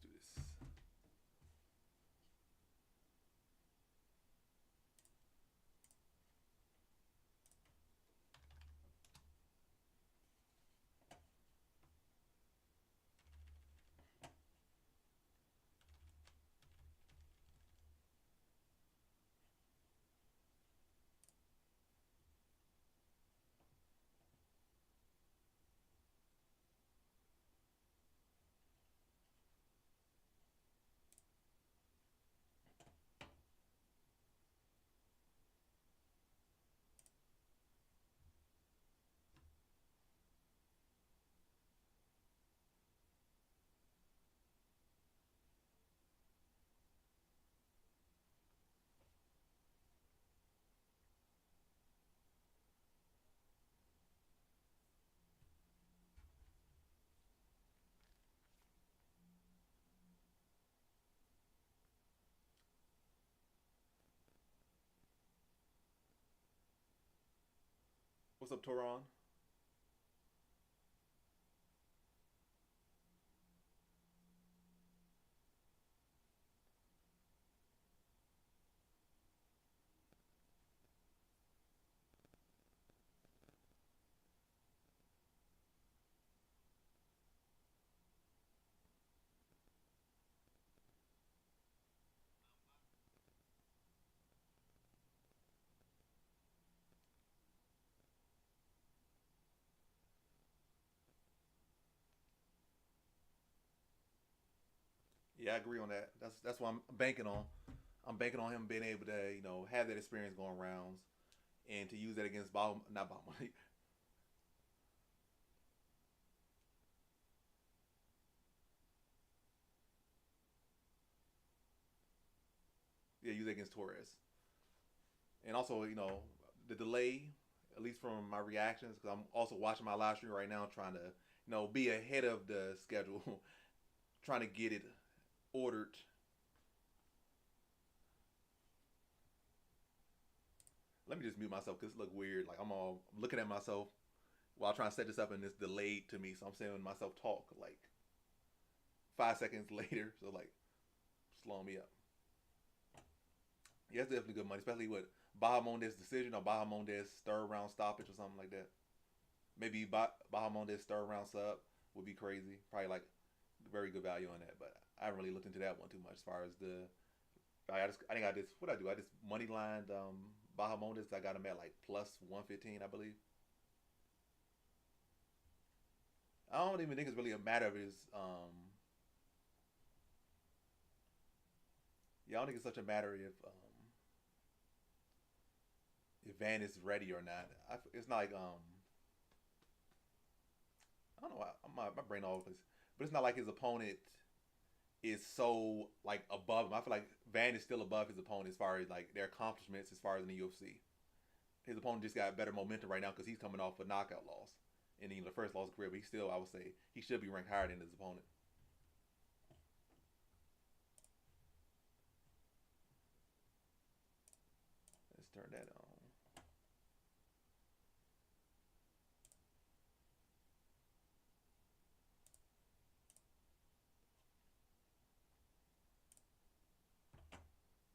Let's do this. What's up, Toron? Yeah, I agree on that. That's what I'm banking on. I'm banking on him being able to, have that experience going rounds and to use that against not Baum, yeah, use it against Torres. And also, the delay, at least from my reactions, because I'm also watching my live stream right now, trying to, be ahead of the schedule, trying to get it ordered. Let me just mute myself because it look weird. Like I'm looking at myself while trying to set this up, and it's delayed to me. So I'm saying myself talk like 5 seconds later. So like slowing me up. Yeah, it's definitely good money, especially with Bahamondes decision or Bahamondes third round stoppage or something like that. Maybe Bahamondes third round sub would be crazy. Probably like very good value on that, but I haven't really looked into that one too much as far as the. I think I just what I do. I just money lined Bahamondes. I got him at like plus 115, I believe. I don't even think it's really a matter of his. Yeah, I don't think it's such a matter if Van is ready or not. It's not like I don't know. My brain always, but it's not like his opponent is so like above him. I feel like Van is still above his opponent as far as like their accomplishments as far as in the UFC. His opponent just got better momentum right now because he's coming off a knockout loss in the first loss of career. But he still, I would say, he should be ranked higher than his opponent. Let's turn that on.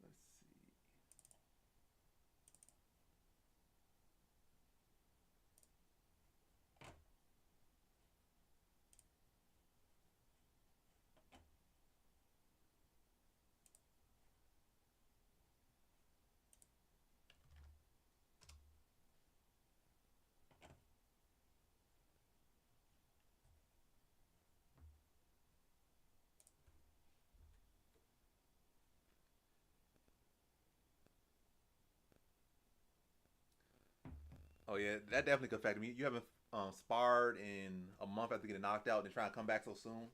Let's see. Oh yeah, that definitely could affect me. You haven't sparred in a month after getting knocked out and trying to come back so soon.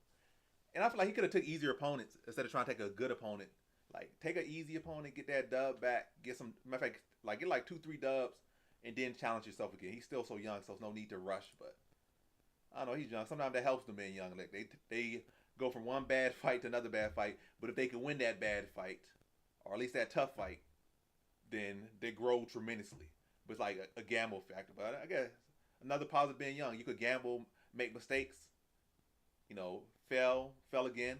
And I feel like he could have took easier opponents instead of trying to take a good opponent. Like take an easy opponent, get that dub back, get some matter of fact, like get like 2, 3 dubs, and then challenge yourself again. He's still so young, so there's no need to rush. But I don't know, he's young. Sometimes that helps them being young. Like they go from one bad fight to another bad fight. But if they can win that bad fight, or at least that tough fight, then they grow tremendously. But it's like a gamble factor. But I guess another positive being young, you could gamble, make mistakes, fail again,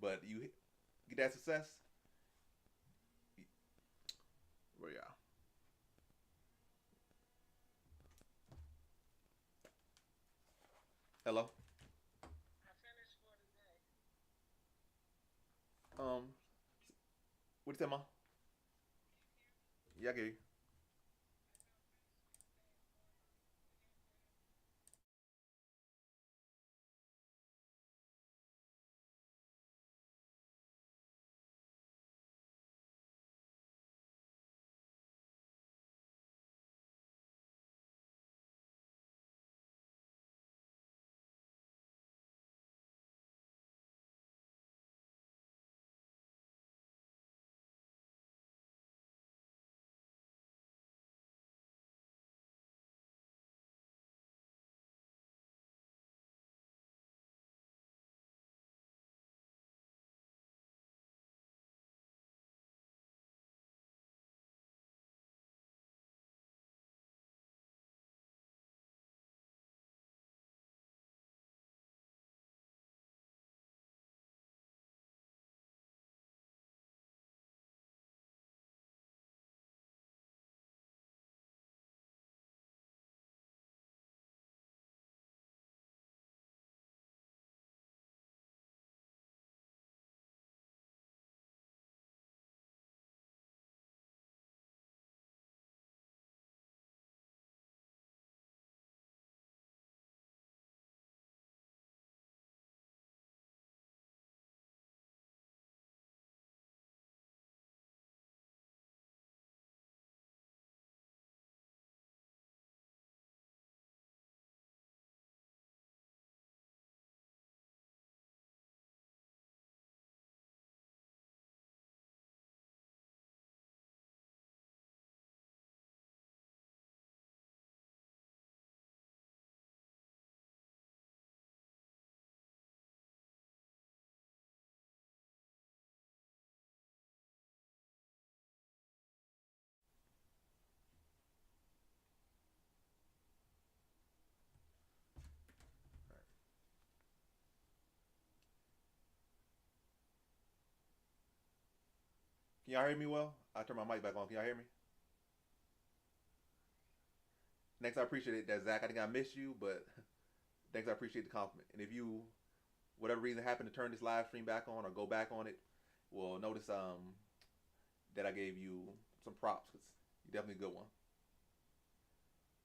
but you get that success. Well, yeah. Hello. Um, what you say, ma? Yeah, I get you. Can y'all hear me well? I turn my mic back on. Can y'all hear me? Next, I appreciate it that Zach. I think I missed you, but thanks. I appreciate the compliment. And if you, whatever reason, happen to turn this live stream back on or go back on it, well, notice that I gave you some props because you're definitely a good one.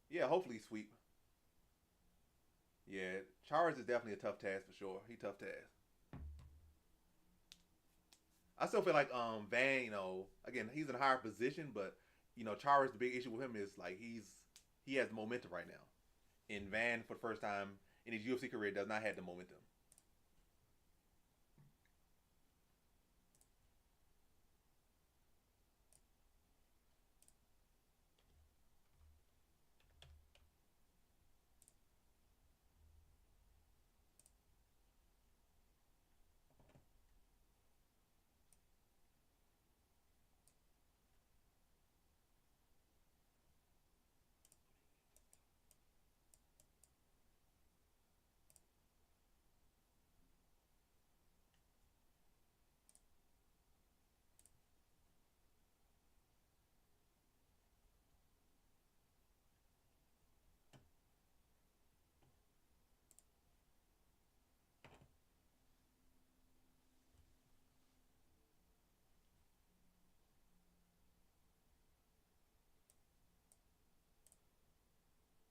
Yeah, hopefully sweep. Yeah, Chares is definitely a tough task for sure. He tough task. I still feel like Van, again he's in a higher position, but Chares, the big issue with him is like he has momentum right now. And Van for the first time in his UFC career does not have the momentum.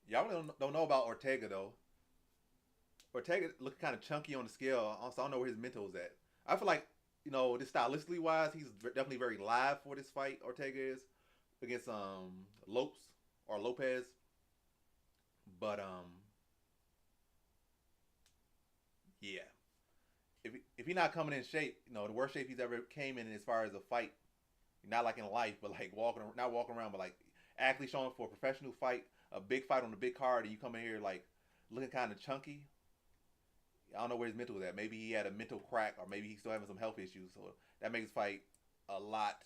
Y'all really don't know about Ortega though. Ortega looked kind of chunky on the scale. Also, I don't know where his mental is at. I feel like this stylistically wise, he's definitely very live for this fight. Ortega is against Lopes or Lopez, but yeah, if he's not coming in shape, the worst shape he's ever came in as far as a fight, not like in life, but like not walking around, but like actually showing for a professional fight, a big fight on the big card, and you come in here like looking kind of chunky. I don't know where his mental is at. Maybe he had a mental crack, or maybe he's still having some health issues. So that makes his fight a lot,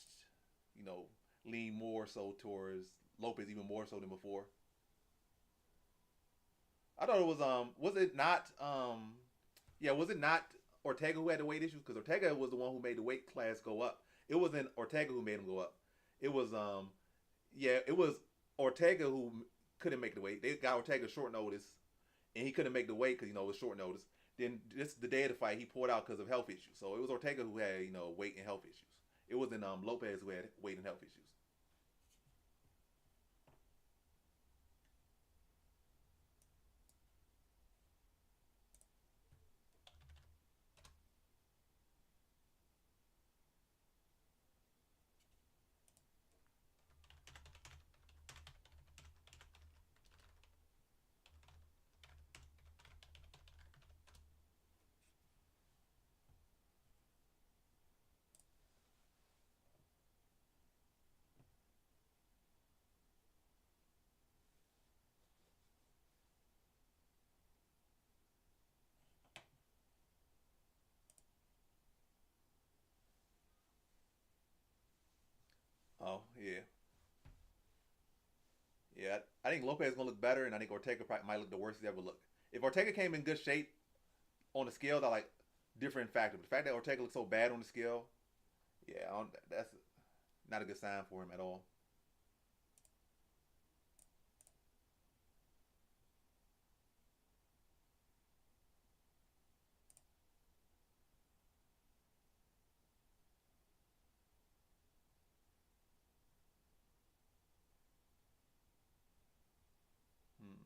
you know, lean more so towards Lopez, even more so than before. I thought it was it not yeah, was it not Ortega who had the weight issues because Ortega was the one who made the weight class go up. It wasn't Ortega who made him go up. It was yeah, it was Ortega who couldn't make the weight. They got Ortega short notice, and he couldn't make the weight because it was short notice. Then this the day of the fight he pulled out because of health issues. So it was Ortega who had weight and health issues. It wasn't Lopes who had weight and health issues. Oh yeah, yeah. I think Lopez is gonna look better, and I think Ortega probably might look the worst he's ever looked. If Ortega came in good shape on the scale, I like different factor. But the fact that Ortega looks so bad on the scale, yeah, that's not a good sign for him at all. Hmm.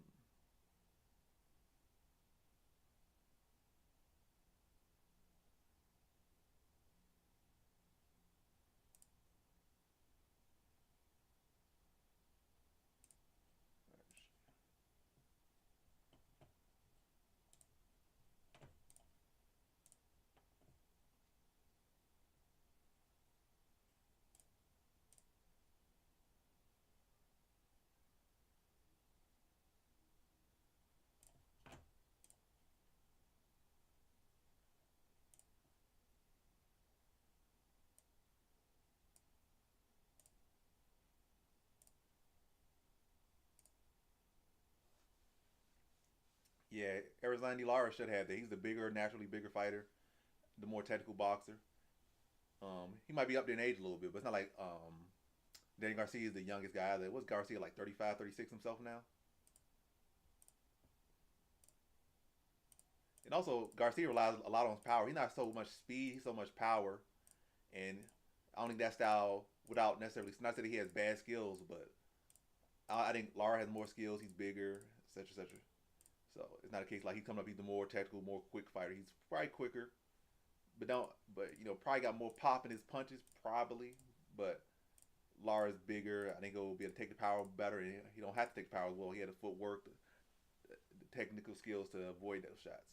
Yeah, Arizona Lara should have that. He's the bigger, naturally bigger fighter, the more technical boxer. He might be up there in age a little bit, but it's not like Danny Garcia is the youngest guy either. Was Garcia like 35, 36 himself now? And also, Garcia relies a lot on his power. He's not so much speed, he's so much power. And I don't think that style, without necessarily, not that he has bad skills, but I think Lara has more skills. He's bigger, etc., etc. So it's not a case like he's coming up. He's the more technical, more quick fighter. He's probably quicker, but don't. But probably got more pop in his punches, probably. But Lara's bigger. I think he'll be able to take the power better, and he don't have to take the power as well. He had the footwork, the technical skills to avoid those shots,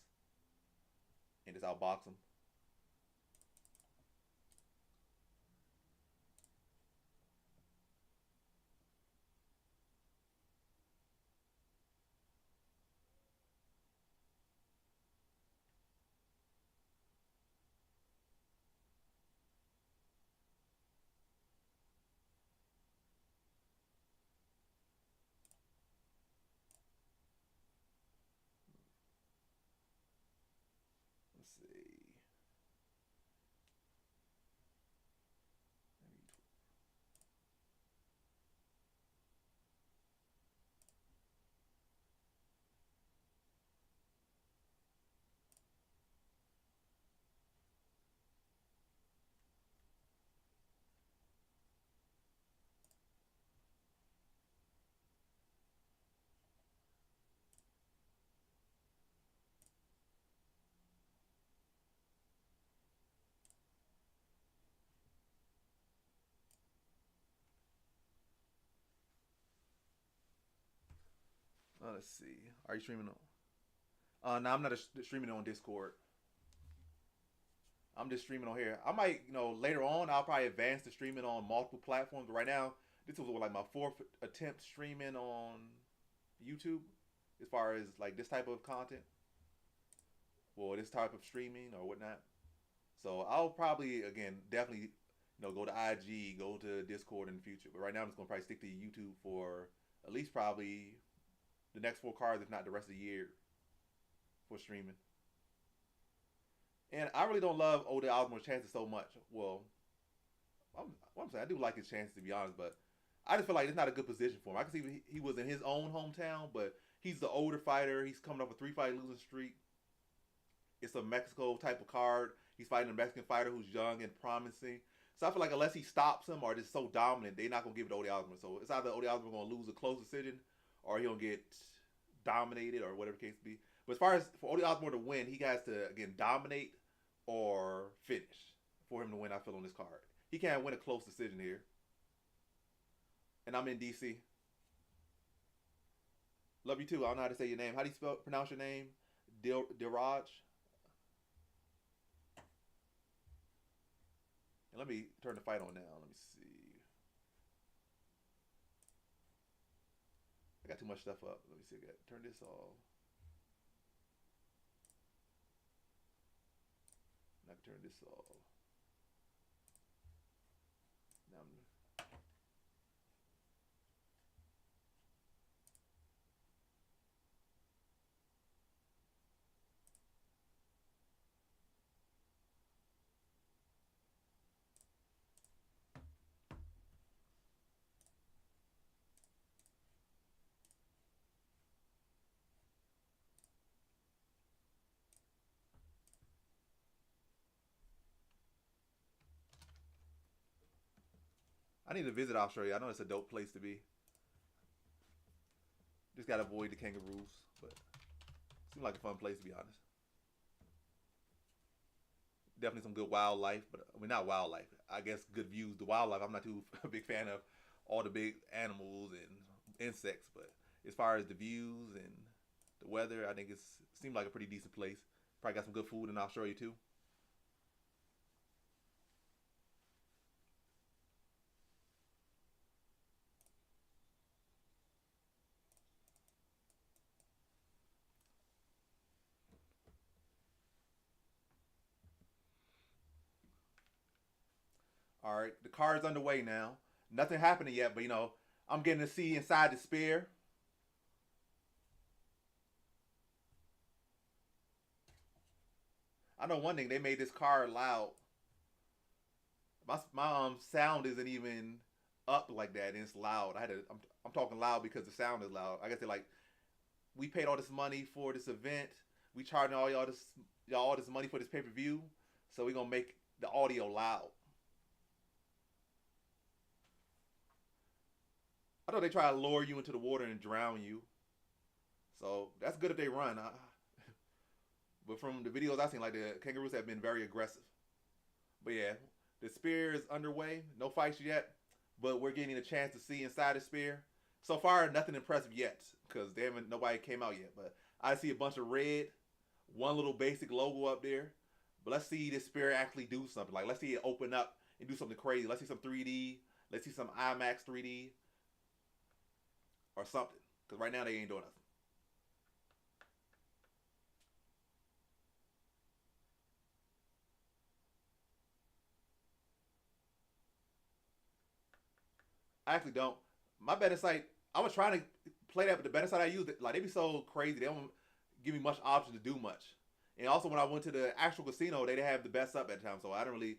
and just outbox him. Let's see. Let's see. Are you streaming on? No, I'm not streaming on Discord. I'm just streaming on here. I might, later on, I'll probably advance to streaming on multiple platforms. But right now, this was like my fourth attempt streaming on YouTube, as far as like this type of content, or this type of streaming or whatnot. So I'll probably again definitely go to IG, go to Discord in the future. But right now, I'm just gonna probably stick to YouTube for at least probably the next four cards, if not the rest of the year, for streaming. And I really don't love Odell Osborne's chances so much. Well, I'm saying I do like his chances to be honest, but I just feel like it's not a good position for him. I can see he was in his own hometown, but he's the older fighter. He's coming off a 3-fight losing streak. It's a Mexico type of card. He's fighting a Mexican fighter who's young and promising. So I feel like unless he stops him or just so dominant, they're not gonna give it to Odell Osborne. So it's either Odell Osborne gonna lose a close decision, or he'll get dominated, or whatever the case be. But as far as for Odell Osborne to win, he has to again dominate or finish for him to win. I feel on this card, he can't win a close decision here. And I'm in DC. Love you too. I don't know how to say your name. How do you pronounce your name? Diraj. And let me turn the fight on now. Let me see. I got too much stuff up. Let me see. I got turn this off. I can turn this off. Now I'm I need to visit Australia. I know it's a dope place to be. Just gotta avoid the kangaroos, but it seems like a fun place to be honest. Definitely some good wildlife, but I mean not wildlife. I guess good views. The wildlife, I'm not too a big fan of all the big animals and insects, but as far as the views and the weather, I think it seemed like a pretty decent place. Probably got some good food in Australia too. All right, the card's underway now. Nothing happening yet, but I'm getting to see inside the spear. I know one thing, they made this card loud. My sound isn't even up like that, and it's loud. I'm talking loud because the sound is loud. I guess they like we paid all this money for this event. We charging all this money for this pay per view, so we're gonna make the audio loud. I thought they try to lure you into the water and drown you. So that's good if they run. But from the videos I've seen, like the kangaroos have been very aggressive. But yeah, the spear is underway. No fights yet, but we're getting a chance to see inside the spear. So far, nothing impressive yet because they haven't nobody came out yet. But I see a bunch of red, one little basic logo up there. But let's see this spear actually do something. Like let's see it open up and do something crazy. Let's see some 3D. Let's see some IMAX 3D or something. Because right now they ain't doing nothing. I actually don't. My betting site, I was trying to play that, but the betting site I use, like they be so crazy. They don't give me much option to do much. And also when I went to the actual casino, they didn't have the best up at the time, so I didn't really.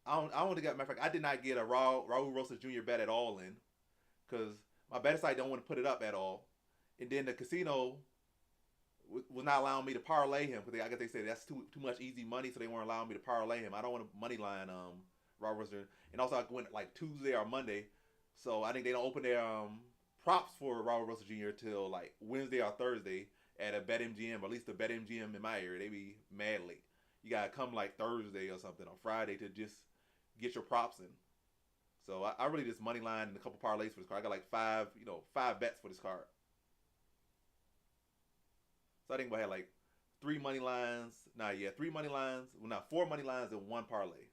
I don't think. Matter of fact, I did not get a Raul Rosa Jr. bet at all in, because my betting site don't want to put it up at all. And then the casino was not allowing me to parlay him because I guess they said that's too much easy money, so they weren't allowing me to parlay him. I don't want to money line Raul Rosa Jr. And also I went like Tuesday or Monday. So I think they don't open their props for Robert Russell Jr. till like Wednesday or Thursday at a BetMGM, or at least the BetMGM in my area. They be mad late. You gotta come like Thursday or something or Friday to just get your props in. So I really just money line and a couple parlays for this card. I got like five bets for this card. So I think I had like three money lines. Nah, yeah, three money lines. Well, not four money lines and one parlay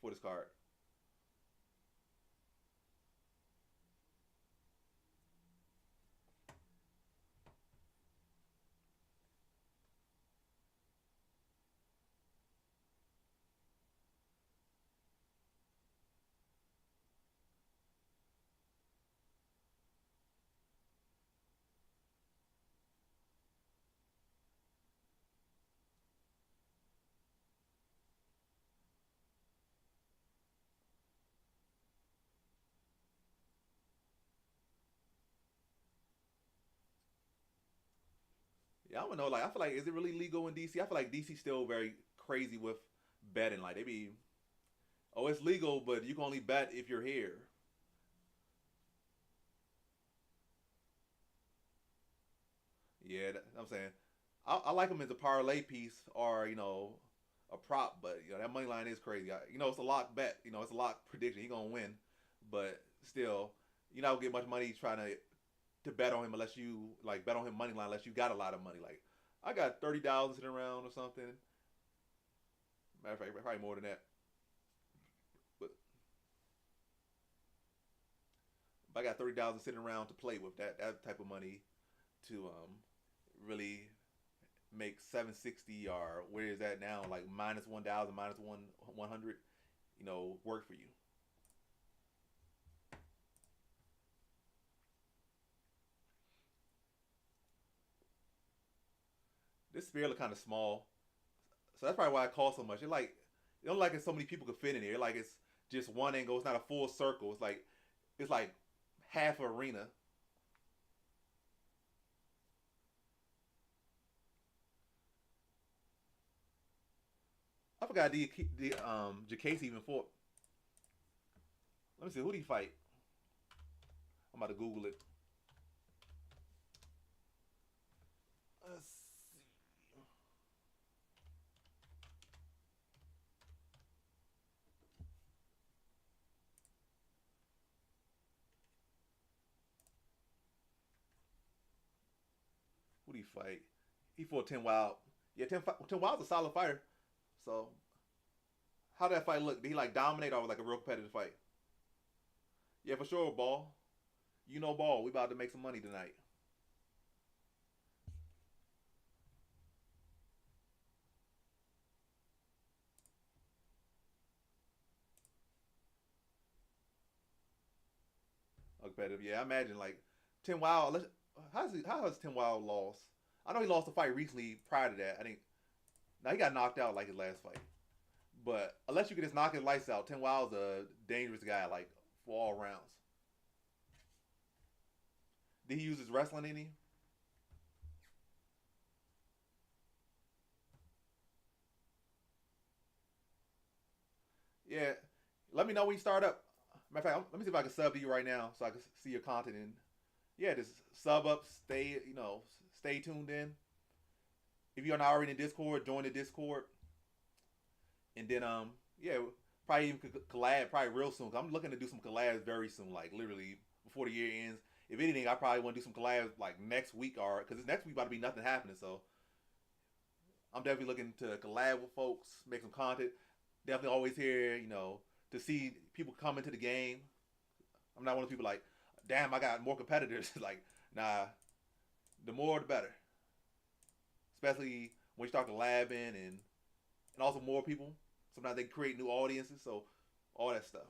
for this card. Yeah, I don't know. Like, I feel like, is it really legal in DC? I feel like DC still very crazy with betting. Like, they be, oh, it's legal, but you can only bet if you're here. Yeah, I'm saying, I like them as a parlay piece or a prop, but that money line is crazy. It's a lock bet. It's a lock prediction. He gonna win, but still, you're not gonna get much money trying to bet on him unless you like bet on him money line unless you got a lot of money. Like I got $30 sitting around or something. Matter of fact, probably more than that. But if I got $30 sitting around to play with that type of money to really make 760 or where is that now? Like minus 1,000, minus 100. Work for you. This sphere look kind of small, so that's probably why it costs so much. It don't like it so many people could fit in here. Like it's just one angle. It's not a full circle. It's like half an arena. I forgot the Jacase even fought. Let me see, who did he fight? I'm about to Google it. Let's see. Who did he fight? He fought 10 Wild. Yeah, 10 Wild's a solid fighter. So how did that fight look? Did he like dominate or was it like a real competitive fight? Yeah, for sure, Ball. Ball. We about to make some money tonight. Competitive. Yeah, I imagine like 10 Wild. How has 10 Wild lost? I know he lost a fight recently prior to that. I think now he got knocked out like his last fight. But unless you can just knock his lights out, 10 Wild's a dangerous guy, like for all rounds. Did he use his wrestling any? Yeah. Let me know when you start up. Matter of fact, let me see if I can sub to you right now so I can see your content. And yeah, just sub up. Stay tuned in. If you're not already in Discord, join the Discord. And then yeah, probably even collab probably real soon. I'm looking to do some collabs very soon, like literally before the year ends. If anything, I probably want to do some collabs like next week or because this next week about to be nothing happening. So I'm definitely looking to collab with folks, make some content. Definitely always here, to see people come into the game. I'm not one of those people like, damn, I got more competitors. Like, nah, the more the better. Especially when you start collabing and also more people. Sometimes they create new audiences, so all that stuff.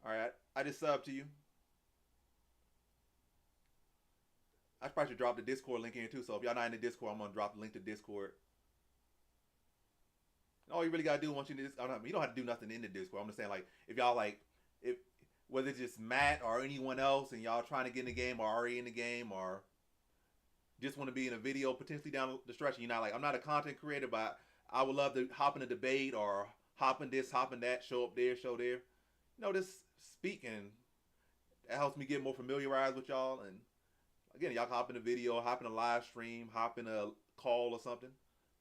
All right, I just subbed to you. I probably should drop the Discord link in too. So if y'all not in the Discord, I'm gonna drop the link to Discord. And all you really gotta do once you in this, you don't have to do nothing in the Discord. I'm just saying like if y'all like if whether it's just Matt or anyone else and y'all trying to get in the game or already in the game or just want to be in a video potentially down the stretch and you're not like I'm not a content creator but I would love to hop in a debate or hop in this, hop in that, show up there, show there. Just speak and that helps me get more familiarized with y'all and again, y'all can hop in a video, hop in a live stream, hop in a call or something.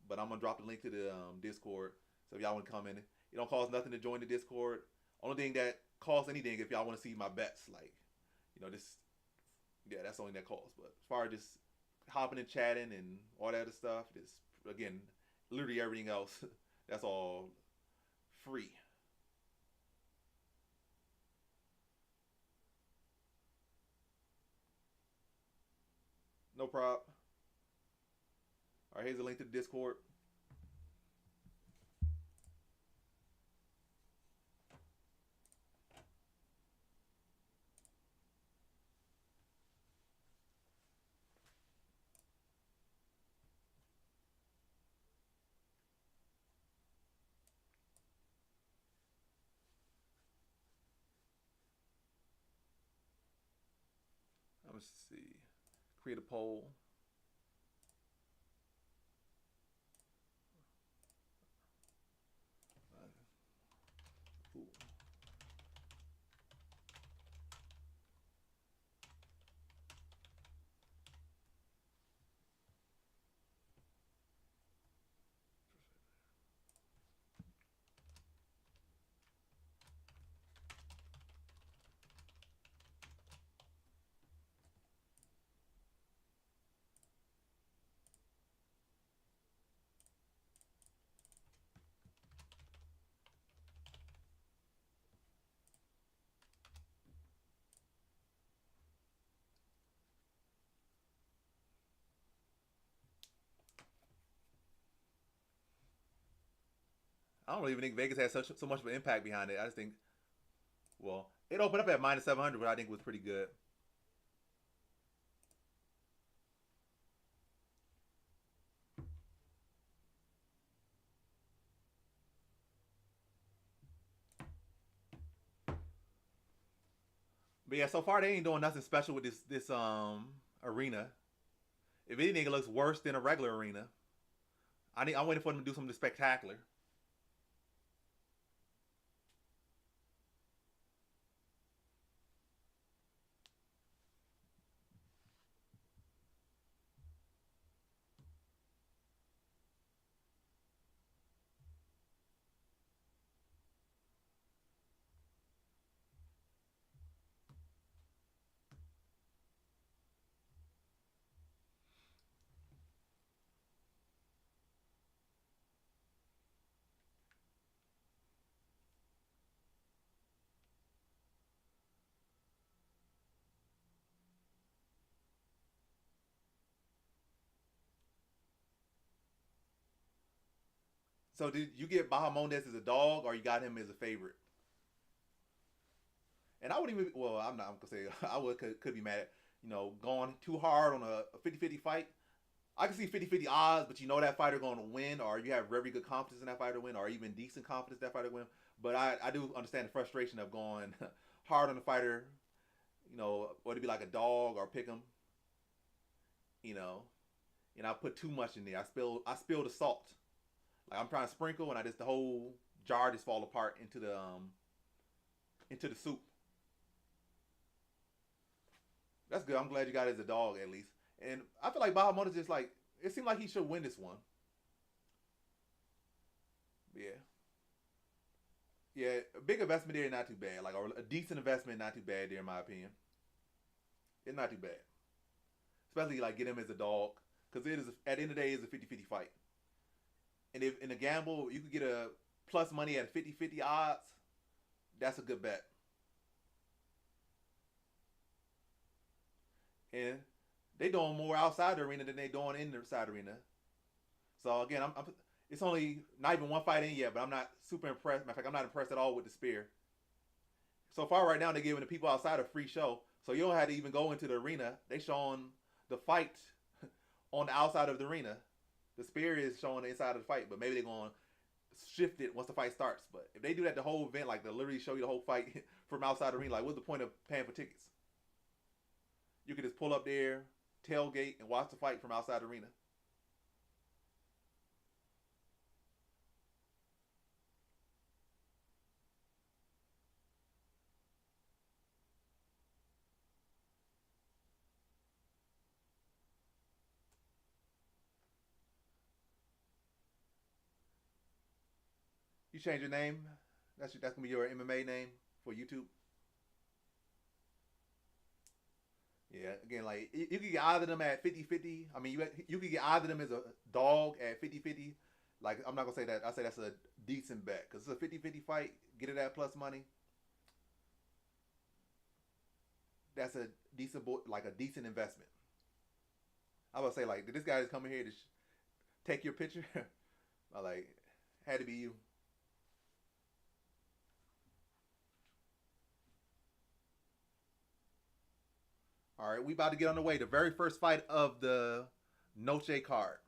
But I'm gonna drop the link to the Discord. So if y'all want to come in, it don't cost nothing to join the Discord. Only thing that costs anything if y'all want to see my bets, like this, yeah, that's the only that costs. But as far as just hopping and chatting and all that other stuff, just again, literally everything else That's all free. No problem. All right, here's a link to the Discord. Let's see. Create a poll. I don't even think Vegas has so much of an impact behind it. I just think, well, it opened up at minus 700, but I think it was pretty good. But yeah, so far they ain't doing nothing special with this arena. If anything, it looks worse than a regular arena. I'm waiting for them to do something spectacular. So did you get Bahamondes as a dog, or you got him as a favorite? And I wouldn't even. Well, I'm not gonna say I would could be mad at going too hard on a 50-50 fight. I can see 50-50 odds, but you know that fighter going to win, or you have very good confidence in that fighter to win, or even decent confidence that fighter to win. But I do understand the frustration of going hard on the fighter, whether it be like a dog or pick him, you know, and I put too much in there. I spill the salt. Like I'm trying to sprinkle, and I just the whole jar just fall apart into the soup. That's good. I'm glad you got it as a dog at least. And I feel like Bahamondes just like it seemed like he should win this one. Yeah, yeah. A big investment there, not too bad. Like a decent investment, not too bad there in my opinion. It's not too bad, especially like get him as a dog because it is at the end of the day it's a 50-50 fight. And if in a gamble you could get a plus money at 50-50 odds, that's a good bet. And they doing more outside the arena than they doing in the side arena. So again, it's only not even one fight in yet, but I'm not super impressed. Matter of fact, I'm not impressed at all with the spear. So far, right now, they're giving the people outside a free show, so you don't have to even go into the arena. They showing the fight on the outside of the arena. The spear is showing the inside of the fight, but maybe they're going to shift it once the fight starts. But if they do that the whole event, like they'll literally show you the whole fight from outside the arena, like what's the point of paying for tickets? You can just pull up there, tailgate, and watch the fight from outside the arena. You change your name. That's gonna be your MMA name for YouTube. Yeah, again, like you could get either of them at 50-50. I mean, you could get either of them as a dog at 50-50, Like, I'm not gonna say that. I say that's a decent bet because it's a 50-50 fight. Get it at plus money. That's a decent, like a decent investment. I would say like, did this guy just come in here to take your picture? I like, had to be you. All right, we about to get on the way. The very first fight of the Noche card.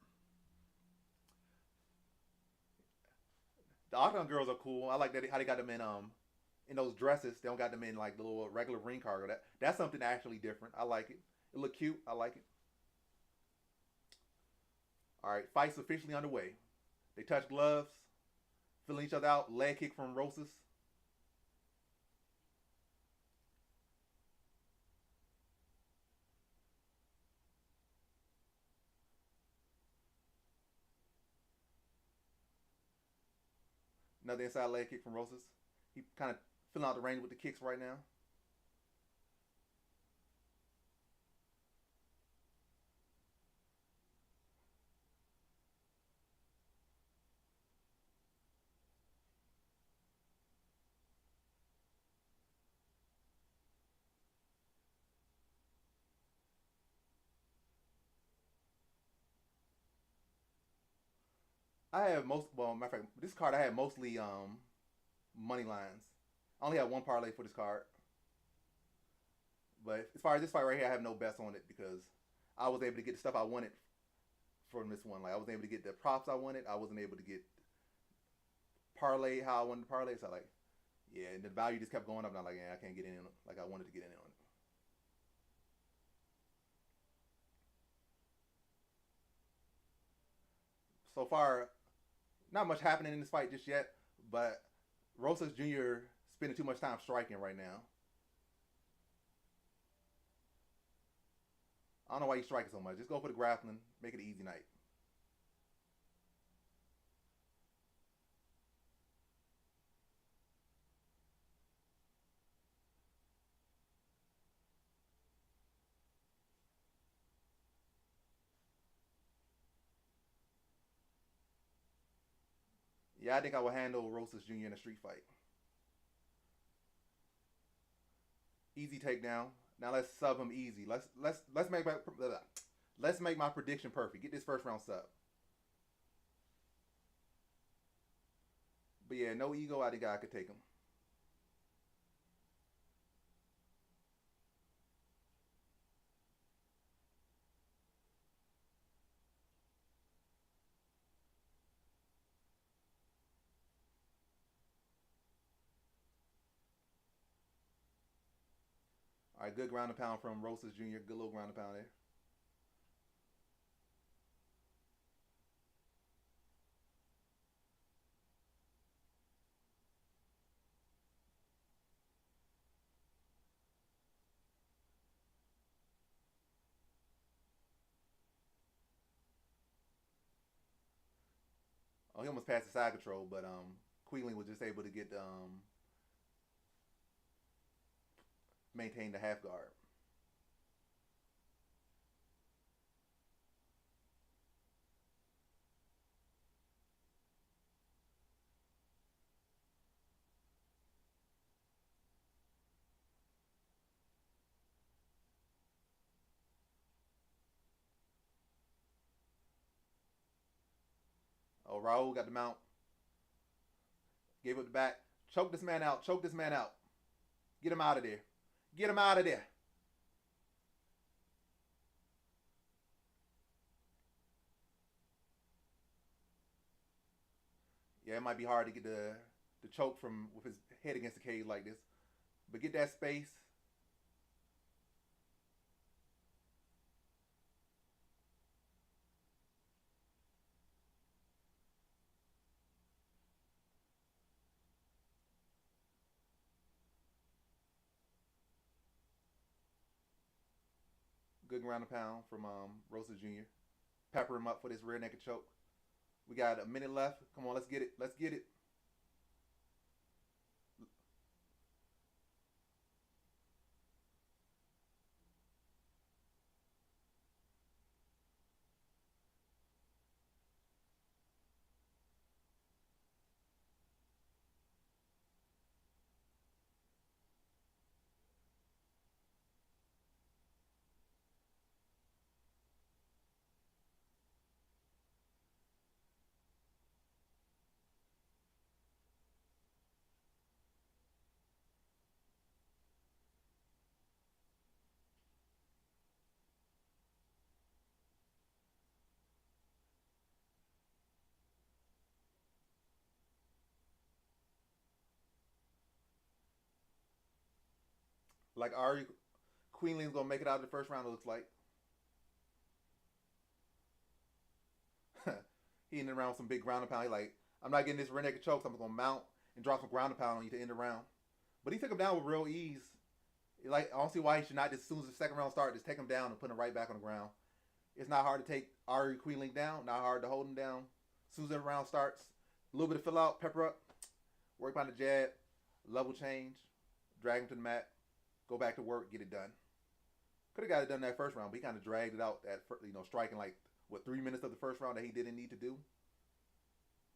The Octagon girls are cool. I like that how they got them in those dresses. They don't got them in like the little regular ring cargo. That's something actually different. I like it. It look cute. I like it. All right, fight's officially underway. They touch gloves, filling each other out. Leg kick from Rosas. Another inside leg kick from Rosas. He kind of filling out the range with the kicks right now. I have most, well, matter of fact, this card I had mostly money lines. I only had one parlay for this card. But as far as this fight right here, I have no bets on it because I was able to get the stuff I wanted from this one. Like, I was able to get the props I wanted. I wasn't able to get parlay how I wanted to parlay. So like, yeah, and the value just kept going up. And I'm like, yeah, I can't get in like I wanted to get in on it. So far, not much happening in this fight just yet. But Rosa Jr. spending too much time striking right now. I don't know why he's striking so much. Just go for the grappling. Make it an easy night. Yeah, I think I will handle Rosas Jr. in a street fight. Easy takedown. Now let's sub him easy. Let's make my prediction perfect. Get this first round sub. But yeah, no ego. I think I could take him. All right, good ground and pound from Rosas Jr. Good little ground and pound there. Oh, he almost passed the side control, but Quing was just able to get maintain the half guard. Oh, Raul got the mount. Gave up the back. Choke this man out. Choke this man out. Get him out of there. Get him out of there. Yeah, it might be hard to get the choke from with his head against the cage like this. But get that space. Good ground and pound from Rosa Jr. Pepper him up for this rear naked choke. We got a minute left. Come on, let's get it. Let's get it. Like Ari Queenling's gonna make it out of the first round. It looks like he ended around with some big ground and pound. He like, I'm not getting this rear naked choke, so I'm gonna mount and drop some ground and pound on you to end the round. But he took him down with real ease. Like, I don't see why he should not just, as soon as the second round starts, just take him down and put him right back on the ground. It's not hard to take Ari Queenling down, not hard to hold him down. As soon as the round starts, a little bit of fill out, pepper up, work on the jab, level change, drag him to the mat, go back to work, get it done. Could have got it done that first round, but he kind of dragged it out at, striking like, 3 minutes of the first round that he didn't need to do.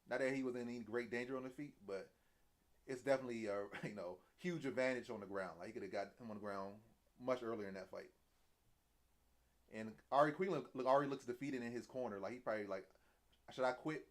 Not that he was in any great danger on the feet, but it's definitely a huge advantage on the ground. Like, he could have got him on the ground much earlier in that fight. And Ari Queenling, Ari looks defeated in his corner. Like, he probably like, should I quit?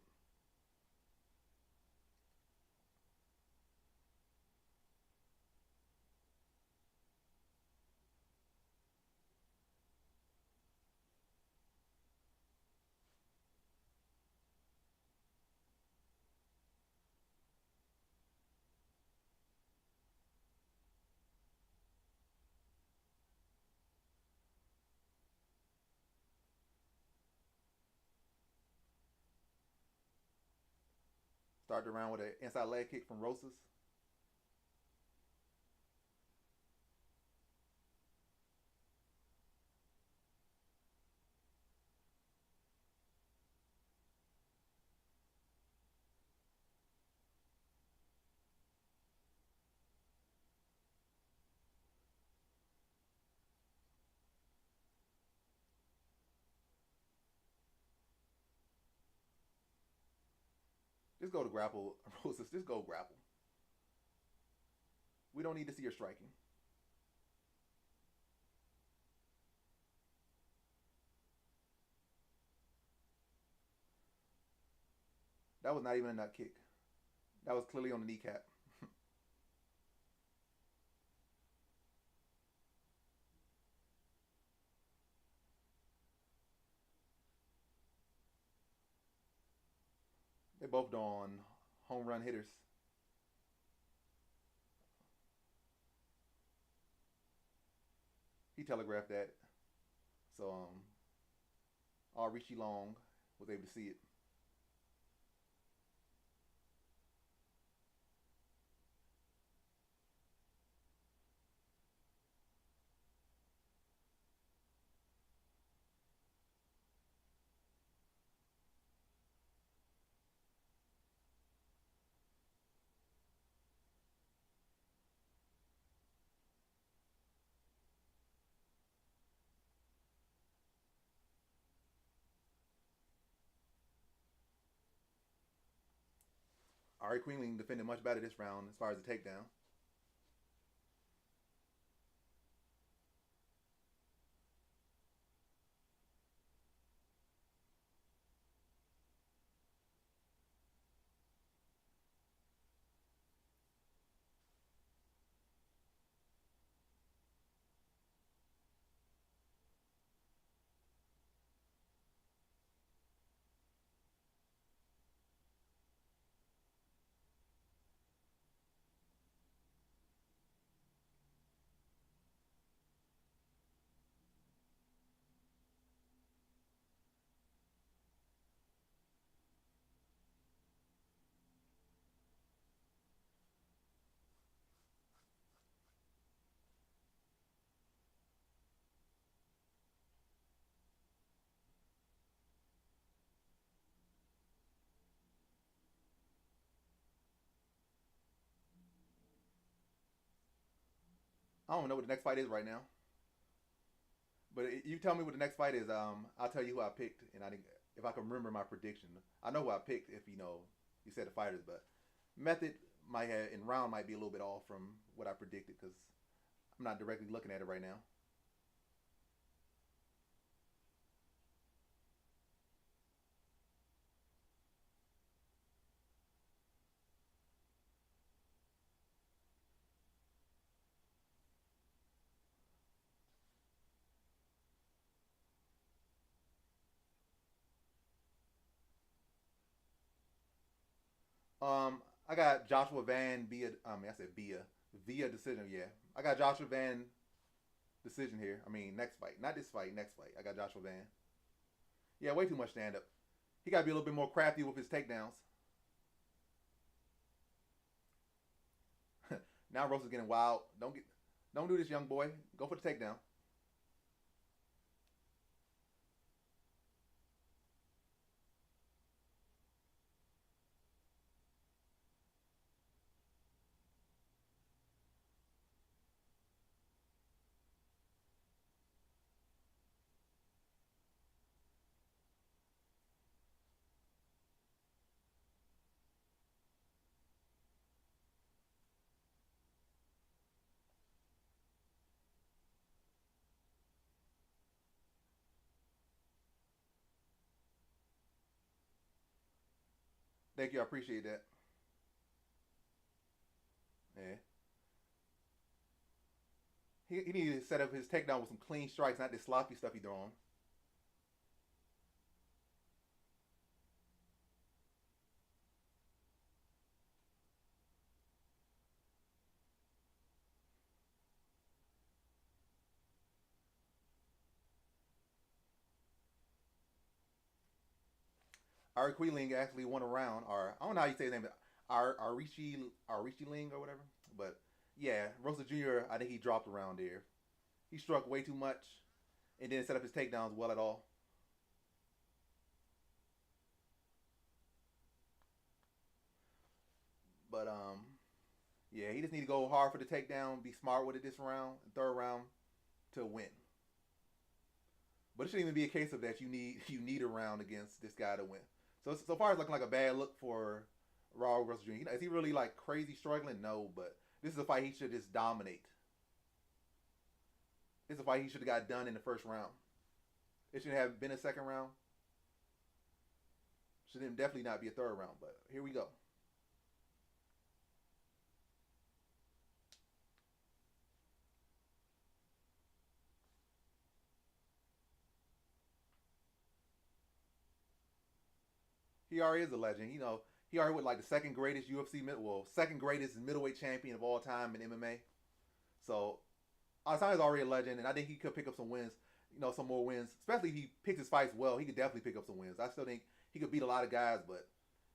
Start the round with an inside leg kick from Rosas. Just go to grapple, Rosas. Just go grapple. We don't need to see your striking. That was not even a nut kick. That was clearly on the kneecap. They both on home run hitters. He telegraphed that. So all Richie Long was able to see it. Ari Queenling defended much better this round as far as the takedown. I don't know what the next fight is right now, but you tell me what the next fight is. I'll tell you who I picked, and I think if I can remember my prediction, I know who I picked. If you said the fighters, but method might have in round might be a little bit off from what I predicted because I'm not directly looking at it right now. I got Joshua Van via. I said via decision. Yeah, I got Joshua Van decision here. I mean, next fight. Not this fight, next fight. I got Joshua Van. Yeah, way too much stand-up. He got to be a little bit more crafty with his takedowns. Now Rosa's getting wild. Don't do this, young boy. Go for the takedown. Thank you. I appreciate that. Yeah. He needed to set up his takedown with some clean strikes, not this sloppy stuff he throwing. Ari Queeling actually won a round, or I don't know how you say his name, Arichi Ling or whatever. But yeah, Rosa Jr. I think he dropped a round there. He struck way too much, and didn't set up his takedowns well at all. But yeah, he just need to go hard for the takedown, be smart with it this round, third round, to win. But it shouldn't even be a case of that you need a round against this guy to win. So far it's looking like a bad look for Raw Russell Jr. Is he really like crazy struggling? No, but this is a fight he should just dominate. This is a fight he should have got done in the first round. It should have been a second round. Should definitely not be a third round. But here we go. He already is a legend. He already was like the second greatest second greatest middleweight champion of all time in MMA. So Aldana's already a legend, and I think he could pick up some wins. Some more wins, especially if he picks his fights well. He could definitely pick up some wins. I still think he could beat a lot of guys, but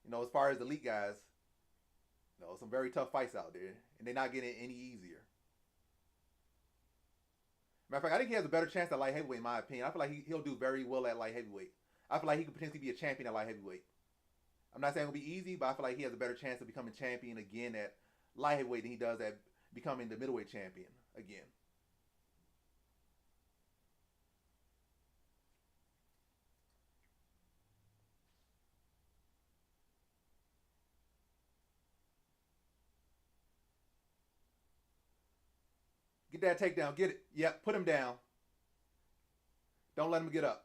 as far as the elite guys, some very tough fights out there, and they're not getting any easier. Matter of fact, I think he has a better chance at light heavyweight, in my opinion. I feel like he'll do very well at light heavyweight. I feel like he could potentially be a champion at light heavyweight. I'm not saying it'll be easy, but I feel like he has a better chance of becoming champion again at light heavyweight than he does at becoming the middleweight champion again. Get that takedown. Get it. Yep. Put him down. Don't let him get up.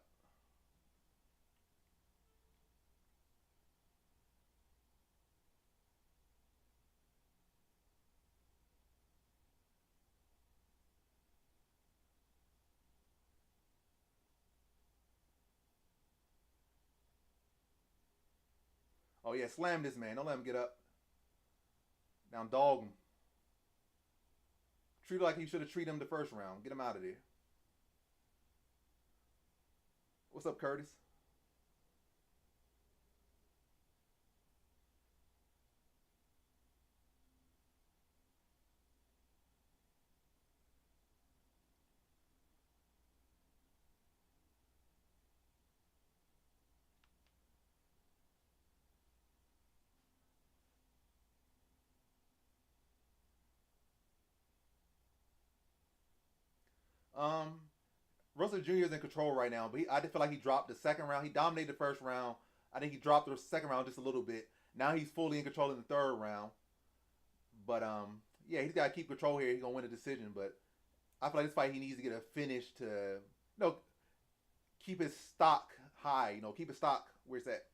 Oh yeah, slam this man. Don't let him get up. Now dog him. Treat him like he should have treated him the first round. Get him out of there. What's up, Curtis? Um, Russell Jr. is in control right now, but I just feel like he dropped the second round. He dominated the first round. I think he dropped the second round just a little bit. Now he's fully in control in the third round. But yeah, he's got to keep control here. He's gonna win a decision. But I feel like this fight he needs to get a finish to keep his stock high. Keep his stock where it's at.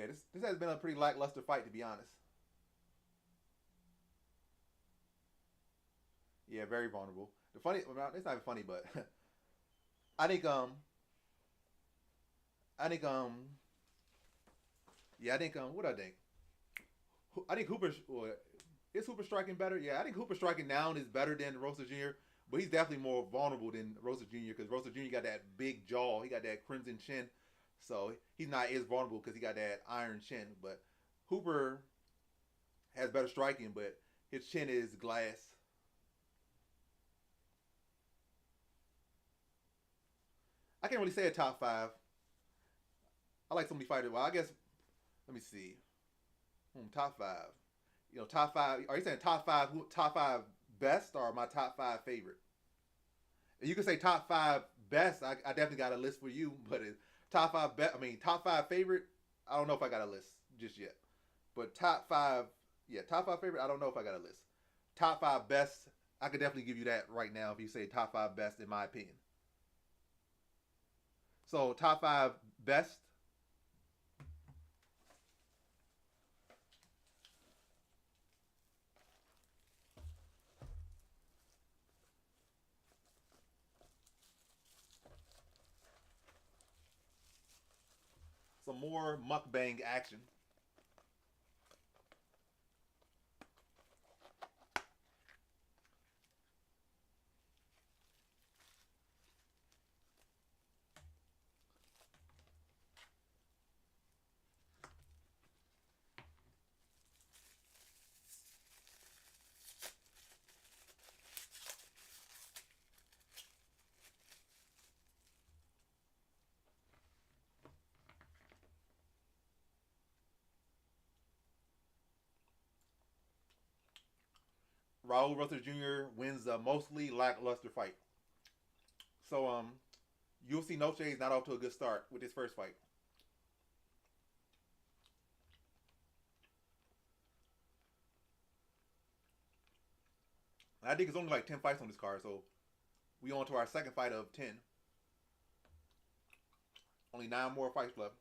Yeah, this has been a pretty lackluster fight, to be honest. Yeah, very vulnerable. The funny, well, it's not even funny, but I think I think yeah, I think what I think. I think Hooper is Hooper striking better. Yeah, I think Hooper striking down is better than Rosa Jr. But he's definitely more vulnerable than Rosa Jr. because Rosa Jr. got that big jaw. He got that crimson chin, so he's not as vulnerable because he got that iron chin. But Hooper has better striking, but his chin is glass. I can't really say a top five. I like so many fighters. Well, I guess let me see. Top five. Top five. Are you saying top five? Top five best or my top five favorite? You can say top five best. I definitely got a list for you, but top five best. I mean, top five favorite. I don't know if I got a list just yet. But top five, yeah, top five favorite. I don't know if I got a list. Top five best. I could definitely give you that right now if you say top five best in my opinion. So top five best. Some more mukbang action. Raul Rosa Jr. wins a mostly lackluster fight. So UFC No Shade is not off to a good start with his first fight. And I think it's only like 10 fights on this card, so we on to our second fight of 10. Only 9 more fights left.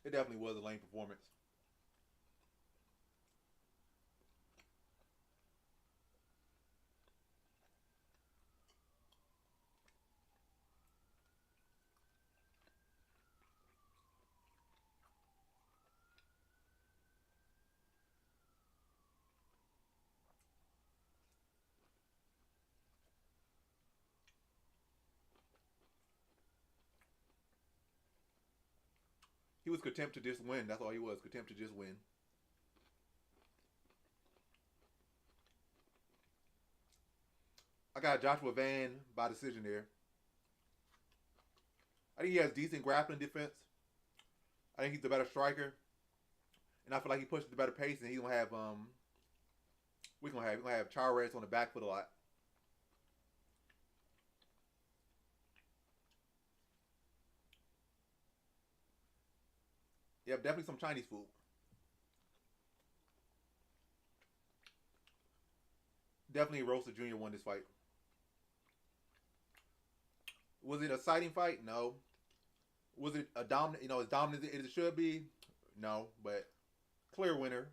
It definitely was a lame performance. He was content to just win. That's all he was. Content to just win. I got Joshua Van by decision there. I think he has decent grappling defense. I think he's the better striker, and I feel like he pushes the better pace, and he's gonna have we're gonna have Chares on the back foot a lot. Yeah, definitely some Chinese food. Definitely Rosa Jr. won this fight. Was it a exciting fight? No. Was it a dominant? As dominant as it should be? No, but clear winner.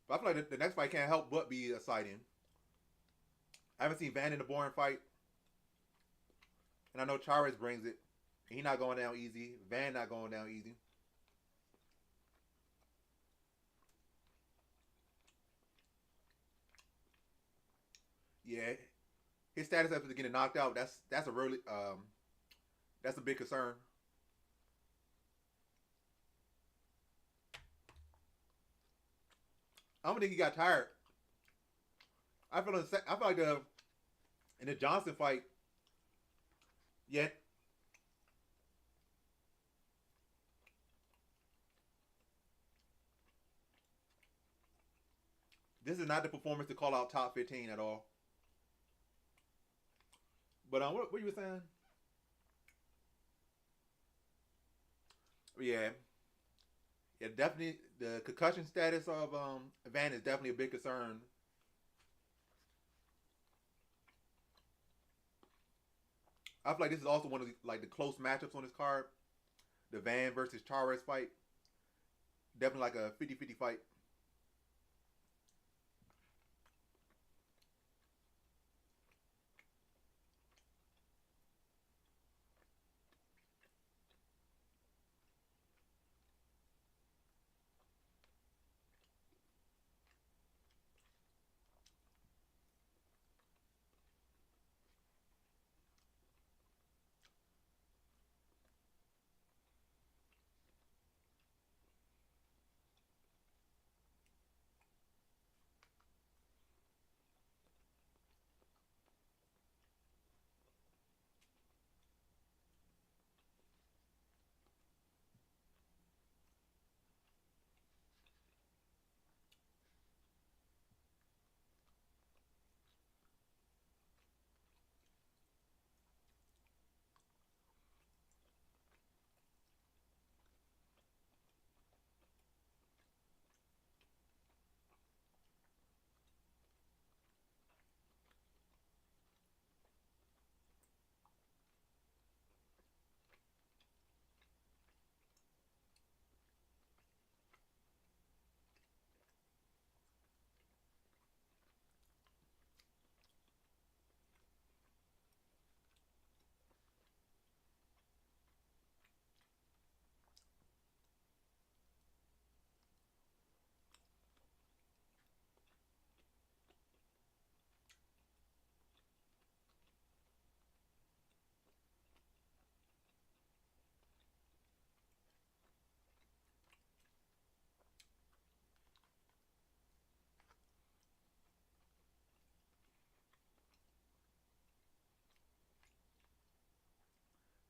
But I feel like the next fight can't help but be exciting. I haven't seen Van in the boring fight, and I know Chares brings it. He not going down easy. Van not going down easy. Yeah, his status after getting knocked out. That's a really that's a big concern. I don't think he got tired. I feel like In the Johnson fight, yeah, this is not the performance to call out top 15 at all. But what you were saying? Yeah, yeah, definitely the concussion status of Van is definitely a big concern. I feel like this is also one of the close matchups on this card. The Van versus Chares fight, definitely like a 50-50 fight.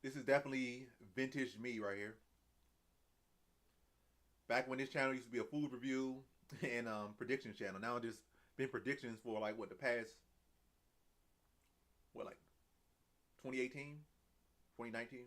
This is definitely vintage me right here. Back when this channel used to be a food review and predictions channel. Now it's just been predictions for like what the past, what, like 2018, 2019.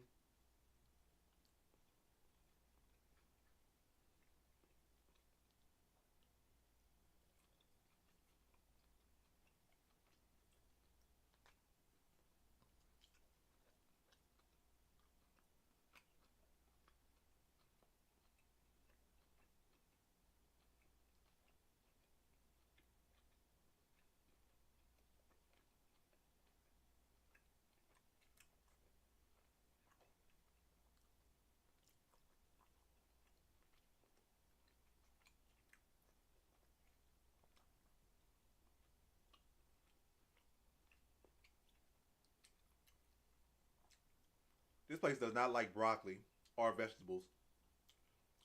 This place does not like broccoli or vegetables.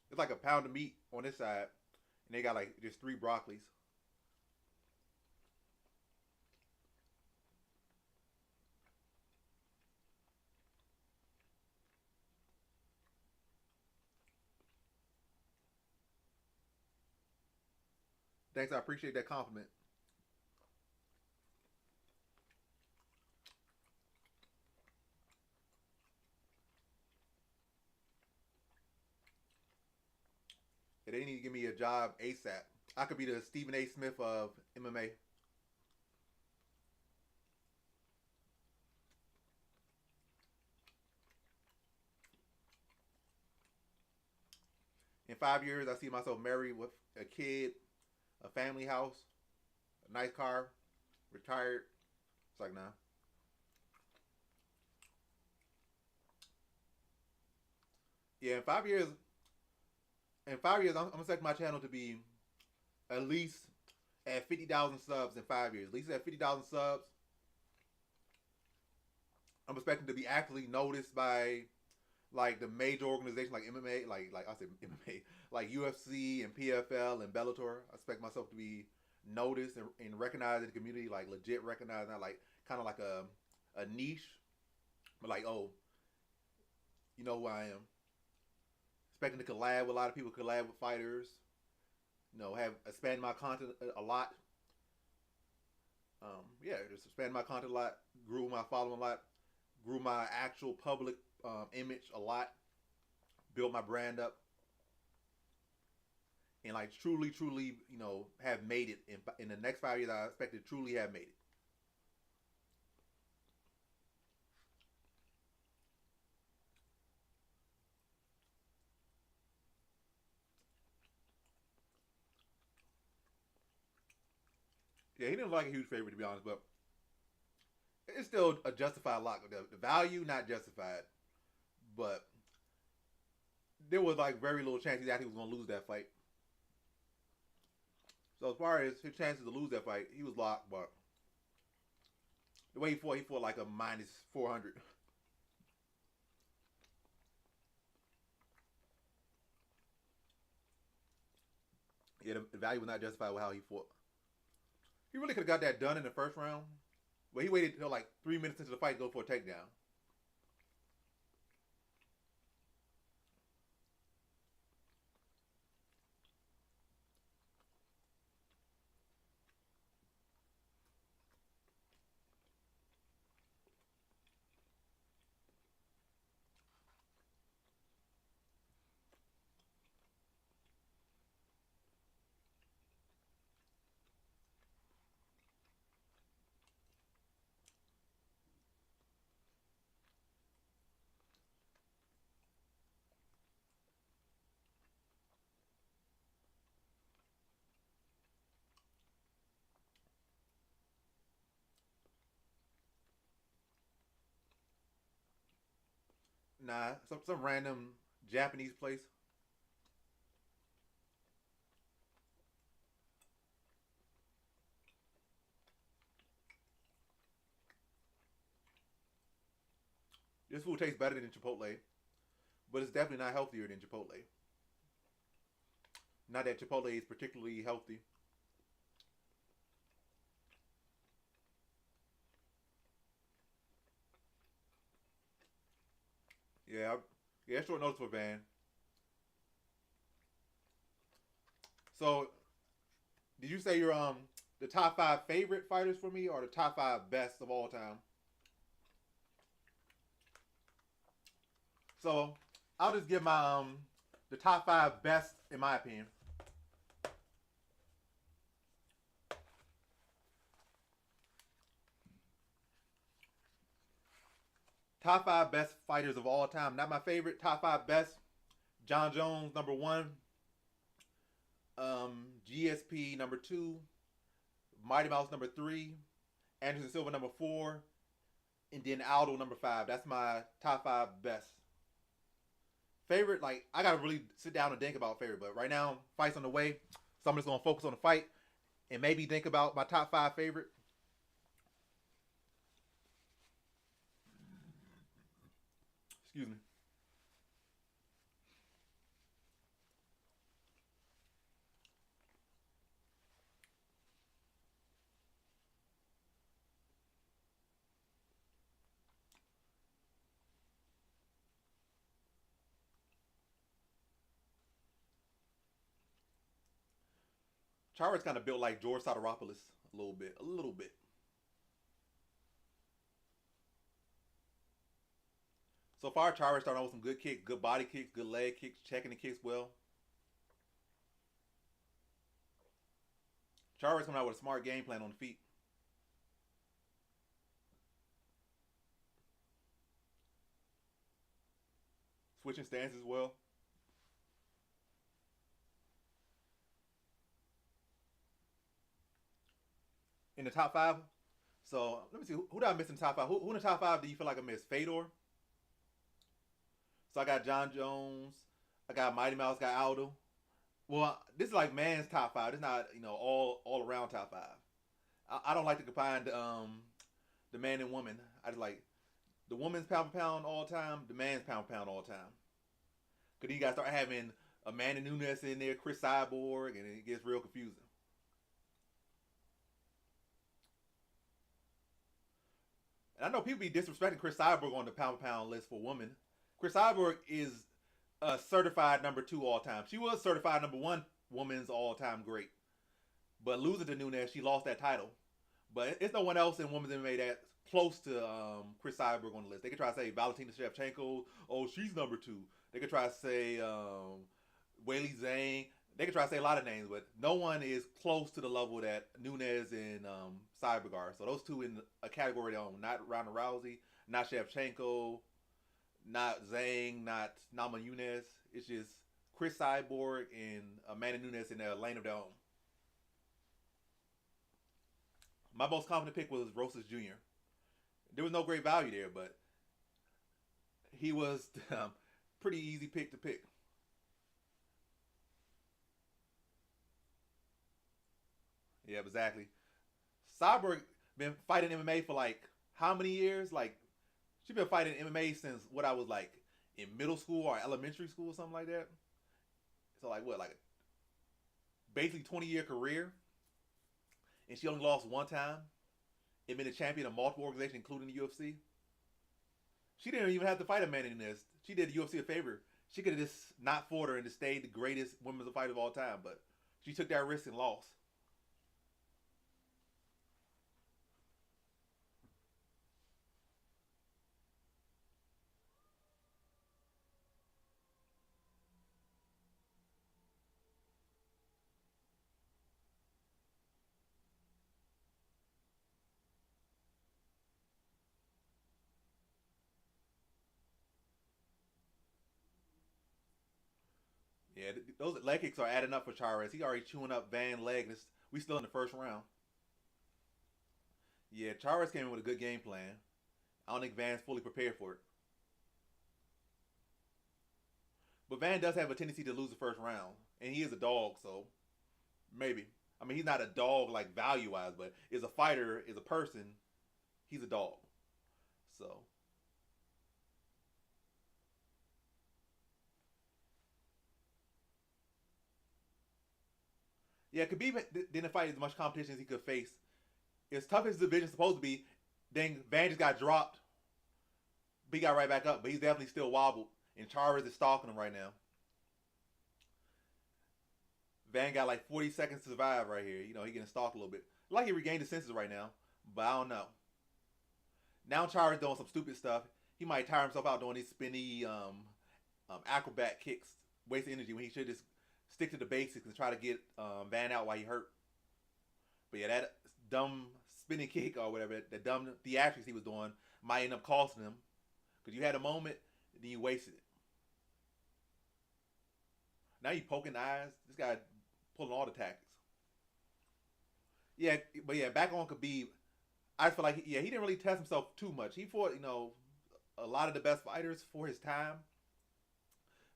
It's like a pound of meat on this side, and they got like just three broccolis. Thanks, I appreciate that compliment. Yeah, they need to give me a job ASAP. I could be the Stephen A. Smith of MMA. In 5 years, I see myself married with a kid, a family house, a nice car, retired. It's like, nah. Yeah, in 5 years, I'm gonna set my channel to be at least at 50,000 subs in 5 years. At least at 50,000 subs, I'm expecting to be actually noticed by like the major organizations like MMA, like I said MMA, like UFC and PFL and Bellator. I expect myself to be noticed and recognized in the community, like legit recognized, not like kind of like a niche, but like, oh, you know who I am. Expecting to collab with a lot of people, collab with fighters, have expand my content a lot. Yeah, just expand my content a lot, grew my following a lot, grew my actual public image a lot, built my brand up, and like truly, have made it in the next 5 years. I expect to truly have made it. Yeah, he didn't look like a huge favorite to be honest, but it's still a justified lock. The value not justified, but there was like very little chance he actually was going to lose that fight. So as far as his chances to lose that fight, he was locked. But the way he fought like a minus 400. Yeah, the value was not justified with how he fought. He really could have got that done in the first round, but he waited until like 3 minutes into the fight to go for a takedown. Nah, some random Japanese place. This food tastes better than Chipotle, but it's definitely not healthier than Chipotle. Not that Chipotle is particularly healthy. Yeah, yeah, short notice for Van. So, did you say you're the top five favorite fighters for me, or the top five best of all time? So, I'll just give my the top five best in my opinion. Top five best fighters of all time. Not my favorite. Top five best. John Jones number one. GSP number two. Mighty Mouse number three. Anderson Silva number four. And then Aldo number five. That's my top five best. Favorite, like I gotta really sit down and think about favorite. But right now, fight's on the way, so I'm just gonna focus on the fight and maybe think about my top five favorite. Excuse me. Chares kind of built like George Soteropoulos a little bit, a little bit. So far, Chares started out with some good kicks, good body kicks, good leg kicks, checking the kicks well. Chares coming out with a smart game plan on the feet. Switching stances well. In the top five. So let me see who did I miss in the top five. Who in the top five do you feel like I missed? Fedor. So I got John Jones. I got Mighty Mouse. Got Aldo. Well, this is like man's top five. It's not all around top five. I don't like to combine the man and woman. I just like the woman's pound for pound all time, the man's pound for pound all time. Cause then you gotta start having Amanda Nunes in there, Chris Cyborg, and it gets real confusing. And I know people be disrespecting Chris Cyborg on the pound for pound list for women. Chris Cyborg is a certified number 2 all time. She was certified number 1 women's all time great. But losing to Nunes, she lost that title. But it's no one else in women's MMA that's close to Chris Cyborg on the list. They could try to say Valentina Shevchenko, oh, she's number 2. They could try to say Weili Zhang. They could try to say a lot of names, but no one is close to the level that Nunes and Cyborg are. So those two in a category they own. Not Ronda Rousey, not Shevchenko, not Zhang, not Nama Nunes. It's just Chris Cyborg and Amanda Nunes in their lane of their own. My most confident pick was Rosa Jr. There was no great value there, but he was pretty easy pick to pick. Yeah, exactly. Cyborg been fighting MMA for like how many years? Like she been fighting MMA since what I was like in middle school or elementary school or something like that. So like what, like basically 20-year career, and she only lost one time and been a champion of multiple organizations, including the UFC. She didn't even have to fight a man in this. She did the UFC a favor. She could have just not fought her and just stayed the greatest women's fighter of all time, but she took that risk and lost. Yeah, those leg kicks are adding up for Chares. He already chewing up Van leg. We still in the first round. Yeah, Chares came in with a good game plan. I don't think Van's fully prepared for it. But Van does have a tendency to lose the first round. And he is a dog, so maybe. I mean, he's not a dog like value wise, but as a fighter, as a person, he's a dog. So, yeah, Khabib didn't fight as much competition as he could face. As tough as the division's supposed to be, then Van just got dropped. But he got right back up, but he's definitely still wobbled. And Chares is stalking him right now. Van got like 40 seconds to survive right here. You know, he getting stalked a little bit. Like he regained his senses right now, but I don't know. Now Chares doing some stupid stuff. He might tire himself out doing these spinny acrobat kicks, waste energy when he should just stick to the basics and try to get Van out while he hurt. But yeah, that dumb spinning kick or whatever, the dumb theatrics he was doing might end up costing him because you had a moment, and then you wasted it. Now you poking the eyes. This guy pulling all the tactics. Yeah, but yeah, back on Khabib, I feel like yeah he didn't really test himself too much. He fought a lot of the best fighters for his time,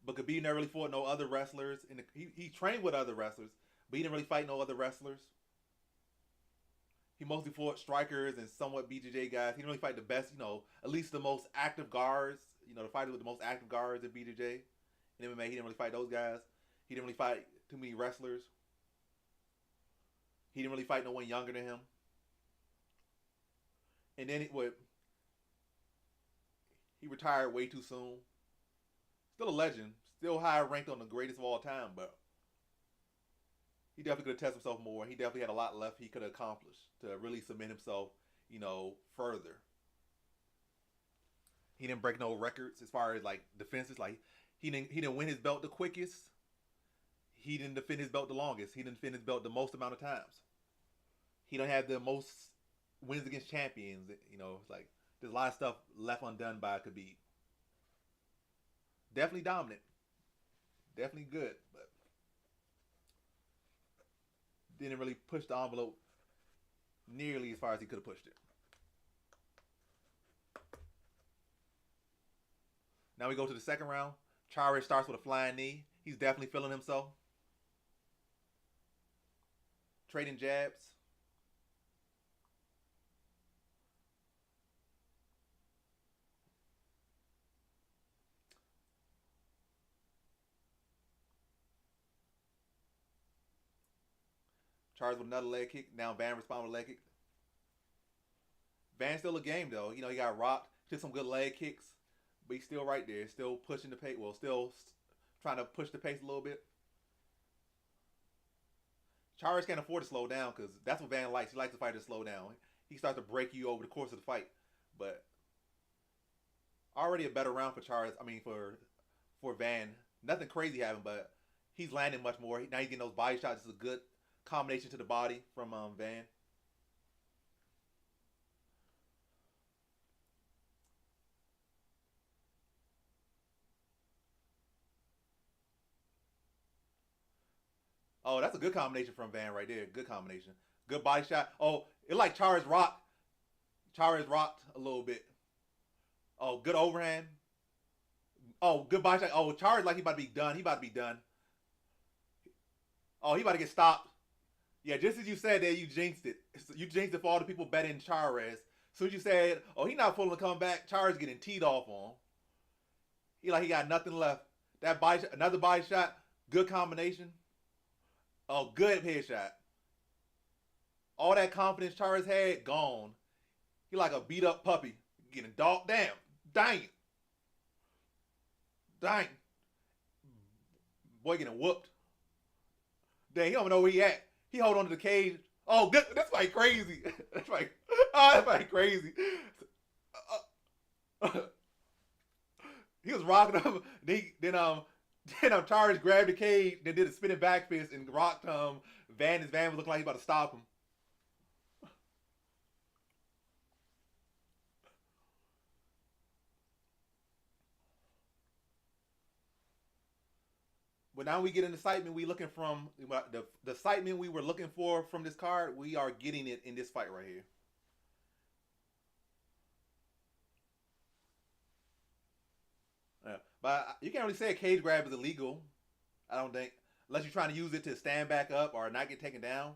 but Khabib never really fought no other wrestlers. And he trained with other wrestlers, but he didn't really fight no other wrestlers. He mostly fought strikers and somewhat BJJ guys. He didn't really fight the best, at least the most active guards. The fighters with the most active guards in BJJ. In MMA, he didn't really fight those guys. He didn't really fight too many wrestlers. He didn't really fight no one younger than him. And then he retired way too soon. Still a legend. Still high ranked on the greatest of all time, but he definitely could have tested himself more. He definitely had a lot left he could have accomplished to really cement himself, further. He didn't break no records as far as like defenses. Like he didn't win his belt the quickest. He didn't defend his belt the longest. He didn't defend his belt the most amount of times. He don't have the most wins against champions. It's like there's a lot of stuff left undone by Khabib. Definitely dominant. Definitely good, but didn't really push the envelope nearly as far as he could have pushed it. Now we go to the second round. Chares starts with a flying knee. He's definitely feeling himself. Trading jabs. Chares with another leg kick. Now Van responds with a leg kick. Van's still a game though. You know, he got rocked, took some good leg kicks, but he's still right there, still pushing the pace. Well, still trying to push the pace a little bit. Chares can't afford to slow down because that's what Van likes. He likes the fighter to slow down. He starts to break you over the course of the fight. But already a better round for Chares. I mean, for Van. Nothing crazy happened, but he's landing much more. Now he's getting those body shots. It's a good combination to the body from Van. Oh, that's a good combination from Van right there. Good combination. Good body shot. Oh, it like Chares rocked. Chares rocked a little bit. Oh, good overhand. Oh, good body shot. Oh, Chares like he about to be done. He about to be done. Oh, he about to get stopped. Yeah, just as you said that, you jinxed it. You jinxed it for all the people betting Chares. As soon as you said, oh, he not pulling to come back, Chares getting teed off on. He got nothing left. That body, another body shot, good combination. Oh, good headshot. All that confidence Chares had, gone. He like a beat up puppy. Getting dogged down. Dang. Dang. Boy getting whooped. Dang, he don't know where he at. He hold on to the cage. Oh, that's like crazy. That's like, oh, that's like crazy. He was rocking up. Then Chares grabbed the cage, then did a spinning back fist and rocked Van. His Van was looking like he about to stop him. But now we get an excitement we looking from the excitement we were looking for from this card. We are getting it in this fight right here. Yeah. But you can't really say a cage grab is illegal. I don't think, unless you're trying to use it to stand back up or not get taken down.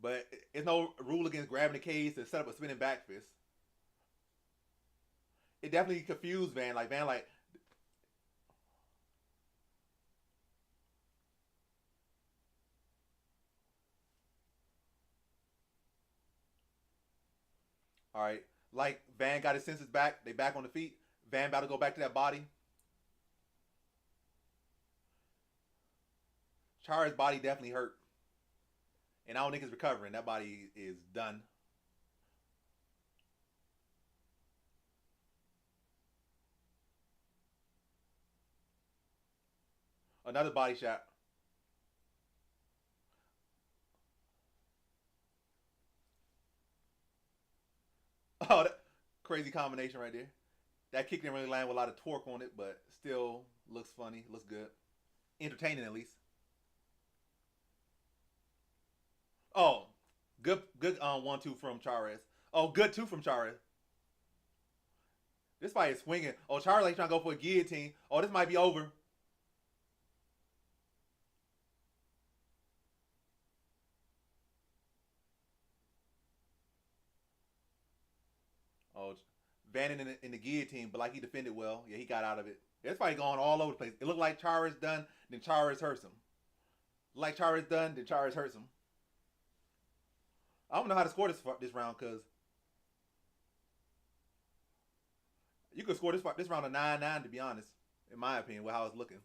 But it's no rule against grabbing the cage to set up a spinning back fist. It definitely confused Van. Like Van, like, all right, like Van got his senses back. They back on the feet. Van about to go back to that body. Chares' body definitely hurt. And I don't think it's recovering. That body is done. Another body shot. Oh, that crazy combination right there. That kick didn't really land with a lot of torque on it, but still looks funny, looks good. Entertaining at least. Oh, good 1-2 from Chares. Oh, good 2 from Chares. This fight is swinging. Oh, Chares like trying to go for a guillotine. Oh, this might be over. Oh, Van in the guillotine, but like he defended well. Yeah, he got out of it. This fight going all over the place. It looked like Chares done, then Chares hurts him. Like Chares done, then Chares hurts him. I don't know how to score this round because you could score this round a 9-9 to be honest, in my opinion, with how it's looking.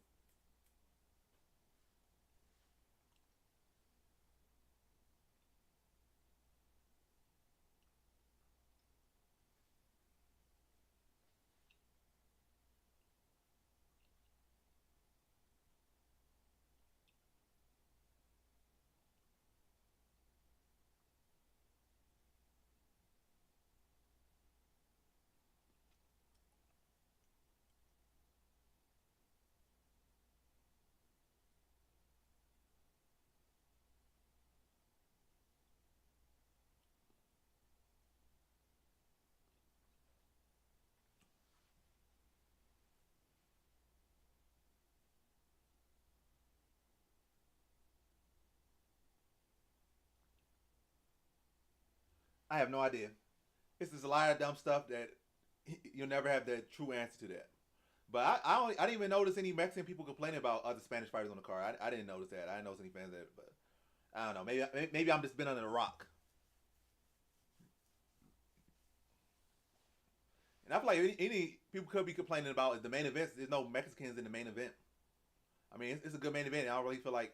I have no idea. It's just a lot of dumb stuff that you'll never have the true answer to that. But I didn't even notice any Mexican people complaining about other Spanish fighters on the card. I didn't notice that. I didn't notice any fans that. But I don't know. Maybe I'm just been under the rock. And I feel like any people could be complaining about the main events. There's no Mexicans in the main event. I mean, it's a good main event. I don't really feel like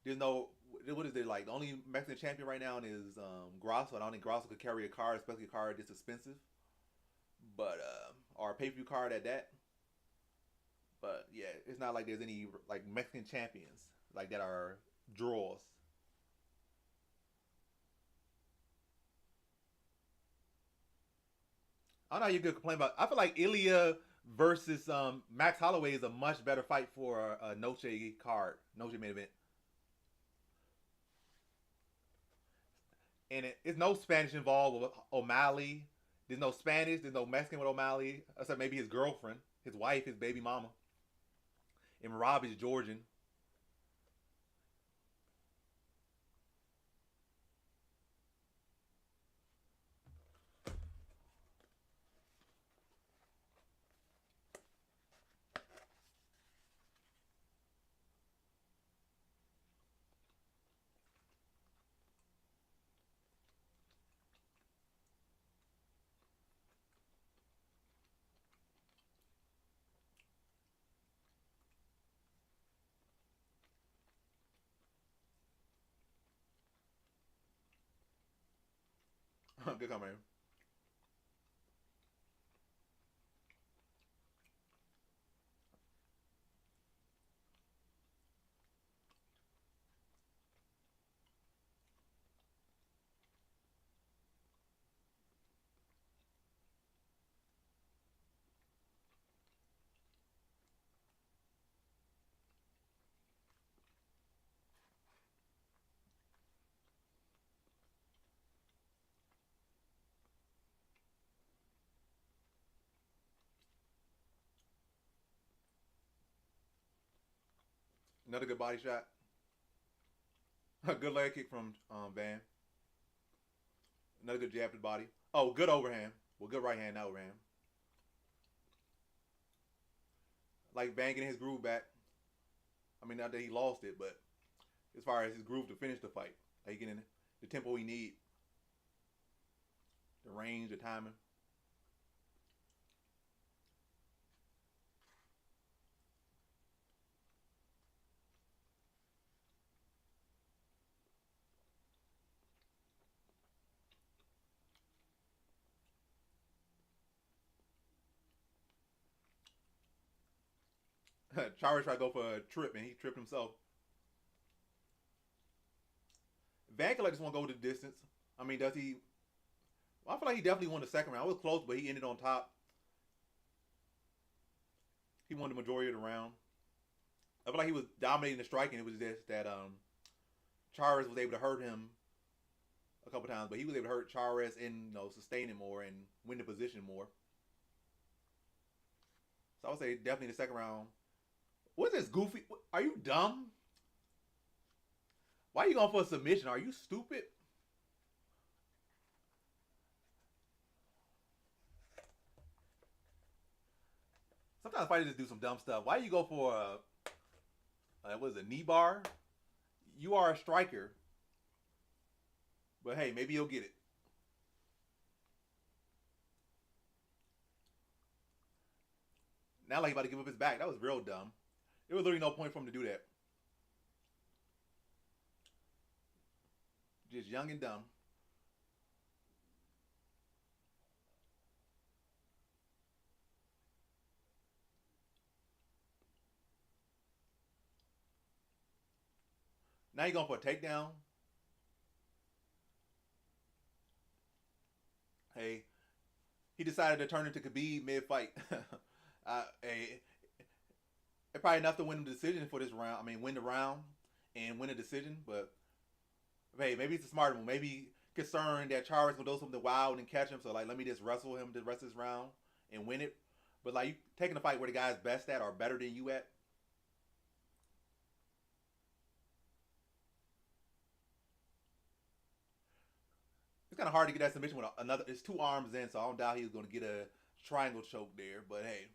there's no. What is it like? The only Mexican champion right now is Grasso. I don't think Grasso could carry a card, especially a card this expensive. But or a pay-per-view card at that. But yeah, it's not like there's any like Mexican champions like that are draws. I don't know how you could complain about. I feel like Ilya versus Max Holloway is a much better fight for a Noche card, Noche main event. And it's no Spanish involved with O'Malley. There's no Spanish. There's no Mexican with O'Malley, except maybe his girlfriend, his wife, his baby mama. And Rob is Georgian. Good comment. Another good body shot. A good leg kick from Van. Another good jab to the body. Oh, good overhand. Well, good right hand, not overhand. Like Van getting his groove back. I mean, not that he lost it, but as far as his groove to finish the fight, like getting the tempo he need, the range, the timing. Chares tried to go for a trip and he tripped himself. Van could like just want to go to the distance. I mean, does he? Well, I feel like he definitely won the second round. It was close, but he ended on top. He won the majority of the round. I feel like he was dominating the striking. It was just that Chares was able to hurt him a couple times, but he was able to hurt Chares and sustain it more and win the position more. So I would say definitely the second round. What's this goofy? Are you dumb? Why are you going for a submission? Are you stupid? Sometimes fighters just do some dumb stuff. Why you go for what is it, knee bar? You are a striker, but hey, maybe you'll get it. Now like he about to give up his back. That was real dumb. There was literally no point for him to do that. Just young and dumb. Now you going for a takedown. Hey, he decided to turn into Khabib mid-fight. Hey, it's probably enough to win the decision for this round. I mean, win the round and win a decision. But hey, maybe it's a smart one. Maybe concerned that Chares will do something wild and catch him. So like, let me just wrestle him the rest of this round and win it. But like, you taking a fight where the guy's best at or better than you at. It's kind of hard to get that submission with another. It's two arms in, so I don't doubt he's going to get a triangle choke there. But hey,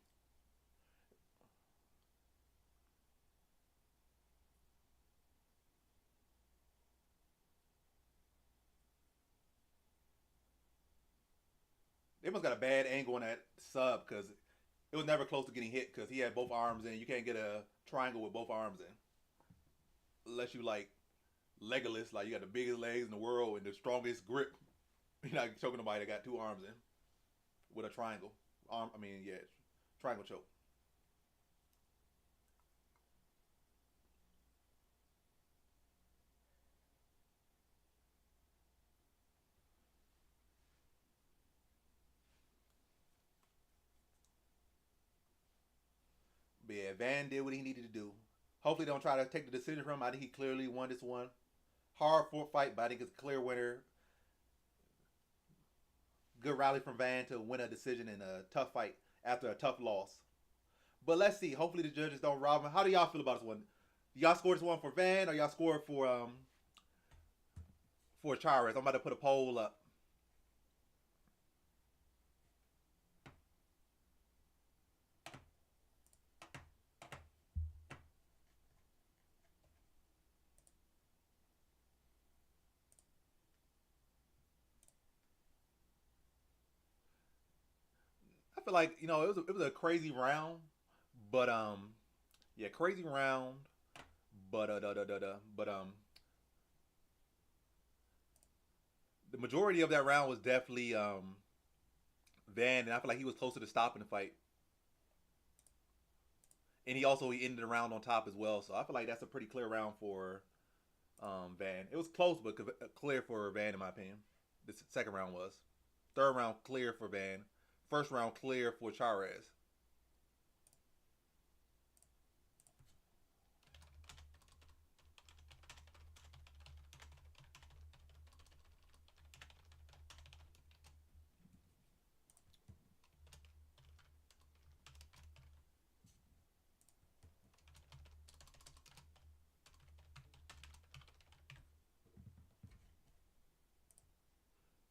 They must got a bad angle on that sub because it was never close to getting hit because he had both arms in. You can't get a triangle with both arms in unless you like Legolas, like you got the biggest legs in the world and the strongest grip. You're not choking nobody that got two arms in with a triangle. Triangle choke. But yeah, Van did what he needed to do. Hopefully, they don't try to take the decision from him. I think he clearly won this one. Hard fought fight, but I think it's a clear winner. Good rally from Van to win a decision in a tough fight after a tough loss. But let's see. Hopefully, the judges don't rob him. How do y'all feel about this one? Do y'all score this one for Van or y'all score it for Chares? I'm about to put a poll up. I feel like it was a crazy round, but yeah, crazy round, but the majority of that round was definitely Van, and I feel like he was closer to stopping the fight, and he ended the round on top as well. So I feel like that's a pretty clear round for Van. It was close, but clear for Van in my opinion. This second round was. Third round clear for Van. First round clear for Chares.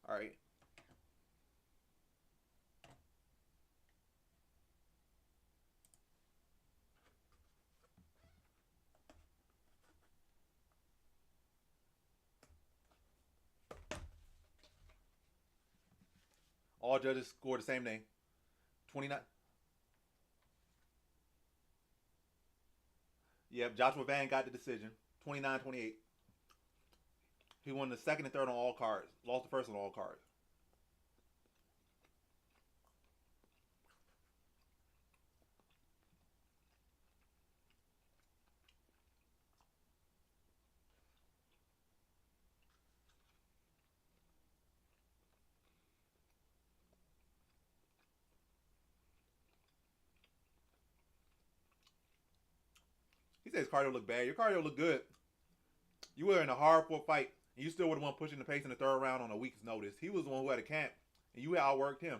All right. All judges scored the same thing. 29. Yep, Joshua Van got the decision. 29-28. He won the second and third on all cards. Lost the first on all cards. He says cardio looked bad. Your cardio looked good. You were in a hard fought fight, and you still were the one pushing the pace in the third round on a week's notice. He was the one who had a camp, and you outworked him.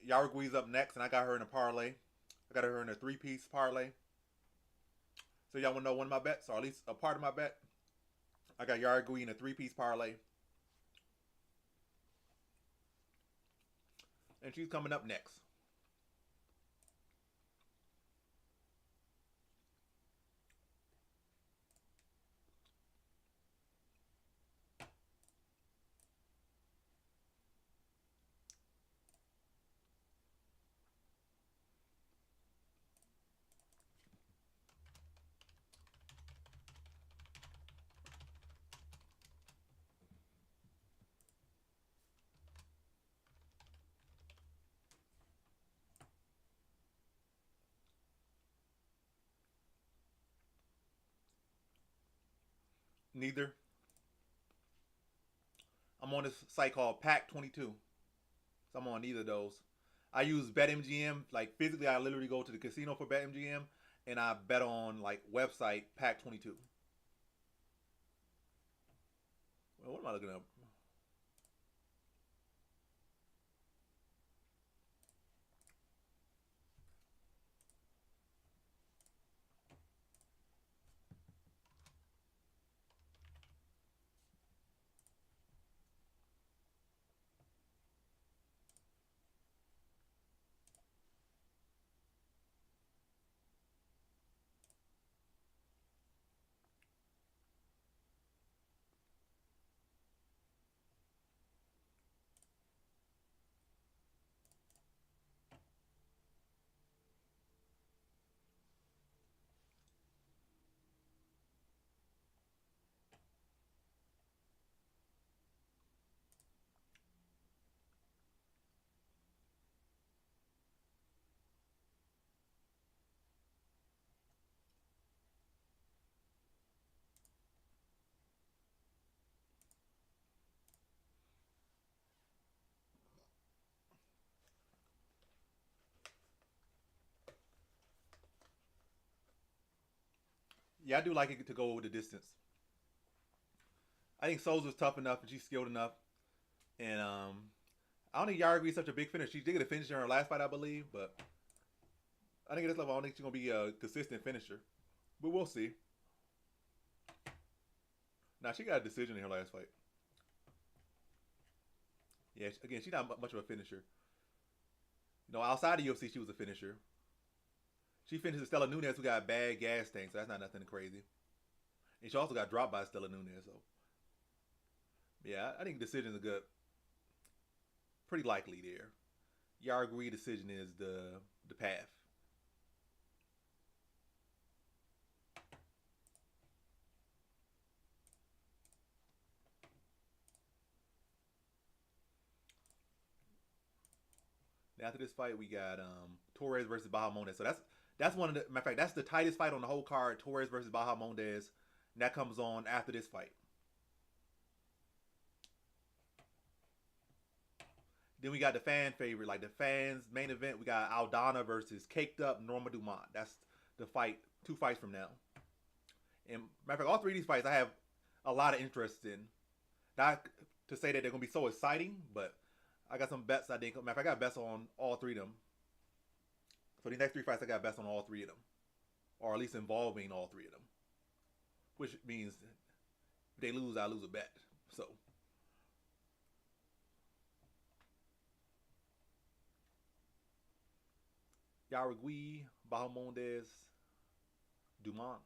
Yarui's up next, and I got her in a parlay. I got her in a three-piece parlay. So y'all want to know one of my bets, or at least a part of my bet? I got Yarui in a three-piece parlay, and she's coming up next. Neither. I'm on this site called Pack 22. So I'm on neither of those. I use BetMGM. Like physically, I literally go to the casino for BetMGM, and I bet on like website Pack 22. Well, what am I looking up? Yeah, I do like it to go over the distance. I think Souza's tough enough and she's skilled enough. And I don't think Yarui is such a big finisher. She did get a finish in her last fight, I believe, but I think at this level, I don't think she's gonna be a consistent finisher. But we'll see. Now she got a decision in her last fight. Yeah, again, she's not much of a finisher. You know, outside of UFC, she was a finisher. She finished Stella Nunes, who got a bad gas tank, so that's not nothing crazy. And she also got dropped by Stella Nunes, so yeah, I think decisions are good. Pretty likely there. Yarui decision is the path. After this fight, we got Torres versus Bahamondes. So that's one of the matter of fact, that's the tightest fight on the whole card. Torres versus Bahamondes. And that comes on after this fight. Then we got the fan favorite, like the fans main event. We got Aldana versus Caked Up Norma Dumont. That's the fight. 2 fights from now. And matter of fact, all three of these fights I have a lot of interest in. Not to say that they're gonna be so exciting, but I got some bets. I think. Matter of fact, I got bets on all three of them. So these next 3 fights, I got bets on all three of them, or at least involving all three of them. Which means if they lose, I lose a bet. So Yarui, Bahamondes, Dumont.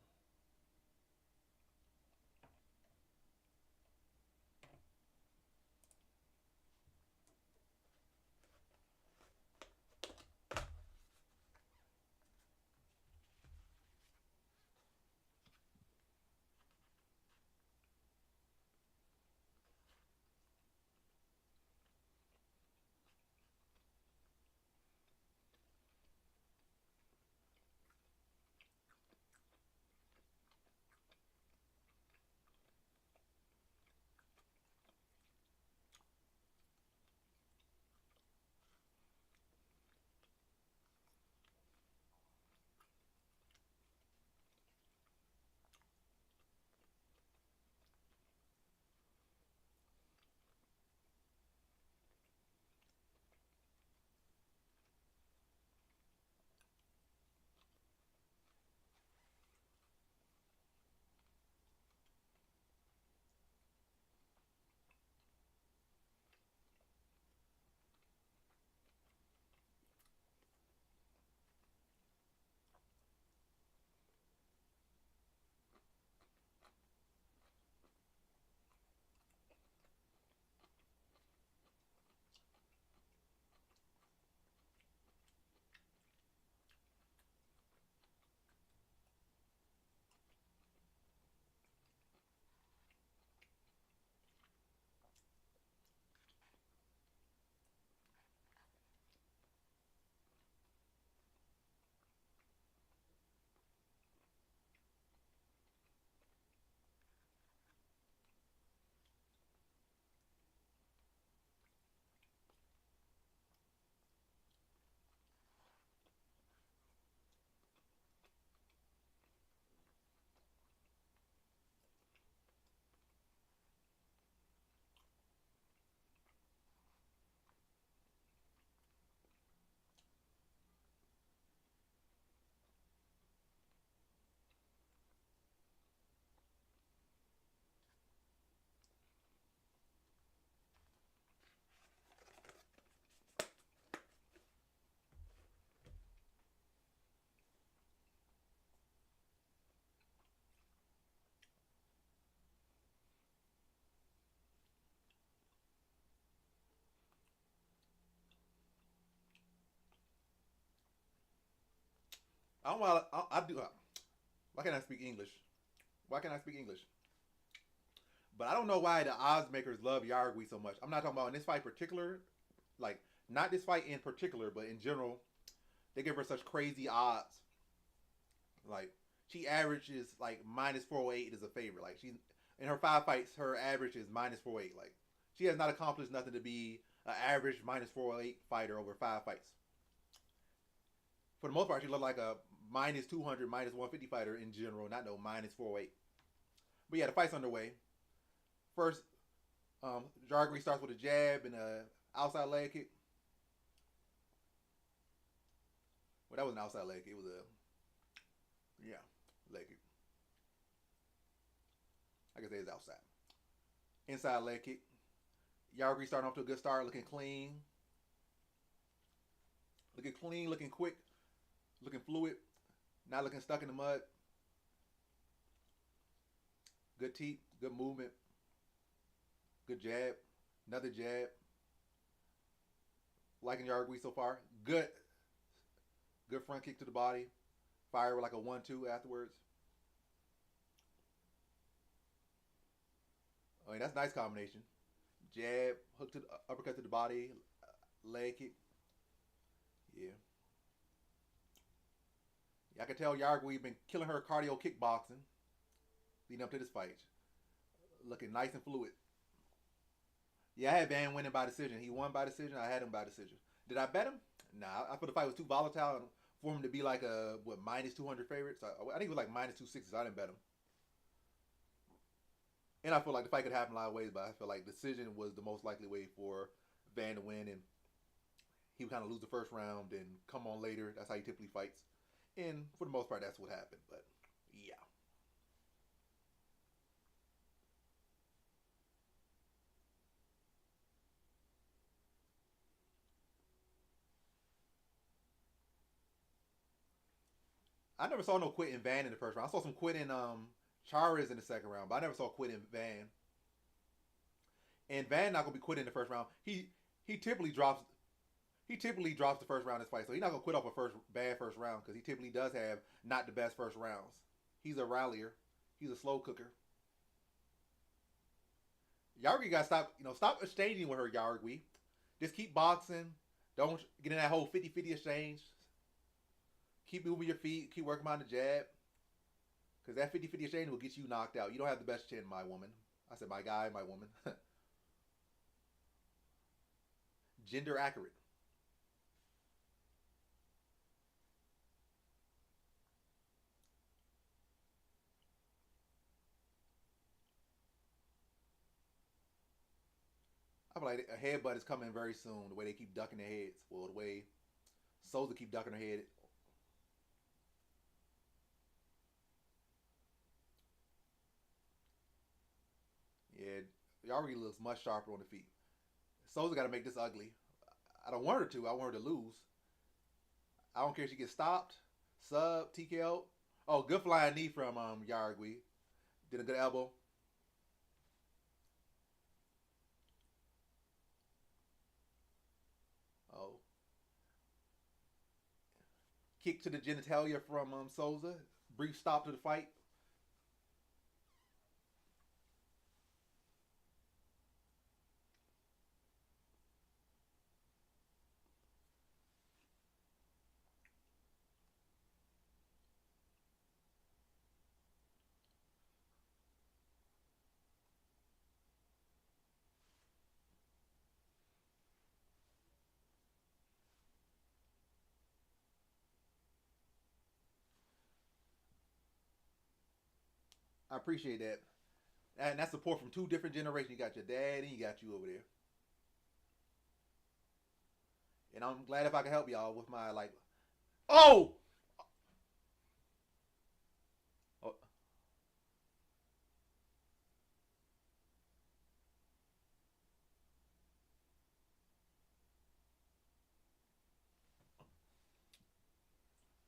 I don't want. I do. Why can't I speak English? Why can't I speak English? But I don't know why the odds makers love Yarui so much. I'm not talking about in this fight in particular, like not this fight in particular, but in general, they give her such crazy odds. Like she averages like minus 408 is a favorite. Like she's in her 5 fights, her average is minus 408. Like she has not accomplished nothing to be an average minus 408 fighter over 5 fights. For the most part, she looked like a minus 200, minus 150 fighter in general, not no minus 408. But yeah, the fight's underway. First, Yarui starts with a jab and a outside leg kick. Well, that was an outside leg kick. It was leg kick. I guess it is outside. Inside leg kick. Yarui starting off to a good start, looking clean. Looking clean, looking quick, looking fluid, not looking stuck in the mud. Good teep, good movement, good jab, another jab. Liking Yarui so far. Good front kick to the body. Fire with like a 1-2 afterwards. I mean, that's a nice combination. Jab, hook to the uppercut to the body, leg kick. Yeah. I can tell Yarui been killing her cardio kickboxing leading up to this fight. Looking nice and fluid. Yeah, I had Van winning by decision. He won by decision. I had him by decision. Did I bet him? Nah, I thought the fight was too volatile for him to be like a minus 200 favorite. So I think it was like minus 260. So I didn't bet him. And I feel like the fight could happen a lot of ways, but I feel like decision was the most likely way for Van to win, and he would kind of lose the first round and come on later. That's how he typically fights. And for the most part, that's what happened. But yeah. I never saw no quit in Van in the first round. I saw some quit in Chares in the second round, but I never saw quit in Van. And Van not gonna be quitting in the first round. He typically drops the first round in this fight, so he's not gonna quit off a bad first round because he typically does have not the best first rounds. He's a rallier. He's a slow cooker. Yarui got to stop exchanging with her, Yarui. Just keep boxing. Don't get in that whole 50-50 exchange. Keep moving your feet. Keep working on the jab. Because that 50-50 exchange will get you knocked out. You don't have the best chin, my woman. I said my guy, my woman. Gender accurate. I feel like a headbutt is coming very soon. The way they keep ducking their heads. Well, the way Souza keep ducking her head. Yeah, Yarui looks much sharper on the feet. Souza got to make this ugly. I don't want her to. I want her to lose. I don't care if she gets stopped, sub, TKO. Oh, good flying knee from Yarui. Did a good elbow. Oh, kick to the genitalia from Souza. Brief stop to the fight. I appreciate that. And that's support from two different generations. You got your dad and you got you over there. And I'm glad if I can help y'all with my like. Oh! Oh,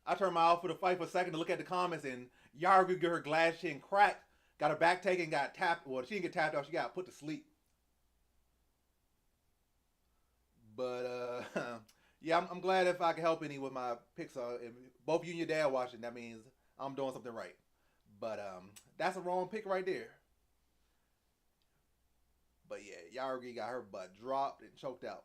I turned my eye for the fight for a second to look at the comments, and Yargi get her glass chin cracked, got her back taken, got tapped. Well, she didn't get tapped out. She got put to sleep. But Yeah, I'm glad if I can help any with my picks. If both you and your dad watching, that means I'm doing something right. But that's a wrong pick right there. But yeah, Yarui got her butt dropped and choked out.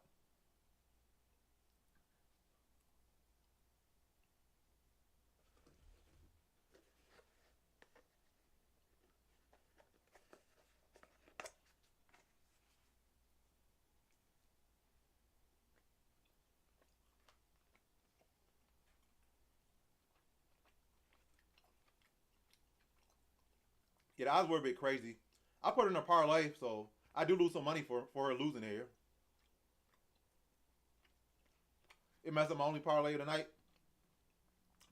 Yeah, the odds were a bit crazy. I put her in a parlay, so I do lose some money for her losing here. It messed up my only parlay of the night.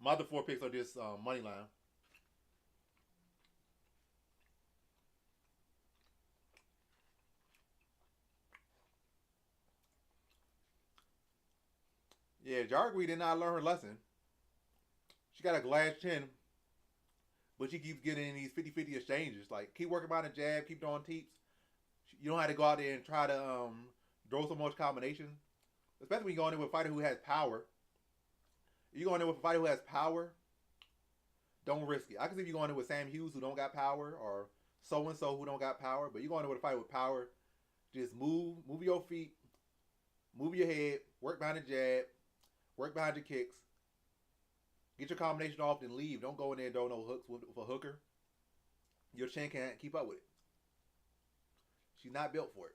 My other four picks are just money line. Yeah, Jargui did not learn her lesson. She got a glass chin, but she keeps getting in these 50-50 exchanges. Like, keep working behind the jab, keep throwing teeps. You don't have to go out there and try to throw so much combination. Especially when you go in there with a fighter who has power. If you go in there with a fighter who has power, don't risk it. I can see if you go in there with Sam Hughes who don't got power, or so and so who don't got power. But you go in there with a fighter with power, just move your feet, move your head, work behind the jab, work behind your kicks, get your combination off, then leave. Don't go in there and throw no hooks with a hooker. Your chin can't keep up with it. She's not built for it.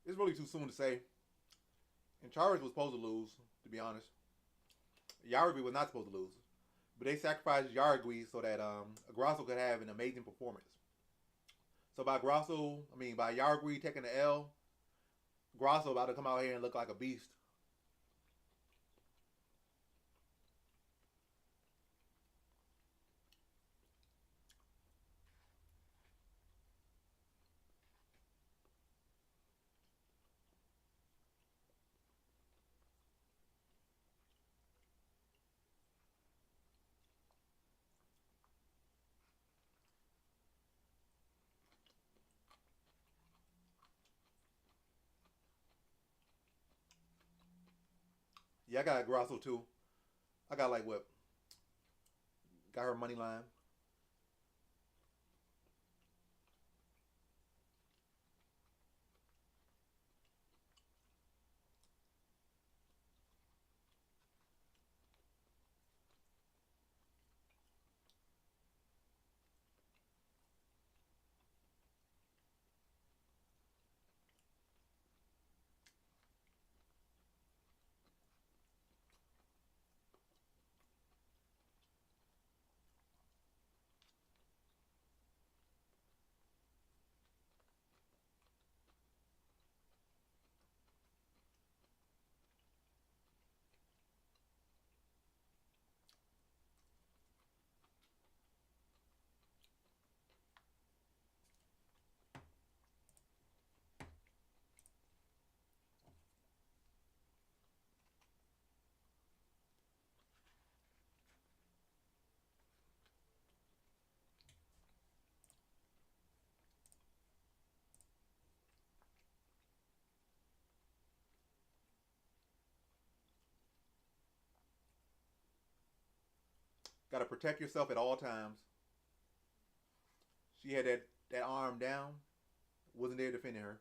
It's really too soon to say. And Chares was supposed to lose, to be honest. Yarui was not supposed to lose. But they sacrificed Yarui so that Grasso could have an amazing performance. So by Yarui taking the L, Grasso about to come out here and look like a beast. Yeah, I got Grasso too. I got like what? Got her money line. Got to protect yourself at all times. She had that arm down, wasn't there defending her.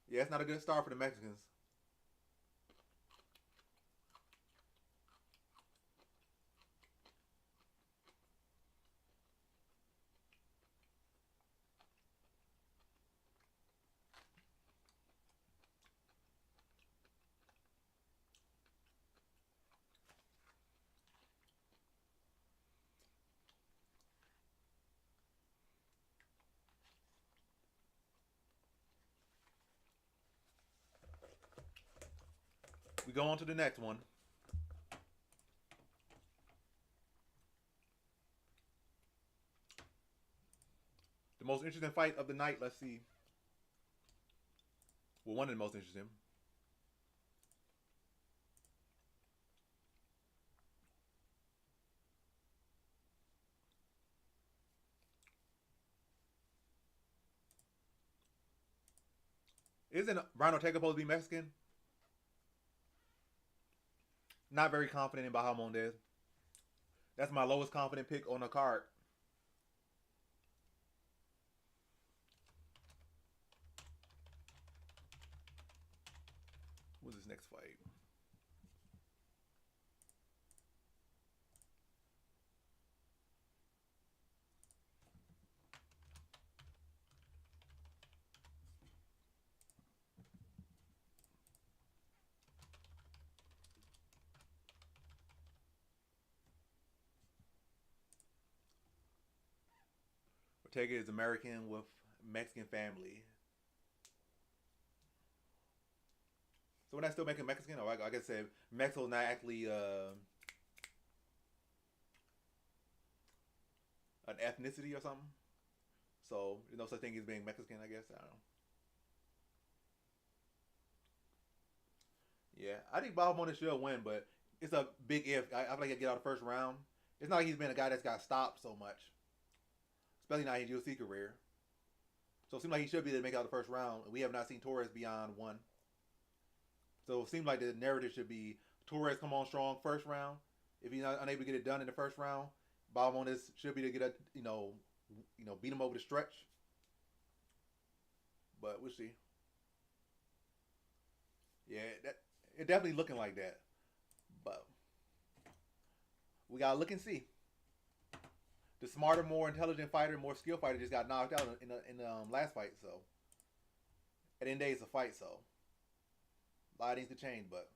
Yeah, it's not a good start for the Mexicans. We go on to the next one. The most interesting fight of the night. Let's see. Well, one of the most interesting. Isn't Brian Ortega supposed to be Mexican? Not very confident in Bahamondes. That's my lowest confident pick on the card. What's this next fight? Ortega is American with Mexican family. So would I still make him Mexican? Or I guess say Mexico not actually an ethnicity or something. So there's no such thing as being Mexican, I guess. I don't know. Yeah, I think Bahamondes should win, but it's a big if. I feel like he'll get out of the first round. It's not like he's been a guy that's got stopped so much, especially not in his UFC career. So it seems like he should be able to make out the first round. We have not seen Torres beyond one. So it seems like the narrative should be Torres come on strong first round. If he's not unable to get it done in the first round, Bahamondes should be to get a beat him over the stretch. But we'll see. Yeah, it definitely looking like that. But we gotta look and see. The smarter, more intelligent fighter, more skilled fighter just got knocked out in the last fight. So at the end of the day, it's a fight. So a lot needs to change. But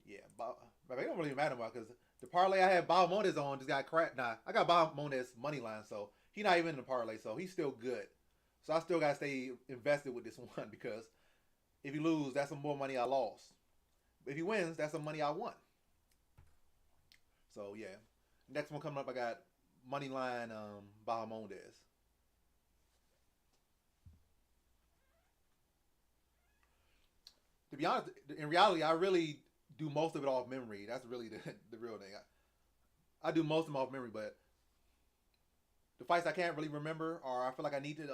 yeah, but it don't really matter about because the parlay I had Bahamondes on just got cracked. Nah, I got Bahamondes money line, so he not even in the parlay, so he's still good. So I still gotta stay invested with this one because if he lose, that's some more money I lost. If he wins, that's some money I won. So yeah, next one coming up, I got money line Bahamondes. To be honest, in reality, I really do most of it off memory. That's really the real thing. I do most of them off memory, but the fights I can't really remember or I feel like I need to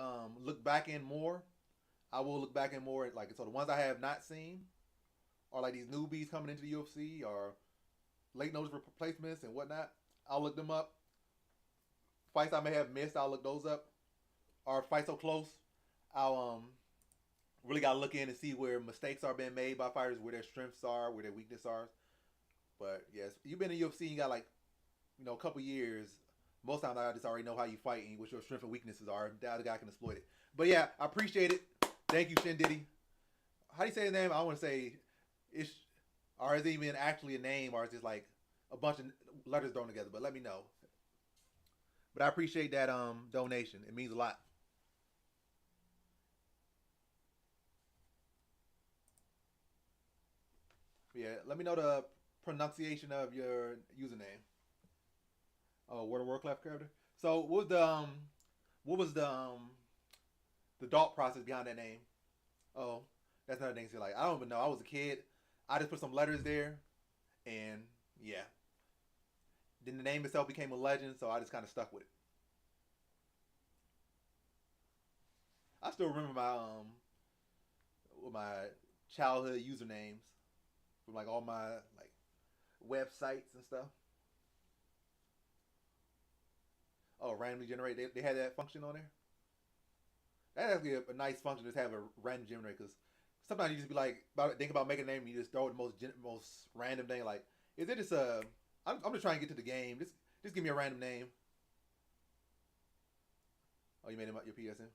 look back in more. I will look back in more. Like so, the ones I have not seen are like these newbies coming into the UFC or late notice replacements and whatnot. I'll look them up. Fights I may have missed, I'll look those up. Or fights so close, I'll really gotta look in and see where mistakes are being made by fighters, where their strengths are, where their weaknesses are. But yes, you've been in UFC, and you got like a couple years. Most times I just already know how you fight and what your strengths and weaknesses are. The other guy can exploit it. But yeah, I appreciate it. Thank you, Shin Diddy. How do you say his name? I want to say it's or is it even actually a name or is it just like a bunch of letters thrown together? But let me know. But I appreciate that donation. It means a lot. Yeah, let me know the pronunciation of your username. Oh, Word of Warcraft character. So what was the thought process behind that name? Oh, that's another thing. So like I don't even know. I was a kid. I just put some letters there, and yeah. Then the name itself became a legend, so I just kind of stuck with it. I still remember my childhood usernames from like all my like websites and stuff. Oh, randomly generate. They had that function on there. That's actually a nice function to just have a random generator because sometimes you just be like think about making a name and you just throw the most random thing. Like, is it just a? I'm just trying to get to the game. Just give me a random name. Oh, you made him up your PSN.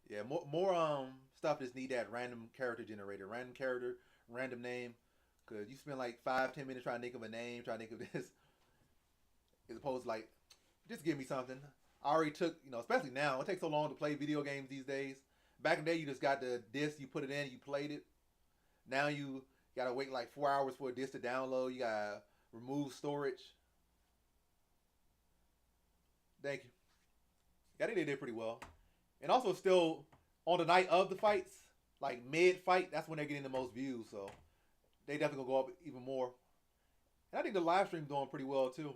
Yeah, more stuff just need that random character generator, random character, random name, because you spend like 5-10 minutes trying to think of a name, trying to think of this, as opposed to like, just give me something. I already took, especially now, it takes so long to play video games these days. Back in the day, you just got the disc, you put it in, you played it. Now you gotta wait like 4 hours for a disc to download. You gotta remove storage. Thank you. I think they did pretty well. And also still on the night of the fights, like mid-fight, that's when they're getting the most views. So they definitely gonna go up even more. And I think the live stream's doing pretty well too.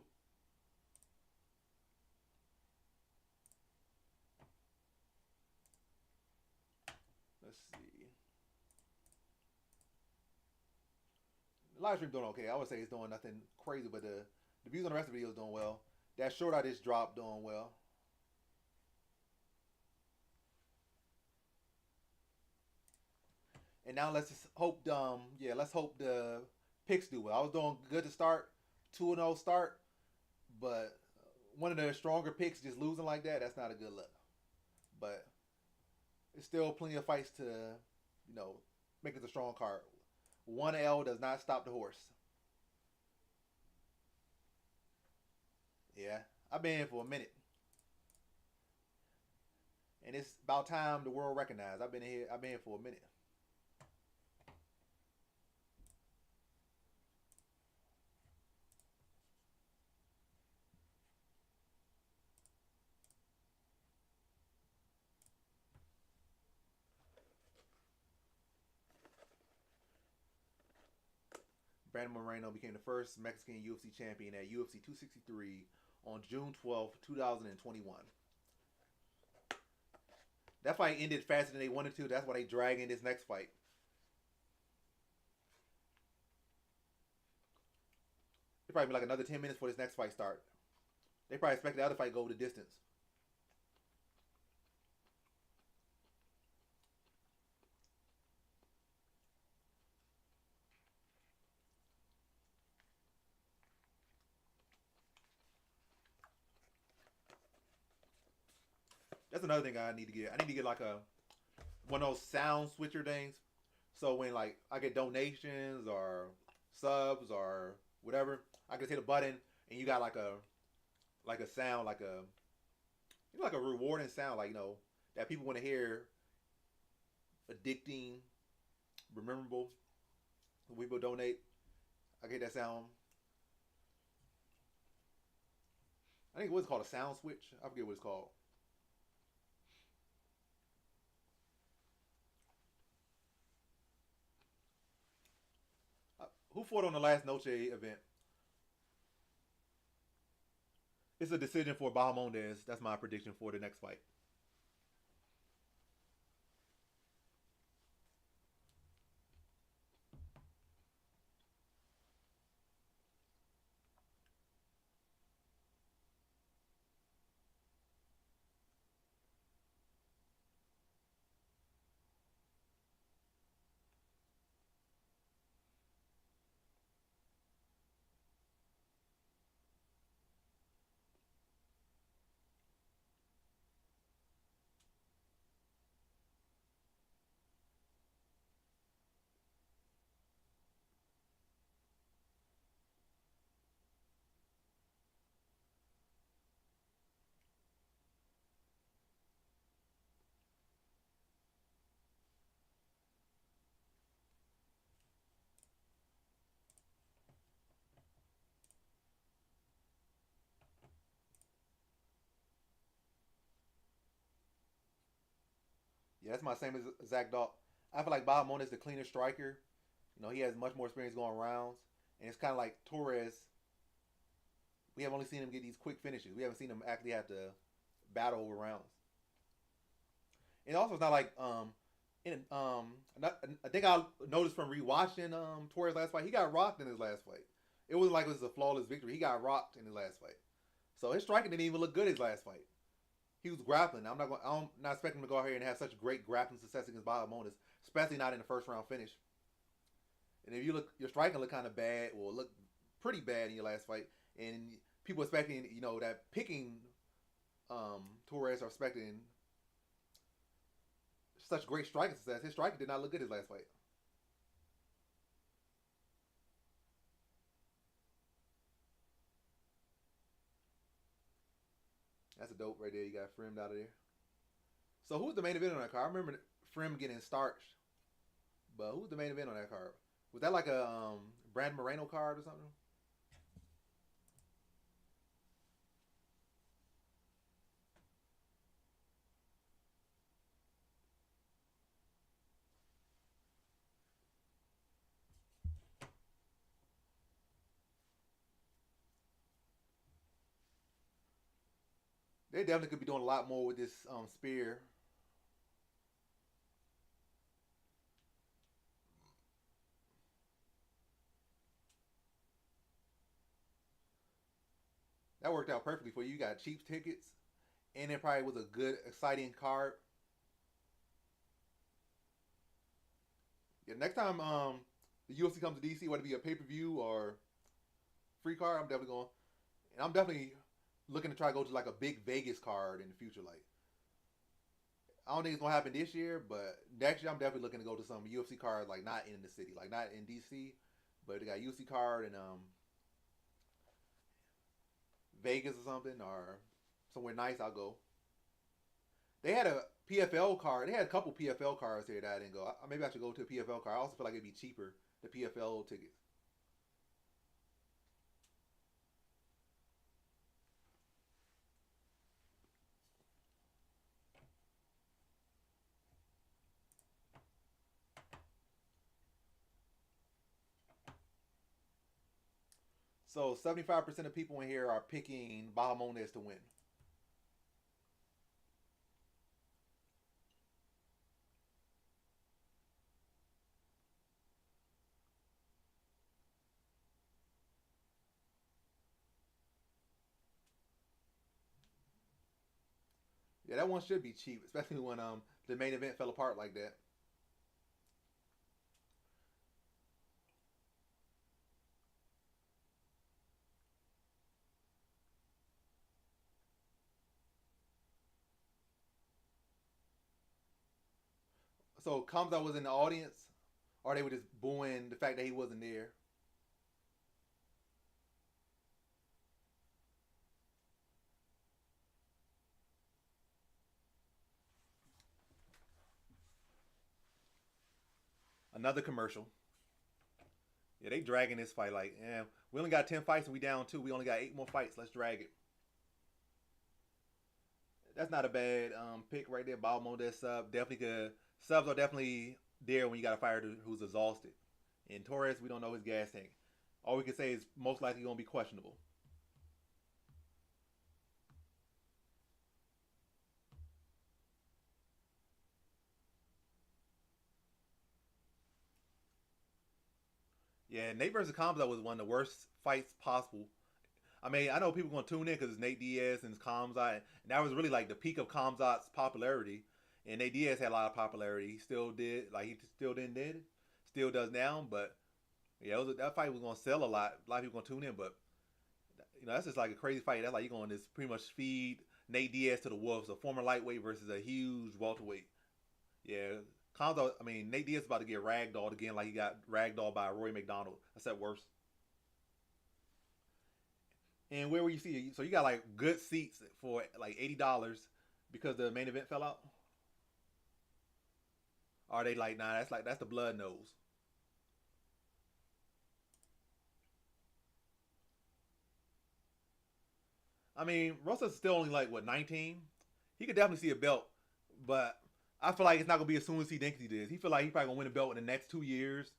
Let's see. The live stream doing okay. I would say it's doing nothing crazy, but the views on the rest of the video is doing well. That short I just dropped doing well. And now let's just hope let's hope the picks do well. I was doing good to start, 2-0 start, but one of the stronger picks just losing like that, that's not a good look. But it's still plenty of fights to, make it a strong card. One L does not stop the horse. Yeah, I've been here for a minute. And it's about time the world recognized. I've been here for a minute. Brandon Moreno became the first Mexican UFC champion at UFC 263 on June 12th, 2021. That fight ended faster than they wanted to. That's why they drag in this next fight. It probably be like another 10 minutes for this next fight start. They probably expect the other fight to go the distance. That's another thing I need to get. I need to get like one of those sound switcher things. So when like I get donations or subs or whatever, I can hit a button and you got like a sound, like a rewarding sound, like that people want to hear, addicting, rememberable. When people donate, I get that sound. I think what's called a sound switch. I forget what it's called. Who fought on the last Noche event? It's a decision for Bahamondes. That's my prediction for the next fight. Yeah, that's my same as Zach Dalt. I feel like Bahamondes is the cleaner striker. He has much more experience going rounds. And it's kind of like Torres. We have only seen him get these quick finishes. We haven't seen him actually have to battle over rounds. And also, it's not like I think I noticed from rewatching Torres' last fight, he got rocked in his last fight. It wasn't like it was a flawless victory. He got rocked in his last fight. So his striking didn't even look good his last fight. He was grappling. I'm not expecting him to go out here and have such great grappling success against Bahamondes, especially not in the first round finish. And if you look, your striking look kind of bad, or look pretty bad in your last fight, and people expecting, that picking Torres are expecting such great striking success. His striking did not look good his last fight. That's a dope right there. You got framed out of there. So who's the main event on that card? I remember Frem getting starched, but who's the main event on that card? Was that like a Brand Moreno card or something? They definitely could be doing a lot more with this spear. That worked out perfectly for you. You got cheap tickets, and it probably was a good, exciting card. Yeah, next time the UFC comes to DC, whether it be a pay per view or free card, I'm definitely going. And I'm definitely looking to try to go to like a big Vegas card in the future. Like I don't think it's gonna happen this year, but next year I'm definitely looking to go to some UFC cards, like not in the city, like not in DC, but they got UFC card in Vegas or something, or somewhere nice. I'll go. They had a PFL card. They had a couple PFL cards here that I didn't go. Maybe I should go to a PFL card. I also feel like it'd be cheaper, the PFL tickets. So 75% of people in here are picking Bahamondes to win. Yeah, that one should be cheap, especially when the main event fell apart like that. So Kamza was in the audience, or they were just booing the fact that he wasn't there. Another commercial. Yeah, they dragging this fight like, yeah, we only got 10 fights and we down two. We only got 8 more fights. Let's drag it. That's not a bad pick right there. Bahamondes sub definitely good. Subs are definitely there when you got a fighter who's exhausted. And Torres, we don't know his gas tank. All we can say is most likely going to be questionable. Yeah, Nate versus Kamza was one of the worst fights possible. I mean, I know people going to tune in because it's Nate Diaz and Kamzat, and that was really like the peak of Kamzat's popularity. And Nate Diaz had a lot of popularity. He still did, like he still did, still does now. But yeah, that fight was going to sell a lot. A lot of people going to tune in, but that's just like a crazy fight. That's like you're going to just pretty much feed Nate Diaz to the wolves, a former lightweight versus a huge welterweight. Yeah, Kamzat. I mean, Nate Diaz is about to get ragdolled again, like he got ragdolled by Roy McDonald. That's that worse. And where will you see it? So you got like good seats for like $80 because the main event fell out. Are they like, nah? That's the blood nose. I mean, Rosa's still only like what 19. He could definitely see a belt, but I feel like it's not gonna be as soon as he thinks he does. He feel like he probably gonna win a belt in the next 2 years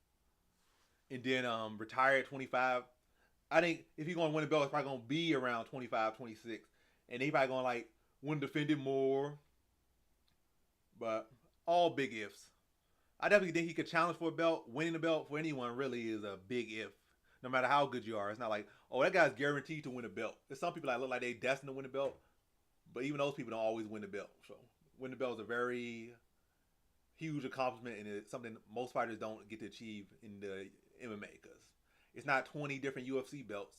and then retire at 25. I think if he's gonna win a belt, it's probably gonna be around 25, 26, and he probably gonna like want to defend it more. But all big ifs. I definitely think he could challenge for a belt. Winning the belt for anyone really is a big if. No matter how good you are, it's not like, oh, that guy's guaranteed to win a belt. There's some people that look like they destined to win a belt, but even those people don't always win the belt. So winning the belt is a very huge accomplishment, and it's something most fighters don't get to achieve in the MMA because it's not 20 different UFC belts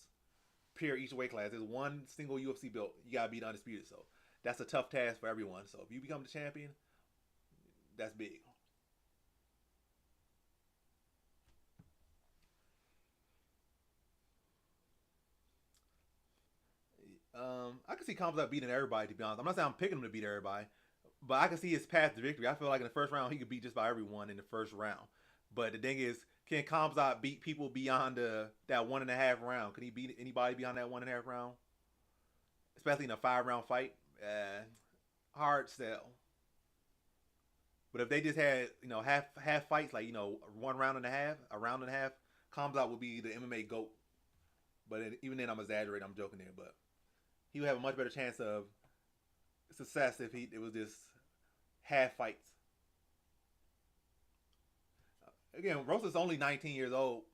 per each weight class. There's one single UFC belt. You gotta be the undisputed. So that's a tough task for everyone. So if you become the champion, that's big. I can see Kamzat beating everybody. To be honest, I'm not saying I'm picking him to beat everybody, but I can see his path to victory. I feel like in the first round he could beat just about everyone in the first round. But the thing is, can Khamzat beat people beyond that 1.5 round? Could he beat anybody beyond that 1.5 round? Especially in a 5 round fight? Hard sell. But if they just had, half fights, like, 1.5 rounds, a round and a half, Khamzat would be the MMA GOAT. But even then, I'm exaggerating. I'm joking there. But he would have a much better chance of success if it was just half fights. Again, Rosa's only 19 years old.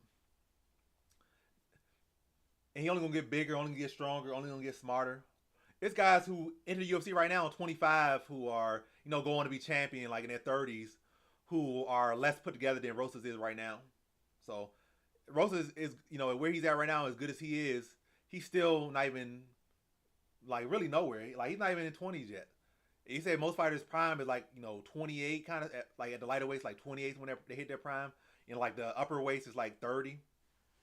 And he only going to get bigger, only going to get stronger, only going to get smarter. There's guys who enter the UFC right now, 25, who are, going to be champion, like in their 30s, who are less put together than Rosas is right now. So, Rosas is, where he's at right now, as good as he is, he's still not even, like, really nowhere. Like, he's not even in 20s yet. He said most fighters' prime is, like, 28, kind of, like, at the lighter weights, like, 28 when they hit their prime. And, like, the upper weights is, like, 30.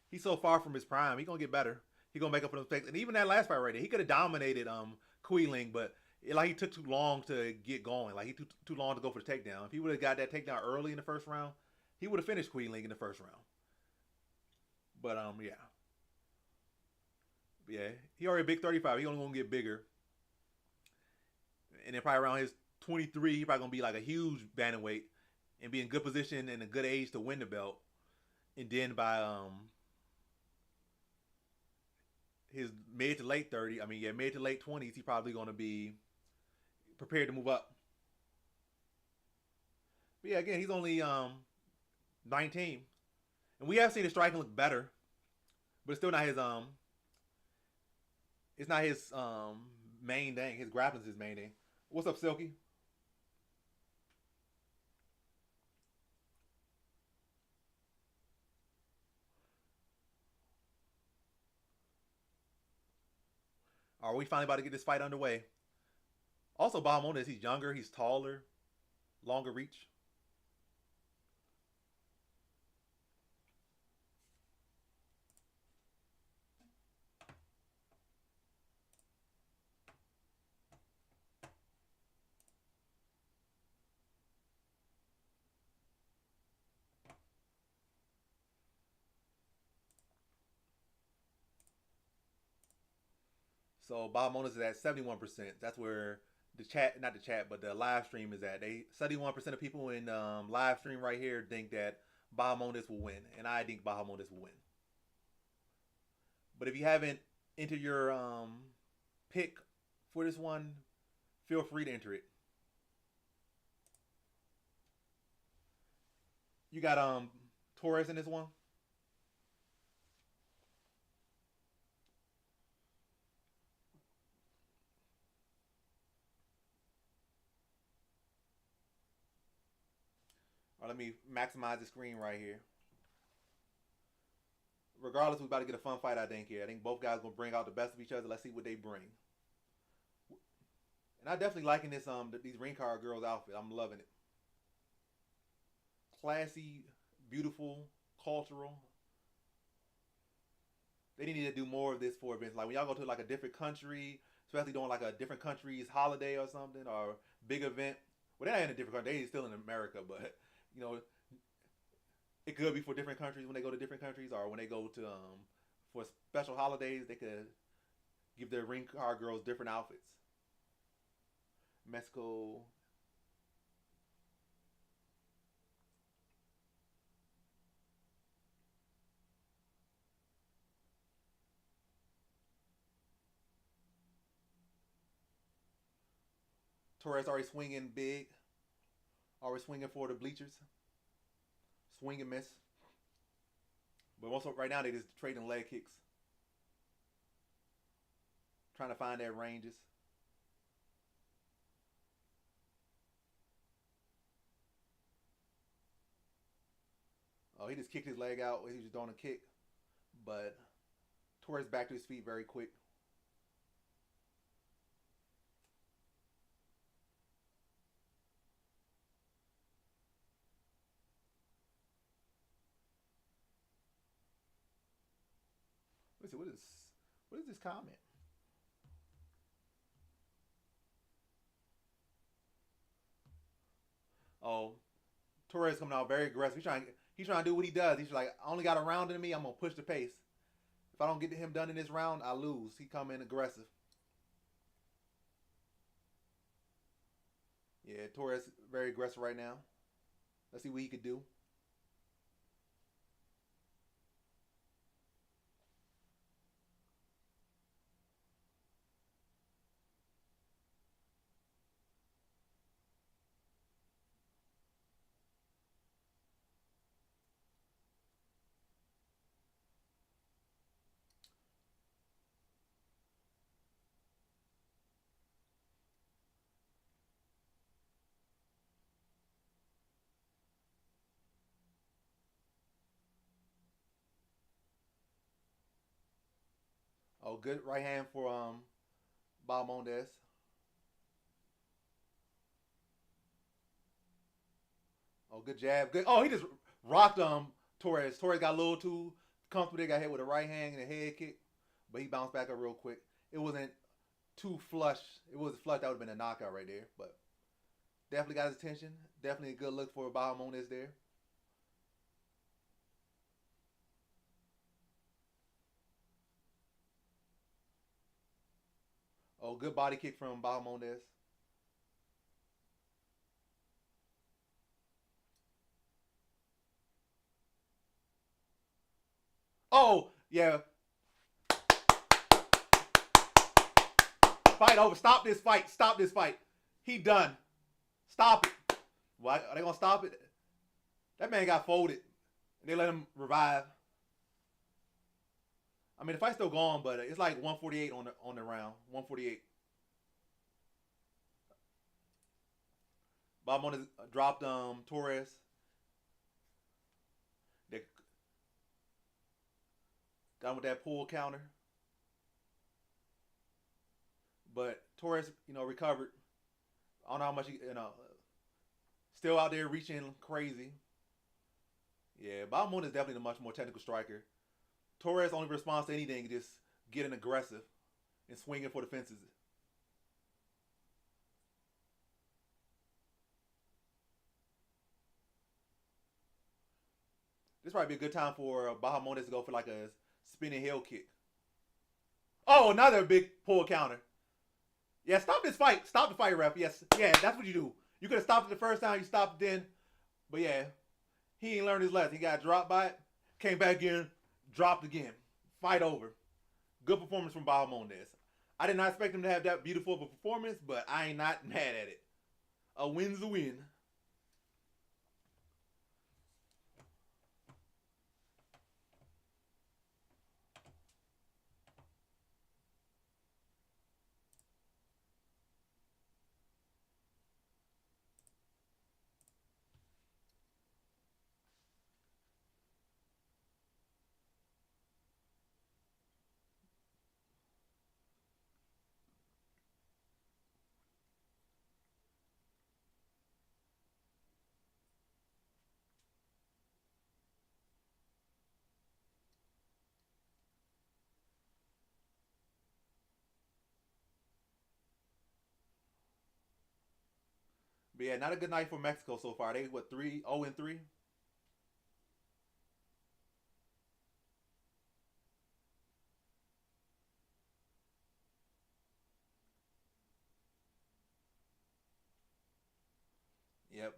He's so far from his prime. He's going to get better. He's going to make up for those mistakes. And even that last fight right there, he could have dominated Quing, but he took too long to get going. Like, he took too long to go for the takedown. If he would have got that takedown early in the first round, he would have finished Quing in the first round. But, yeah, he already a big 35. He only going to get bigger. And then probably around his 23, he probably going to be like a huge bantamweight and be in good position and a good age to win the belt. And then by his mid to late 20s, he's probably going to be prepared to move up. But yeah, again, he's only 19. And we have seen his striking look better, but it's still not his it's not his main thing. His grappling is his main thing. What's up, Silky? Are we finally about to get this fight underway? Also, Bahamondes, he's younger, he's taller, longer reach. So Bahamondes is at 71%. That's where not the chat, but the live stream is at. 71% of people in live stream right here think that Bahamondes will win, and I think Bahamondes will win. But if you haven't entered your pick for this one, feel free to enter it. You got Torres in this one. Let me maximize the screen right here. Regardless, we're about to get a fun fight, I think, here. I think both guys going to bring out the best of each other. Let's see what they bring. And I definitely liking this these ring card girls' outfit. I'm loving it. Classy, beautiful, cultural. They need to do more of this for events. Like when y'all go to like a different country, especially doing like a different country's holiday or something, or big event. Well, they're not in a different country. They're still in America, but it could be for different countries when they go to different countries, or when they go to for special holidays, they could give their ring card girls different outfits. Mexico. Torres already swinging big. Already swinging for the bleachers. Swing and miss. But also right now they just trading leg kicks. Trying to find their ranges. Oh, he just kicked his leg out. He was just doing a kick. But Torres back to his feet very quick. Let's see, what is this comment? Oh, Torres coming out very aggressive. He's trying to do what he does. He's like, I only got a round in me. I'm gonna push the pace. If I don't get him done in this round, I lose. He come in aggressive. Yeah, Torres very aggressive right now. Let's see what he could do. Oh, good right hand for Bahamondes. Oh, good jab. Good. Oh, he just rocked Torres. Torres got a little too comfortable. They got hit with a right hand and a head kick, but he bounced back up real quick. It wasn't too flush. It wasn't flush. That would have been a knockout right there. But definitely got his attention. Definitely a good look for Bahamondes there. Oh, good body kick from Bahamondes. Oh, yeah. Fight over. Stop this fight. Stop this fight. He done. Stop it. Why are they gonna stop it? That man got folded. They let him revive. I mean, the fight's still going, but it's like 148 on the round. 148. Bahamondes dropped Torres. They got him with that pull counter. But Torres, recovered. I don't know how much still out there reaching crazy. Yeah, Bahamondes is definitely a much more technical striker. Torres only responds to anything, just getting aggressive and swinging for the fences. This might be a good time for Bahamondes to go for like a spinning heel kick. Oh, another big pull counter. Yeah, stop this fight. Stop the fight, ref. Yes, yeah, that's what you do. You could have stopped it the first time. You stopped it then. But yeah, he ain't learned his lesson. He got dropped by it. Came back in. Dropped again. Fight over. Good performance from Bahamondes. I did not expect him to have that beautiful of a performance, but I ain't not mad at it. A win's a win. But yeah, not a good night for Mexico so far. They what 3-0-3. Yep.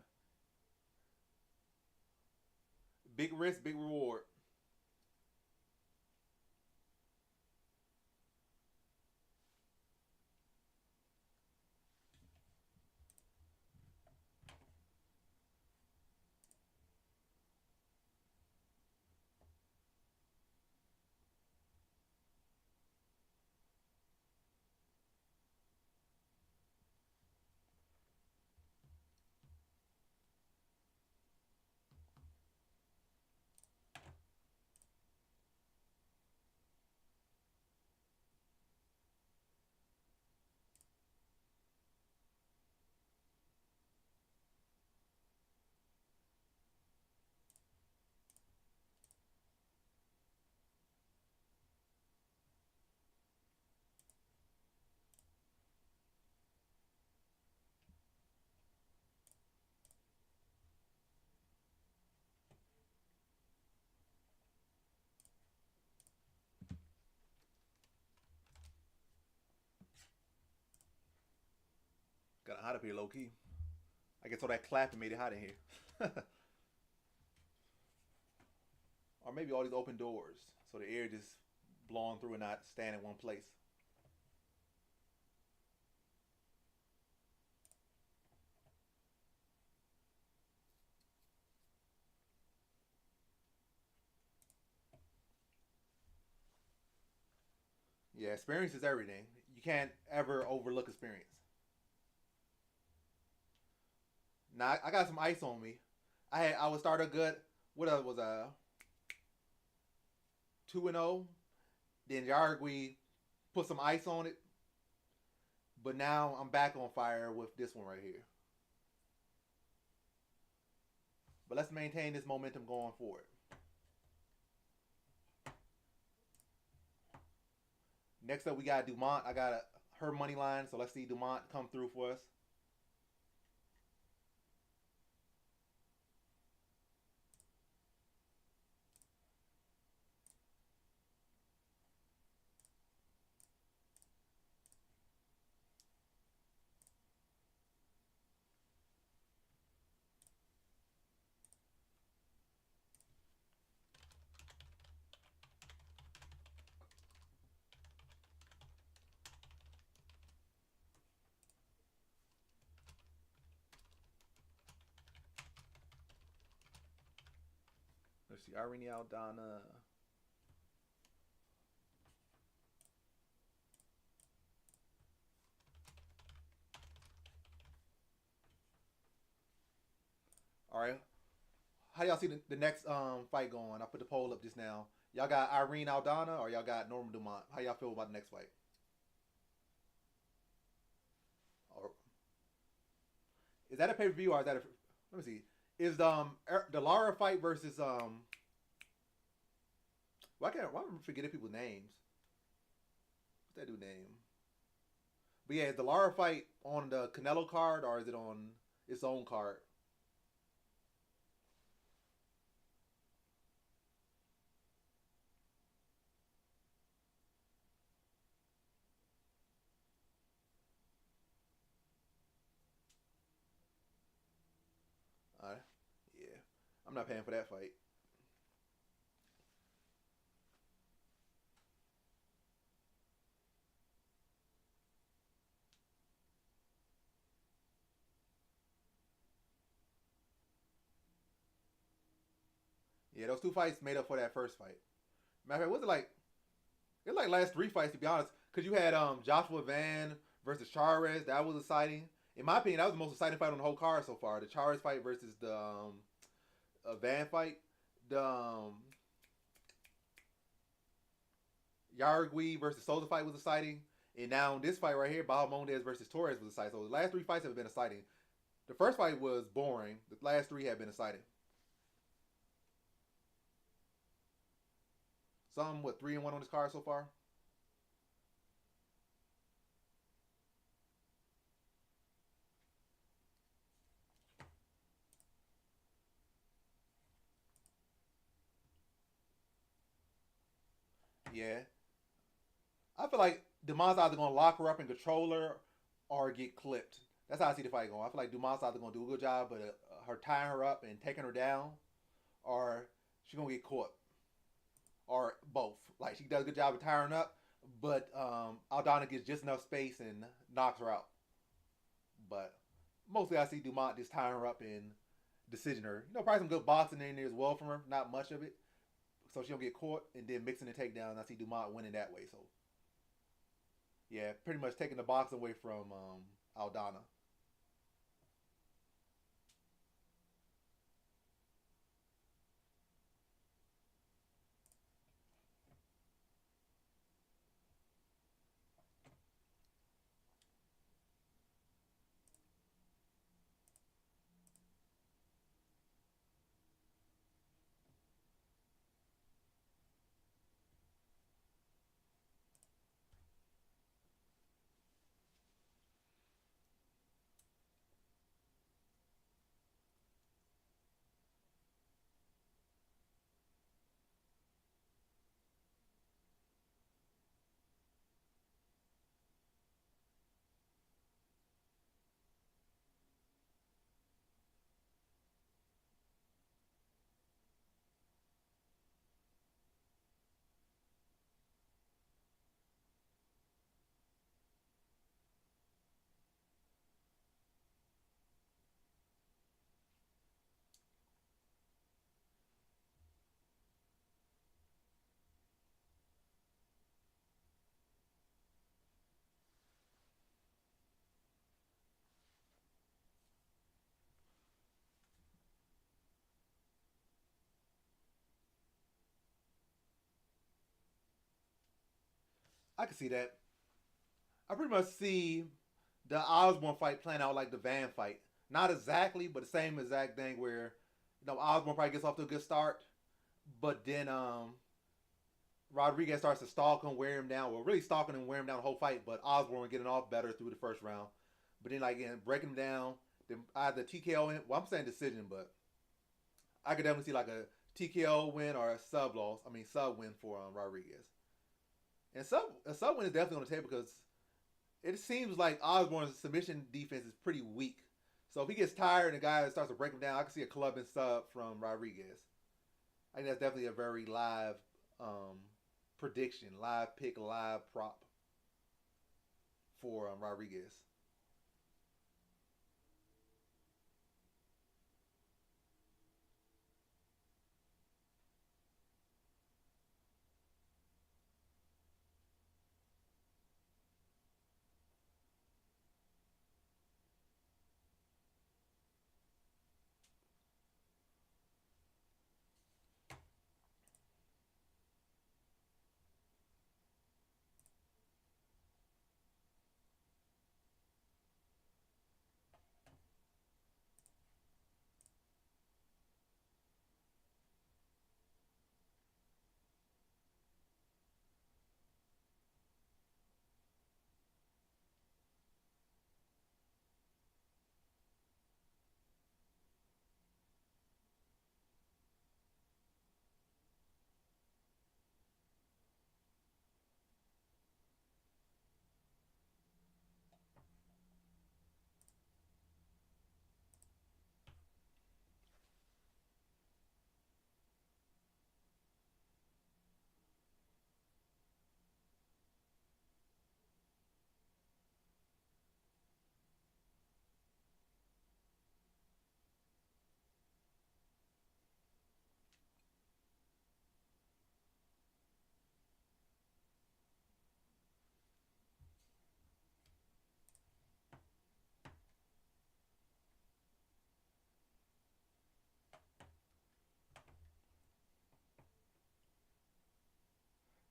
Big risk, big reward. hot up here, low key. I guess all that clapping made it hot in here. Or maybe all these open doors, so the air just blowing through and not staying in one place. Yeah, experience is everything. You can't ever overlook experience. Now I got some ice on me. I would start a good. What was 2-0. Then Yarui put some ice on it. But now I'm back on fire with this one right here. But let's maintain this momentum going forward. Next up, we got Dumont. I got her money line, so let's see Dumont come through for us. Let's see, Irene Aldana. All right. How y'all see the next fight going? I put the poll up just now. Y'all got Irene Aldana or y'all got Norman Dumont? How y'all feel about the next fight? Or is that a pay per view or is that a? Let me see. Is the Lara fight versus why am I forgetting people's names? What's that dude name? But yeah, is the Lara fight on the Canelo card or is it on its own card? Alright. Yeah. I'm not paying for that fight. Yeah, those two fights made up for that first fight. Matter of fact, was it like it like last three fights to be honest? Because you had Joshua Van versus Chares. That was exciting. In my opinion, that was the most exciting fight on the whole card so far. The Chares fight versus the Van fight. The Yarui versus Souza fight was exciting. And now this fight right here, Bahamondes versus Torres was exciting. So the last three fights have been exciting. The first fight was boring. The last three have been exciting. Some, what, 3-1 on this card so far? Yeah. I feel like Dumont's either going to lock her up and control her or get clipped. That's how I see the fight going. I feel like Dumont's either going to do a good job, but her tying her up and taking her down, or she's going to get caught, or both. Like she does a good job of tying her up, but Aldana gets just enough space and knocks her out. But mostly I see Dumont just tying her up and decision her. You know, probably some good boxing in there as well from her. Not much of it, so she don't get caught, and then mixing the takedown. I see Dumont winning that way. So yeah, pretty much taking the box away from Aldana. I can see that. I pretty much see the Osborne fight playing out like the Van fight. Not exactly, but the same exact thing where Osborne probably gets off to a good start, but then Rodriguez starts to stalk him, wear him down. Well, really stalking him, wear him down the whole fight, but Osborne getting off better through the first round. But then again, breaking him down, then either TKO him. Well, I'm saying decision, but I could definitely see like a TKO win or a sub win for Rodriguez. And a sub win is definitely on the table because it seems like Osborne's submission defense is pretty weak. So if he gets tired and the guy starts to break him down, I can see a club and sub from Rodriguez. I think that's definitely a very live prediction, live pick, live prop for Rodriguez.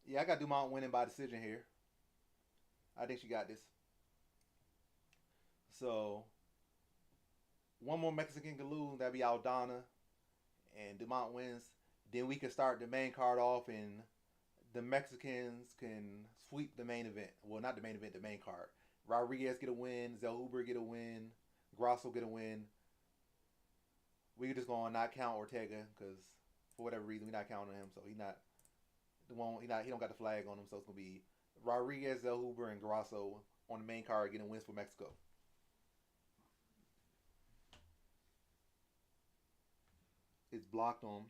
Yeah, I got Dumont winning by decision here. I think she got this. So one more Mexican can lose. That'd be Aldana, and Dumont wins. Then we can start the main card off, and the Mexicans can sweep the main event. Well, not the main event, the main card. Rodriguez get a win. Zel Huber get a win. Grasso get a win. We just gonna not count Ortega because for whatever reason we're not counting him, so he's not the one. He don't got the flag on him, so it's gonna be Rodriguez, Zel Huber, and Grasso on the main card getting wins for Mexico. It's blocked on.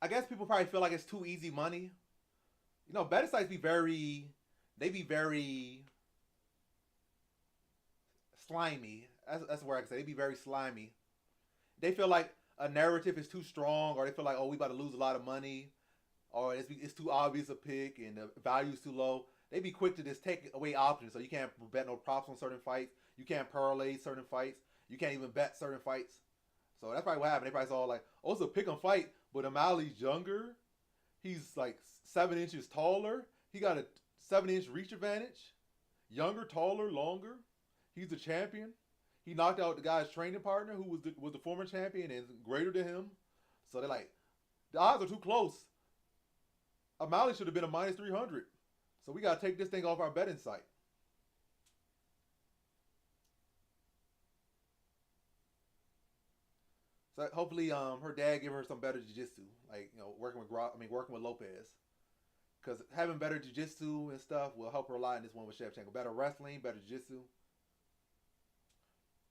I guess people probably feel like it's too easy money. Betting sites they be very slimy. That's where I can say they be very slimy. They feel like a narrative is too strong, or they feel like, oh, we about to lose a lot of money, or it's too obvious a pick and the value's too low. They be quick to just take away options, so you can't bet no props on certain fights. You can't parlay certain fights. You can't even bet certain fights. So that's probably what happened. They probably saw like, oh, it's a pick and fight, but O'Malley's younger. He's like 7 inches taller. He got a 7-inch reach advantage. Younger, taller, longer. He's the champion. He knocked out the guy's training partner who was the former champion and greater than him. So they're like, the odds are too close. O'Malley should have been a minus 300. So we got to take this thing off our betting site. So hopefully her dad give her some better jiu-jitsu. Like, working with Lopes. Because having better jiu-jitsu and stuff will help her a lot in this one with Shevchenko. Better wrestling, better jiu-jitsu.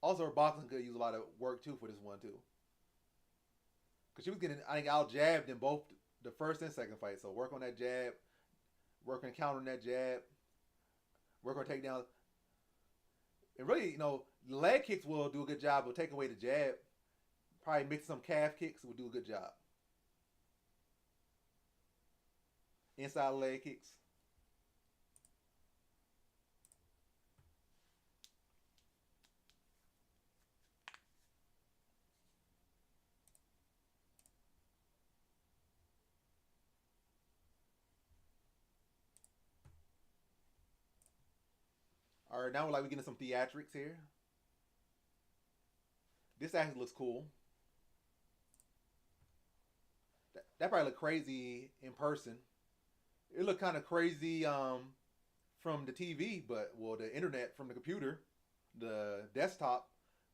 Also, her boxing could use a lot of work, too, for this one, too. Because she was getting, I think, out-jabbed in both the first and second fight. So work on that jab. Work on countering that jab. Work on takedown. And really, leg kicks will do a good job. Will take away the jab. Probably mix some calf kicks will do a good job. Inside leg kicks. All right, now we're getting some theatrics here. This actually looks cool. That probably look crazy in person. It looked kind of crazy from the TV, but the internet from the computer, the desktop,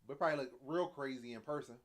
but probably look real crazy in person.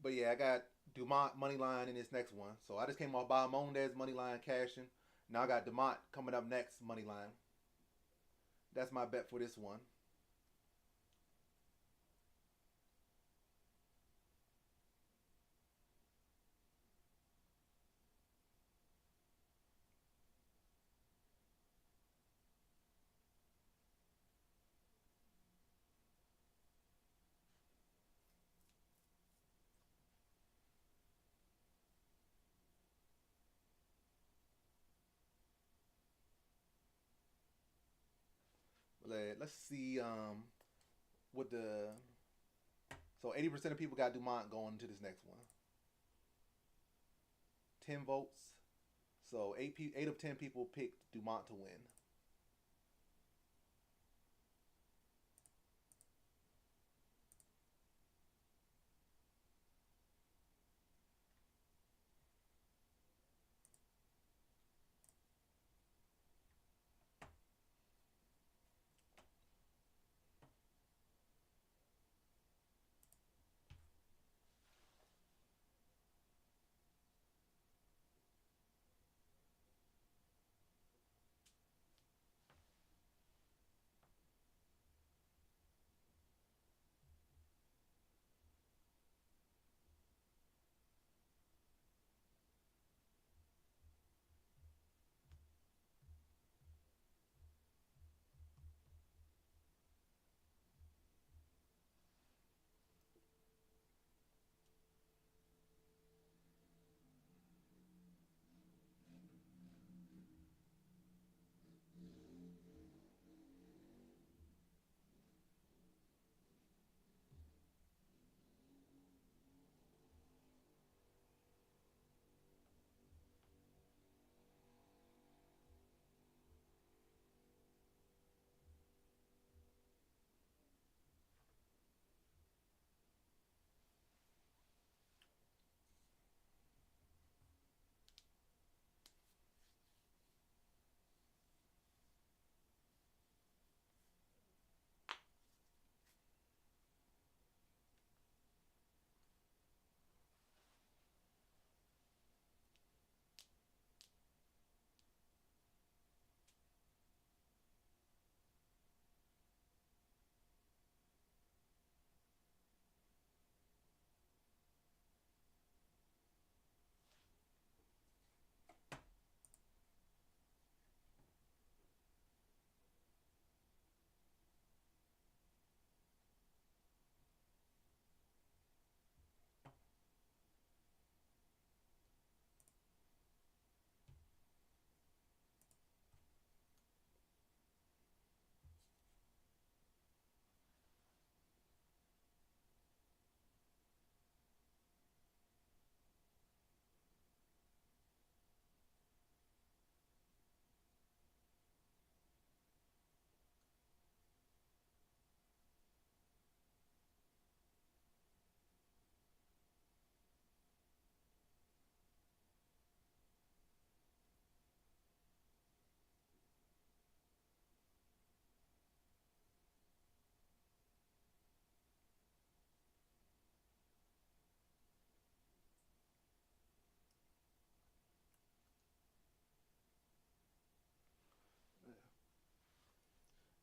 But yeah, I got Dumont money line in this next one. So I just came off Bahamondes money line cashing. Now I got Dumont coming up next money line. That's my bet for this one. Let's see what the 80% of people got Dumont going into this next one. 10 votes. So eight of 10 people picked Dumont to win.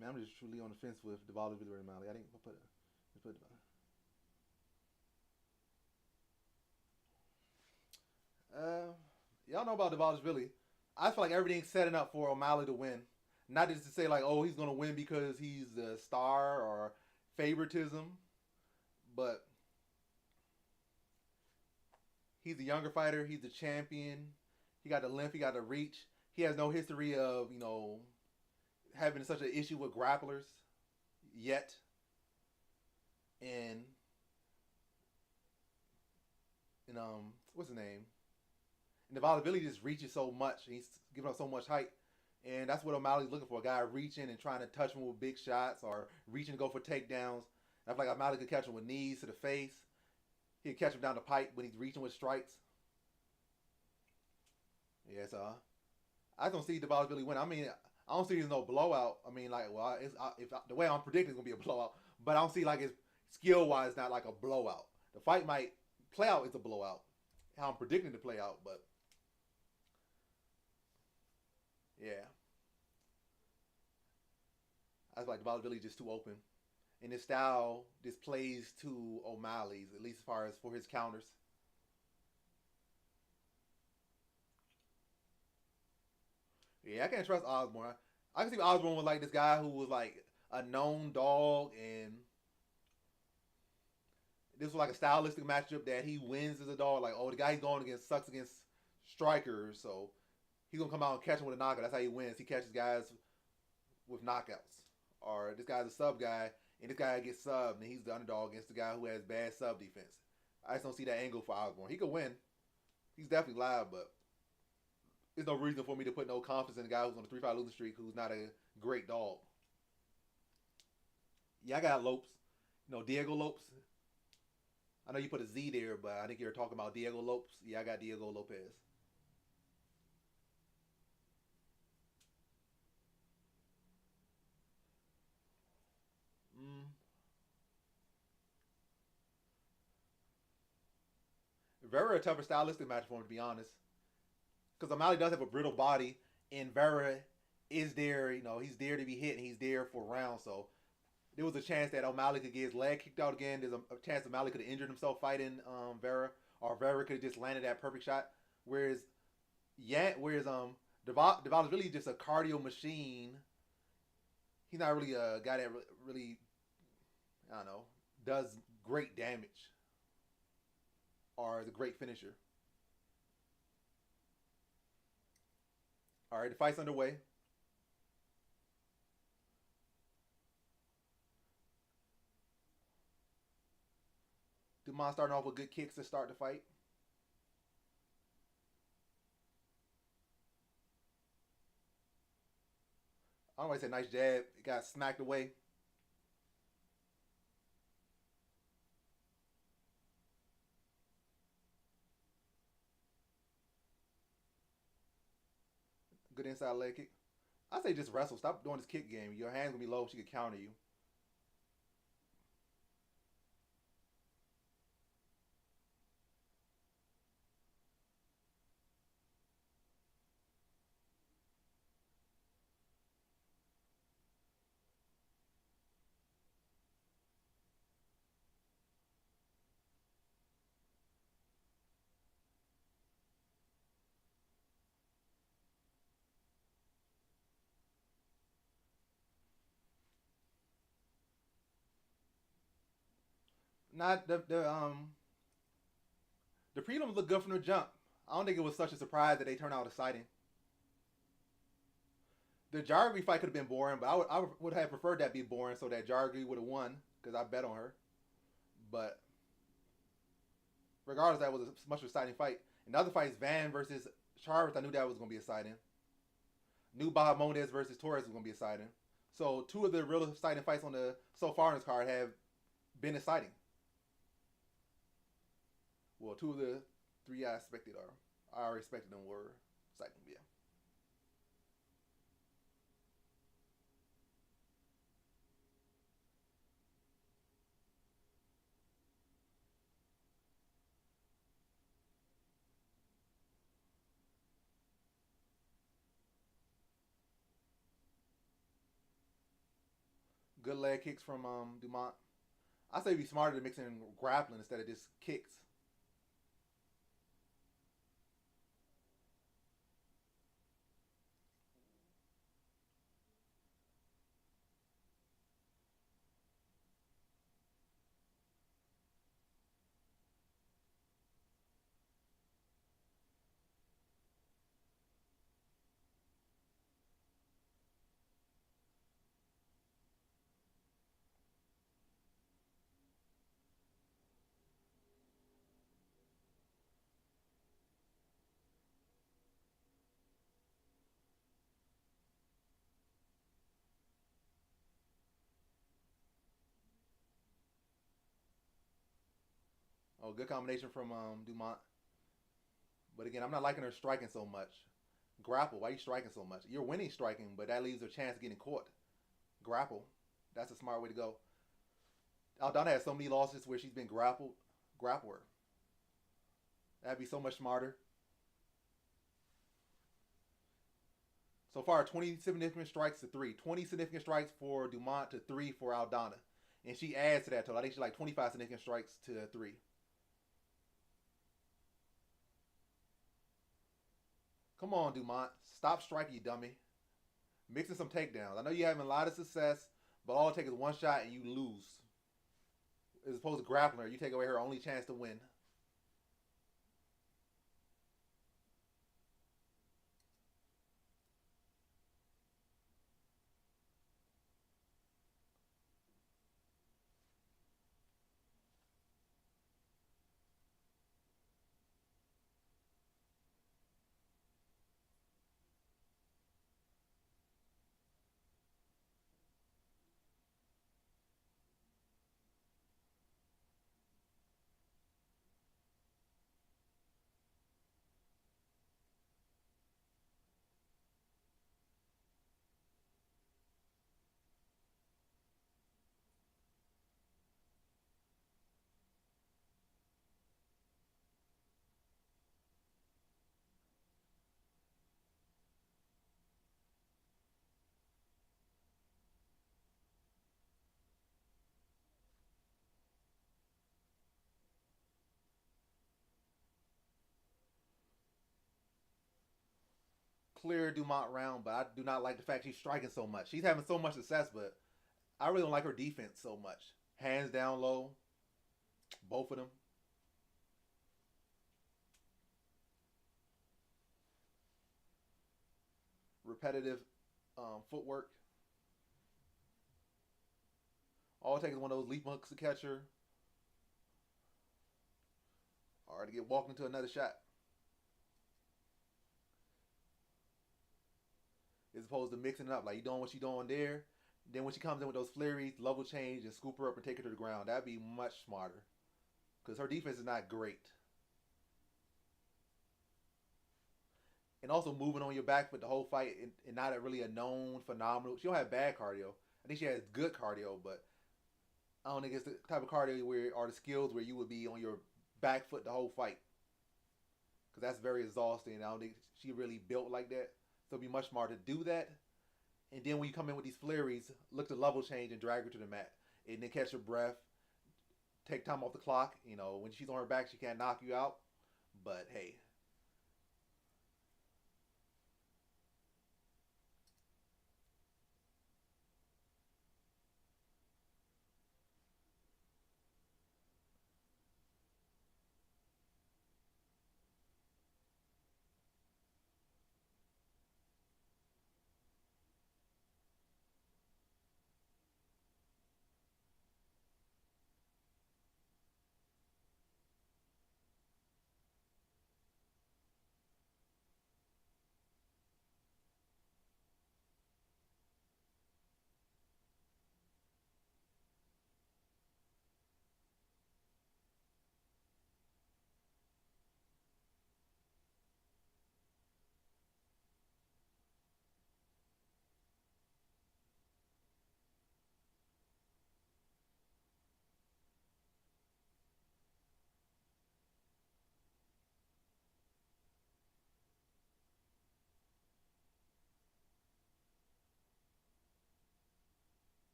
Man, I'm just truly on the fence with Dvalishvili and Mali. I didn't put it. Put uh, y'all know about Dvalishvili. I feel like everything's setting up for O'Malley to win. Not just to say like, oh, he's gonna win because he's the star or favoritism, but he's a younger fighter. He's a champion. He got the length. He got the reach. He has no history of having such an issue with grapplers yet. And what's his name? And the volatility just reaches so much. He's giving up so much height. And that's what O'Malley's looking for. A guy reaching and trying to touch him with big shots or reaching to go for takedowns. I feel like O'Malley could catch him with knees to the face. He could catch him down the pipe when he's reaching with strikes. Yeah, so I don't see Dvalishvili win. I mean, I don't see there's no blowout. I mean, like, well, the way I'm predicting it's gonna be a blowout, but I don't see like it's skill wise not like a blowout. The fight might play out as a blowout. How I'm predicting to play out, but yeah, I feel like Dvalishvili just too open, and his style just plays to O'Malley's at least as far as for his counters. Yeah, I can't trust Osborne. I can see Osborne was like this guy who was like a known dog, and this was like a stylistic matchup that he wins as a dog. Like, oh, the guy he's going against sucks against strikers, so he's gonna come out and catch him with a knockout. That's how he wins. He catches guys with knockouts. Or this guy's a sub guy, and this guy gets subbed, and he's the underdog against the guy who has bad sub defense. I just don't see that angle for Osborne. He could win. He's definitely live, but there's no reason for me to put no confidence in a guy who's on a 3-5 losing streak who's not a great dog. Yeah, I got Lopes. Diego Lopes. I know you put a Z there, but I think you're talking about Diego Lopes. Yeah, I got Diego Lopez. Mm. Very a tougher stylistic match for him, to be honest. Because O'Malley does have a brittle body, and Vera is there. He's there to be hit, and he's there for rounds. So there was a chance that O'Malley could get his leg kicked out again. There's a chance O'Malley could have injured himself fighting Vera, or Vera could have just landed that perfect shot. Whereas, Deval is really just a cardio machine. He's not really a guy that really, I don't know, does great damage or is a great finisher. All right, the fight's underway. Dumont starting off with good kicks to start the fight. I don't want to say nice jab. It got smacked away. Good inside leg kick. I say just wrestle. Stop doing this kick game. Your hands gonna be low. She could counter you. Not the prelims look good from the jump. I don't think it was such a surprise that they turned out exciting. The Yarui fight could have been boring, but I would have preferred that be boring so that Yarui would have won because I bet on her. But regardless, that was a much exciting fight. And the other fight is Van versus Chares. I knew that was going to be exciting. New Bahamondes versus Torres was going to be exciting. So two of the real exciting fights on the so far in this card have been exciting. Well, two of the three I expected are I already expected them were exciting. Yeah. Good leg kicks from Dumont. I say it'd be smarter to mix in grappling instead of just kicks. Oh, good combination from Dumont. But again, I'm not liking her striking so much. Grapple. Why are you striking so much? You're winning striking, but that leaves a chance of getting caught. Grapple. That's a smart way to go. Aldana has so many losses where she's been grappled. Grapple her. That'd be so much smarter. So far, 20 significant strikes to 3. 20 significant strikes for Dumont to 3 for Aldana. And she adds to that total. I think she's like 25 significant strikes to 3. Come on, Dumont. Stop striking, you dummy. Mixing some takedowns. I know you're having a lot of success, but all it takes is one shot and you lose. As opposed to grappling her, you take away her only chance to win. Clear Dumont round, but I do not like the fact she's striking so much. She's having so much success, but I really don't like her defense so much. Hands down low, both of them. Repetitive footwork. All it takes is one of those leap hooks to catch her, or to get walked into another shot. As opposed to mixing it up, like you doing what you doing there. Then when she comes in with those flurries, level change and scoop her up and take her to the ground. That'd be much smarter. Because her defense is not great. And also moving on your back foot the whole fight and not really a known phenomenal. She don't have bad cardio. I think she has good cardio, but I don't think it's the type of cardio where or the skills where you would be on your back foot the whole fight. Because that's very exhausting. I don't think she really built like that. So it'd be much smarter to do that. And then when you come in with these flurries, look to level change and drag her to the mat. And then catch her breath. Take time off the clock. You know, when she's on her back, she can't knock you out. But hey.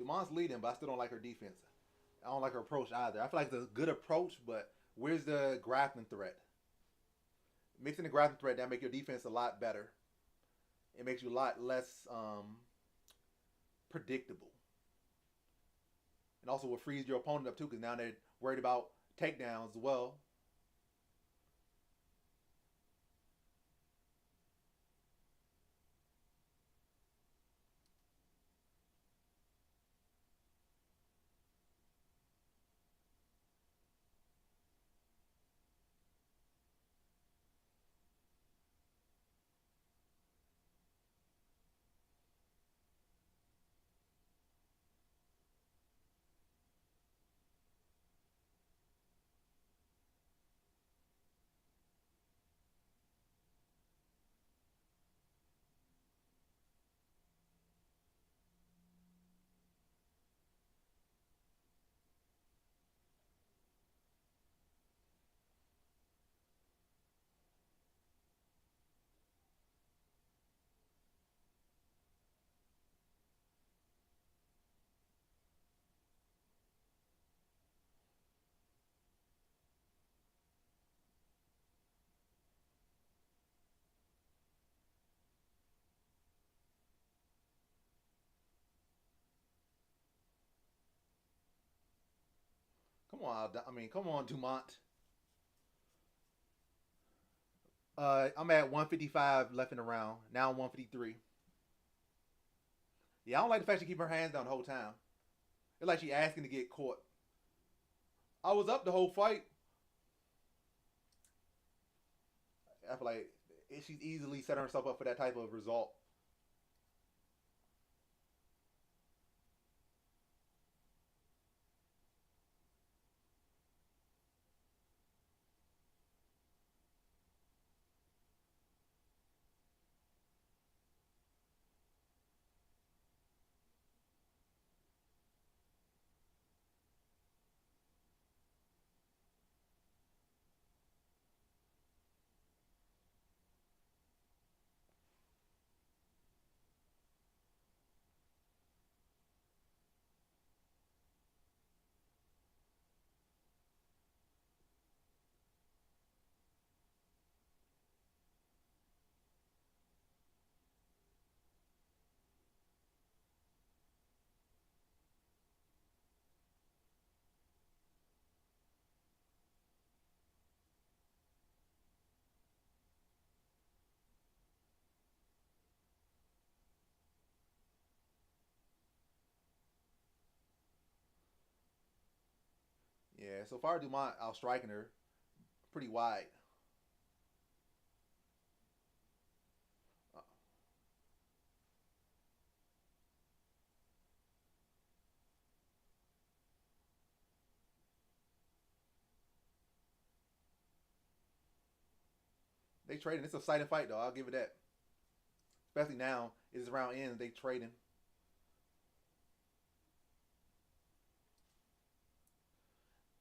Dumont's leading, but I still don't like her defense. I don't like her approach either. I feel like it's a good approach, but where's the grappling threat? Mixing the grappling threat, that make your defense a lot better. It makes you a lot less predictable. And also will freeze your opponent up too, because now they're worried about takedowns as well. Come on, Dumont. I'm at 155 left in the round. Now I'm 153. Yeah, I don't like the fact she keep her hands down the whole time. It's like she asking to get caught. I was up the whole fight. I feel like she's easily setting herself up for that type of result. Yeah, so far Dumont outstriking her pretty wide. Uh, They trading. It's a exciting fight though. I'll give it that. Especially now, it's around ends. They trading.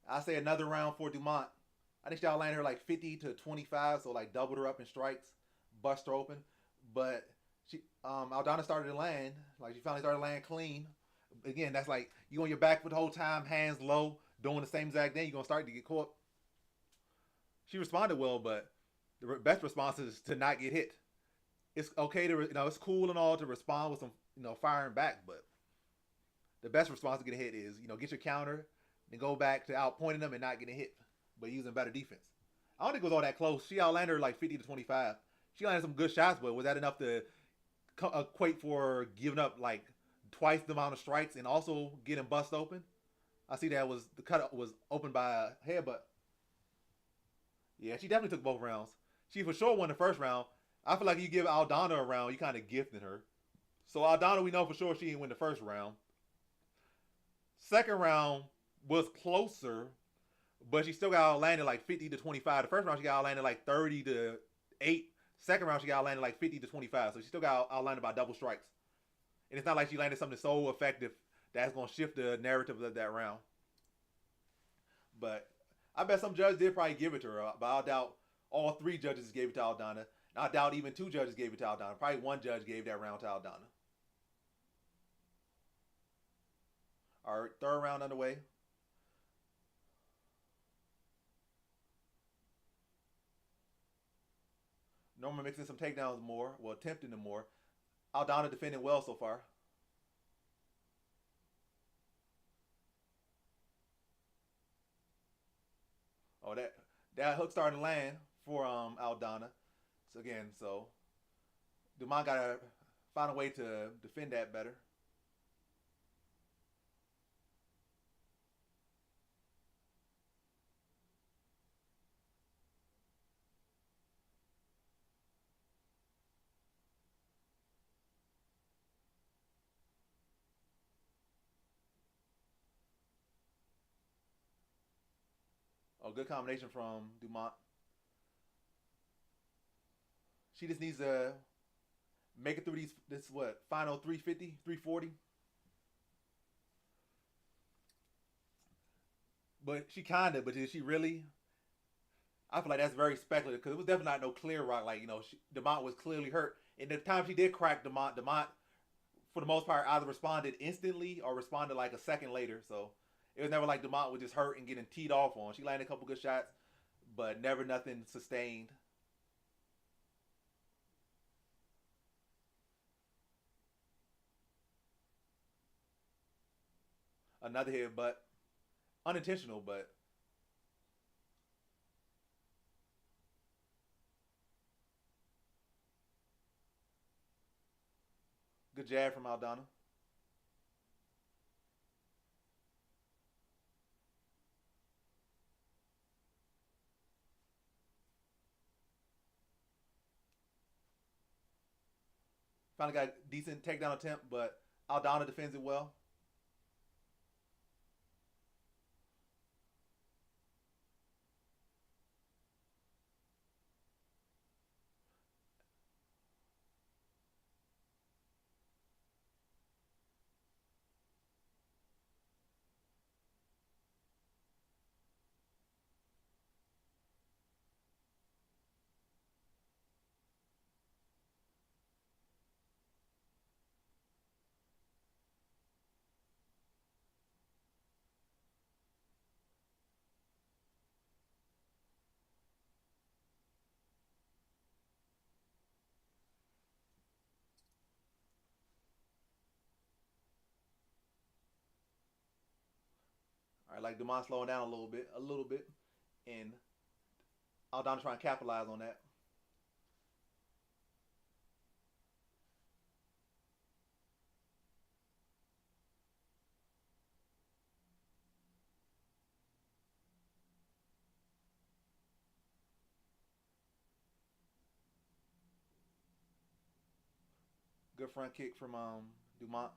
I say another round for Dumont. I think y'all landed her like 50 to 25, so like doubled her up in strikes, bust her open. But she Aldana started to land. Like she finally started to land clean. Again, that's like you on your back for the whole time, hands low, doing the same exact thing. You're gonna start to get caught. She responded well, but the best response is to not get hit. It's okay to it's cool and all to respond with some firing back, but the best response to get hit is get your counter and go back to outpointing them and not getting hit, but using better defense. I don't think it was all that close. She outlanded her like 50 to 25. She landed some good shots, but was that enough to equate for giving up like twice the amount of strikes and also getting bust open? I see that was the cut was open by a head, but yeah, she definitely took both rounds. She for sure won the first round. I feel like you give Aldana a round, you kind of gifted her. So Aldana, we know for sure she didn't win the first round. Second round was closer, but she still got outlanded like 50 to 25. The first round she got outlanded like 30 to 8. Second round she got outlanded like 50 to 25. So she still got outlanded by double strikes. And it's not like she landed something so effective that's going to shift the narrative of that round. But I bet some judges did probably give it to her, but I doubt all 3 judges gave it to Aldana. And I doubt even 2 judges gave it to Aldana. Probably 1 judge gave that round to Aldana. All right, third round underway. Norman mixing some takedowns more. Well, attempting them more. Aldana defending well so far. Oh, that hook starting to land for Aldana. So again, Dumont gotta find a way to defend that better. Oh, good combination from Dumont. She just needs to make it through this final 350, 340. But but did she really? I feel like that's very speculative because it was definitely not no clear rock. Like, Dumont was clearly hurt. And the time she did crack Dumont, for the most part, either responded instantly or responded like a second later. So it was never like Dumont was just hurt and getting teed off on. She landed a couple good shots, but never nothing sustained. Another hit, but unintentional, but good jab from Aldana. Finally got a decent takedown attempt, but Aldana defends it well. All right, like Dumont slowing down a little bit, and Aldana trying to capitalize on that. Good front kick from Dumont.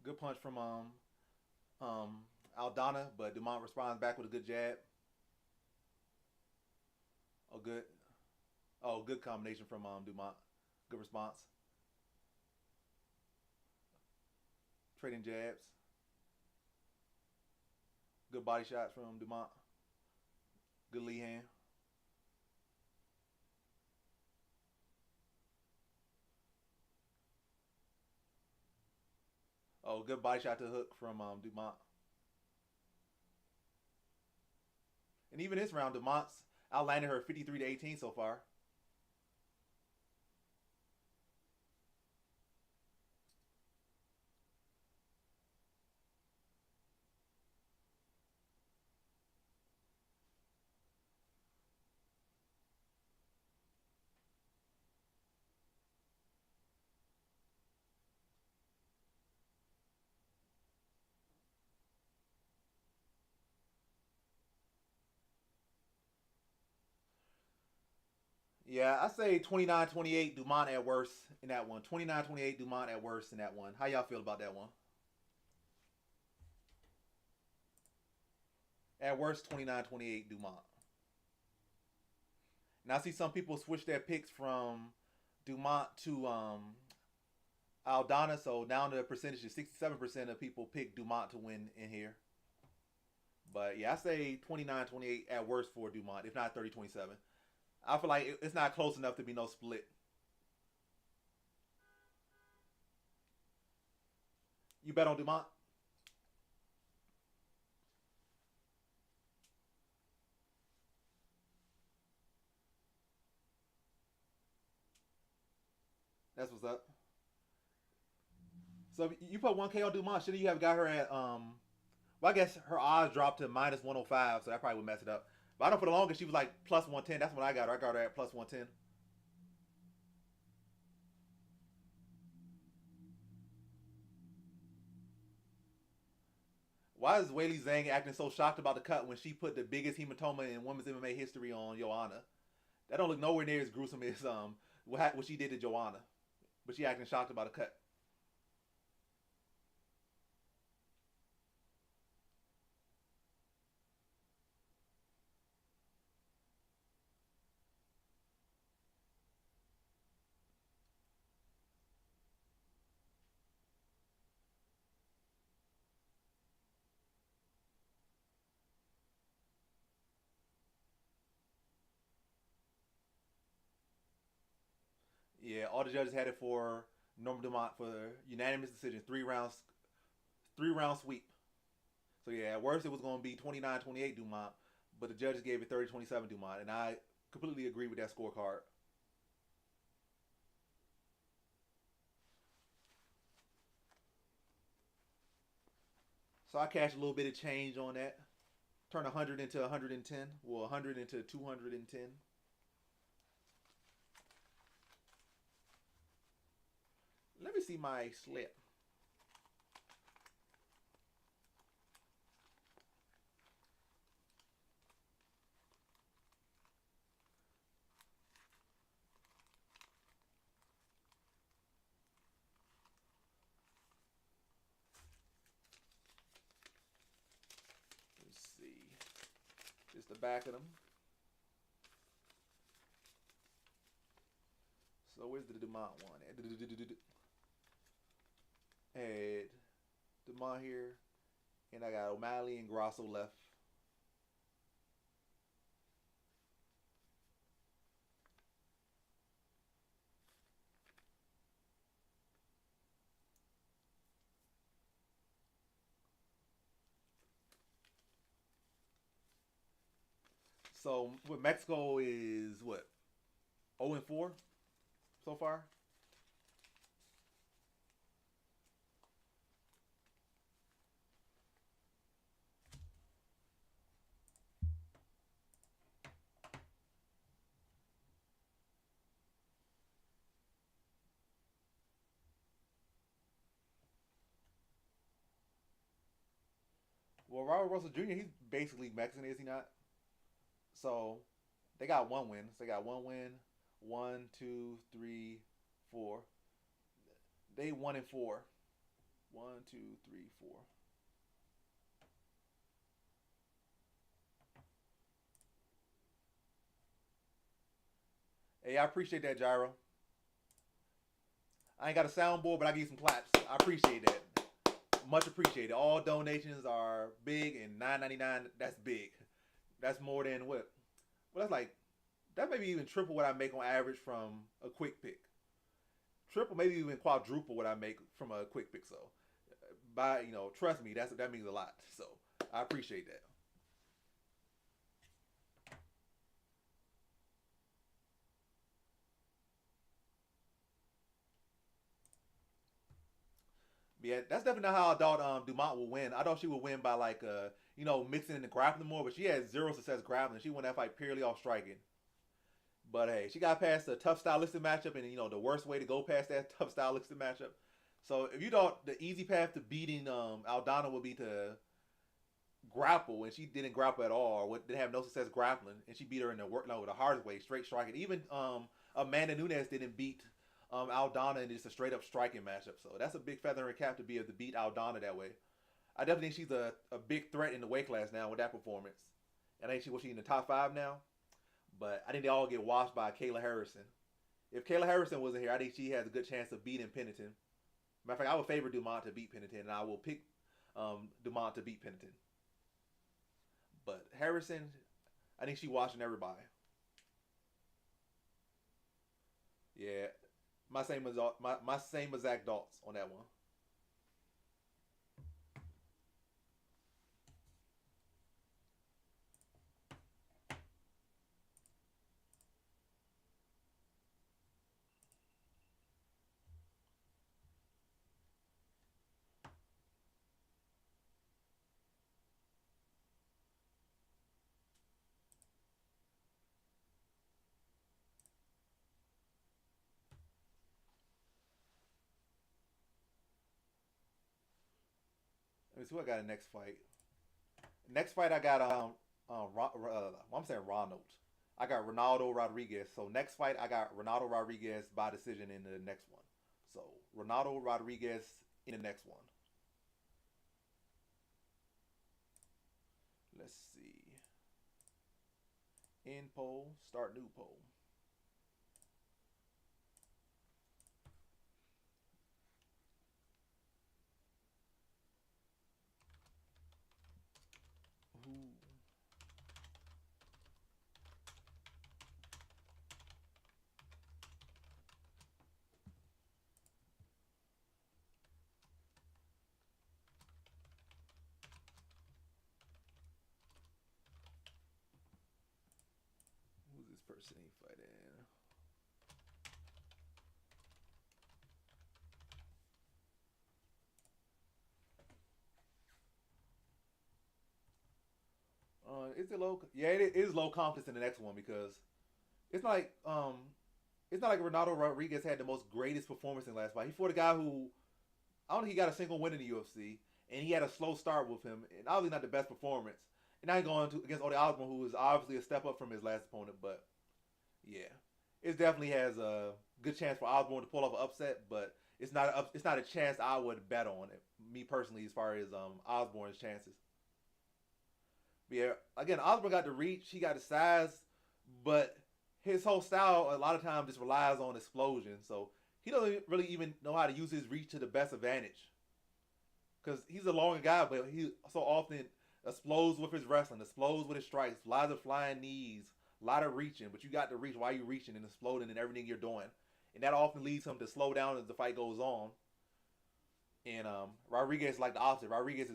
Good punch from um Aldana, but Dumont responds back with a good jab. Oh, good. Oh, good combination from Dumont. Good response. Trading jabs. Good body shots from Dumont. Good lead hand. Oh, good body shot to the hook from Dumont. And even this round, Dumont's outlanded her 53-18 so far. Yeah, I say 29-28 Dumont at worst in that one. 29-28 Dumont at worst in that one. How y'all feel about that one? At worst, 29-28 Dumont. Now I see some people switch their picks from Dumont to Aldana, so now the percentage is 67% of people pick Dumont to win in here. But yeah, I say 29-28 at worst for Dumont, if not 30-27. I feel like it's not close enough to be no split. You bet on Dumont? That's what's up. So if you put 1K on Dumont, shouldn't you have got her at well, I guess her odds dropped to minus 105, so that probably would mess it up. But I know for the longest she was like plus 110. That's when I got her. I got her at plus 110. Why is Weili Zhang acting so shocked about the cut when she put the biggest hematoma in women's MMA history on Joanna? That don't look nowhere near as gruesome as what she did to Joanna. But she acting shocked about a cut. Yeah, all the judges had it for Norma Dumont for unanimous decision, 3 round sweep. So yeah, at worst it was going to be 29-28 Dumont, but the judges gave it 30-27 Dumont, and I completely agree with that scorecard. So I cashed a little bit of change on that. Turn 100 into 110. Well, 100 into 210. Let me see my slip. Let's see. Just the back of them. So where's the Dumont one? Had Dumont here, and I got O'Malley and Grasso left. So what Mexico is what 0-4 so far. Well, Robert Rosa Jr. He's basically Mexican, is he not? So they got one win. So they got one win. 1, 2, 3, 4. They 1-4. 1, 2, 3, 4. Hey, I appreciate that, Gyro. I ain't got a soundboard, but I give you some claps. I appreciate that. Much appreciated. All donations are big, and $9.99. That's big. That's more than what? Well, that's like that maybe even triple what I make on average from a quick pick. Triple, maybe even quadruple what I make from a quick pick. So, by trust me, that means a lot. So, I appreciate that. Yeah, that's definitely not how I thought Dumont would win. I thought she would win by like mixing in the grappling more, but she had zero success grappling. She won that fight purely off striking. But hey, she got past the tough stylistic matchup, and the worst way to go past that tough stylistic matchup. So if you thought the easy path to beating Aldana would be to grapple, and she didn't grapple at all, or didn't have no success grappling, and she beat her in the hardest way, straight striking. Even Amanda Nunes didn't beat Aldana in just a straight up striking matchup. So that's a big feather in her cap to be able to beat Aldana that way. I definitely think she's a big threat in the weight class now with that performance. And I think she in the top 5 now. but I think they all get washed by Kayla Harrison. If Kayla Harrison wasn't here, I think she has a good chance of beating Pennington. Matter of fact, I would favor Dumont to beat Pennington, and I will pick Dumont to beat Pennington. But Harrison, I think she's watching everybody. Yeah, my same exact thoughts on that one. Let me see who I got in the next fight. Next fight I got I'm saying Ronald. I got Ronaldo Rodriguez. So next fight I got Ronaldo Rodriguez by decision in the next one. So Ronaldo Rodriguez in the next one. Let's see. End poll, start new poll. Ooh. Who's this person he fighting? Is it low? Yeah, it is low confidence in the next one because it's not like Ronaldo Rodriguez had the most greatest performance in the last fight. He fought a guy who I don't think he got a single win in the UFC, and he had a slow start with him, and obviously not the best performance. And now he's going against Osborne, who is obviously a step up from his last opponent. But yeah, it definitely has a good chance for Osborne to pull off an upset, but it's not a chance I would bet on it, me personally, as far as Osborne's chances. But yeah, again, Osborne got the reach, he got the size, but his whole style a lot of times just relies on explosion. So he doesn't really even know how to use his reach to the best advantage. Because he's a longer guy, but he so often explodes with his wrestling, explodes with his strikes, lots of flying knees, a lot of reaching. But you got to reach while you're reaching and exploding in everything you're doing. And that often leads him to slow down as the fight goes on. And Rodriguez is like the opposite. Rodriguez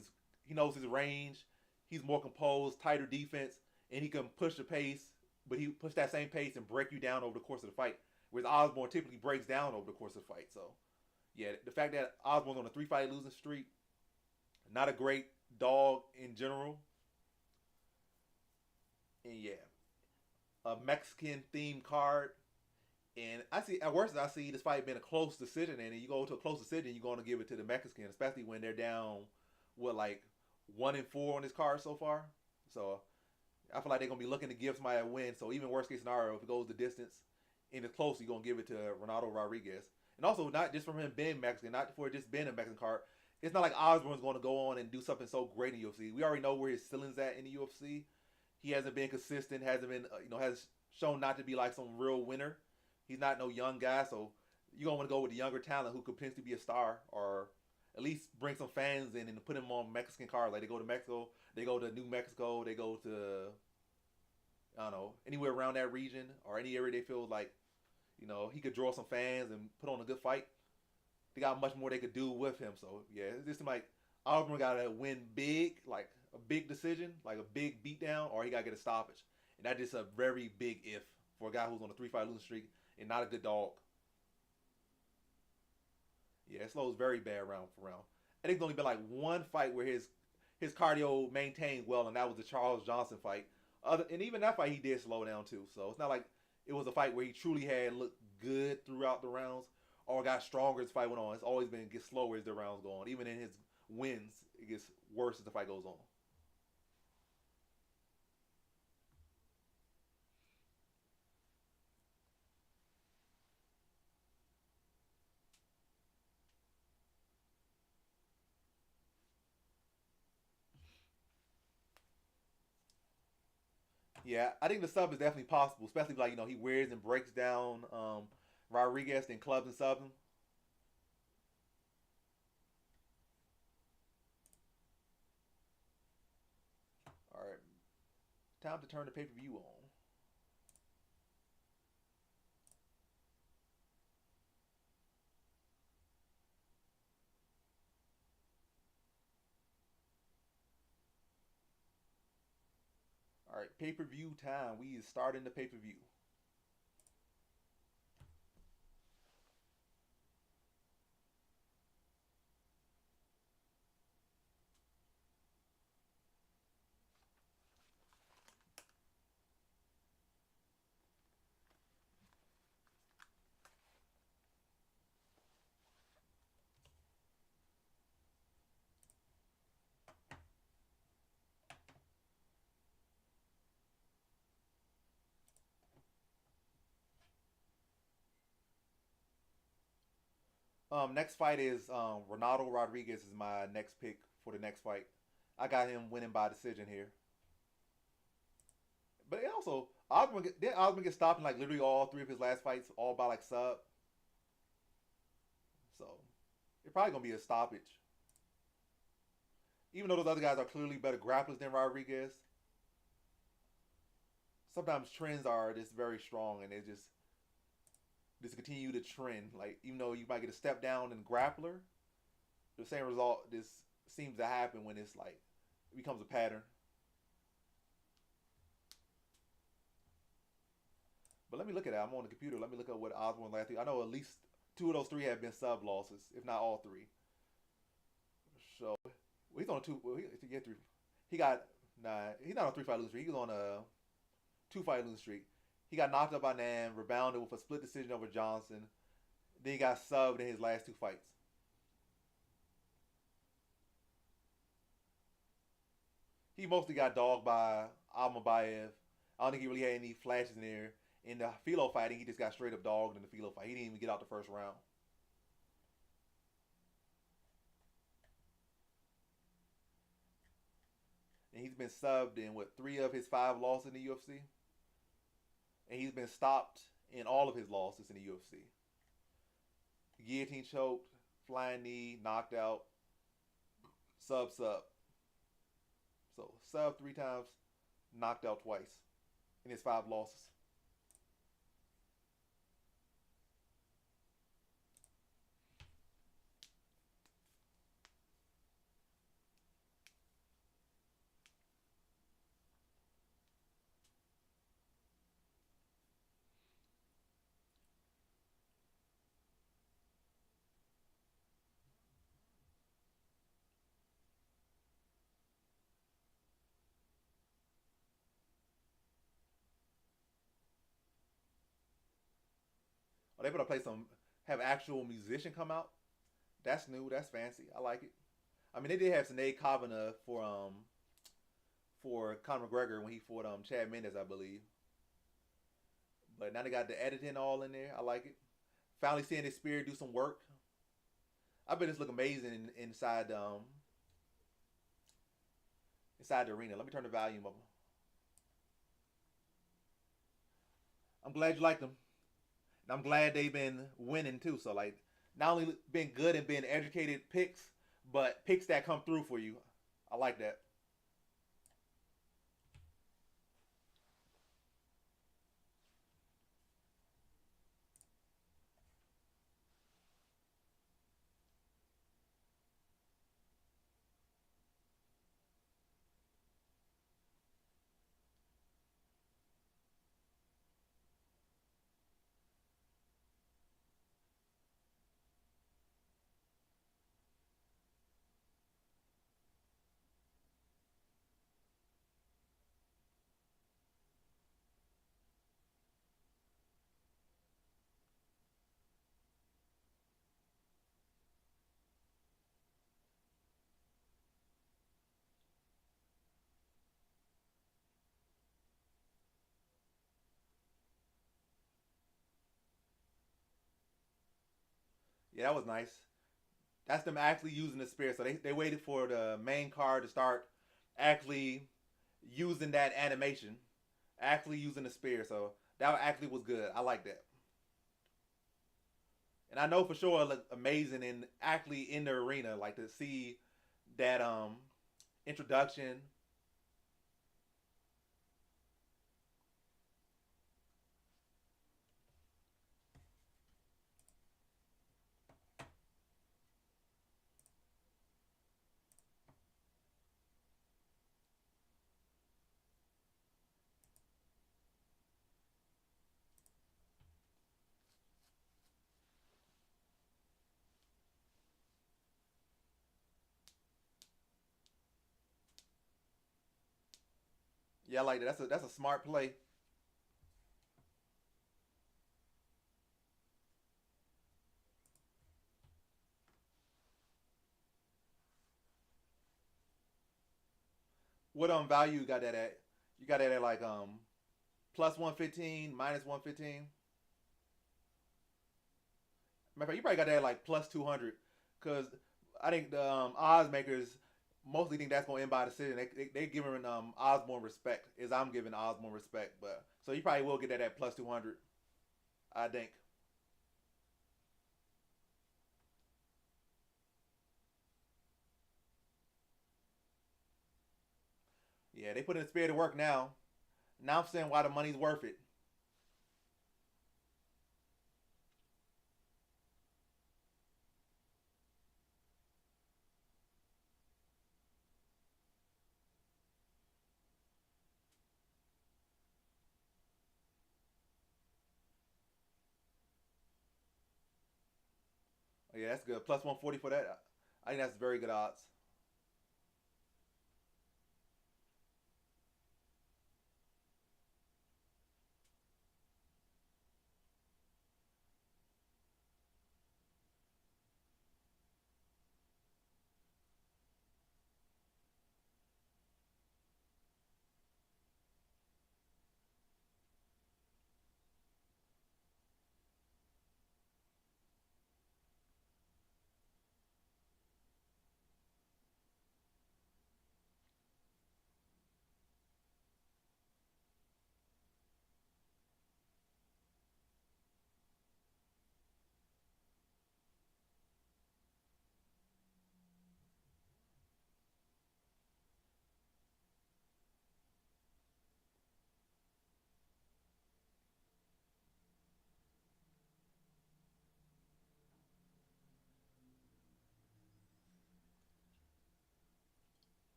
he knows his range. He's more composed, tighter defense, and he can push the pace, but he push that same pace and break you down over the course of the fight. Whereas Osborne typically breaks down over the course of the fight. So, yeah, the fact that Osborne's on a 3-fight losing streak, not a great dog in general. And yeah, a Mexican themed card. And I see, at worst, I see this fight being a close decision. And you go to a close decision, you're going to give it to the Mexican, especially when they're down, like 1-4 on this card so far. So I feel like they're going to be looking to give somebody a win. So even worst case scenario, if it goes the distance and it's close, you're going to give it to Ronaldo Rodriguez. And also, not just from him being Mexican, not for just being a Mexican card. It's not like Osborne's going to go on and do something so great in the UFC. We already know where his ceiling's at in the UFC. He hasn't been consistent, hasn't been, has shown not to be like some real winner. He's not no young guy, so you're going to want to go with the younger talent who could potentially be a star or at least bring some fans in and put him on Mexican cards. Like they go to Mexico, they go to New Mexico, they go to, I don't know, anywhere around that region or any area they feel like, he could draw some fans and put on a good fight. They got much more they could do with him. So, yeah, it's just like Osborne got to win big, like a big decision, like a big beatdown, or he got to get a stoppage. And that's just a very big if for a guy who's on a 3-fight losing streak and not a good dog. Yeah, it slows very bad round for round. I think there's only been like one fight where his cardio maintained well, and that was the Charles Johnson fight. And even that fight he did slow down too. So it's not like it was a fight where he truly had looked good throughout the rounds or got stronger as the fight went on. It's always been get slower as the rounds go on. Even in his wins, it gets worse as the fight goes on. Yeah, I think the sub is definitely possible, especially like he wears and breaks down Rodriguez and clubs and subs him. All right, time to turn the pay per view on. All right, pay per view time. We is starting the pay per view. Next fight is Ronaldo Rodriguez is my next pick for the next fight. I got him winning by decision here. But also, Osborne get stopped in like literally all three of his last fights, all by like sub. So it's probably gonna be a stoppage. Even though those other guys are clearly better grapplers than Rodriguez, sometimes trends are just very strong and they just continue to trend. Like even though you might get a step down in grappler, the same result just seems to happen when it's like it becomes a pattern. But let me look at it. I'm on the computer. Let me look at what Osborne last week. I know at least two of those three have been sub losses, if not all three. So he's on two. Well, he get three. He got nah. He's not on 3-fight losing streak. He's on a 2-fight losing streak. He got knocked up by Nam, rebounded with a split decision over Johnson. Then he got subbed in his last 2 fights. He mostly got dogged by Almabayev. I don't think he really had any flashes in there. In the Philo fighting, he just got straight up dogged in the Philo fight. He didn't even get out the first round. And he's been subbed in what 3 of his 5 losses in the UFC, and he's been stopped in all of his losses in the UFC. Guillotine choked, flying knee, knocked out, sub. So sub 3 times, knocked out twice in his 5 losses. Are they able to play some? Have actual musician come out? That's new. That's fancy. I like it. I mean, they did have Sinead Kavanagh for Conor McGregor when he fought Chad Mendes, I believe. But now they got the editing all in there. I like it. Finally seeing his spirit do some work. I bet this look amazing inside the arena. Let me turn the volume up. I'm glad you liked them. And I'm glad they've been winning too. So like, not only been good and been educated picks, but picks that come through for you. I like that. Yeah, that was nice. That's them actually using the spirit. So they waited for the main card to start actually using that animation, actually using the spear. So that actually was good. I like that. And I know for sure it looked amazing and actually in the arena, like to see that introduction. Yeah, I like that. That's a smart play. What value you got that at? You got that at like plus 115, minus 115. Matter of fact, you probably got that at like plus 200, because I think the odds makers mostly think that's going to end by decision. They giving Osborne respect, as I'm giving Osborne respect. But so you probably will get that at plus 200, I think. Yeah, they put in the spirit to work now. Now I'm saying why the money's worth it. Yeah, that's good. Plus 140 for that. I think that's very good odds.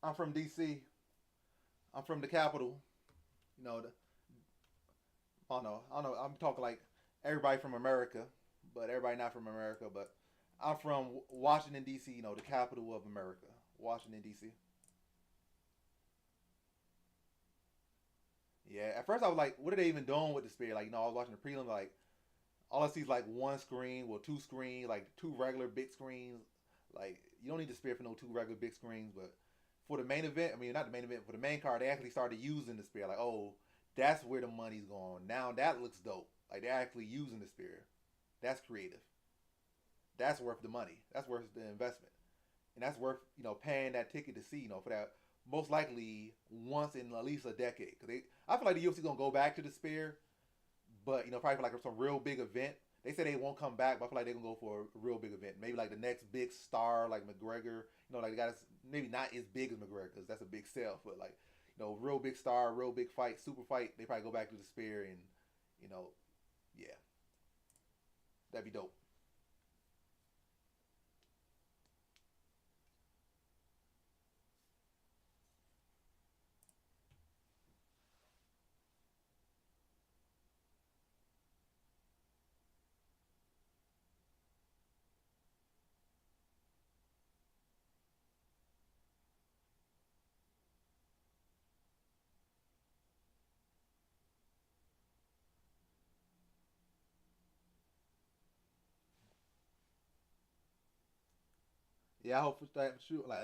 I'm from DC. I'm from the capital. You know, I don't know. I'm talking like everybody from America, but everybody not from America. But I'm from Washington D.C. You know, the capital of America, Washington D.C. Yeah, at first I was like, what are they even doing with the spear? Like, I was watching the prelim, like all I see is like one screen, well, two screens, like two regular big screens. Like, you don't need the spear for no two regular big screens, but for the main event, I mean, not the main event, for the main card, they actually started using the spear. Like, oh, that's where the money's going. Now that looks dope. Like, they're actually using the spear. That's creative. That's worth the money. That's worth the investment. And that's worth, paying that ticket to see, for that most likely once in at least a decade. Because I feel like the UFC gonna go back to the spear, but probably for like some real big event. They say they won't come back, but I feel like they're gonna go for a real big event. Maybe like the next big star, like McGregor. Like the guy that's maybe not as big as McGregor, because that's a big sell. But like, real big star, real big fight, super fight. They probably go back to the spear, and you know, yeah, that'd be dope. Yeah, I hope that shoot like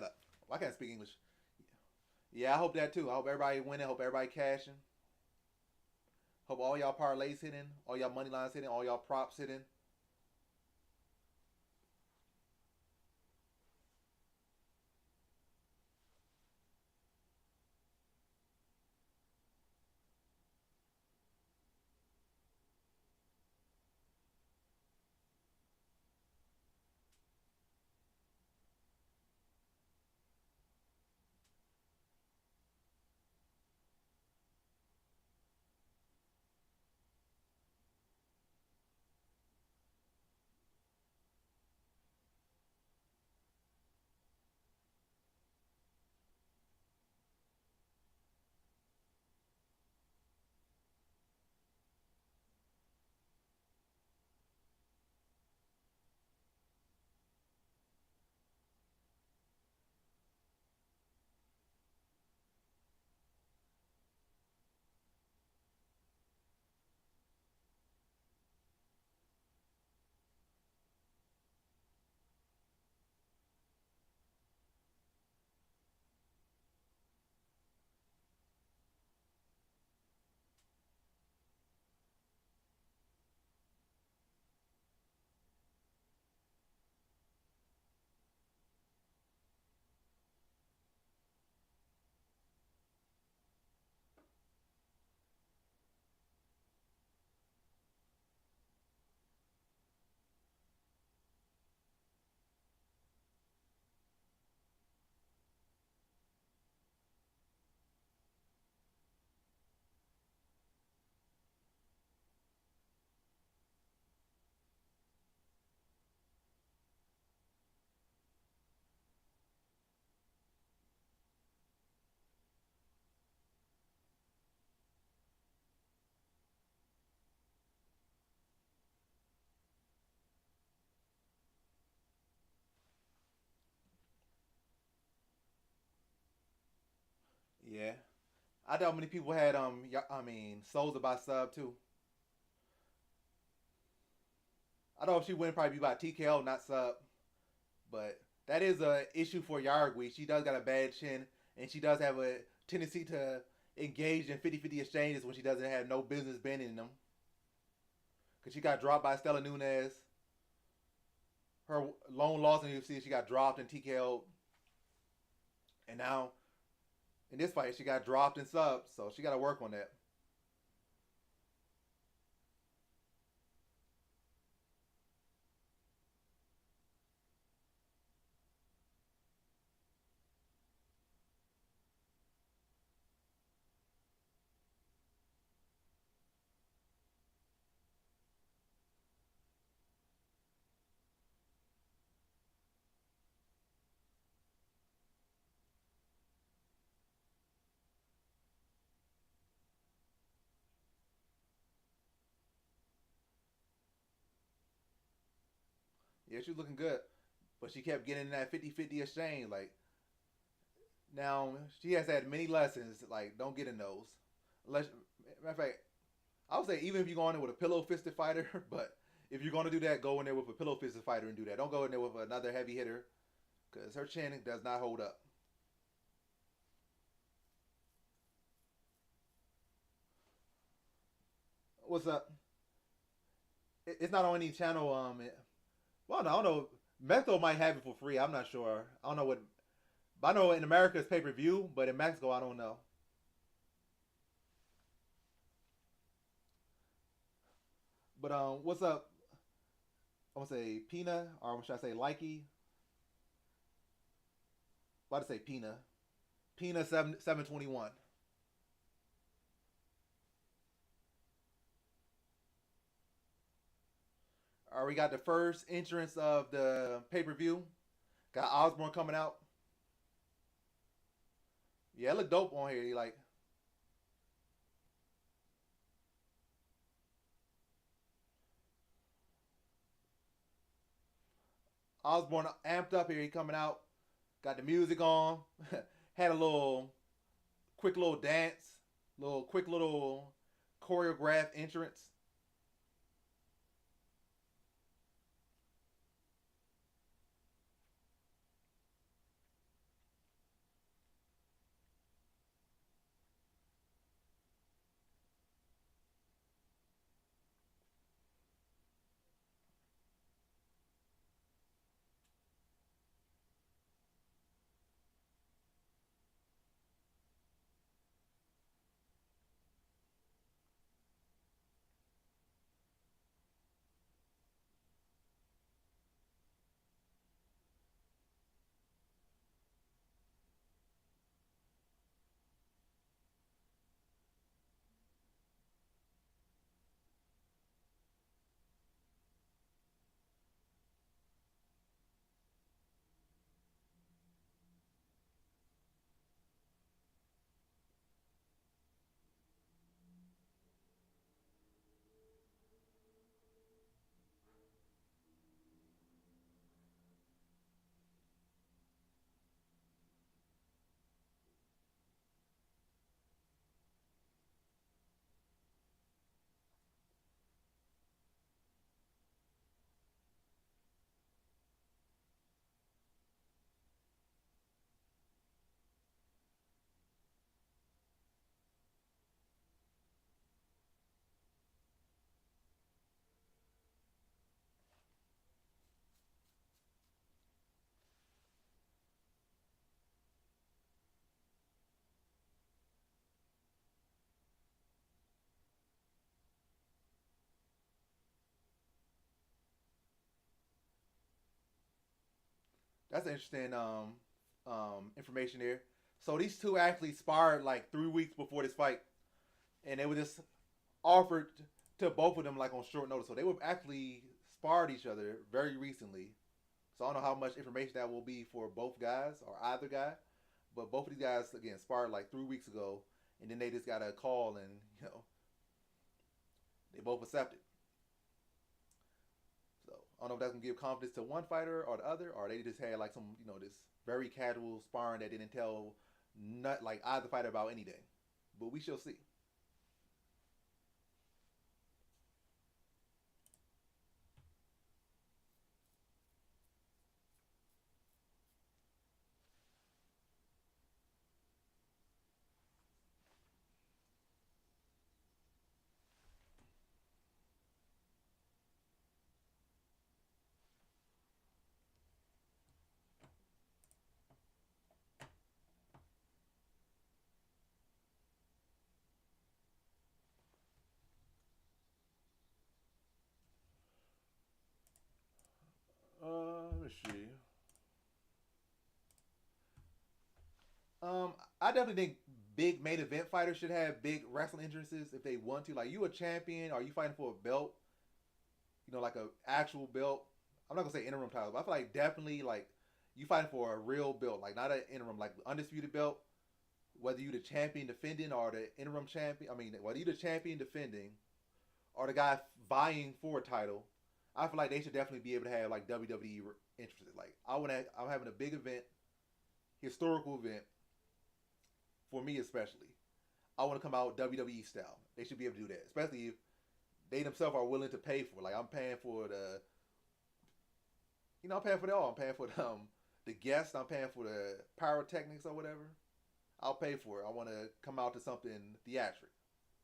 I can't speak English. Yeah, I hope that too. I hope everybody winning. Hope everybody cashing. Hope all y'all parlays hitting, all y'all money lines hitting, all y'all props hitting. Yeah, I doubt many people had Souls by sub too. I know if she win, probably be by TKO, not sub. But that is a issue for Yarui. She does got a bad chin, and she does have a tendency to engage in 50-50 exchanges when she doesn't have no business being in them. Because she got dropped by Stella Nunes. Her lone loss in the UFC, she got dropped in TKO. And now, in this fight, she got dropped in subs. So she got to work on that. Yeah, she was looking good. But she kept getting in that 50-50 exchange. Like, now, she has had many lessons. Like, don't get in those. Unless, matter of fact, I would say even if you go in there with a pillow fisted fighter, but if you're going to do that, go in there with a pillow fisted fighter and do that. Don't go in there with another heavy hitter because her chin does not hold up. What's up? It's not on any channel. Well, no, I don't know. Mexico might have it for free. I'm not sure. I don't know what. But I know in America it's pay per view, but in Mexico I don't know. But what's up? I want to say Pina, or should I say Likey? Why to say Pina? Pina 721. All right, we got the first entrance of the pay per view. Got Osborne coming out. Yeah, it look dope on here. He like Osborne amped up here. He coming out. Got the music on. Had a quick little dance, quick little choreographed entrance. That's interesting information there. So these two actually sparred like 3 weeks before this fight, and they were just offered to both of them like on short notice. So they were actually sparred each other very recently. So I don't know how much information that will be for both guys or either guy, but both of these guys again sparred like 3 weeks ago, and then they just got a call and they both accepted. So I don't know if that's gonna give confidence to one fighter or the other, or they just had like some this very casual sparring that didn't tell not like either fighter about anything. But we shall see. Let's see. I definitely think big main event fighters should have big wrestling entrances if they want to. Like you a champion, or you fighting for a belt, like a actual belt. I'm not gonna say interim title, but I feel like definitely like you fighting for a real belt, like not an interim, like undisputed belt. Whether you the champion defending or the interim champion, I mean, whether you the champion defending or the guy vying for a title, I feel like they should definitely be able to have like WWE entrances. Like I'm having a big event, historical event for me especially. I want to come out WWE style. They should be able to do that, especially if they themselves are willing to pay for it. Like I'm paying for I'm paying for it all. I'm paying for the guests. I'm paying for the pyrotechnics or whatever. I'll pay for it. I want to come out to something theatric.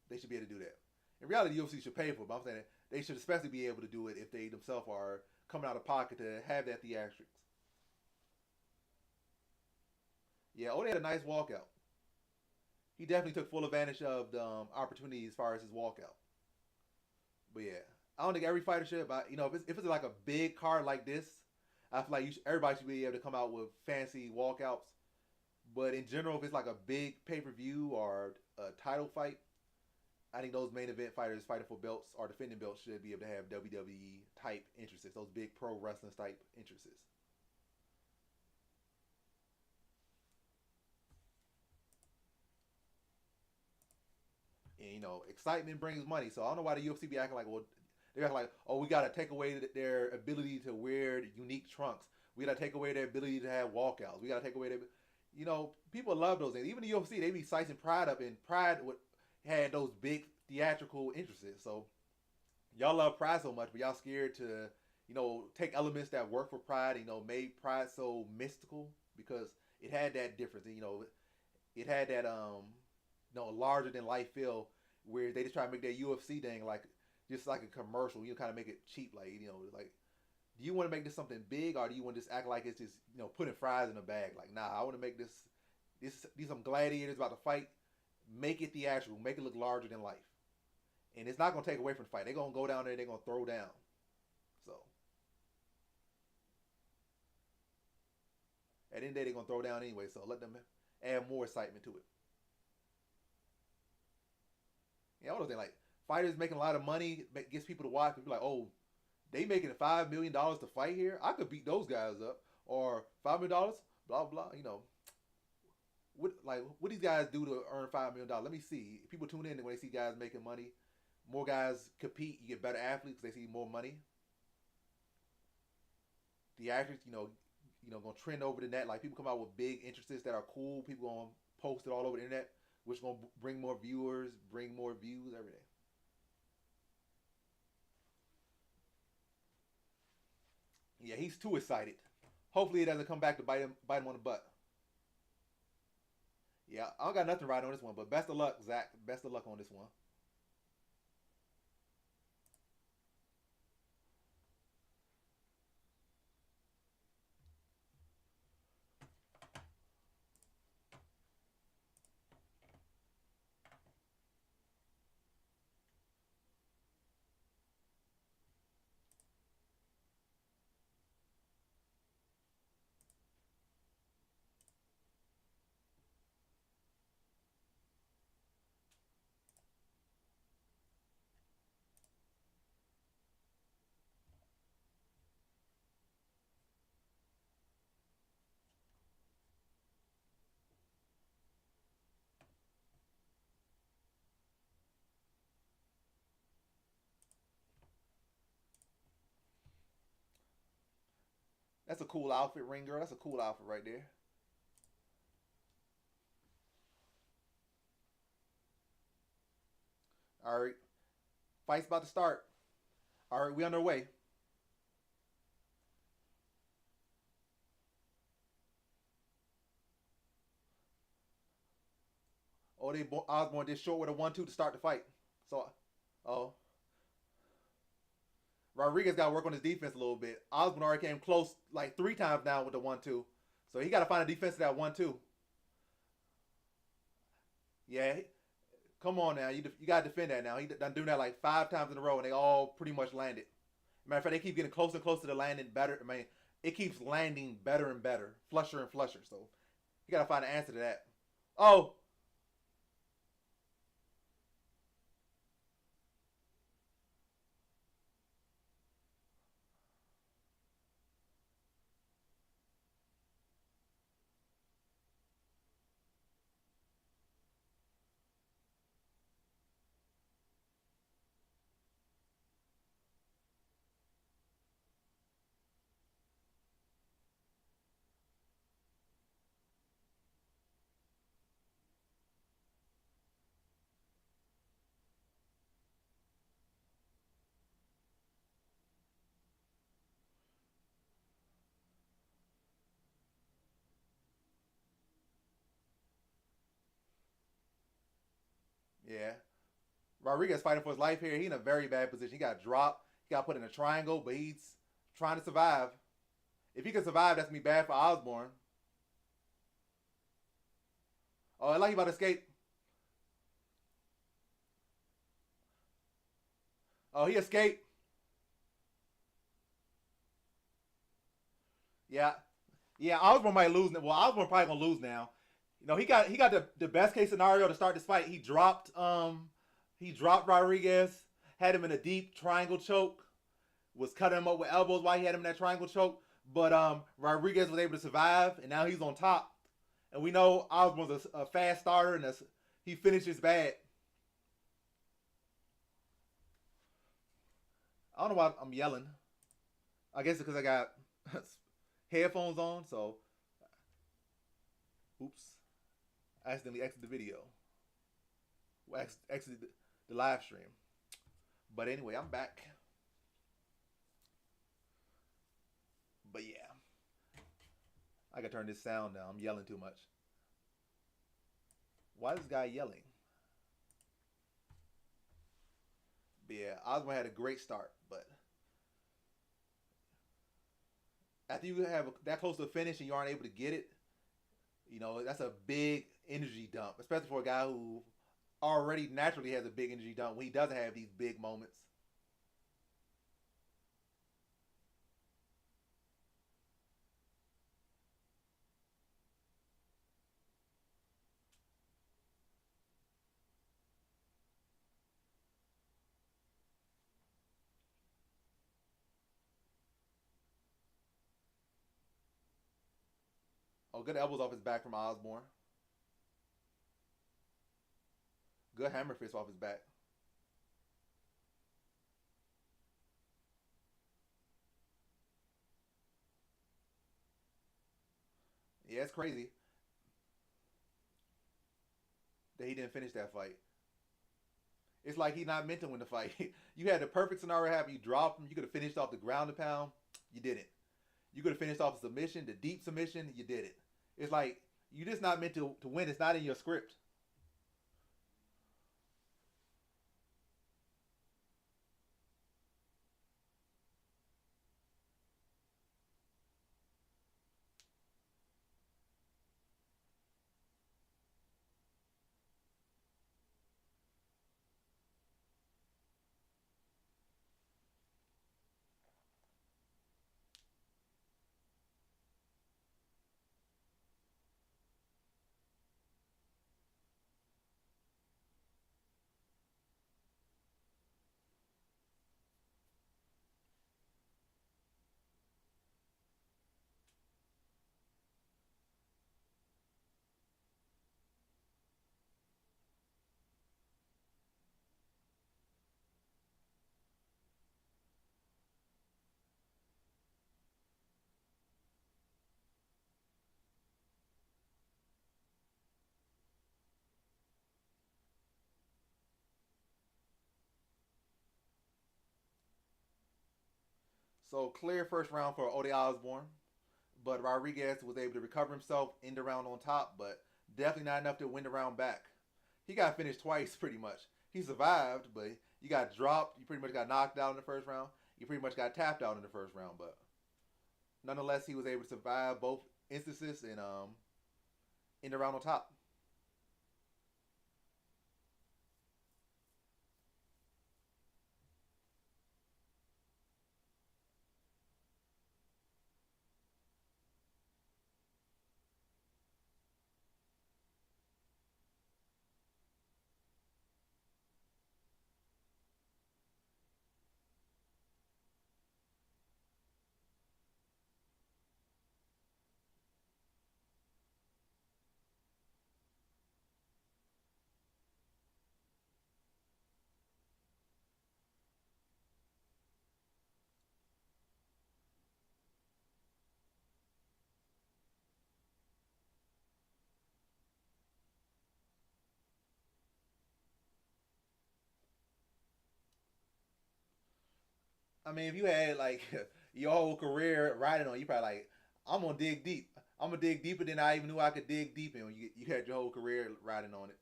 They should be able to do that. In reality, the UFC should pay for it, but I'm saying they should especially be able to do it if they themselves are coming out of pocket to have that theatrics. Yeah, Ode had a nice walkout. He definitely took full advantage of the opportunity as far as his walkout. But yeah, I don't think every fighter should. But if it's like a big card like this, I feel like everybody should be able to come out with fancy walkouts. But in general, if it's like a big pay per view or a title fight, I think those main event fighters fighting for belts or defending belts should be able to have WWE type entrances, those big pro wrestling type entrances. And excitement brings money. So I don't know why the UFC be acting like, well, they're acting like, oh, we gotta take away their ability to wear unique trunks. We gotta take away their ability to have walkouts. We gotta take away their, people love those things. Even the UFC, they be sizing Pride up, and Pride had those big theatrical entrances. So y'all love Pride so much, but y'all scared to, take elements that work for Pride. Made Pride so mystical because it had that difference. And, it had that larger than life feel where they just try to make that UFC thing like just like a commercial. Kind of make it cheap, like like. Do you want to make this something big, or do you want to just act like it's just putting fries in a bag? Like, nah, I want to make these some gladiators about to fight. Make it theatrical, make it look larger than life, and it's not gonna take away from the fight. They're gonna go down there, they're gonna throw down. So at the end of the day, they're gonna throw down anyway. So let them add more excitement to it. Yeah, all those things like fighters making a lot of money gets people to watch. People like, oh, they making $5 million to fight here. I could beat those guys up, or $5 million, blah blah. What these guys do to earn $5 million? Let me see. People tune in when they see guys making money. More guys compete. You get better athletes because they see more money. The actors, gonna trend over the net. Like people come out with big interests that are cool. People gonna post it all over the internet, which gonna bring more viewers, bring more views, everything. Yeah, he's too excited. Hopefully, it doesn't come back to bite him on the butt. Yeah, I don't got nothing right on this one, but best of luck, Zach. Best of luck on this one. That's a cool outfit, ring girl. That's a cool outfit right there. All right, fight's about to start. All right, we on our way. Oh, Osborne did short with a 1-2 to start the fight. So, oh, Rodriguez got to work on his defense a little bit. Osborne already came close like 3 times now with the 1-2. So he got to find a defense to that 1-2. Yeah, come on now. You got to defend that now. He done doing that like 5 times in a row, and they all pretty much landed. Matter of fact, they keep getting closer and closer to landing better. I mean, it keeps landing better and better, flusher and flusher. So you got to find an answer to that. Oh, yeah. Rodriguez fighting for his life here. He in a very bad position. He got dropped. He got put in a triangle, but he's trying to survive. If he can survive, that's gonna be bad for Osborne. Oh, I like he about to escape. Oh, he escaped. Yeah, yeah. Osborne might lose. Well, Osborne probably gonna lose now. You know, he got the best case scenario to start this fight. He dropped Rodriguez, had him in a deep triangle choke, was cutting him up with elbows while he had him in that triangle choke. But Rodriguez was able to survive, and now he's on top. And we know Osborne's a fast starter, and he finishes bad. I don't know why I'm yelling. I guess it's because I got headphones on, so oops. I accidentally exited the video. Well, exited the live stream. But anyway, I'm back. But yeah, I gotta turn this sound down. I'm yelling too much. Why is this guy yelling? But yeah, Osborne had a great start, but after you have that close to a finish and you aren't able to get it, you know that's a big energy dump, especially for a guy who already naturally has a big energy dump when he doesn't have these big moments. Oh, good elbows off his back from Osborne. Good hammer fist off his back. Yeah, it's crazy that he didn't finish that fight. It's like he's not meant to win the fight. You had the perfect scenario happen. You dropped him. You could have finished off the ground and pound. You didn't. You could have finished off a submission, the deep submission. You did it. It's like you're just not meant to win. It's not in your script. So clear first round for Ode Osborne, but Rodriguez was able to recover himself, end the round on top, but definitely not enough to win the round back. He got finished twice pretty much. He survived, but you got dropped. You pretty much got knocked out in the first round. You pretty much got tapped out in the first round, but nonetheless, he was able to survive both instances and end the round on top. I mean, if you had like your whole career riding on, you probably like, I'm gonna dig deep. I'm gonna dig deeper than I even knew I could dig deep in. When you had your whole career riding on it.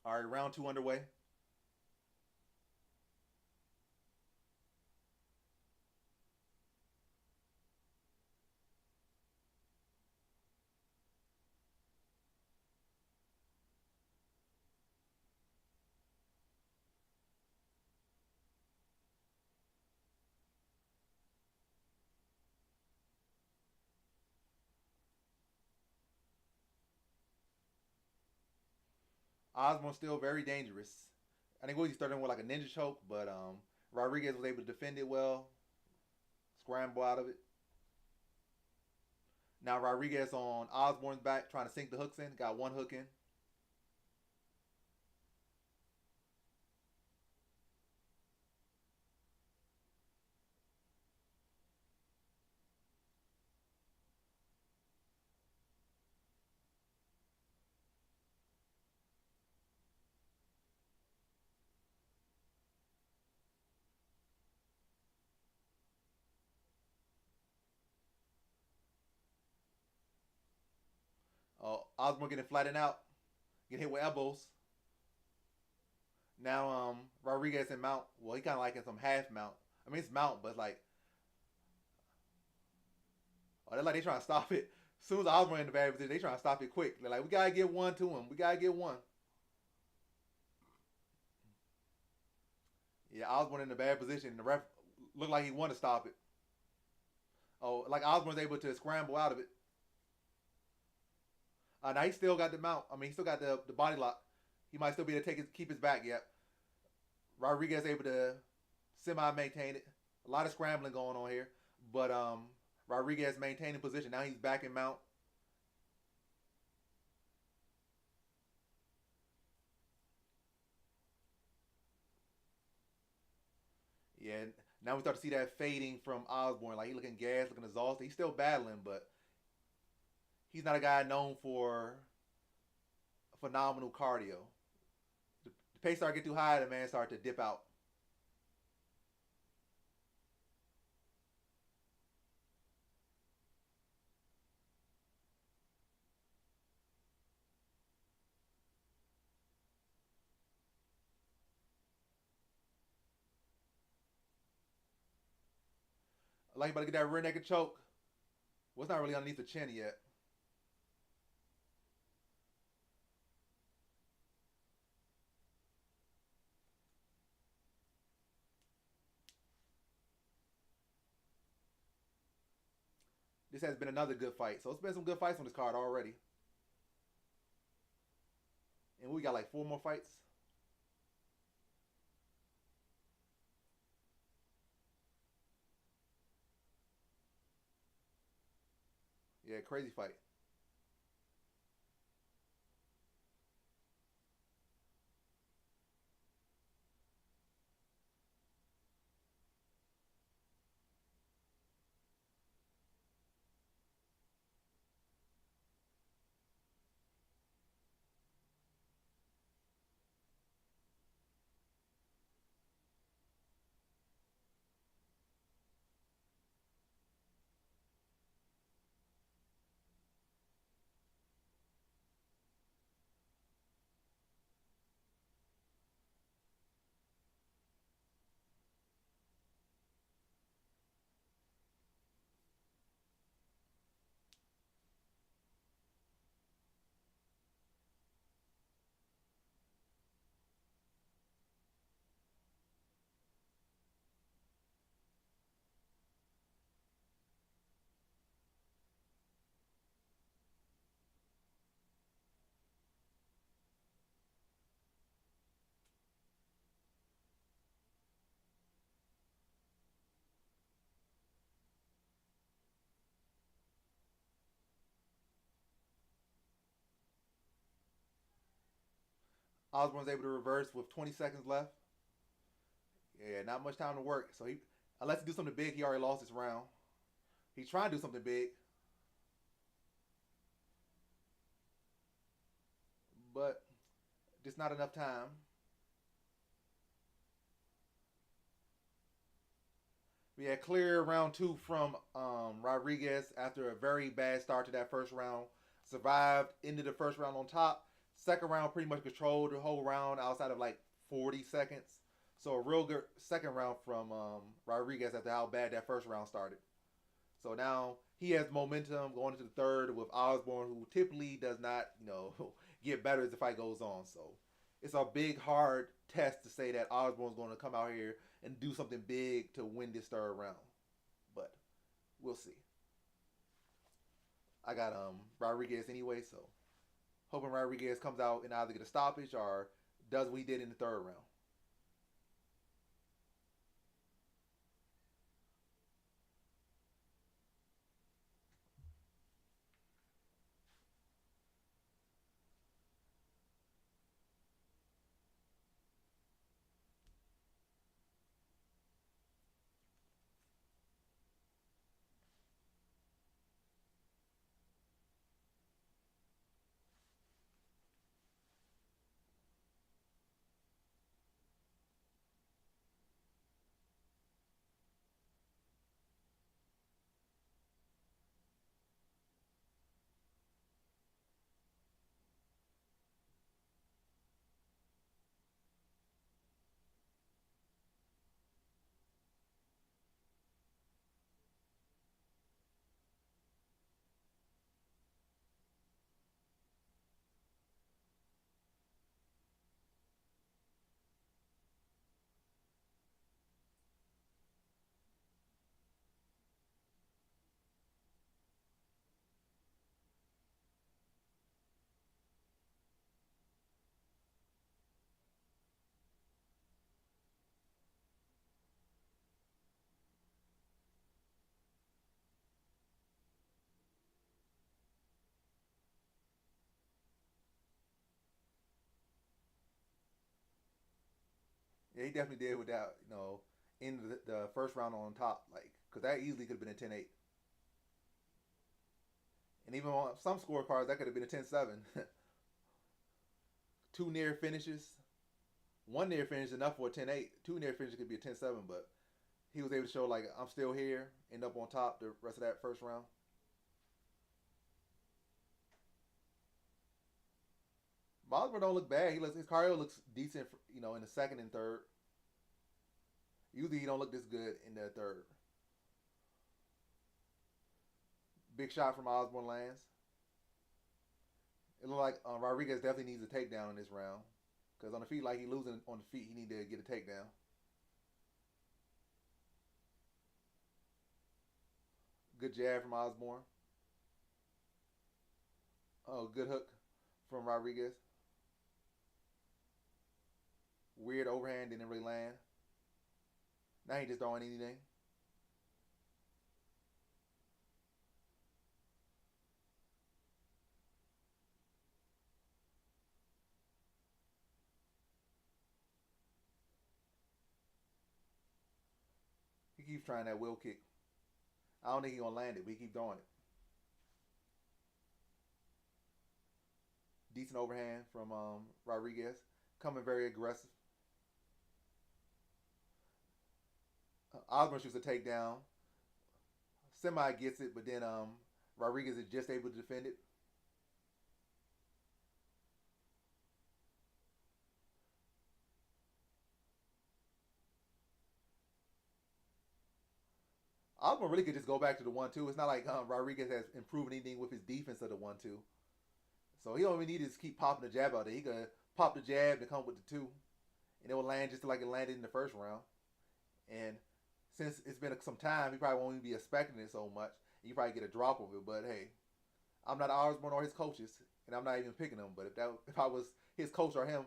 All right, round two underway. Osborne's still very dangerous. I think he started with like a ninja choke, but Rodriguez was able to defend it well, scramble out of it. Now Rodriguez on Osborne's back, trying to sink the hooks in. Got one hook in. Osborne getting flattened out, getting hit with elbows. Now Rodriguez in mount. Well, he kind of like in some half mount. I mean, it's mount, but it's like, oh, they're like they trying to stop it. As soon as Osborne in the bad position, they trying to stop it quick. They're like, we gotta get one to him. We gotta get one. Yeah, Osborne in the bad position. The ref looked like he wanted to stop it. Oh, like Osborne's able to scramble out of it. Now he still got the mount. I mean, he still got the body lock. He might still be able to keep his back. Yep. Rodriguez able to semi maintain it. A lot of scrambling going on here, but Rodriguez maintaining position. Now he's back in mount. Yeah. Now we start to see that fading from Osborne. Like he looking gassed, looking exhausted. He's still battling, but he's not a guy known for phenomenal cardio. The pace start to get too high, the man start to dip out. Like you about to get that rear naked choke. Well, it's not really underneath the chin yet. This has been another good fight. So it's been some good fights on this card already. And we got like four more fights. Yeah, crazy fight. Osborne's able to reverse with 20 seconds left. Yeah, not much time to work. So unless he do something big, he already lost this round. He's trying to do something big, but just not enough time. We had clear round 2 from Rodriguez after a very bad start to that first round. Survived, ended the first round on top. Second round pretty much controlled the whole round outside of like 40 seconds. So a real good second round from Rodriguez after how bad that first round started. So now he has momentum going into the third with Osborne, who typically does not, get better as the fight goes on. So it's a big, hard test to say that Osborne's going to come out here and do something big to win this third round. But we'll see. I got Rodriguez anyway, so hoping Rodriguez comes out and either get a stoppage or does what he did in the third round. Yeah, he definitely did with that, in the first round on top, like, because that easily could have been a 10-8. And even on some scorecards, that could have been a 10-7. Two near finishes. One near finish enough for a 10-8. Two near finishes could be a 10-7, but he was able to show, like, I'm still here, end up on top the rest of that first round. Osborne don't look bad. His cardio looks decent, in the second and third. Usually he don't look this good in the third. Big shot from Osborne lands. It looked like Rodriguez definitely needs a takedown in this round. Because on the feet, like he losing on the feet, he need to get a takedown. Good jab from Osborne. Oh, good hook from Rodriguez. Weird overhand, didn't really land. Now he just throwing anything. He keeps trying that wheel kick. I don't think he's gonna land it, but he keeps throwing it. Decent overhand from Rodriguez. Coming very aggressive. Osborne shoots a takedown. Semi gets it, but then Rodriguez is just able to defend it. Osborne really could just go back to the 1-2. It's not like Rodriguez has improved anything with his defense of the 1-2. So he don't even need to just keep popping the jab out there. He could pop the jab and come with the 2. And it will land just like it landed in the first round. And since it's been some time, he probably won't even be expecting it so much. You probably get a drop of it. But hey, I'm not Osborne or his coaches, and I'm not even picking him. But if I was his coach or him,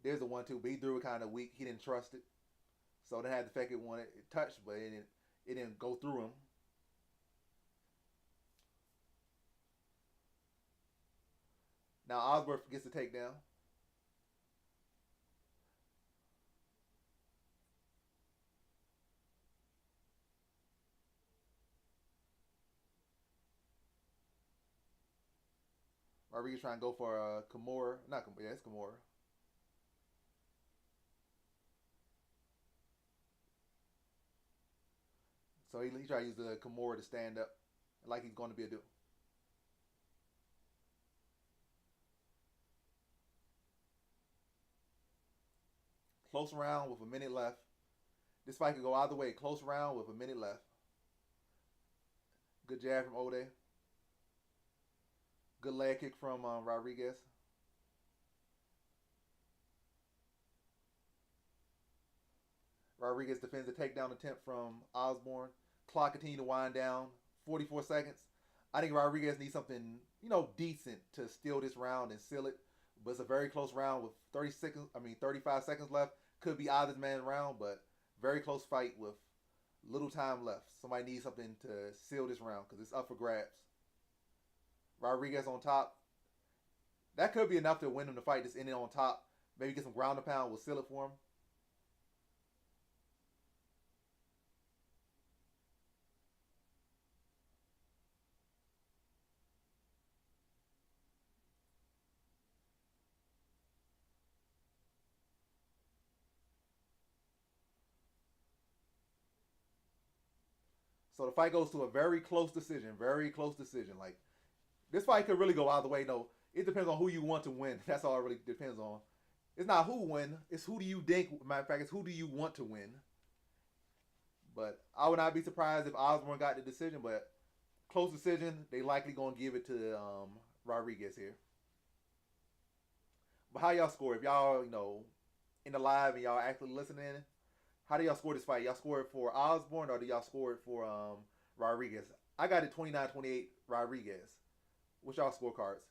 there's a 1-2. But he threw it kind of weak. He didn't trust it. So they had the fact it wanted it touched, but it didn't go through him. Now Osborne gets the takedown. Rodriguez trying to go for Kimura. Not Kimura. Yeah, it's Kimura. So he tried to use the Kimura to stand up like he's going to be a do. Close round with a minute left. This fight could go either way. Close round with a minute left. Good jab from Ode. Good leg kick from Rodriguez. Rodriguez defends the takedown attempt from Osborne. Clock continues to wind down. 44 seconds. I think Rodriguez needs something, decent to steal this round and seal it. But it's a very close round with 35 seconds left. Could be either man's round, but very close fight with little time left. Somebody needs something to seal this round because it's up for grabs. Rodriguez on top. That could be enough to win him the fight. Just ending on top. Maybe get some ground and pound. We'll seal it for him. So the fight goes to a very close decision. Very close decision. Like, this fight could really go either way. No, it depends on who you want to win. That's all it really depends on. It's not who win. It's who do you think. Matter of fact, it's who do you want to win. But I would not be surprised if Osborne got the decision. But close decision, they likely going to give it to Rodriguez here. But how y'all score? If y'all, in the live and y'all actually listening, how do y'all score this fight? Y'all score it for Osborne or do y'all score it for Rodriguez? I got it 29-28 Rodriguez. What's y'all scorecards?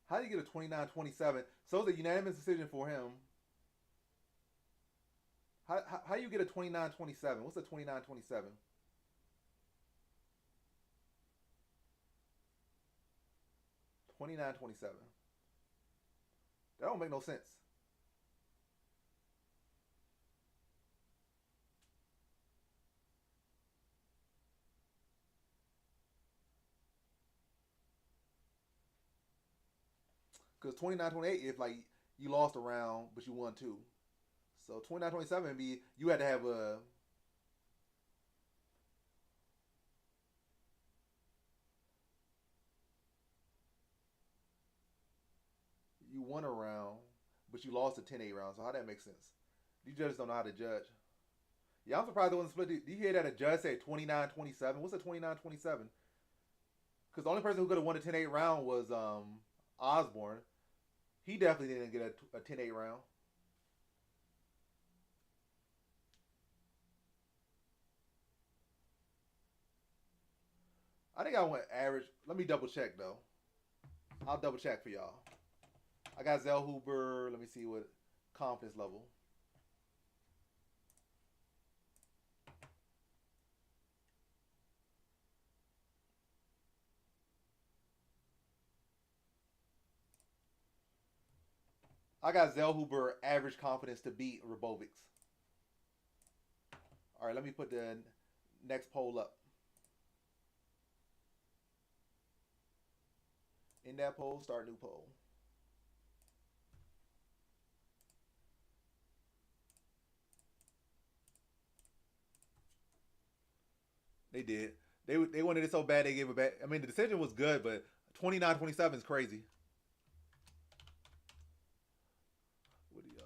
How do you get a 29-27? So it's a unanimous decision for him. How you get a 29-27? What's a 29-27? 29-27. That don't make no sense. Because 29-28, if like you lost a round but you won two. So 29-27 would be you had to have you won a round but you lost a 10-8 round. So how that makes sense? These judges don't know how to judge. Yeah, I'm surprised it wasn't split. Do you hear that a judge said 29-27? What's a 29-27? Because the only person who could have won a 10-8 round was Osborne. He definitely didn't get a 10-8 round. I think I went average. Let me double check though. I'll double check for y'all. I got Zel Huber. Let me see what confidence level. I got Zel Huber average confidence to beat Riovic. All right, let me put the next poll up. In that poll, start new poll. They did. They wanted it so bad they gave it back. I mean, the decision was good, but 29-27 is crazy. What do y'all?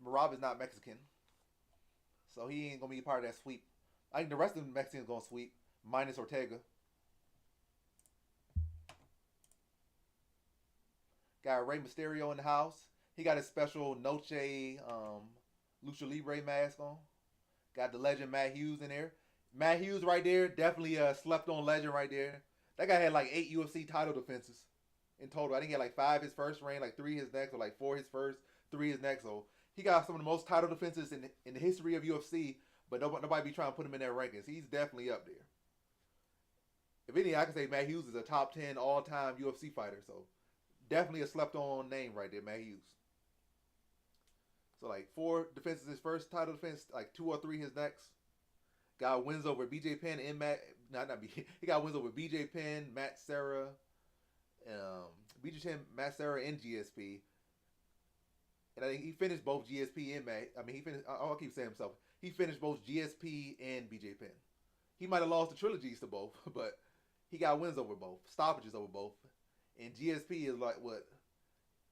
Marab is not Mexican, so he ain't gonna be part of that sweep. I think the rest of the Mexicans gonna sweep, minus Ortega. Got Rey Mysterio in the house. He got his special Noche Lucha Libre mask on. Got the legend Matt Hughes in there. Matt Hughes right there, definitely a slept on legend right there. That guy had like 8 UFC title defenses in total. I think he had like 5 his first reign, like 3 his next, or like 4 his first, 3 his next. So he got some of the most title defenses in the history of UFC, but nobody be trying to put him in their rankings. He's definitely up there. If any, I can say Matt Hughes is a top 10 all-time UFC fighter. So definitely a slept-on name right there, Matt Hughes. So like 4 defenses his first title defense, like 2 or 3 his next. Got wins over BJ Penn and Matt. Not BJ. He got wins over BJ Penn, Matt Serra, BJ Penn, Matt Serra, and GSP. And I think he finished both GSP and Matt. I mean, he finished. I'll keep saying himself. He finished both GSP and BJ Penn. He might have lost the trilogies to both, but he got wins over both, stoppages over both. And GSP is like what,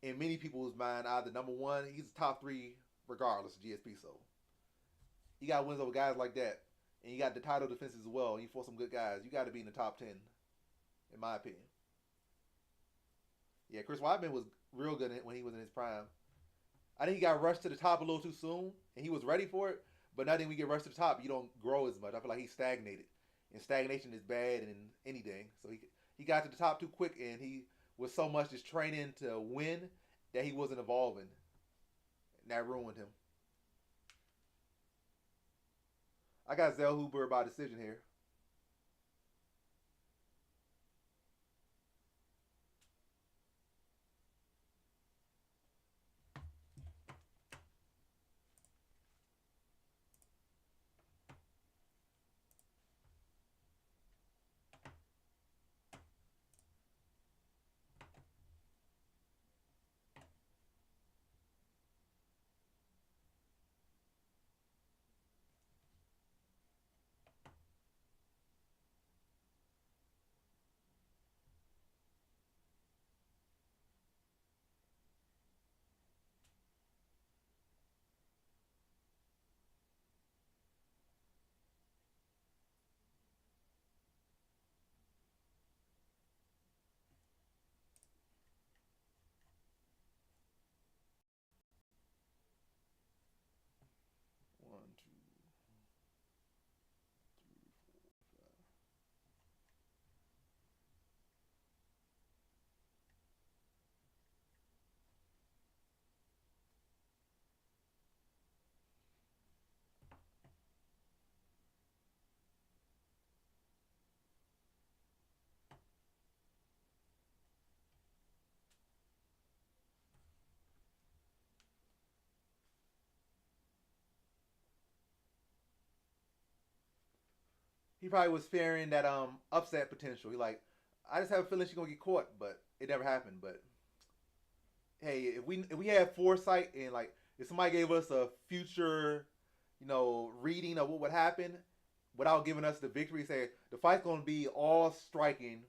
in many people's mind, either number 1. He's top 3 regardless of GSP. So he got wins over guys like that. And you got the title defense as well. You fought some good guys. You got to be in the top 10, in my opinion. Yeah, Chris Weidman was real good when he was in his prime. I think he got rushed to the top a little too soon, and he was ready for it. But now that we get rushed to the top, you don't grow as much. I feel like he's stagnated, and stagnation is bad in anything. So he got to the top too quick, and he was so much just training to win that he wasn't evolving, and that ruined him. I got Zel Huber by decision here. he probably was fearing that upset potential. He like, I just have a feeling she's gonna get caught, but it never happened. But hey, if we had foresight and like if somebody gave us a future, reading of what would happen without giving us the victory, say the fight's gonna be all striking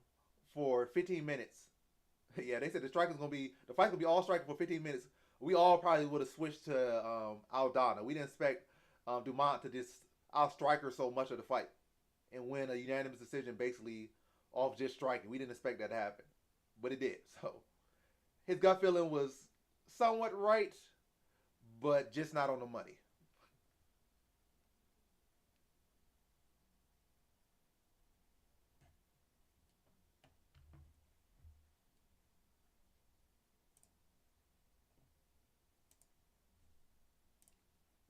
for 15 minutes. Yeah, they said the fight's gonna be all striking for 15 minutes. We all probably would have switched to Aldana. We didn't expect Dumont to just out strike her so much of the fight and win a unanimous decision basically off just striking. We didn't expect that to happen, but it did. So his gut feeling was somewhat right, but just not on the money.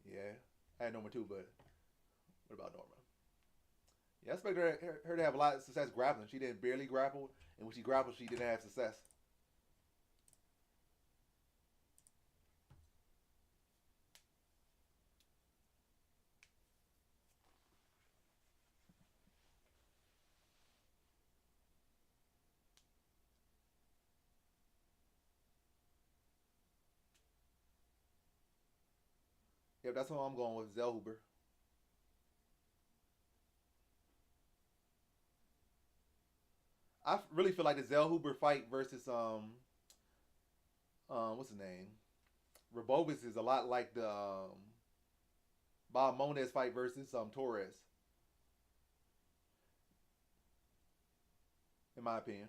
Yeah, I had Norma too, but what about Norma? Yeah, I expect her to have a lot of success grappling. She didn't barely grapple, and when she grappled, she didn't have success. Yep, that's who I'm going with, Zel Huber. I really feel like the Zel Huber fight versus what's his name, Riovic is a lot like the Bahamondes fight versus Torres, in my opinion.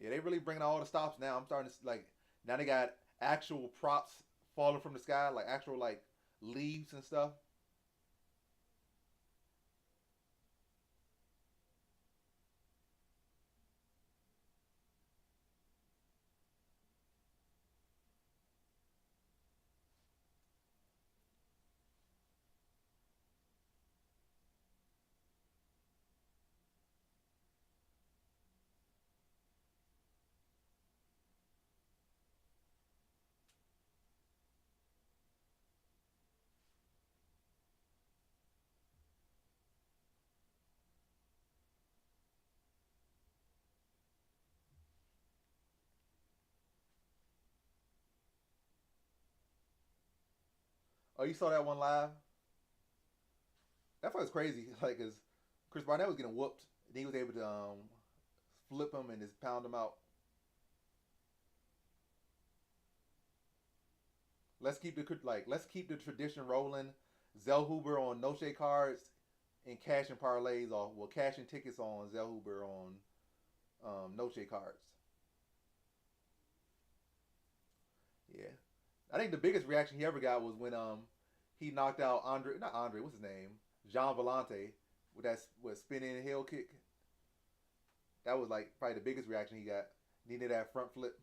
Yeah, they really bringing all the stops now. I'm starting to like now they got actual props falling from the sky, like actual like leaves and stuff. Oh, you saw that one live? That fight was crazy. Like, cause Chris Barnett was getting whooped, and he was able to flip him and just pound him out. Let's keep the tradition rolling. Zel Huber on no shade cards and cashing parlays or well cashing tickets on Zel Huber on no shade cards. Yeah, I think the biggest reaction he ever got was when he knocked out Andre, not Andre, what's his name, Jean Vellante with that with spinning heel kick. That was like probably the biggest reaction he got. Needed that front flip.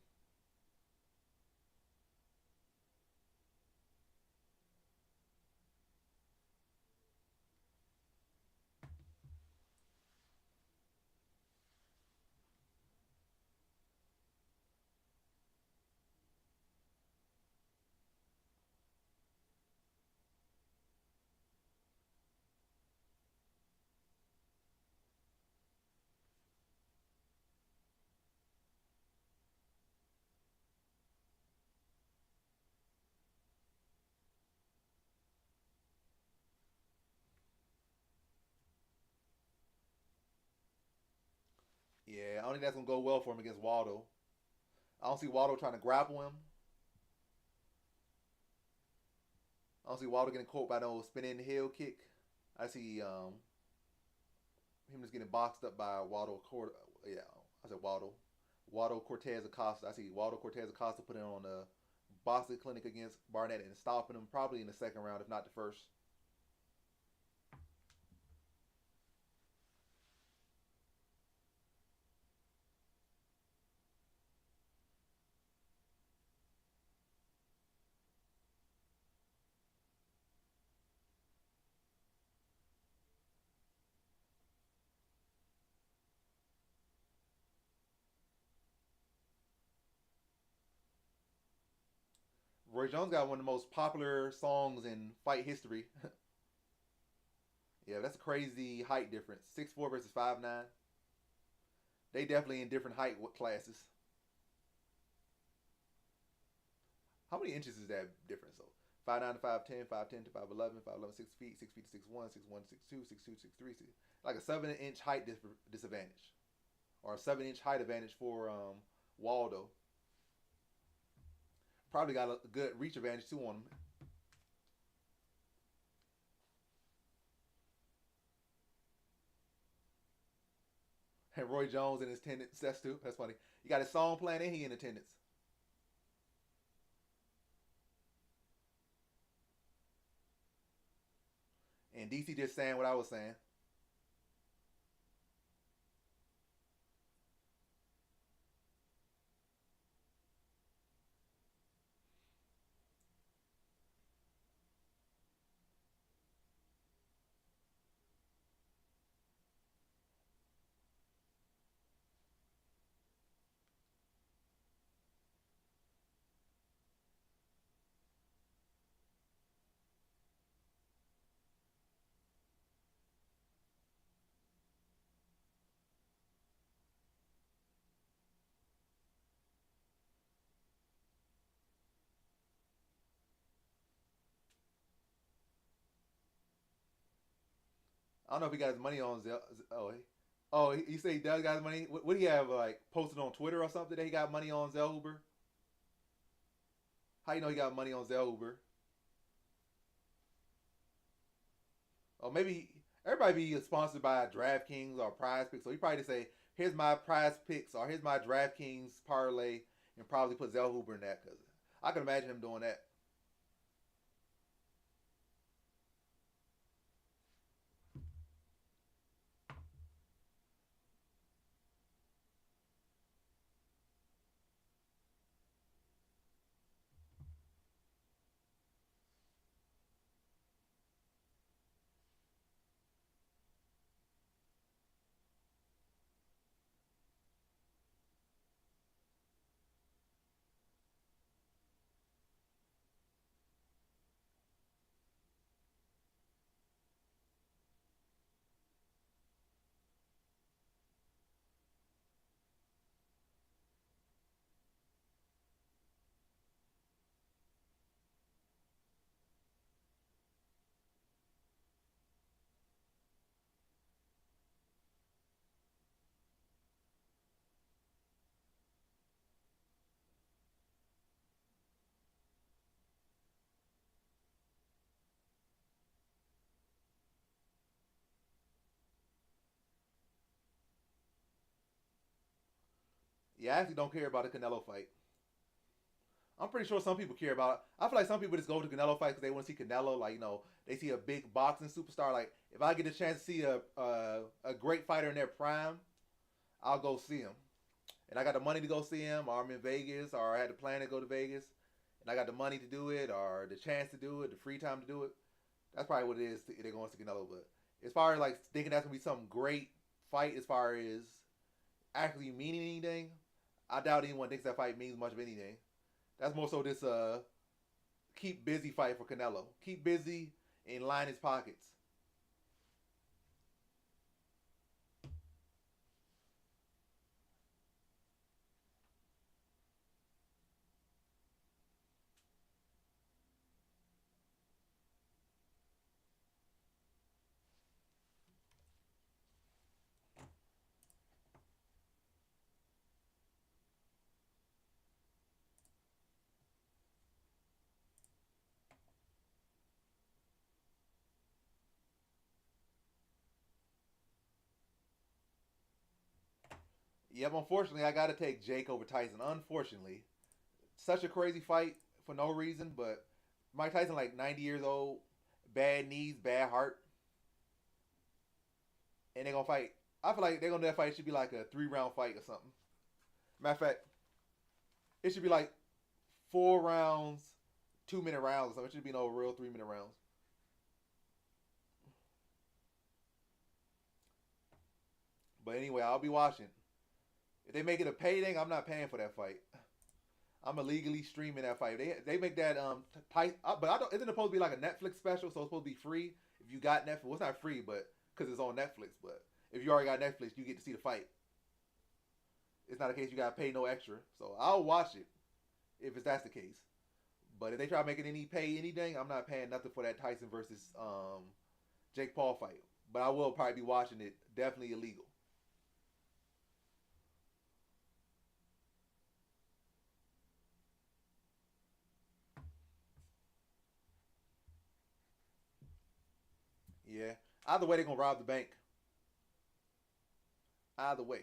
Yeah, I don't think that's gonna go well for him against Waldo. I don't see Waldo trying to grapple him. I don't see Waldo getting caught by no spinning heel kick. I see him just getting boxed up by Waldo. Yeah, I said Waldo. Waldo Cortez Acosta. I see Waldo Cortez Acosta putting on a boxing clinic against Barnett and stopping him probably in the second round, if not the first. Roy Jones got one of the most popular songs in fight history. Yeah, that's a crazy height difference. 6'4" versus 5'9". They definitely in different height classes. How many inches is that difference though? 5'9" to 5'10", 5'10" to 5'11", 5'11", 6 feet, 6 feet to 6'1", 6'1", 6'2", 6'2", 6'3", like a 7-inch height disadvantage, or a 7-inch height advantage for Waldo. Probably got a good reach advantage too on him. And Roy Jones in his attendance. That's funny. You got his song playing and he in attendance. And DC just saying what I was saying. I don't know if he got his money on Zel. Oh, he said he does got his money. What do he have like posted on Twitter or something that he got money on Zel Huber? How you know he got money on Zel Huber? Or maybe everybody be sponsored by DraftKings or Prize Picks, so he probably just say, "Here's my Prize Picks" or "Here's my DraftKings parlay," and probably put Zel Huber in that because I can imagine him doing that. Yeah, I actually don't care about a Canelo fight. I'm pretty sure some people care about it. I feel like some people just go to Canelo fights because they want to see Canelo. Like, they see a big boxing superstar. Like, if I get a chance to see a great fighter in their prime, I'll go see him. And I got the money to go see him, or I'm in Vegas, or I had the plan to go to Vegas, and I got the money to do it, or the chance to do it, the free time to do it. That's probably what it is. They're going to Canelo. But as far as like thinking that's gonna be some great fight, as far as actually meaning anything, I doubt anyone thinks that fight means much of anything. That's more so this keep busy fight for Canelo. Keep busy and line his pockets. Yep, unfortunately, I got to take Jake over Tyson. Unfortunately, such a crazy fight for no reason. But Mike Tyson, like 90 years old, bad knees, bad heart, and they're gonna fight. I feel like they're gonna do that fight. It should be like a 3-round fight or something. Matter of fact, it should be like 4 rounds, 2-minute rounds or something. It should be no real 3-minute rounds. But anyway, I'll be watching. If they make it a pay thing, I'm not paying for that fight. I'm illegally streaming that fight. They make that tight, but I don't. Isn't it supposed to be like a Netflix special? So it's supposed to be free if you got Netflix. Well, it's not free, but because it's on Netflix. But if you already got Netflix, you get to see the fight. It's not a case you gotta pay no extra. So I'll watch it if that's the case. But if they try making pay anything, I'm not paying nothing for that Tyson versus Jake Paul fight. But I will probably be watching it. Definitely illegal. Yeah. Either way, they're gonna rob the bank. Either way.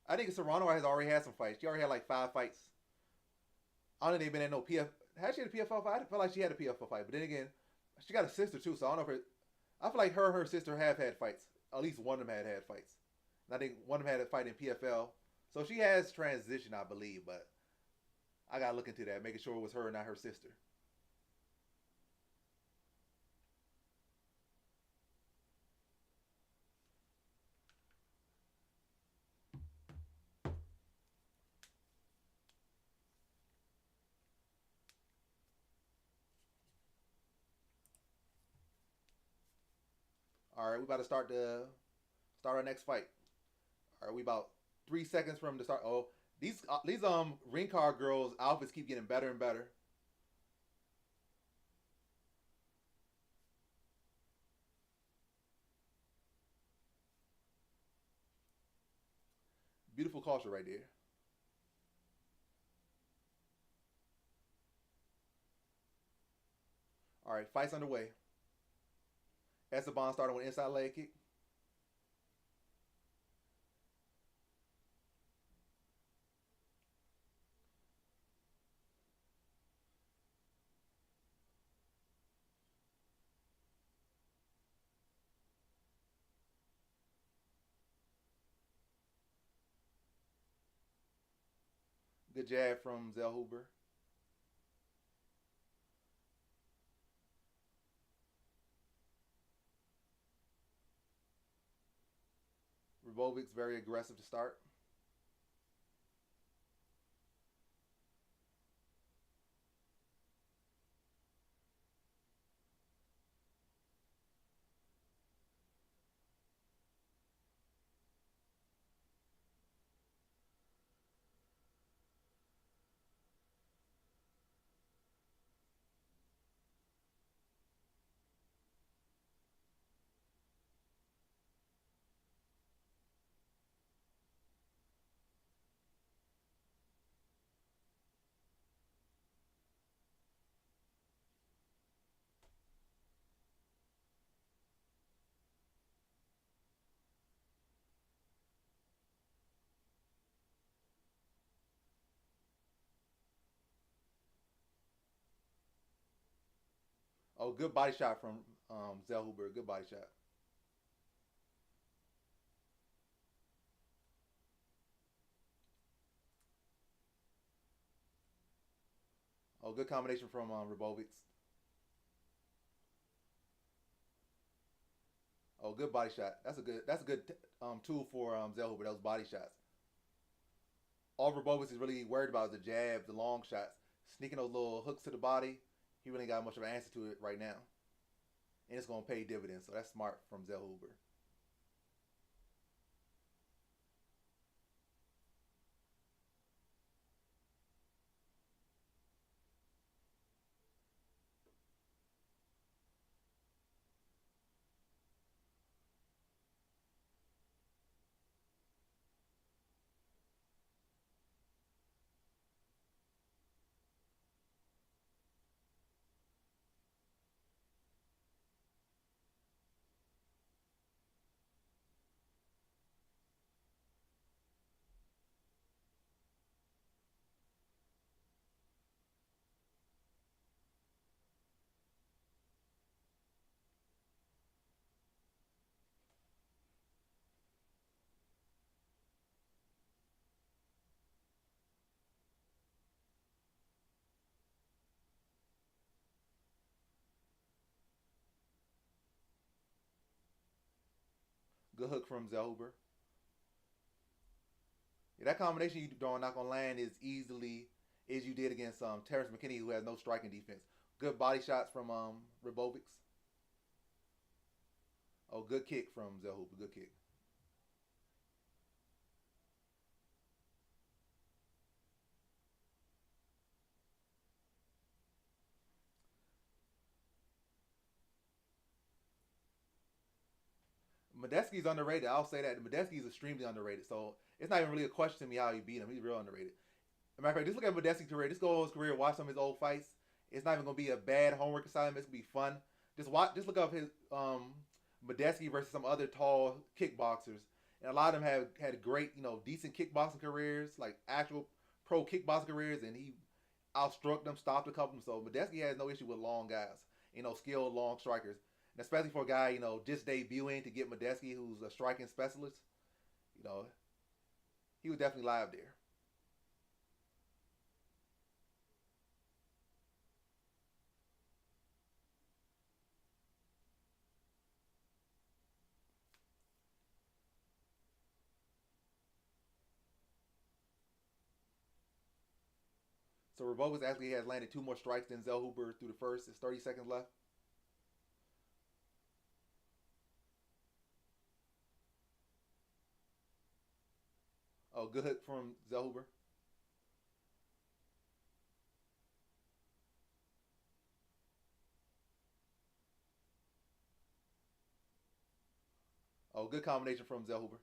I think Serrano has already had some fights. She already had like 5 fights. I don't think they've been in no PF. Has she had a PFL fight? I feel like she had a PFL fight, but then again, she got a sister too, so I don't know if it. I feel like her and her sister have had fights. At least one of them had fights. And I think one of them had a fight in PFL. So she has transitioned, I believe, but I gotta look into that, making sure it was her and not her sister. All right, we about to start our next fight. All right, we about 3 seconds from the start. Oh, these ring card girls' outfits keep getting better and better. Beautiful culture right there. All right, fight's underway. Esteban starting with inside leg kick. Good jab from Zel Huber. Rovic's very aggressive to start. Oh, good body shot from Zel Huber. Good body shot. Oh, good combination from Rebovic. Oh, good body shot. That's a good tool for Zel Huber. Those body shots. All Rebovic is really worried about is the jab, the long shots, sneaking those little hooks to the body. He really ain't got much of an answer to it right now, and it's gonna pay dividends. So that's smart from Zel Huber. Good hook from Zel Huber. Yeah, that combination you throwing not gonna land as easily as you did against Terrence McKinney, who has no striking defense. Good body shots from Riovic. Oh, good kick from Zel Huber. Good kick. Medeski's underrated. I'll say that. Medeski's extremely underrated. So it's not even really a question to me how he beat him. He's real underrated. As a matter of fact, just look at Medeski's career. Just go over his career, watch some of his old fights. It's not even gonna be a bad homework assignment. It's gonna be fun. Just look up his Medeski versus some other tall kickboxers, and a lot of them have had great, decent kickboxing careers, like actual pro kickboxing careers, and he outstruck them, stopped a couple of them. So Medeski has no issue with long guys, skilled long strikers, and especially for a guy, just debuting to get Medeski, who's a striking specialist, you know, he was definitely live there. So Riovic actually has landed two more strikes than Zel Huber through the first. It's 30 seconds left. Oh, good hook from Zel Huber. Oh, good combination from Zel Huber.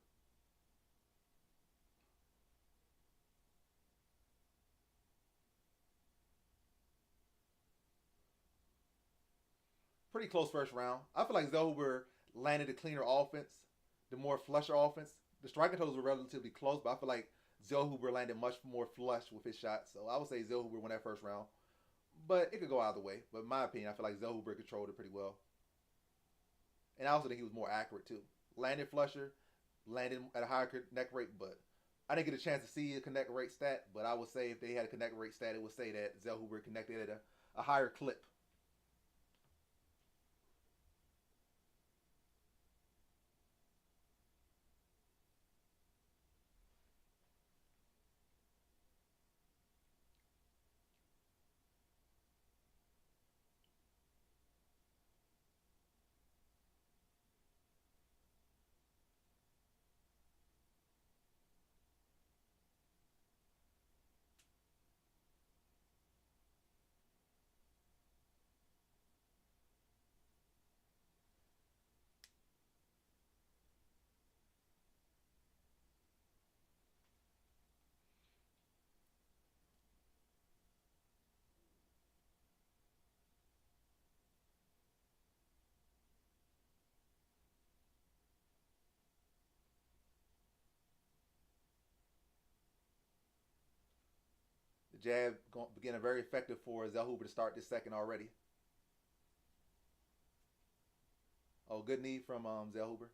Pretty close first round. I feel like Zel Huber landed a cleaner offense, the more flusher offense. The striking totals were relatively close, but I feel like Zel Huber landed much more flush with his shots. So I would say Zel Huber won that first round. But it could go either way. But in my opinion, I feel like Zel Huber controlled it pretty well. And I also think he was more accurate too. Landed flusher, landed at a higher connect rate, but I didn't get a chance to see a connect rate stat. But I would say if they had a connect rate stat, it would say that Zel Huber connected at a higher clip. The jab beginning very effective for Zel Huber to start this second already. Oh, good knee from Zel Huber.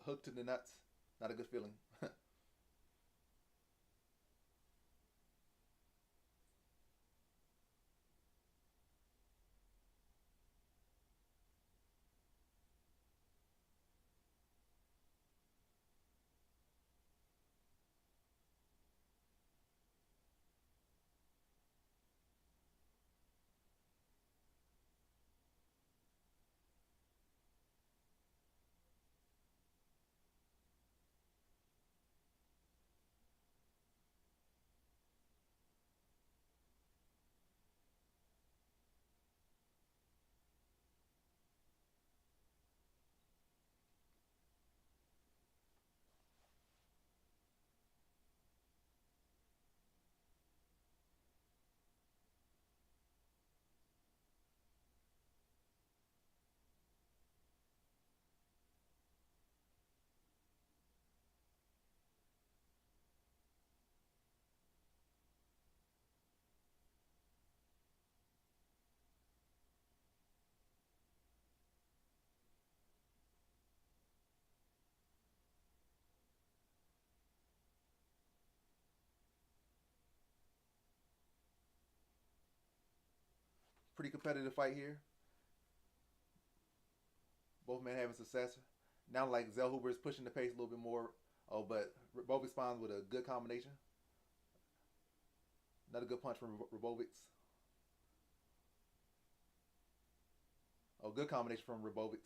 Hook to the nuts. Not a good feeling. pretty competitive fight here. Both men having success. Now, like Zel Huber is pushing the pace a little bit more. Oh, but Riovic responds with a good combination. Another good punch from Riovic. Oh, good combination from Riovic.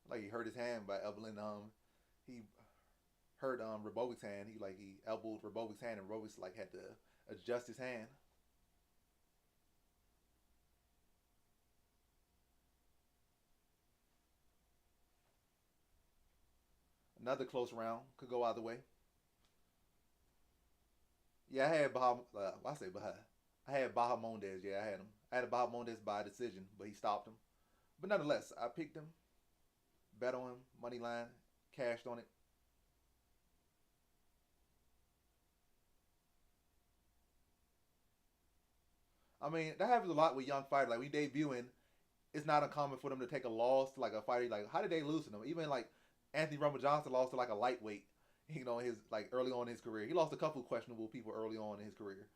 Like he hurt his hand by elbowing. He hurt Robovic's hand. He elbowed Robovic's hand, and Robic like had to adjust his hand. Another close round could go either way. Yeah, I had I had Bahamondes. Yeah, I had him. I had Bahamondes by decision, but he stopped him. But nonetheless, I picked him, bet on him, money line, cashed on it. I mean, that happens a lot with young fighters. Like we debuting, it's not uncommon for them to take a loss to like a fighter. Like how did they lose to them? Even like Anthony Rumble Johnson lost to like a lightweight. His like early on in his career, he lost a couple of questionable people early on in his career.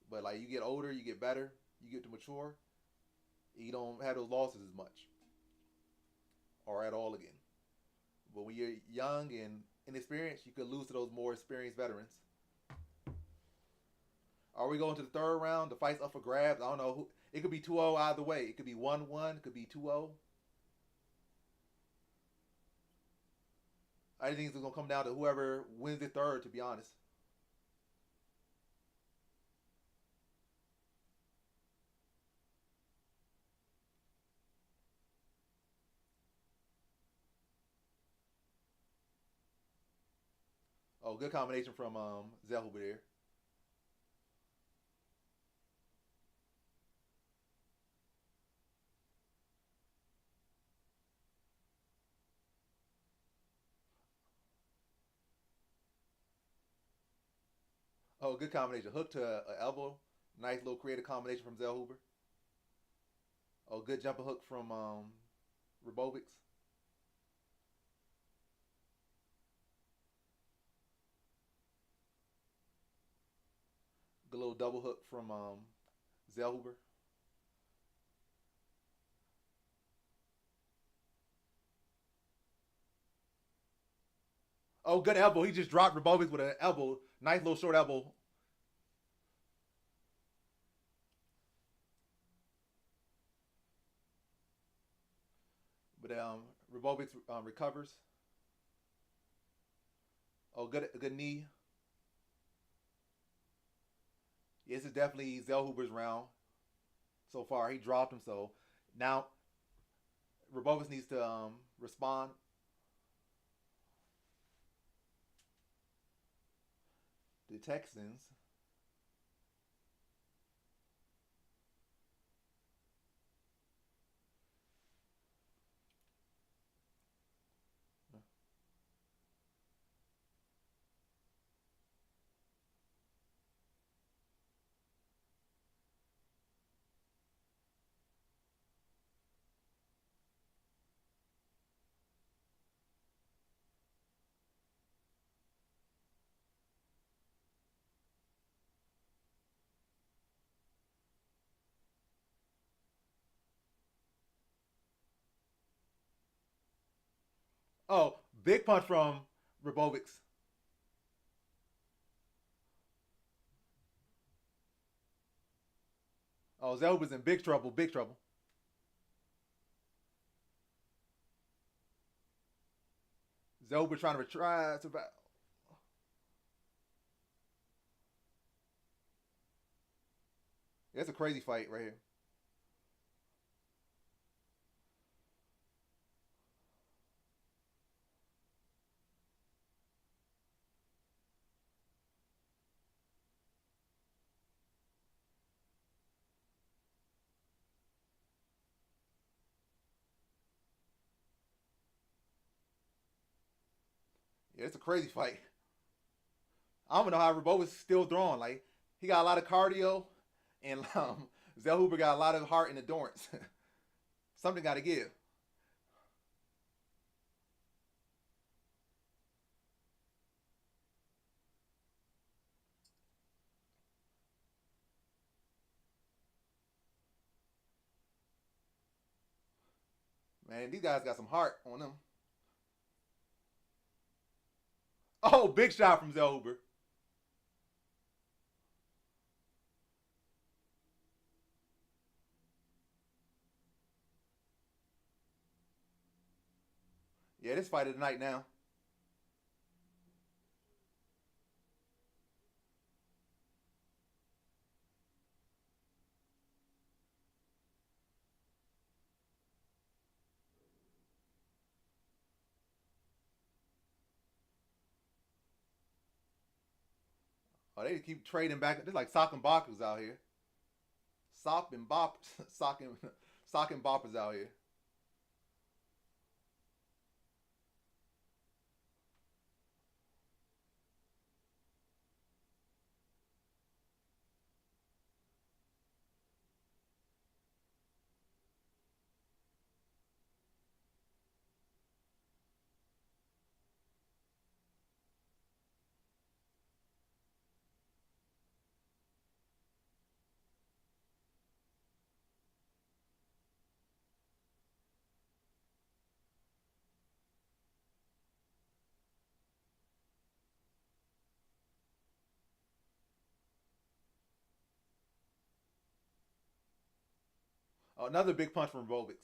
But like you get older, you get better, you get to mature, you don't have those losses as much or at all again. But when you're young and inexperienced, you could lose to those more experienced veterans. Are we going to the third round? The fight's up for grabs. I don't know who. It could be 2-0 either way. It could be 1-1. It could be 2-0. I think it's going to come down to whoever wins the third, to be honest. Oh, good combination from Zel Huber there. Oh, good combination. Hook to a elbow. Nice little creative combination from Zel Huber. Oh, good jumper hook from Robovics. Good little double hook from Zel Huber. Oh, good elbow. He just dropped Robovics with an elbow. Nice little short elbow. But Robovics recovers. Oh, good knee. This is definitely Zel Huber's round so far. He dropped him, so now Robovics needs to respond. The Texans. Oh, Big punch from Riovic. Oh, Zel Huber's in big trouble. Big trouble. Zel Huber trying to try to. That's a crazy fight right here. Yeah, it's a crazy fight. I don't know how Ribot still throwing. Like, he got a lot of cardio, and Zel Huber got a lot of heart and endurance. Something got to give. Man, these guys got some heart on them. Oh, big shot from Zel Huber. Yeah, this fight of the night now. Oh, they keep trading back. They're like sock and boppers out here. Sock and bop, sock and boppers out here. Oh, another big punch from Riovic.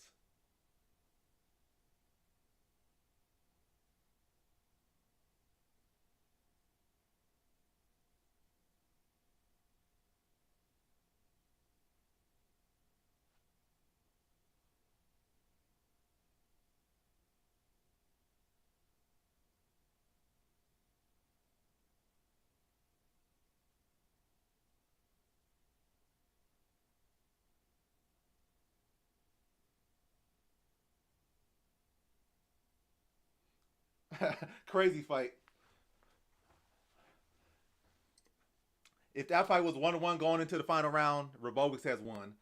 Crazy fight. If that fight was 1-1 going into the final round, Riovic has won.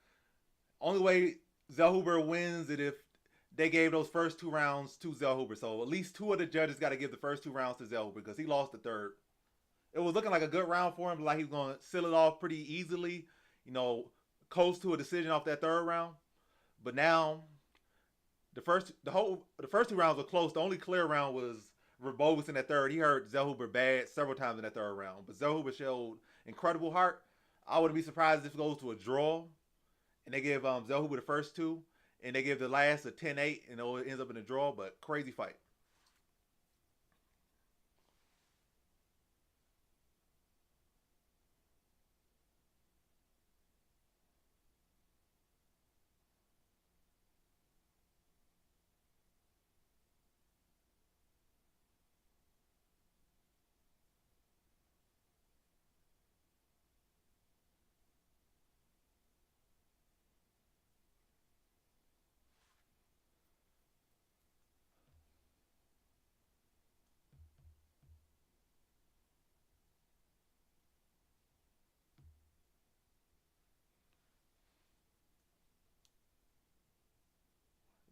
Only way Zel Huber wins it if they gave those first 2 rounds to Zel Huber. So at least 2 of the judges got to give the first 2 rounds to Zel Huber because he lost the third. It was looking like a good round for him, but like he was going to seal it off pretty easily. You know, coast to a decision off that third round. But now the first 2 rounds were close. The only clear round was Riovic in that third. He hurt Zel Huber bad several times in that third round. But Zel Huber showed incredible heart. I wouldn't be surprised if it goes to a draw and they give Zel Huber the first 2 and they give the last a 10-8 and it ends up in a draw. But crazy fight.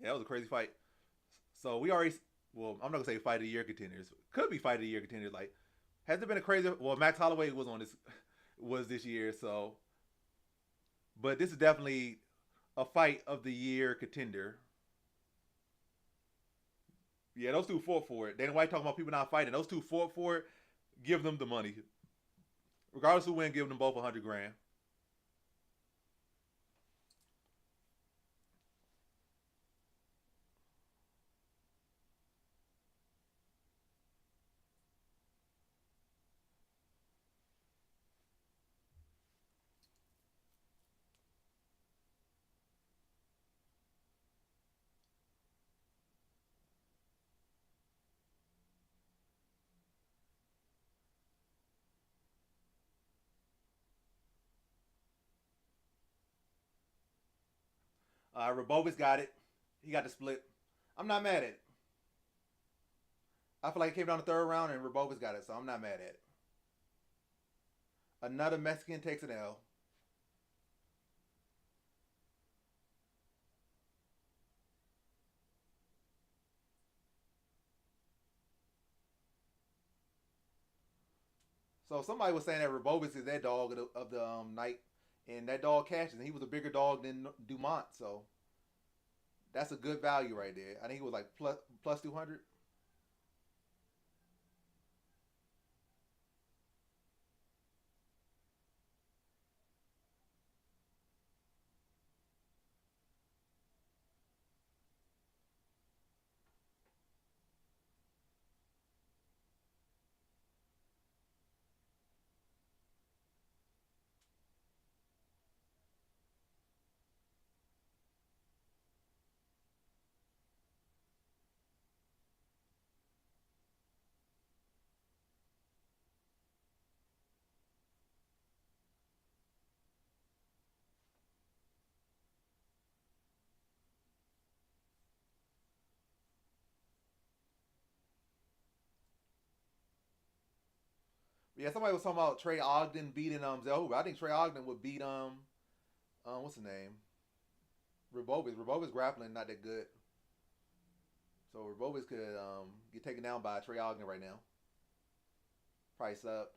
Yeah, that was a crazy fight. So we already, well, I'm not gonna say fight of the year contenders. Could be fight of the year contenders. Like, has there been a crazy? Well, Max Holloway was on this, was this year. So, but this is definitely a fight of the year contender. Yeah, those two fought for it. Dana White talking about people not fighting. Those two fought for it. Give them the money. Regardless who win, give them both $100,000. Rabovic got it. He got the split. I'm not mad at it. I feel like it came down the third round and Rabovic got it, so I'm not mad at it. Another Mexican takes an L. So somebody was saying that Rabovic is that dog of the night, and that dog cashes, and he was a bigger dog than Dumont, so that's a good value right there. I think he was like plus 200. But yeah, somebody was talking about Trey Ogden beating Zel Huber. I think Trey Ogden would beat what's the name? Rabovic. Rabovic's grappling not that good. So Rabovic could get taken down by Trey Ogden right now. Price up.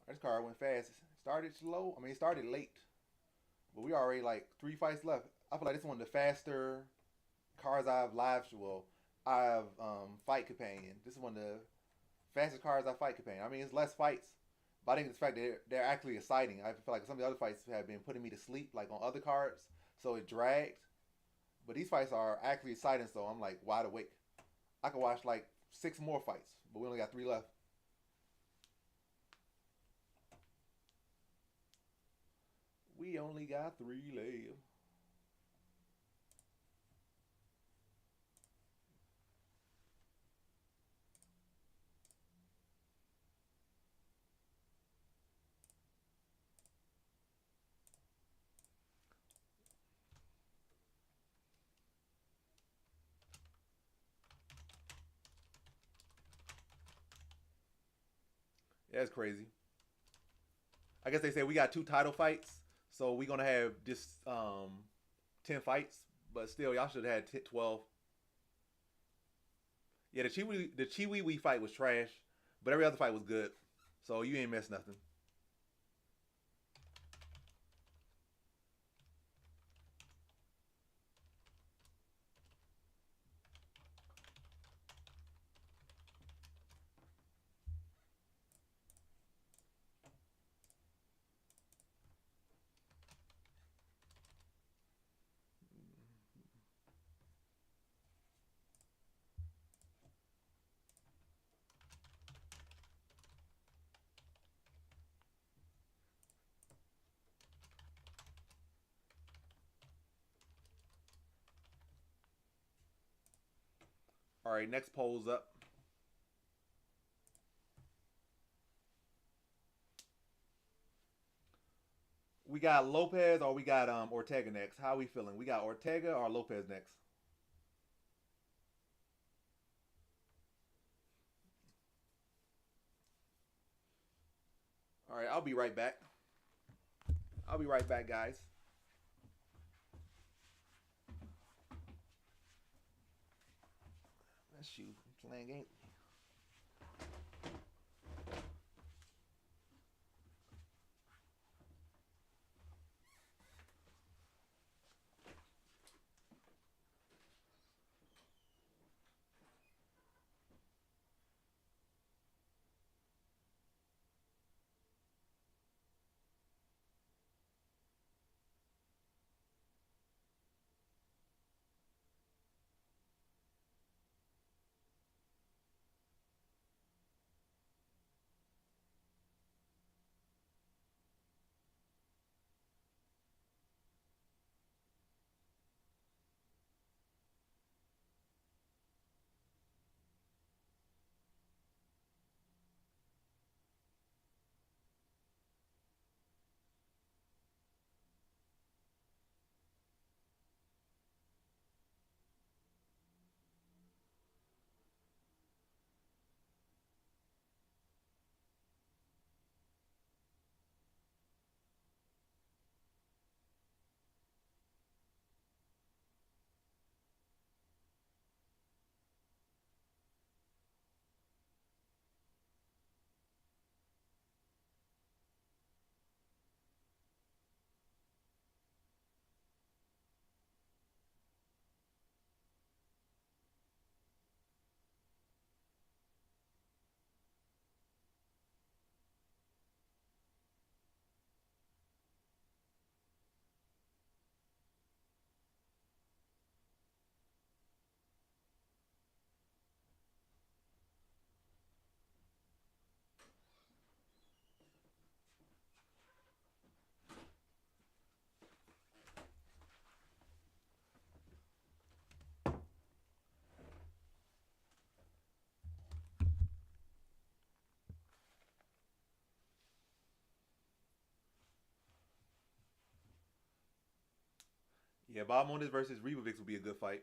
This card went fast. It started slow. I mean, it started late, but we already like 3 fights left. I feel like this is one of the faster cards I've I've fight companion. This is one of the fastest cards I fight companion. I mean, it's less fights, but I think it's the fact that they're actually exciting. I feel like some of the other fights have been putting me to sleep, like on other cards, so it dragged. But these fights are actually exciting, so I'm like wide awake. I could watch like 6 more fights, but we only got 3 left. We only got 3 left. Yeah, that's crazy. I guess they say we got 2 title fights, so we're gonna have just 10 fights. But still, y'all should have had 12. Yeah, the Chiwi fight was trash, but every other fight was good. So you ain't missed nothing. All right, next polls up. We got Lopez or we got Ortega next. How are we feeling? We got Ortega or Lopez next? All right, I'll be right back. I'll be right back, guys. That's you playing game. Yeah, Bahamondes versus Riovic would be a good fight.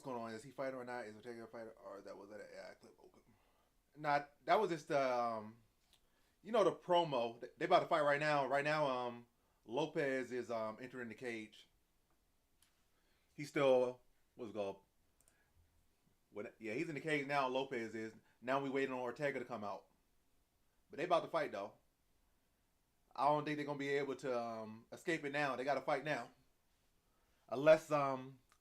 what's going on? Is he fighting or not? Is Ortega a fighter or was that an clip open? Not that was just the promo. They about to fight right now. Right now, Lopes is entering the cage. He's still what's it called? Yeah, he's in the cage now. Lopes is. Now we waiting on Ortega to come out. But they about to fight though. I don't think they're gonna be able to escape it now. They got to fight now. Unless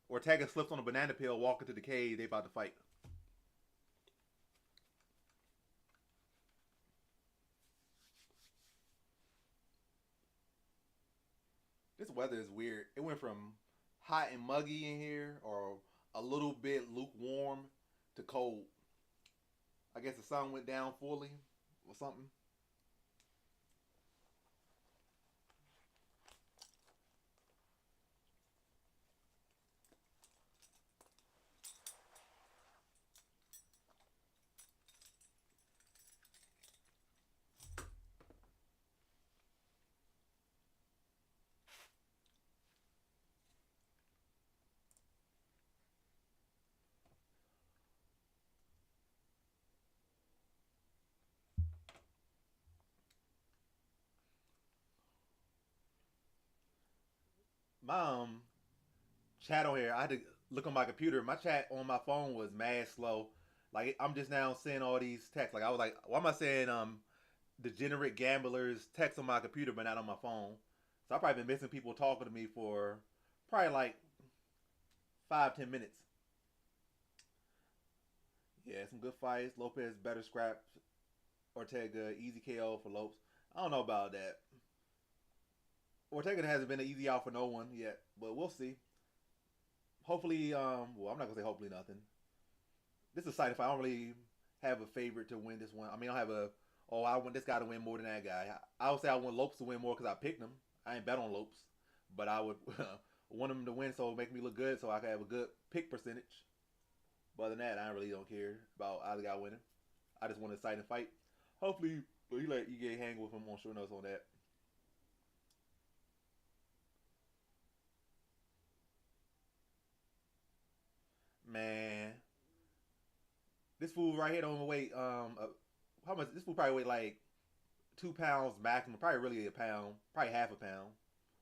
Ortega slips on a banana peel, walking to the cage, they about to fight. This weather is weird. It went from hot and muggy in here, or a little bit lukewarm, to cold. I guess the sun went down fully, or something. My chat on here, I had to look on my computer. My chat on my phone was mad slow. Like I'm just now seeing all these texts. Like I was like, why am I saying degenerate gamblers text on my computer but not on my phone? So I've probably been missing people talking to me for probably like 5-10 minutes. Yeah, some good fights. Lopes better scrap. Ortega easy KO for Lopes. I don't know about that. Ortega hasn't been an easy out for no one yet, but we'll see. Hopefully, well, I'm not gonna say hopefully nothing. This is a side fight. I don't really have a favorite to win this one. I mean, I don't have a I want this guy to win more than that guy. I would say I want Lopes to win more because I picked him. I ain't bet on Lopes, but I would want him to win so it make me look good so I can have a good pick percentage. But other than that, I really don't care about either guy winning. I just want an exciting fight. Hopefully, you let EJ hang with him on short notes on that. Man, this fool right here don't weight how much? This fool probably weigh like 2 pounds maximum. Probably really a pound. Probably half a pound.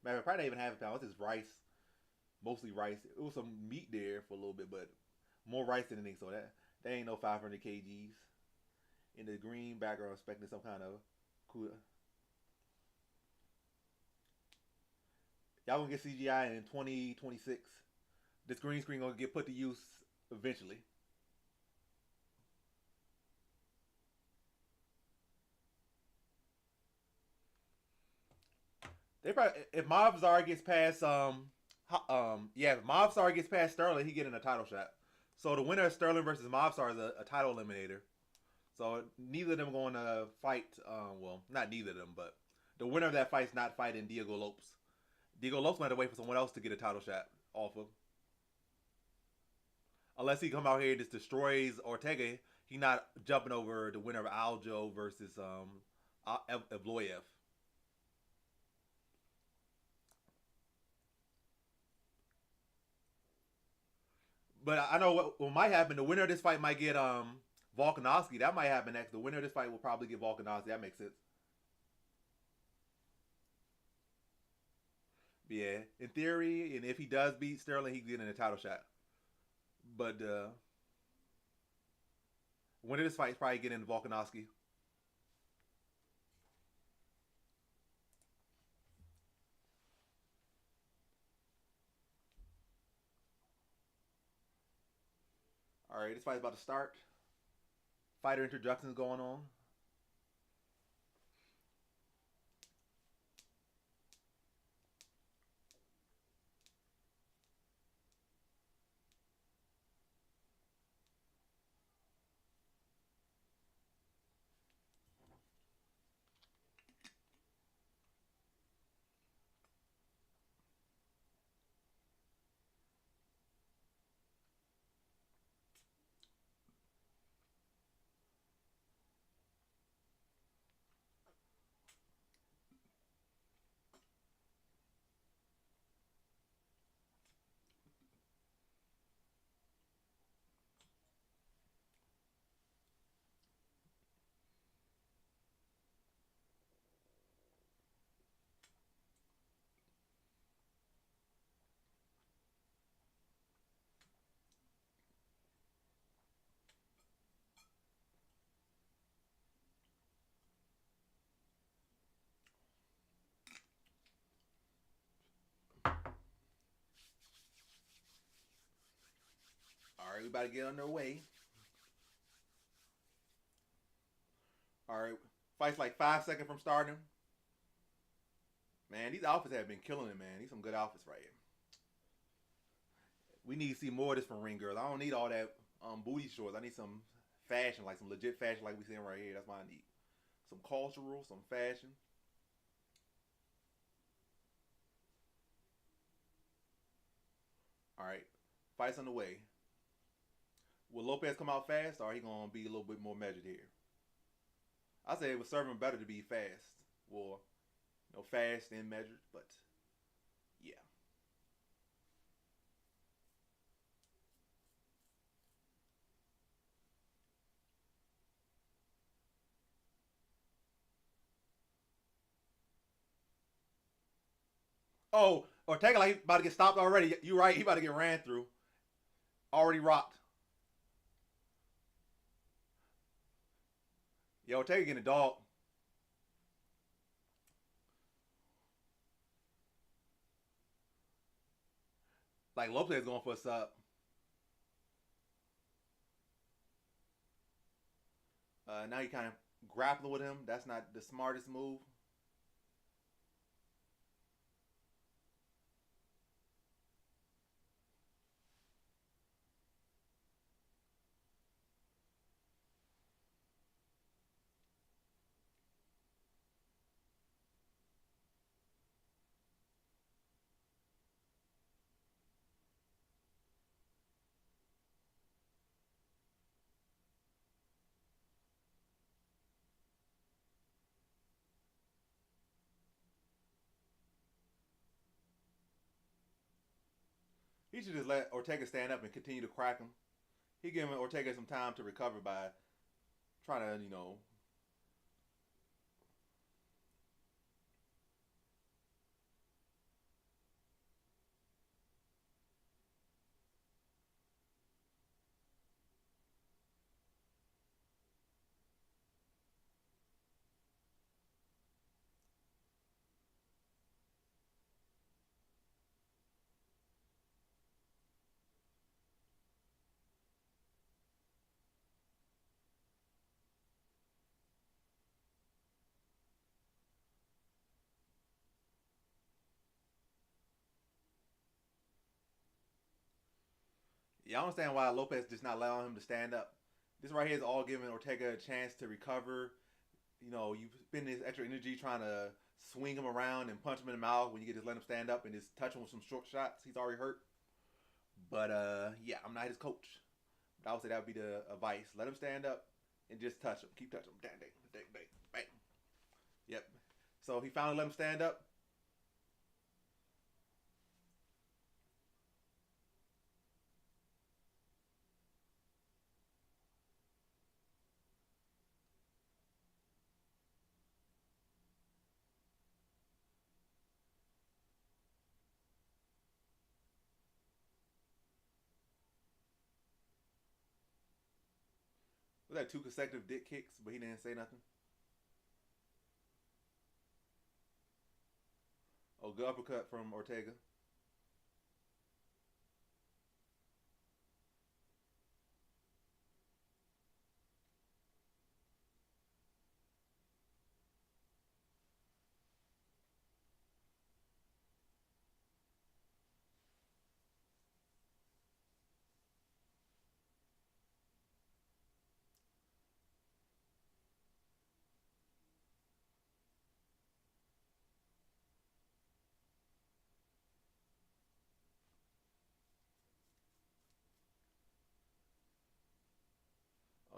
Maybe probably not even half a pound. It's just rice, mostly rice. It was some meat there for a little bit, but more rice than anything. So that ain't no 500 kgs. In the green background, expecting some kind of cool. Y'all gonna get CGI in 2026. This green screen gonna get put to use eventually. They probably if Mobzar gets past yeah, if Mobzar gets past Sterling, he getting a title shot. So the winner of Sterling versus Mobzar is a title eliminator. So neither of them going to fight. Well, not neither of them, but the winner of that fight's not fighting Diego Lopes. Diego Lopes might have to wait for someone else to get a title shot off of. Unless he come out here and just destroys Ortega, he not jumping over the winner of Aljo versus Evloyev. But I know what might happen. The winner of this fight might get Volkanovski. That might happen next. The winner of this fight will probably get Volkanovski. That makes sense. Yeah, in theory, and if he does beat Sterling, he's getting a title shot. But winner of this fight is probably getting Volkanovski. All right, this fight's about to start. Fighter introductions going on. Alright, we about to get underway. Alright, fight's like 5 seconds from starting. Man, these outfits have been killing it, man. These some good outfits right here. We need to see more of this from ring girls. I don't need all that booty shorts. I need some fashion, like some legit fashion like we seeing right here. That's what I need. Some cultural, some fashion. Alright, fight's on the way. Will Lopes come out fast, or are he going to be a little bit more measured here? I say it would serve him better to be fast. Well, fast and measured, but yeah. Oh, Ortega like about to get stopped already. You right, he about to get ran through. Already rocked. Yo, Ortega getting a dog. Like Lopes is going for a sub. Now you kind of grappling with him. That's not the smartest move. He should just let Ortega stand up and continue to crack him. He giving Ortega some time to recover by trying to, yeah, I understand why Lopes just not allowing him to stand up. This right here is all giving Ortega a chance to recover. You spend this extra energy trying to swing him around and punch him in the mouth when you can just let him stand up and just touch him with some short shots. He's already hurt. But yeah, I'm not his coach. But I would say that would be the advice. Let him stand up and just touch him. Keep touching him. Dang, dang, dang, dang, bang. Yep. So he finally let him stand up. Was that 2 consecutive dick kicks, but he didn't say nothing? Oh, good uppercut from Ortega.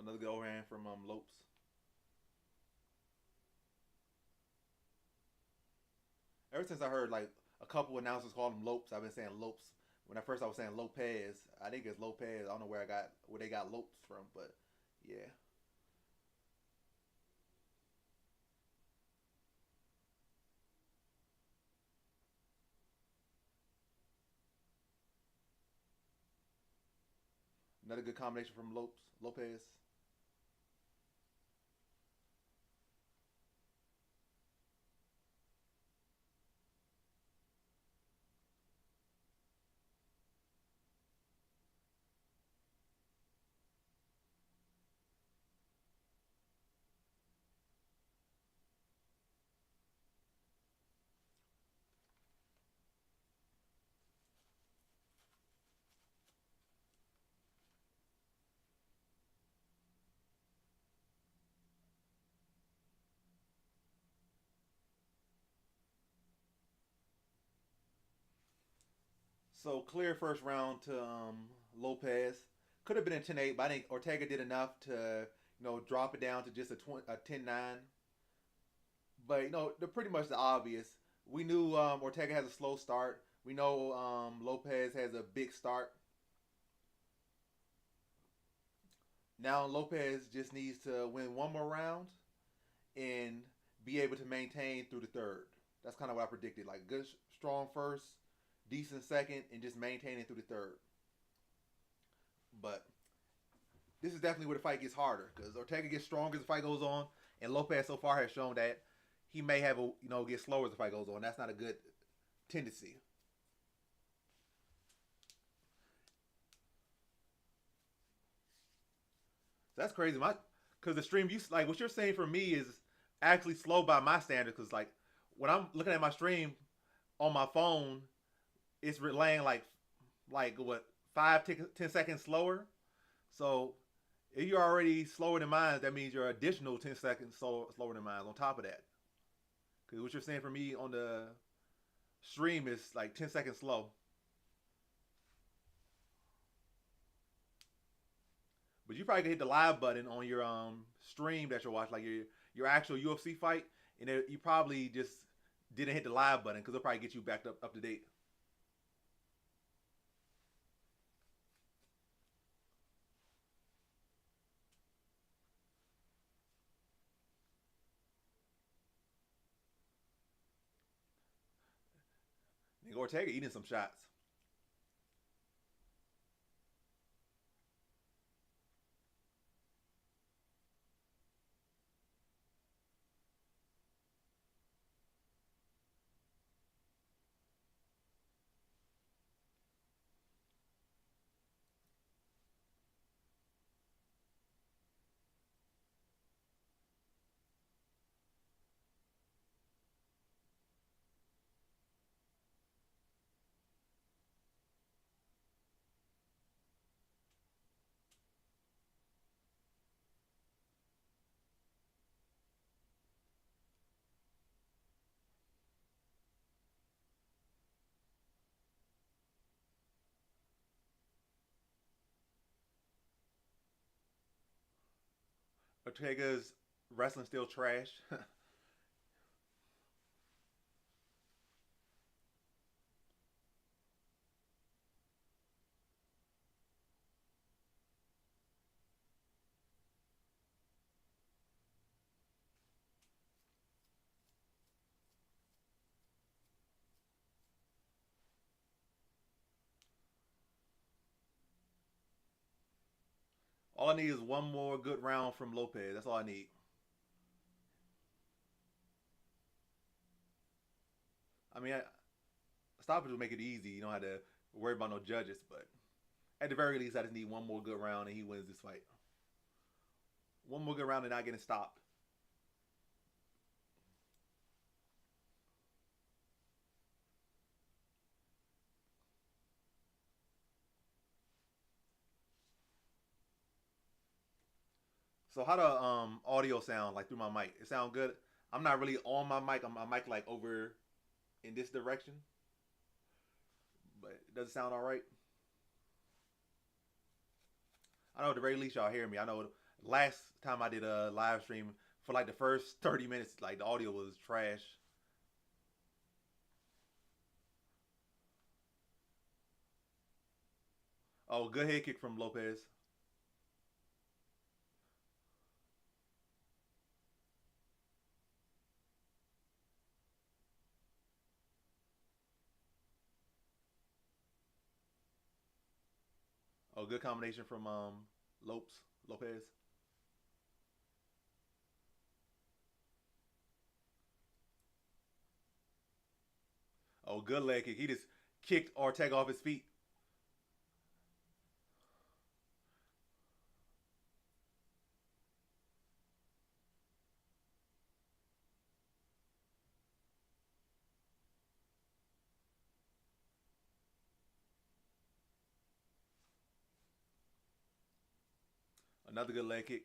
Another good overhand from Lopes. Ever since I heard like a couple announcers call him Lopes, I've been saying Lopes. When at first I was saying Lopez, I think it's Lopez. I don't know where they got Lopes from, but yeah. Another good combination from Lopez. So clear first round to Lopes. Could have been a 10-8, but I think Ortega did enough to drop it down to just a 10-9. But they're pretty much the obvious. We knew Ortega has a slow start. We know Lopes has a big start. Now Lopes just needs to win one more round and be able to maintain through the third. That's kind of what I predicted. Like good, strong first, decent second, and just maintaining through the third. But this is definitely where the fight gets harder because Ortega gets stronger as the fight goes on, and Lopes so far has shown that he may have get slower as the fight goes on. That's not a good tendency. That's crazy. Because the stream, like what you're saying for me is actually slow by my standards. Because like when I'm looking at my stream on my phone, it's relaying like what 5-10 seconds slower. So if you're already slower than mine, that means you're additional 10 seconds slower than mine on top of that. Because what you're saying for me on the stream is like 10 seconds slow. But you probably can hit the live button on your stream that you're watching, like your actual UFC fight, and you probably just didn't hit the live button because it'll probably get you back up to date. Nigga Ortega eating some shots. Ortega's wrestling still trash. All I need is one more good round from Lopes. That's all I need. I mean, stoppage will make it easy. You don't have to worry about no judges. But at the very least, I just need one more good round and he wins this fight. One more good round and not getting stopped. So how the audio sound like through my mic? It sound good. I'm not really on my mic. My mic like over in this direction, but does it sound all right? I know at the very least y'all hear me. I know last time I did a live stream for like the first 30 minutes, like the audio was trash. Oh, good head kick from Lopes. Oh, good combination from Lopes. Oh, good leg kick. He just kicked Ortega off his feet. Another good leg kick.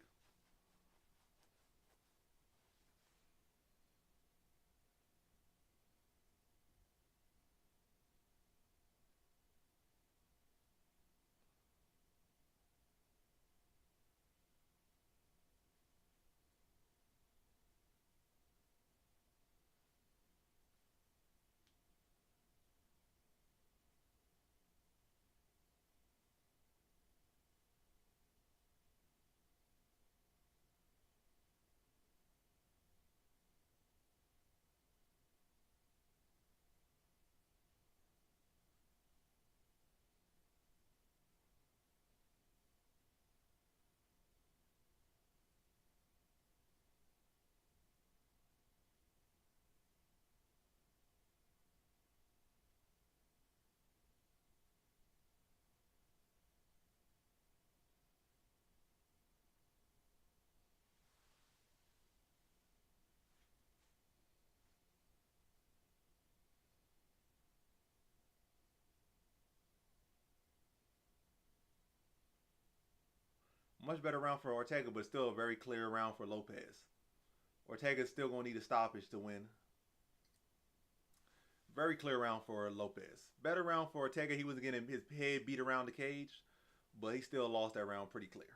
Much better round for Ortega, but still a very clear round for Lopes. Ortega's still going to need a stoppage to win. Very clear round for Lopes. Better round for Ortega. He was getting his head beat around the cage, but he still lost that round pretty clear.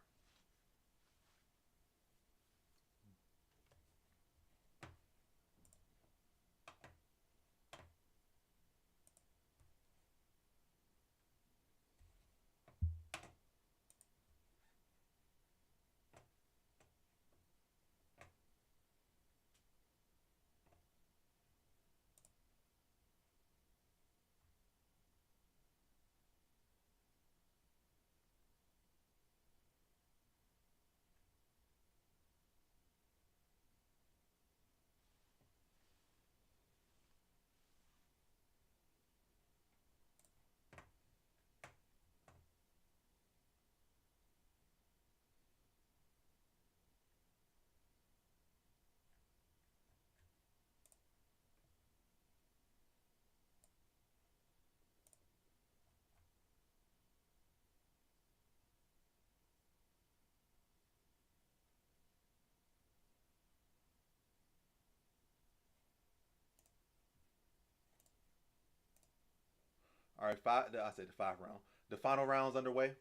All right, I said the 5 round. The final round's underway.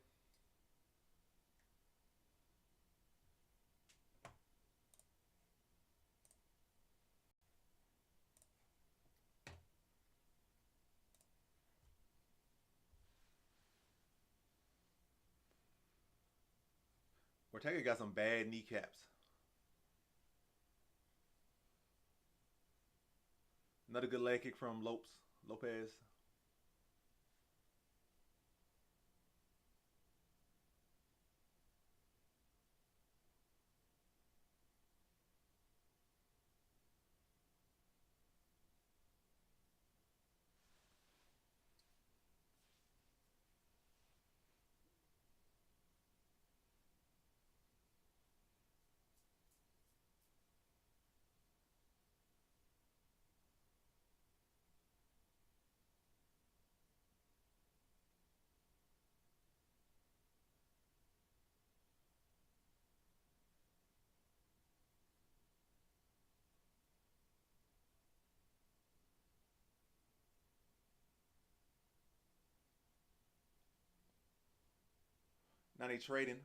Ortega got some bad kneecaps. Another good leg kick from Lopes. Now they trading.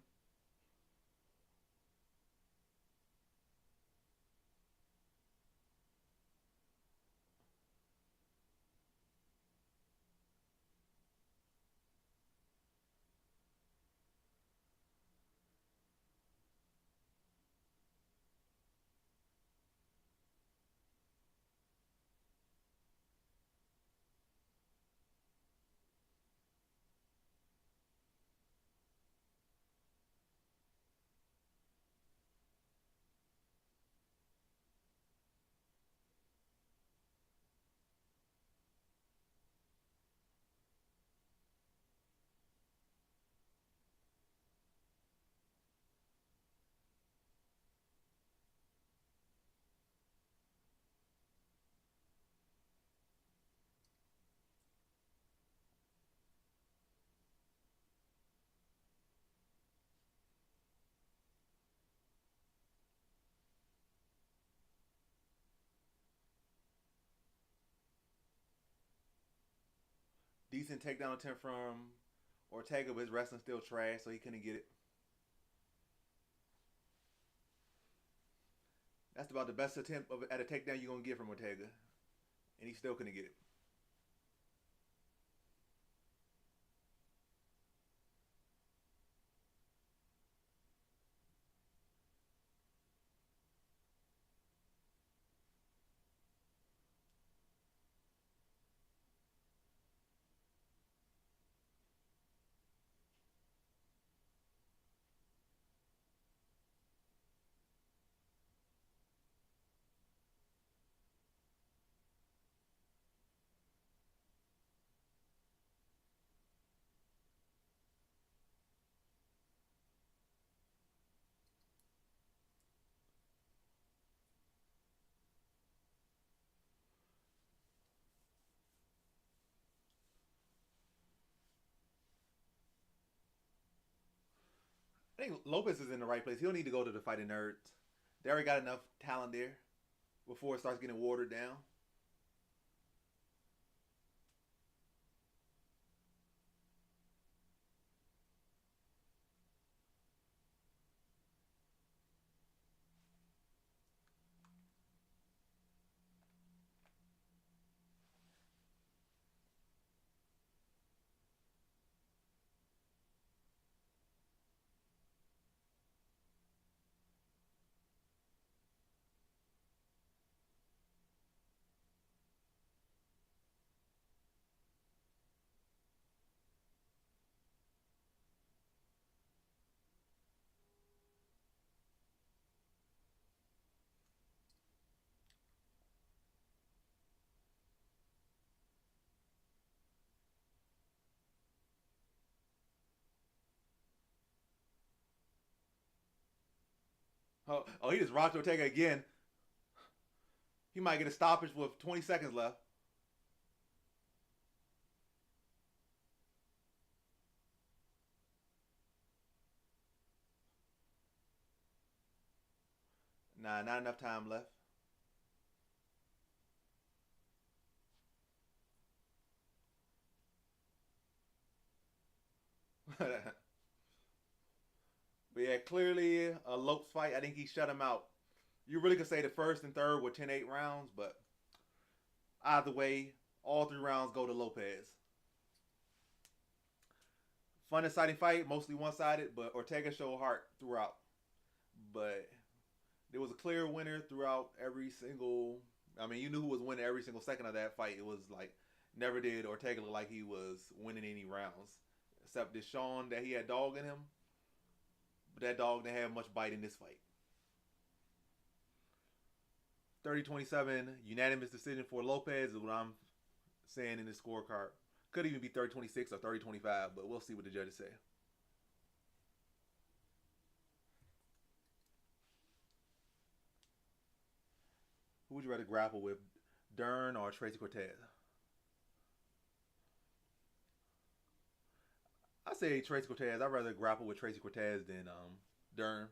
Decent takedown attempt from Ortega, but his wrestling still trash, so he couldn't get it. That's about the best attempt at a takedown you're gonna get from Ortega, and he still couldn't get it. think Lopes is in the right place. He don't need to go to the Fighting Nerds. They already got enough talent there before it starts getting watered down. Oh, he just rocked Ortega again. He might get a stoppage with 20 seconds left. Nah, not enough time left. But yeah, clearly a Lopes fight. I think he shut him out. You really could say the first and third were 10-8 rounds, but either way, all 3 rounds go to Lopes. Fun, exciting fight, mostly one-sided, but Ortega showed heart throughout. But there was a clear winner throughout every single. I mean, you knew who was winning every single second of that fight. It was like never did Ortega look like he was winning any rounds, except Deshaun that he had dog in him. But that dog didn't have much bite in this fight. 30-27 unanimous decision for Lopes is what I'm saying in the scorecard. Could even be 30-26 or 30-25, but we'll see what the judges say. Who would you rather grapple with, Dern or Tracy Cortez? I say Tracy Cortez. I'd rather grapple with Tracy Cortez than Dern.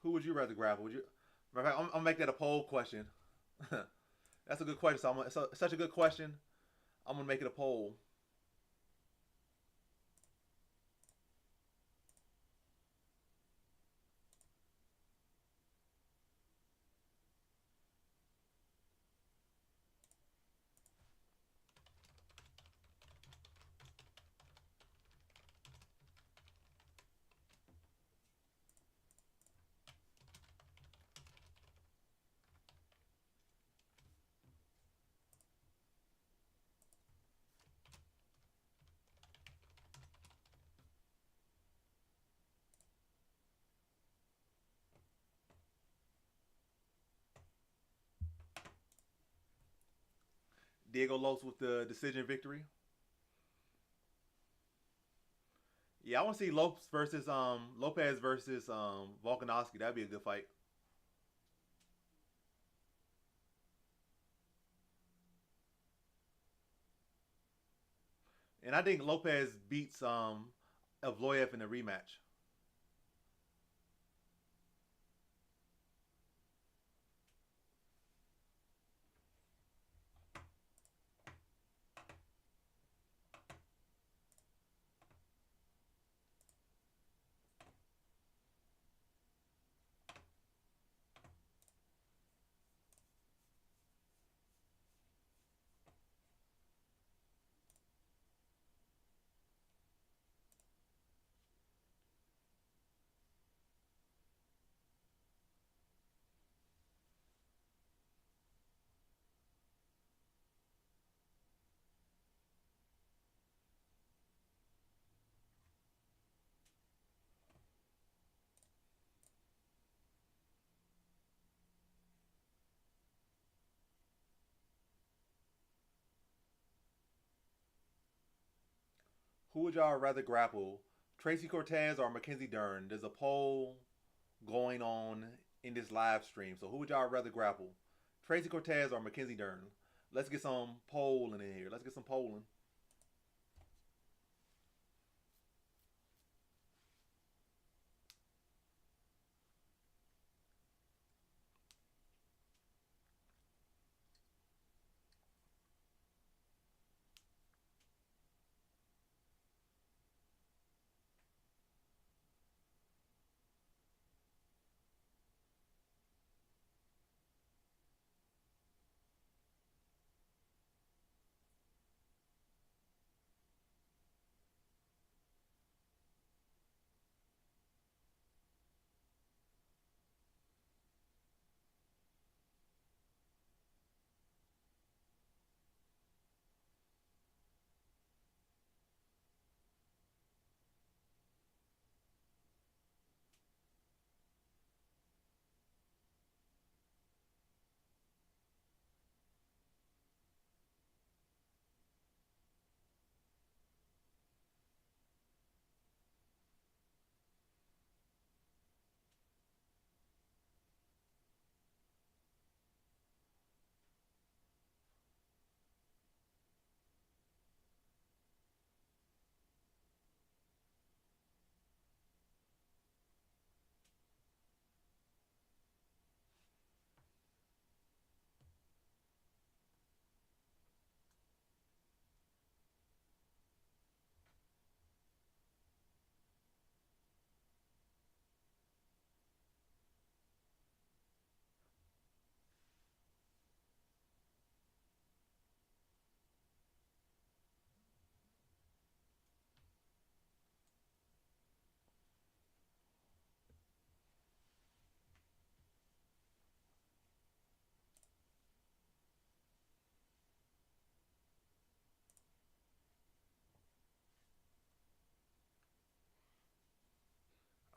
Who would you rather grapple? Would you? Matter of fact, I'm gonna make that a poll question. That's a good question. So it's such a good question. I'm gonna make it a poll. Diego Lopes with the decision victory. Yeah, I want to see Lopes versus Volkanovski. That'd be a good fight. And I think Lopes beats Evloev in the rematch. Who would y'all rather grapple, Tracy Cortez or Mackenzie Dern? There's a poll going on in this live stream. So who would y'all rather grapple, Tracy Cortez or Mackenzie Dern? Let's get some polling in here. Let's get some polling.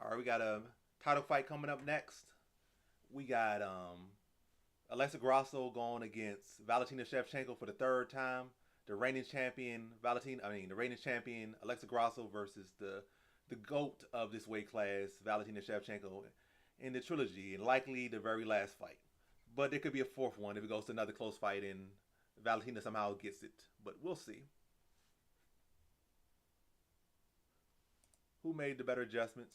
All right, we got a title fight coming up next. We got Alexa Grasso going against Valentina Shevchenko for the third time. The reigning champion the reigning champion Alexa Grasso versus the GOAT of this weight class, Valentina Shevchenko, in the trilogy, and likely the very last fight. But there could be a fourth one if it goes to another close fight and Valentina somehow gets it. But we'll see. Who made the better adjustments?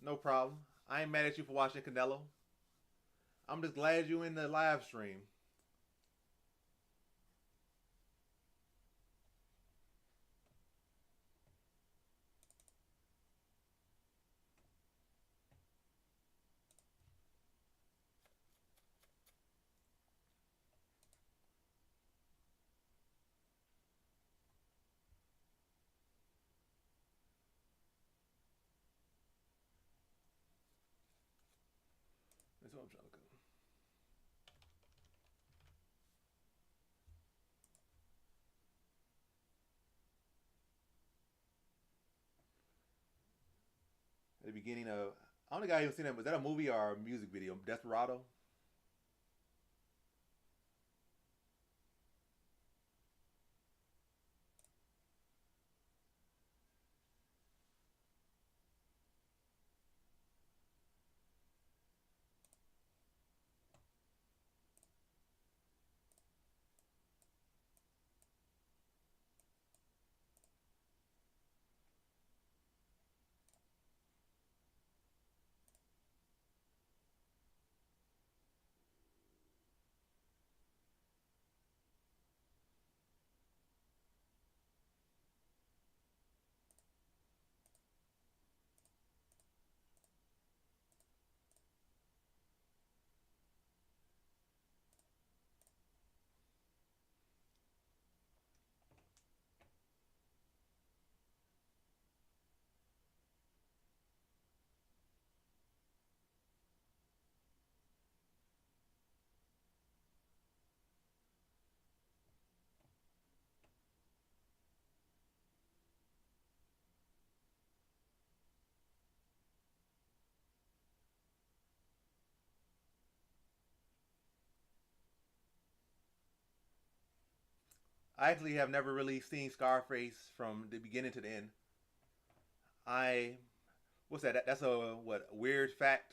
No problem. I ain't mad at you for watching Canelo. I'm just glad you in the live stream. That's what I'm trying to do. At the beginning of, I don't think I even seen that. Was that a movie or a music video? Desperado? I actually have never really seen Scarface from the beginning to the end. I what's that? That's a what weird fact,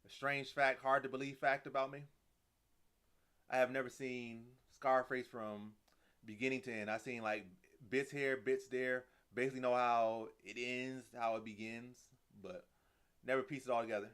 a strange fact, hard to believe fact about me. I have never seen Scarface from beginning to end. I've seen like bits here, bits there. Basically know how it ends, how it begins, but never piece it all together.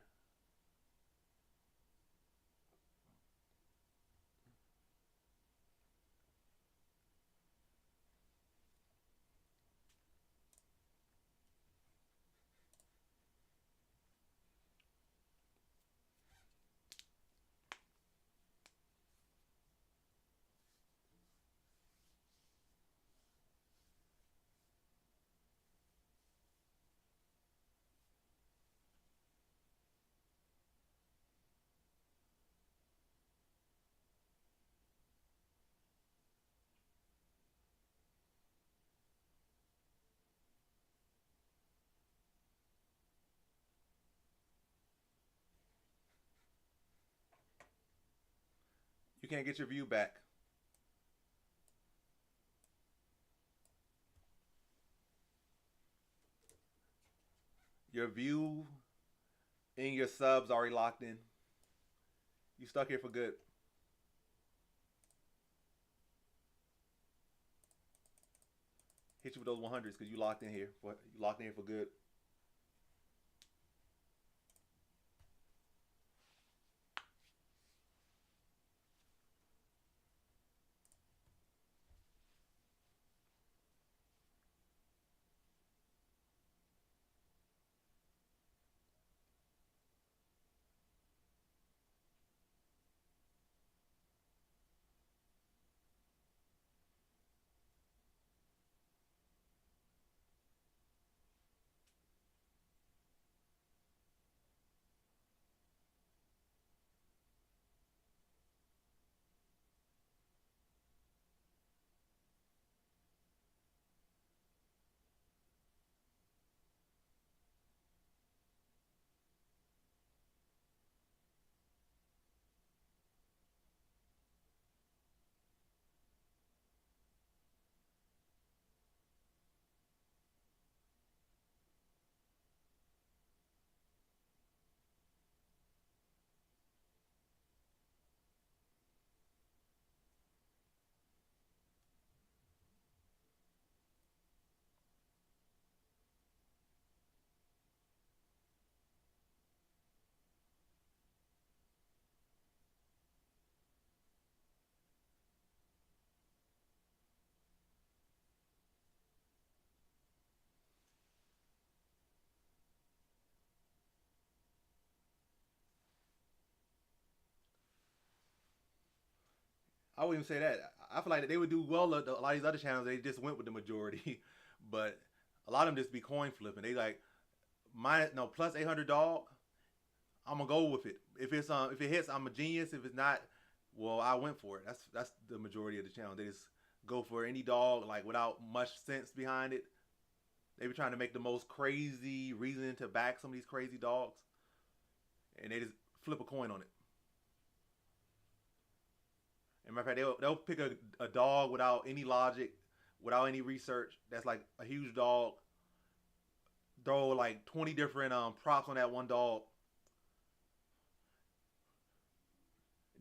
You can't get your view back. Your view and your subs already locked in. You stuck here for good. Hit you with those 100s because you locked in here. You locked in here for good. I wouldn't even say that. I feel like they would do well. A lot of these other channels, they just went with the majority, but a lot of them just be coin flipping. They like minus no plus 800 dog. I'm gonna go with it. If it hits, I'm a genius. If it's not, well, I went for it. That's the majority of the channel. They just go for any dog like without much sense behind it. They be trying to make the most crazy reason to back some of these crazy dogs, and they just flip a coin on it. And matter of fact, they'll pick a dog without any logic, without any research. That's like a huge dog. Throw like 20 different props on that one dog.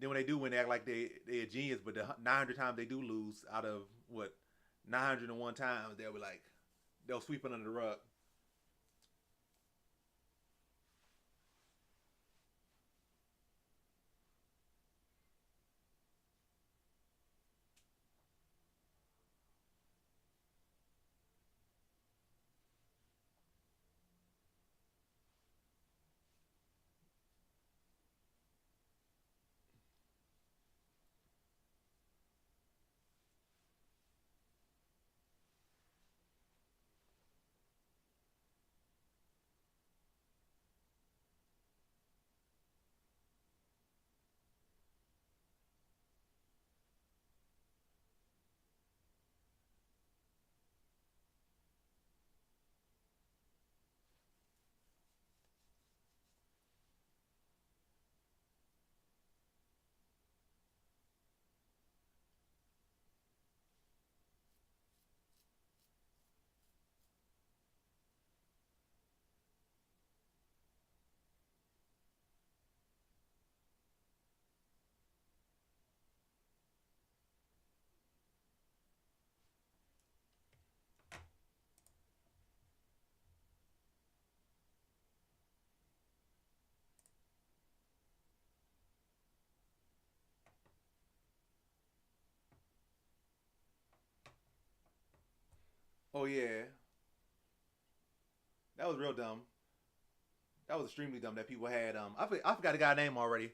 Then when they do win, they act like they a genius. But the 900 times they do lose out of what 901 times, they'll be like they'll sweep it under the rug. Oh yeah, that was real dumb. That was extremely dumb that people had. I forgot the guy's name already.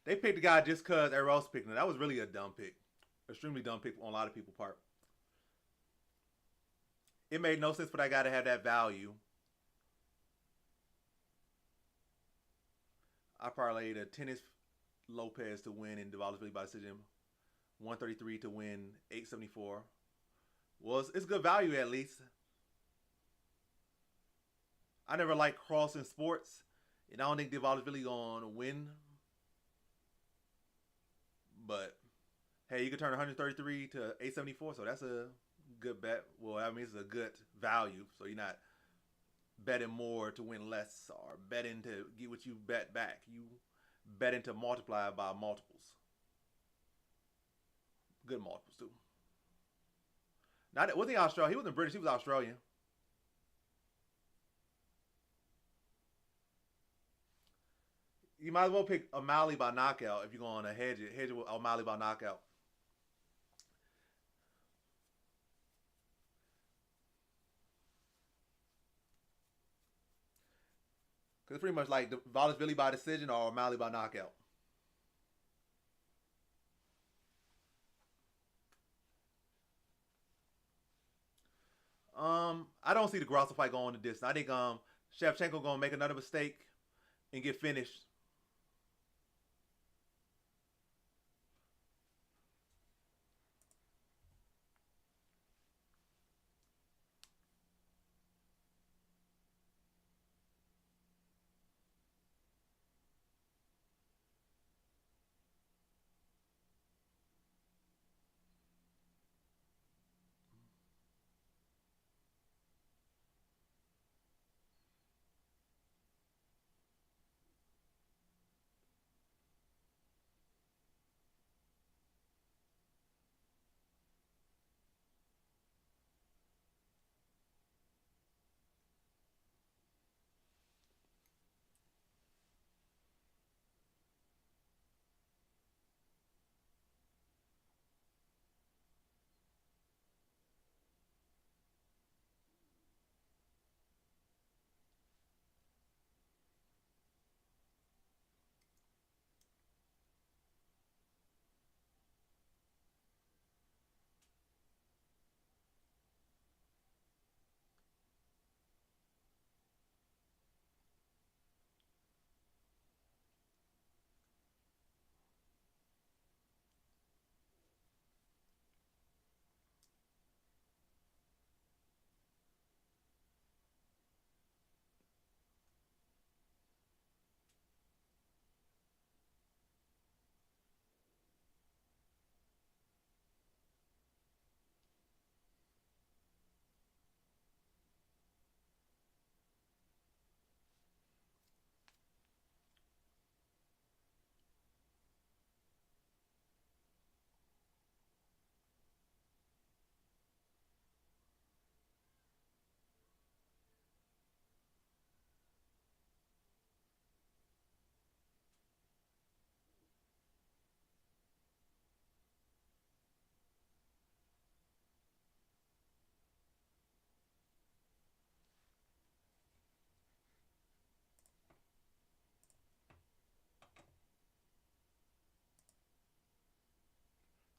They picked the guy just cause everyone else picked him. That was really a dumb pick, extremely dumb pick on a lot of people's part. It made no sense for that guy to have that value. I parlayed a tennis Lopes to win in Dvalishvili by decision, 133 to win 874. Well, it's good value at least. I never liked crossing sports, and I don't think Dvalishvili gonna win. But hey, you could turn 133 to 874, so that's a good bet. Well, I mean, it's a good value, so you're not betting more to win less or betting to get what you bet back. You betting to multiply by multiples. Good multiples too. Not was he Australian? He wasn't British. He was Australian. You might as well pick O'Malley by knockout if you're going to hedge it. Hedge it with O'Malley by knockout. Because it's pretty much like Dvalishvili by decision or O'Malley by knockout. I don't see the Grasso fight going the distance. I think Shevchenko gonna make another mistake and get finished.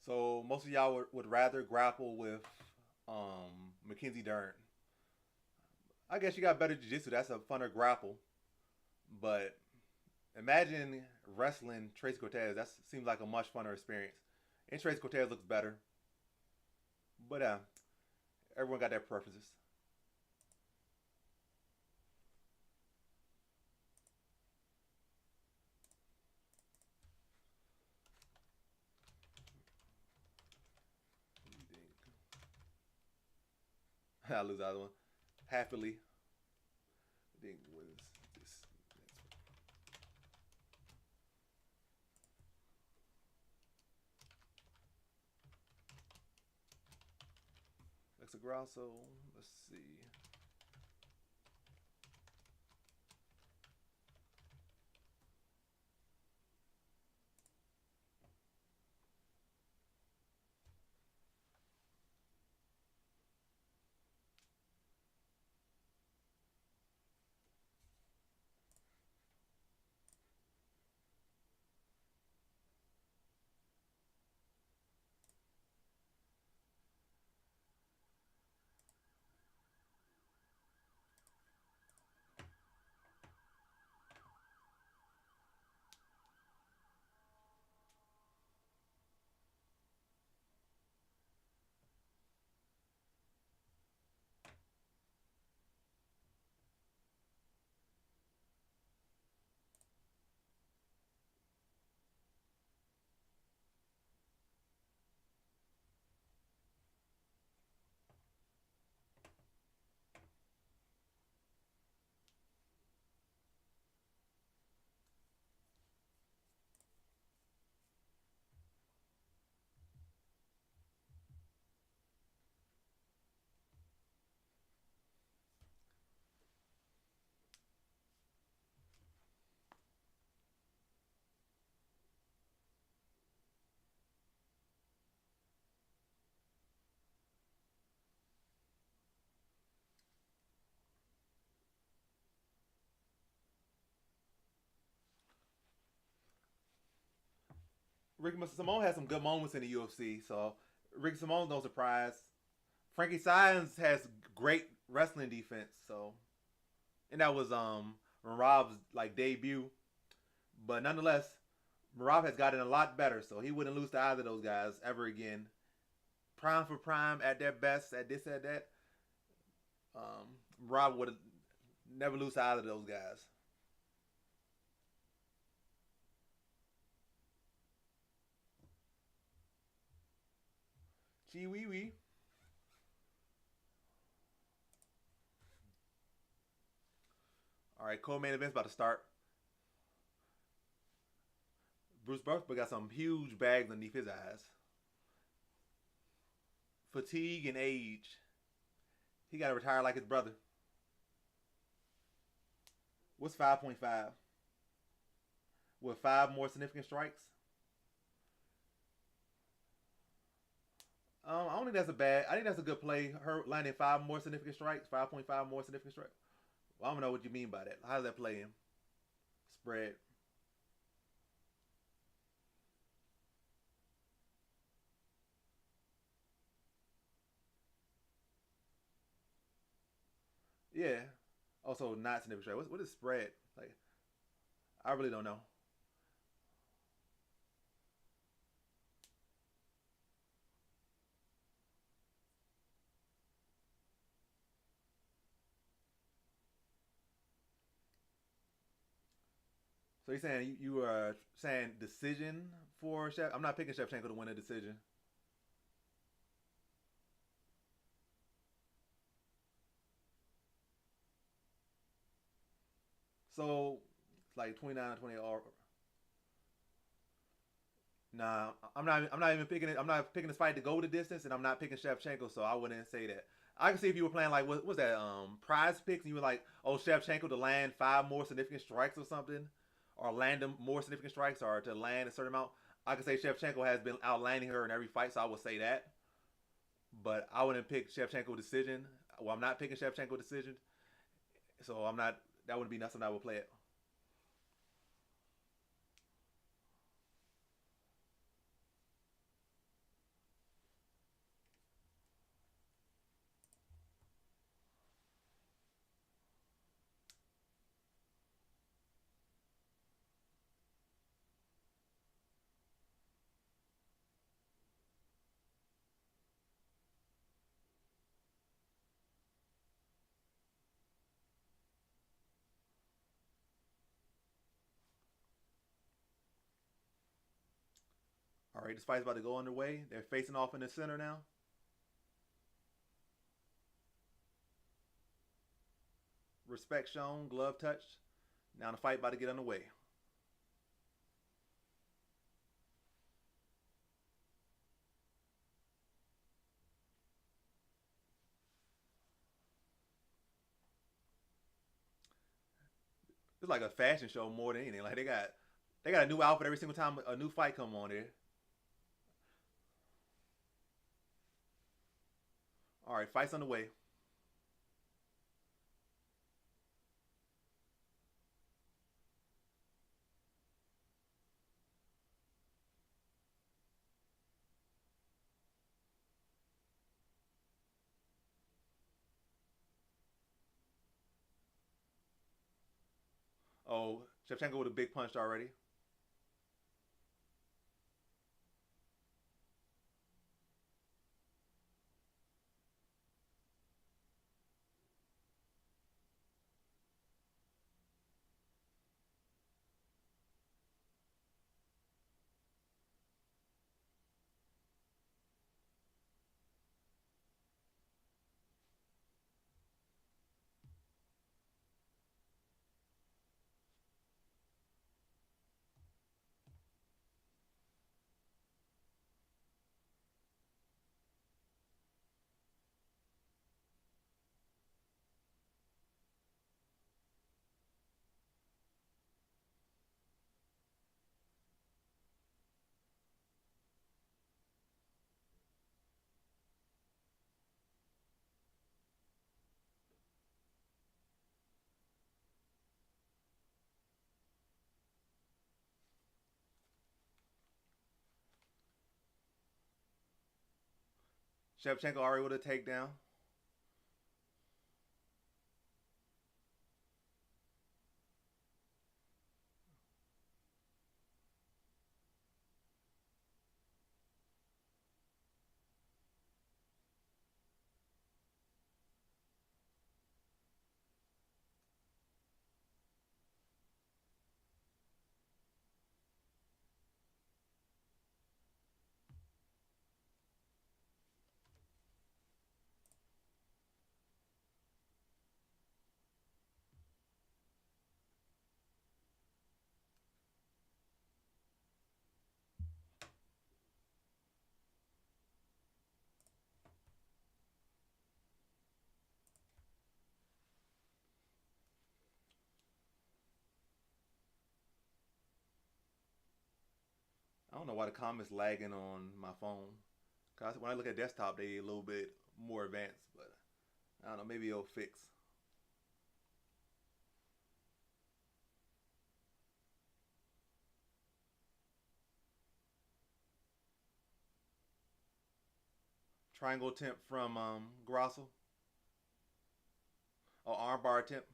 So most of y'all would rather grapple with Mackenzie Dern. I guess you got better jiu-jitsu. That's a funner grapple. But imagine wrestling Trace Cortez. That seems like a much funner experience. And Trace Cortez looks better. But everyone got their preferences. I lose the other one. Happily. I think what is this? Next to Grasso. Let's see. Ricky Simone has some good moments in the UFC, so Ricky Simone's no surprise. Frankie Saenz has great wrestling defense, so and that was Merab's like debut, but nonetheless, Merab has gotten a lot better, so he wouldn't lose to either of those guys ever again. Prime for prime at their best, at this, at that. Merab would never lose to either of those guys. Gee wee wee. All right, co-main event's about to start. Bruce Buffer got some huge bags underneath his eyes. Fatigue and age. He got to retire like his brother. What's 5.5? With 5 more significant strikes? I don't think that's a bad. I think that's a good play. Her landing 5 more significant strikes, 5.5 more significant strikes. Well, I don't know what you mean by that. How does that play in? Spread. Yeah. Also, not significant strike. What is spread? Like, I really don't know. So you're saying you are saying decision for Shevchenko? I'm not picking Shevchenko to win a decision. So it's like 29 28 or nah, I'm not even picking it. I'm not picking this fight to go the distance, and I'm not picking Shevchenko, so I wouldn't say that. I can see if you were playing like what was that prize picks, and you were like, oh, Shevchenko to land 5 more significant strikes or something, or land them more significant strikes, or to land a certain amount. I could say Shevchenko has been outlanding her in every fight, so I would say that. But I wouldn't pick Shevchenko decision. Well, I'm not picking Shevchenko decision, so I'm not. That wouldn't be nothing I would play it. All right, this fight's about to go underway. They're facing off in the center now. Respect shown, glove touched. Now the fight about to get underway. It's like a fashion show more than anything. Like they got a new outfit every single time a new fight come on there. All right, fight's underway. Oh, Shevchenko with a big punch already. Shevchenko already with a takedown. I don't know why the comments lagging on my phone. Cause when I look at desktop, they a little bit more advanced, but I don't know. Maybe it'll fix. Triangle attempt from Grasso. Oh, armbar attempt.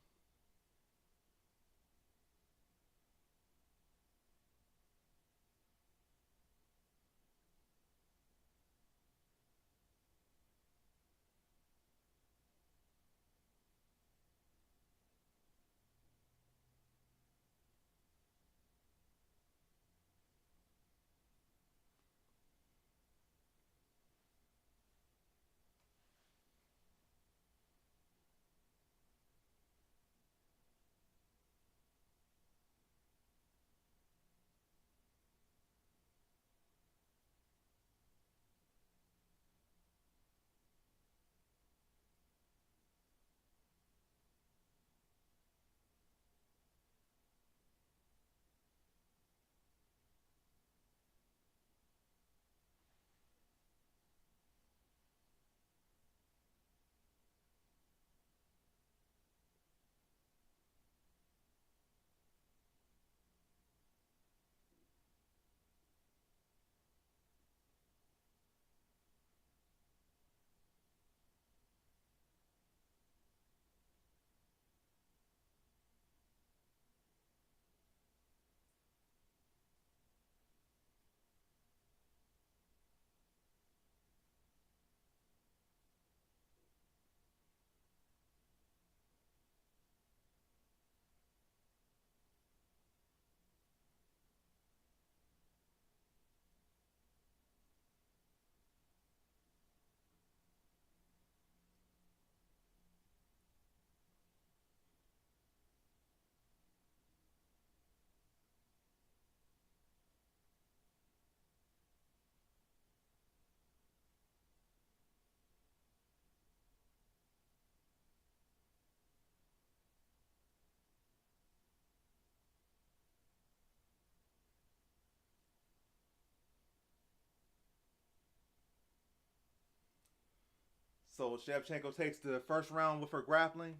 So Shevchenko takes the first round with her grappling.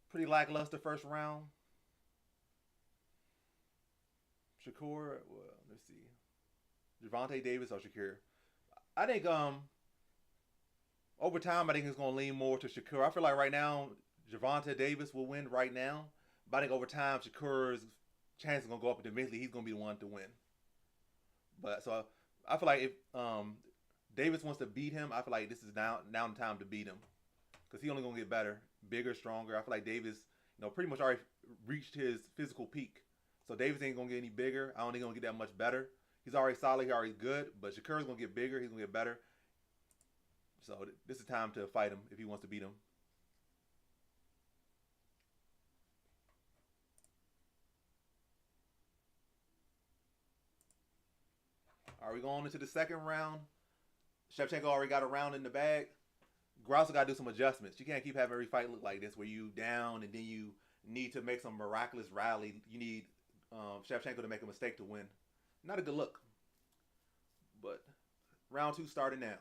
Pretty lackluster first round. Shakur, well, let's see. Gervonta Davis or Shakur. I think over time I think it's gonna lean more to Shakur. I feel like right now Gervonta Davis will win right now, but I think over time Shakur's chance is gonna go up, and eventually he's gonna be the one to win. But so I feel like if Davis wants to beat him, I feel like this is now the time to beat him because he only gonna get better, bigger, stronger. I feel like Davis, pretty much already reached his physical peak. So Davis ain't gonna get any bigger. I don't think he's gonna get that much better. He's already solid. He's already good. But Shakur's gonna get bigger. He's gonna get better. So this is time to fight him if he wants to beat him. Are we going into the second round? Shevchenko already got a round in the bag. Grasso got to do some adjustments. You can't keep having every fight look like this where you down and then you need to make some miraculous rally. You need Shevchenko to make a mistake to win. Not a good look. But round two starting now.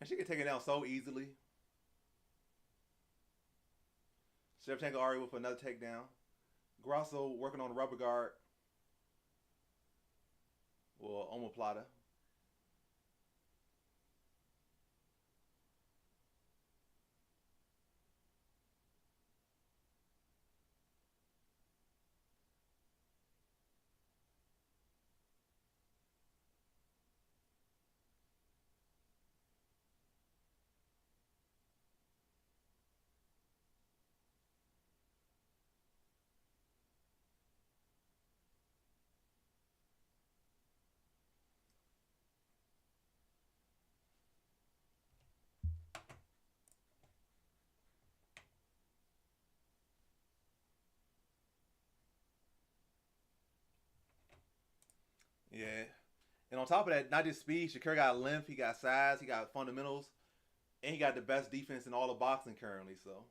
And she can take it down so easily. Shevchenko already with another takedown. Grasso working on the rubber guard. Or omoplata. Yeah. And on top of that, not just speed, Shakur got length, he got size, he got fundamentals, and he got the best defense in all of boxing currently. So,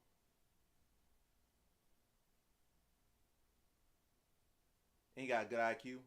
and he got good IQ.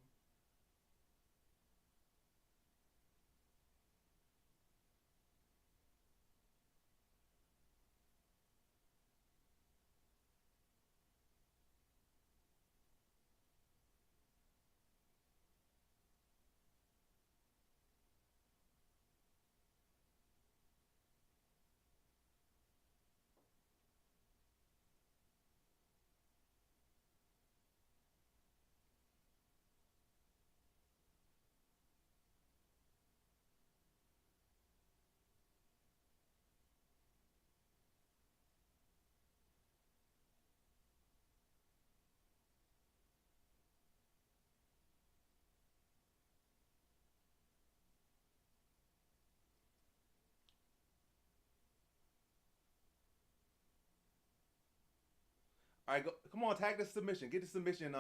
All right, go, come on, tag the submission. Get the submission,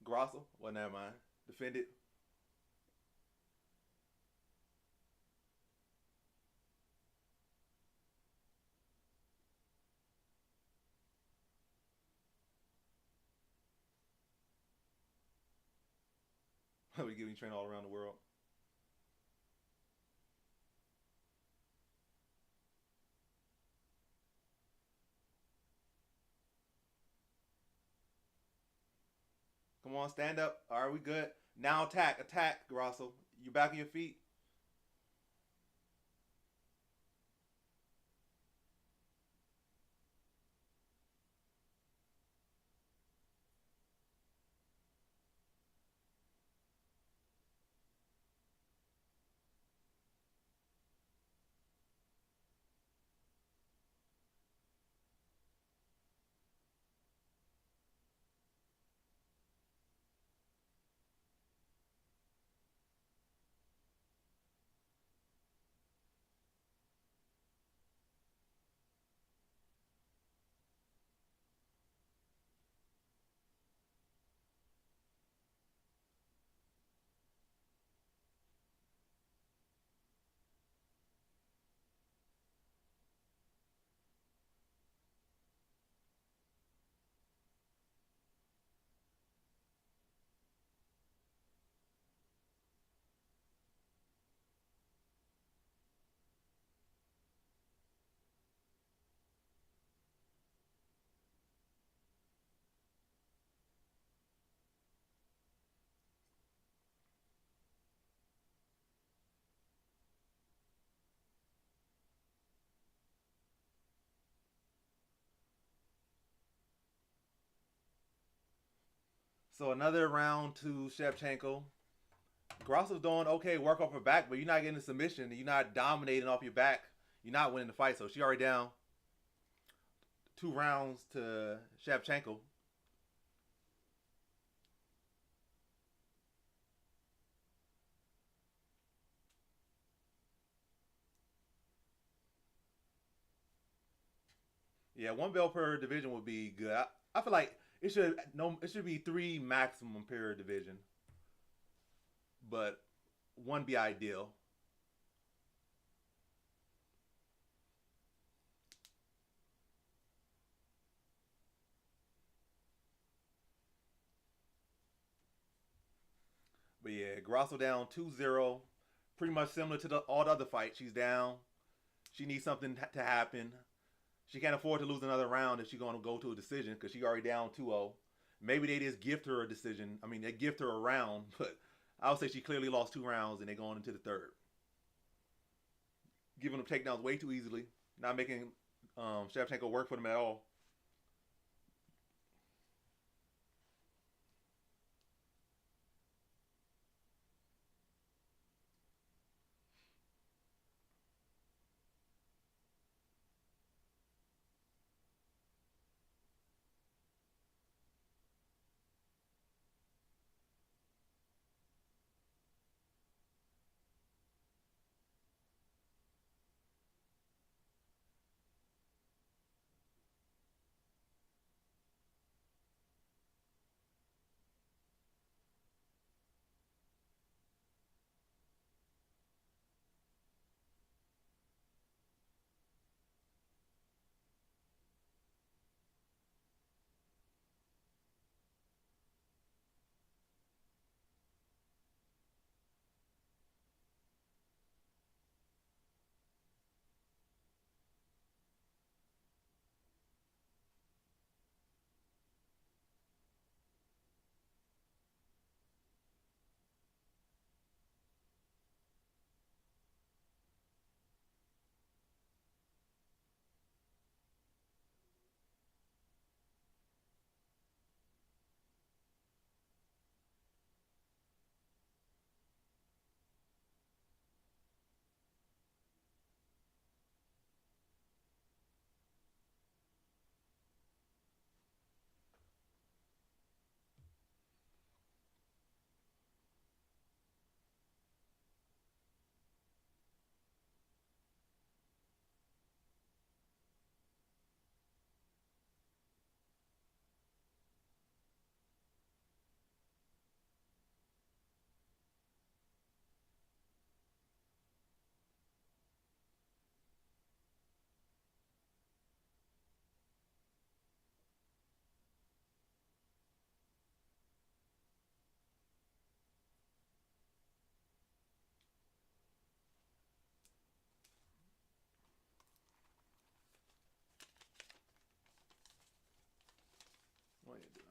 Grasso. Well, never mind. Defend it. We giving train all around the world. Come on, stand up. All right, we good. Now attack, Grasso. You back on your feet. So another round to Shevchenko. Grasso's doing okay, work off her back, but you're not getting the submission. You're not dominating off your back. You're not winning the fight. So she already down 2 rounds to Shevchenko. Yeah, one belt per division would be good. I feel like it should be 3 maximum per division, but one be ideal. But yeah, Grasso down 2-0, pretty much similar to all the other fights. She's down. She needs something to happen. She can't afford to lose another round if she's going to go to a decision because she already down 2-0. Maybe they just gift her a decision. I mean, they gift her a round, but I would say she clearly lost 2 rounds and they're going into the third. Giving them takedowns way too easily. Not making Shevchenko work for them at all. What are you doing?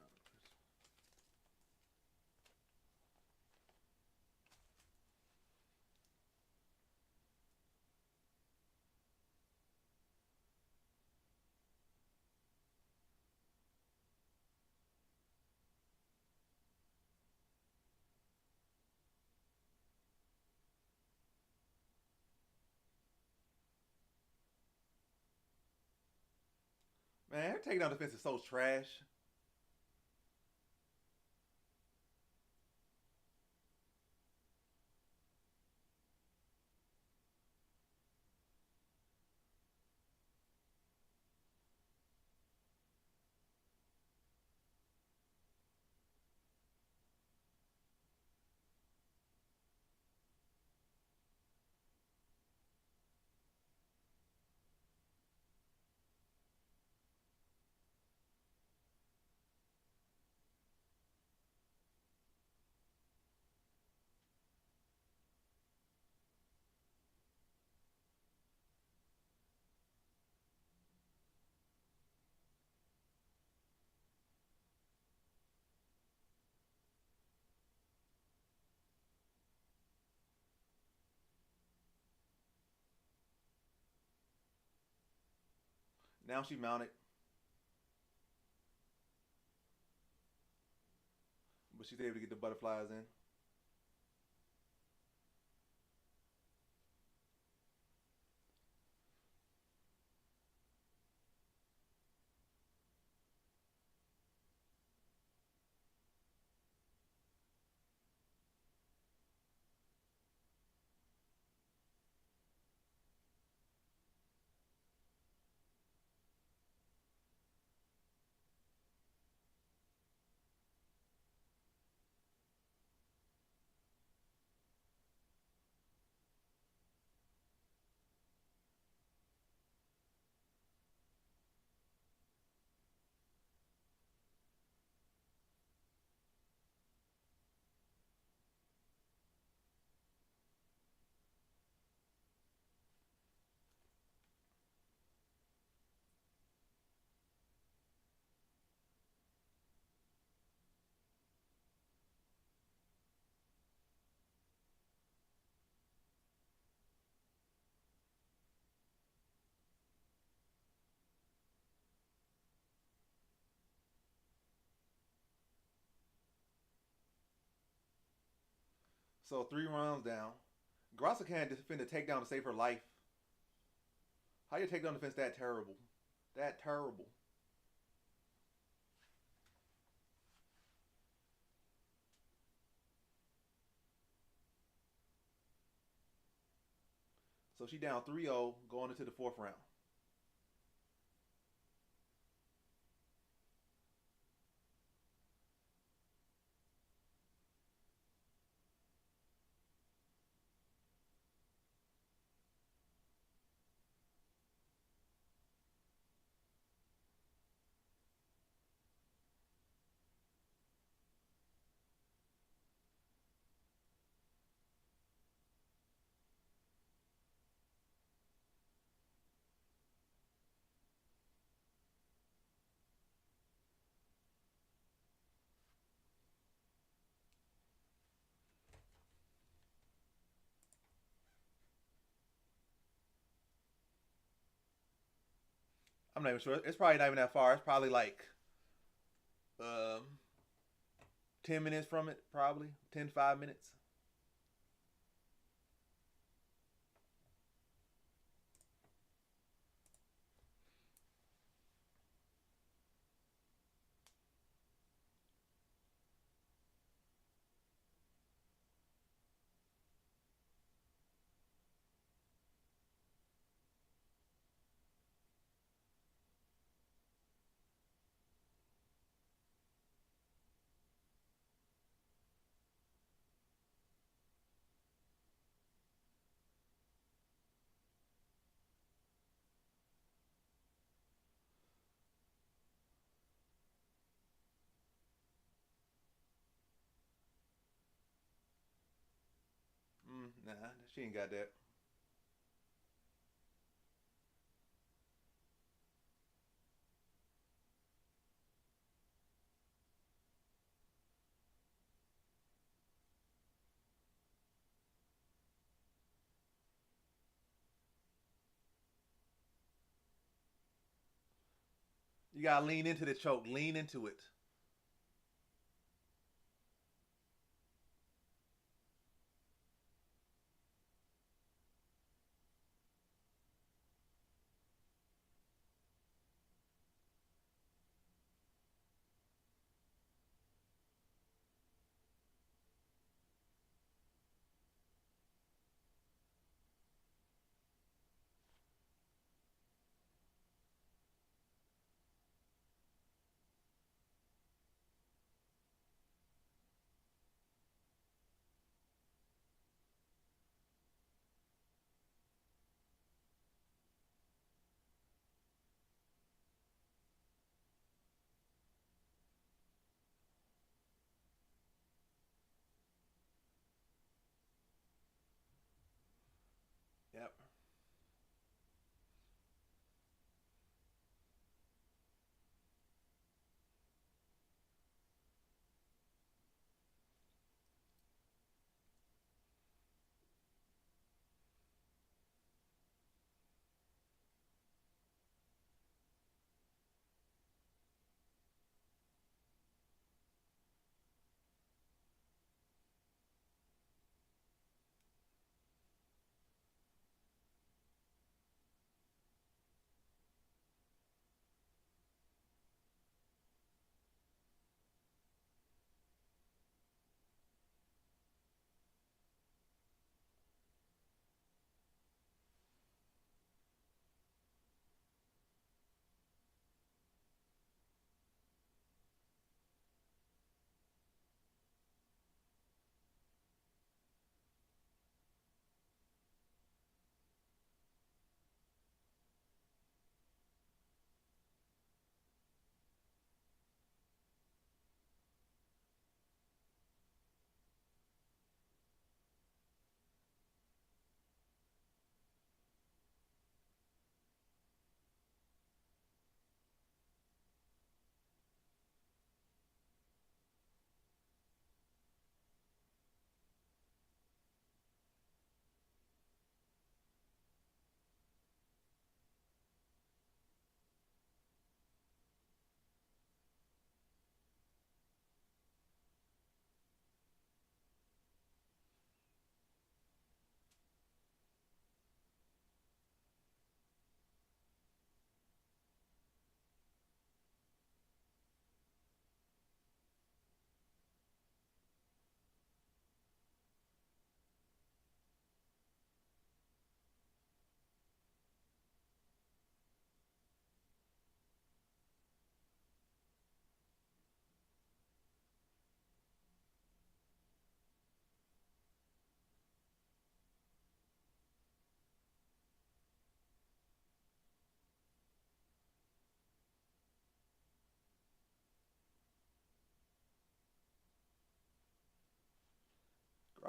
Man, her takedown defense is so trash. Now she mounted, but she's able to get the butterflies in. So 3 rounds down. Grasso can't defend a takedown to save her life. How your takedown defense that terrible? That terrible. So she down 3-0 going into the 4th round. I'm not even sure. It's probably not even that far. It's probably like um, 10 minutes from it, probably 5 minutes. Nah, she ain't got that. You gotta lean into the choke. Lean into it.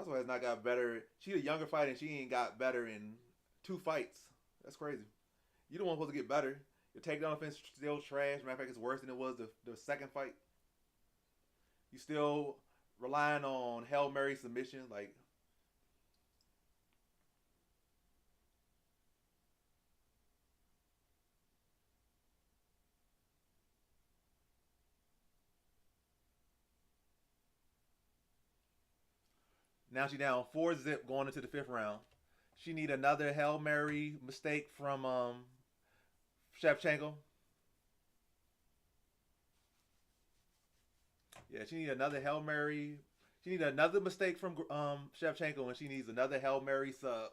Grasso has not got better. She a younger fighter and she ain't got better in 2 fights. That's crazy. You the one supposed to get better. Your takedown offense still trash. Matter of fact, it's worse than it was the second fight. You still relying on Hail Mary submission. Like, now she down 4-0 going into the 5th round. She need another Hail Mary mistake from Shevchenko. Yeah, she need another Hail Mary. She need another mistake from Shevchenko, and she needs another Hail Mary sub.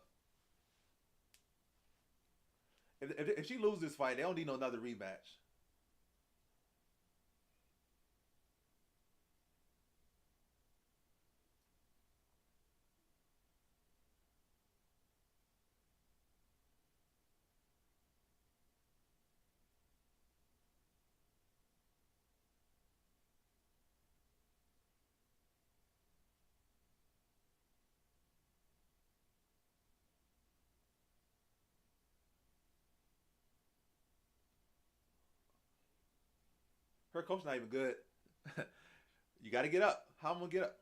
If she loses this fight, they don't need no another rematch. Her coach not even good. You got to get up. How am I gonna get up?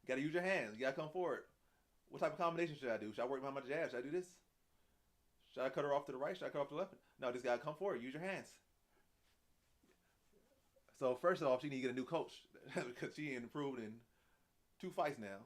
You got to use your hands. You got to come forward. What type of combination should I do? Should I work behind my jab? Should I do this? Should I cut her off to the right? Should I cut her off to the left? No, this guy come forward. Use your hands. So first off, she need to get a new coach because she ain't improved in 2 fights now.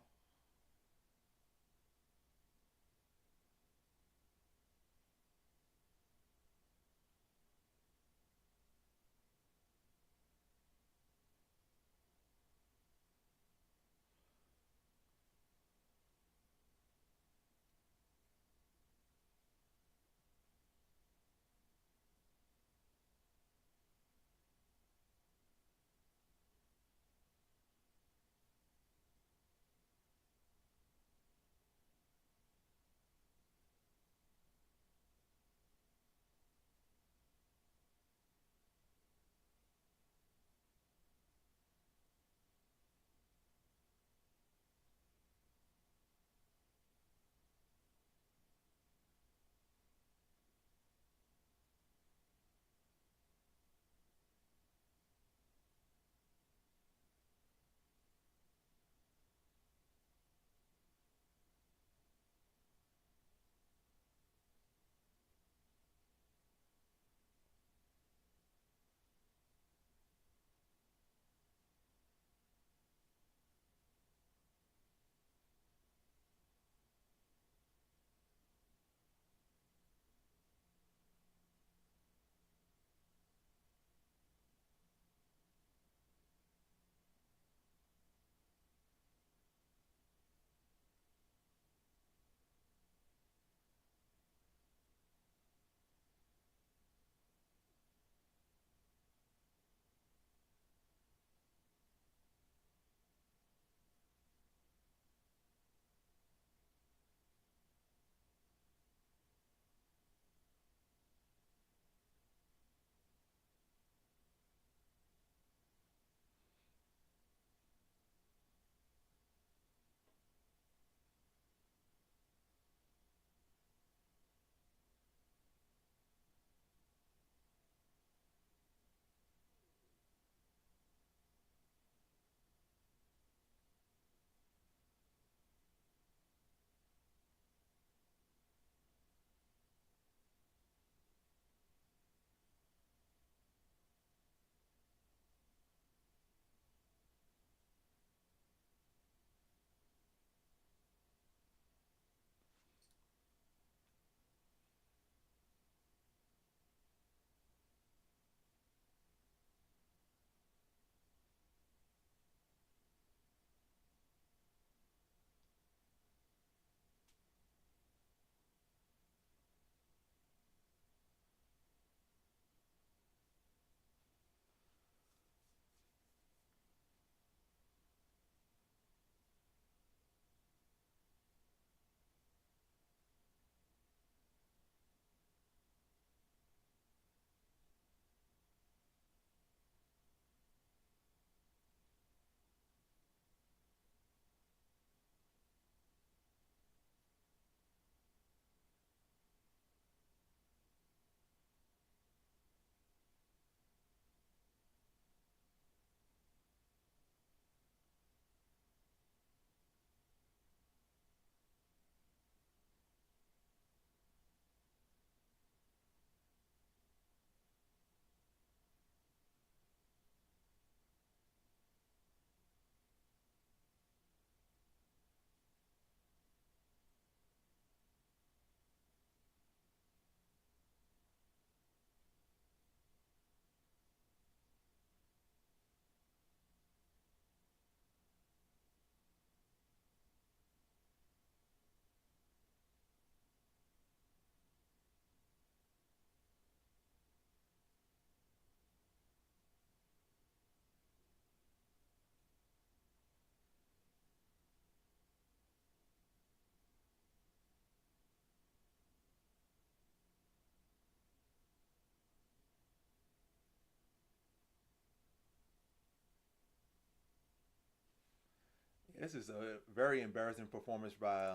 This is a very embarrassing performance by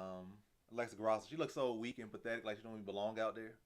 Alexa Grasso. She looks so weak and pathetic, like she don't even belong out there.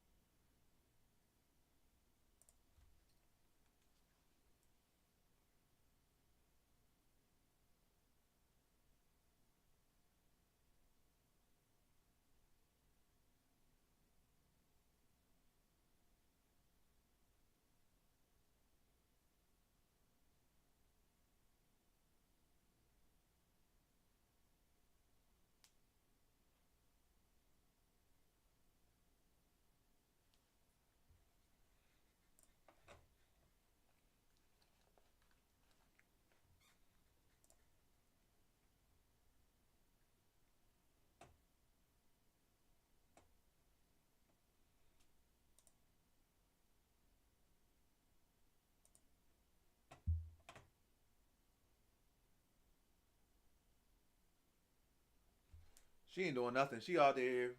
She ain't doing nothing. She out there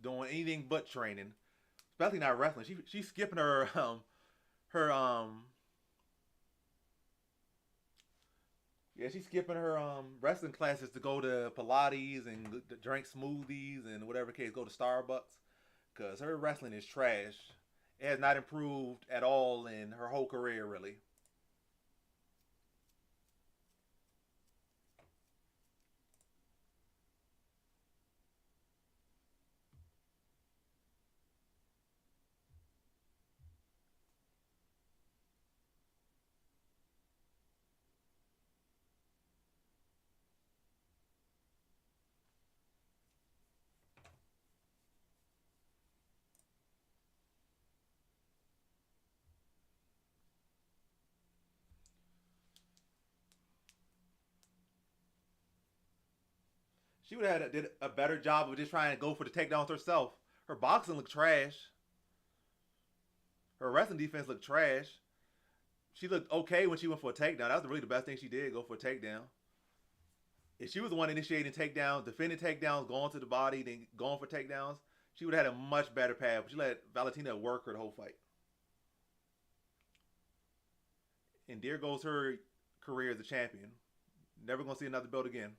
doing anything but training, especially not wrestling. She's skipping her yeah, she's skipping her wrestling classes to go to Pilates and drink smoothies and whatever case, go to Starbucks, because her wrestling is trash. It has not improved at all in her whole career, really. She would have did a better job of just trying to go for the takedowns herself. Her boxing looked trash. Her wrestling defense looked trash. She looked okay when she went for a takedown. That was really the best thing she did, go for a takedown. If she was the one initiating takedowns, defending takedowns, going to the body, then going for takedowns, she would have had a much better path. But she let Valentina work her the whole fight. And there goes her career as a champion. Never gonna see another belt again.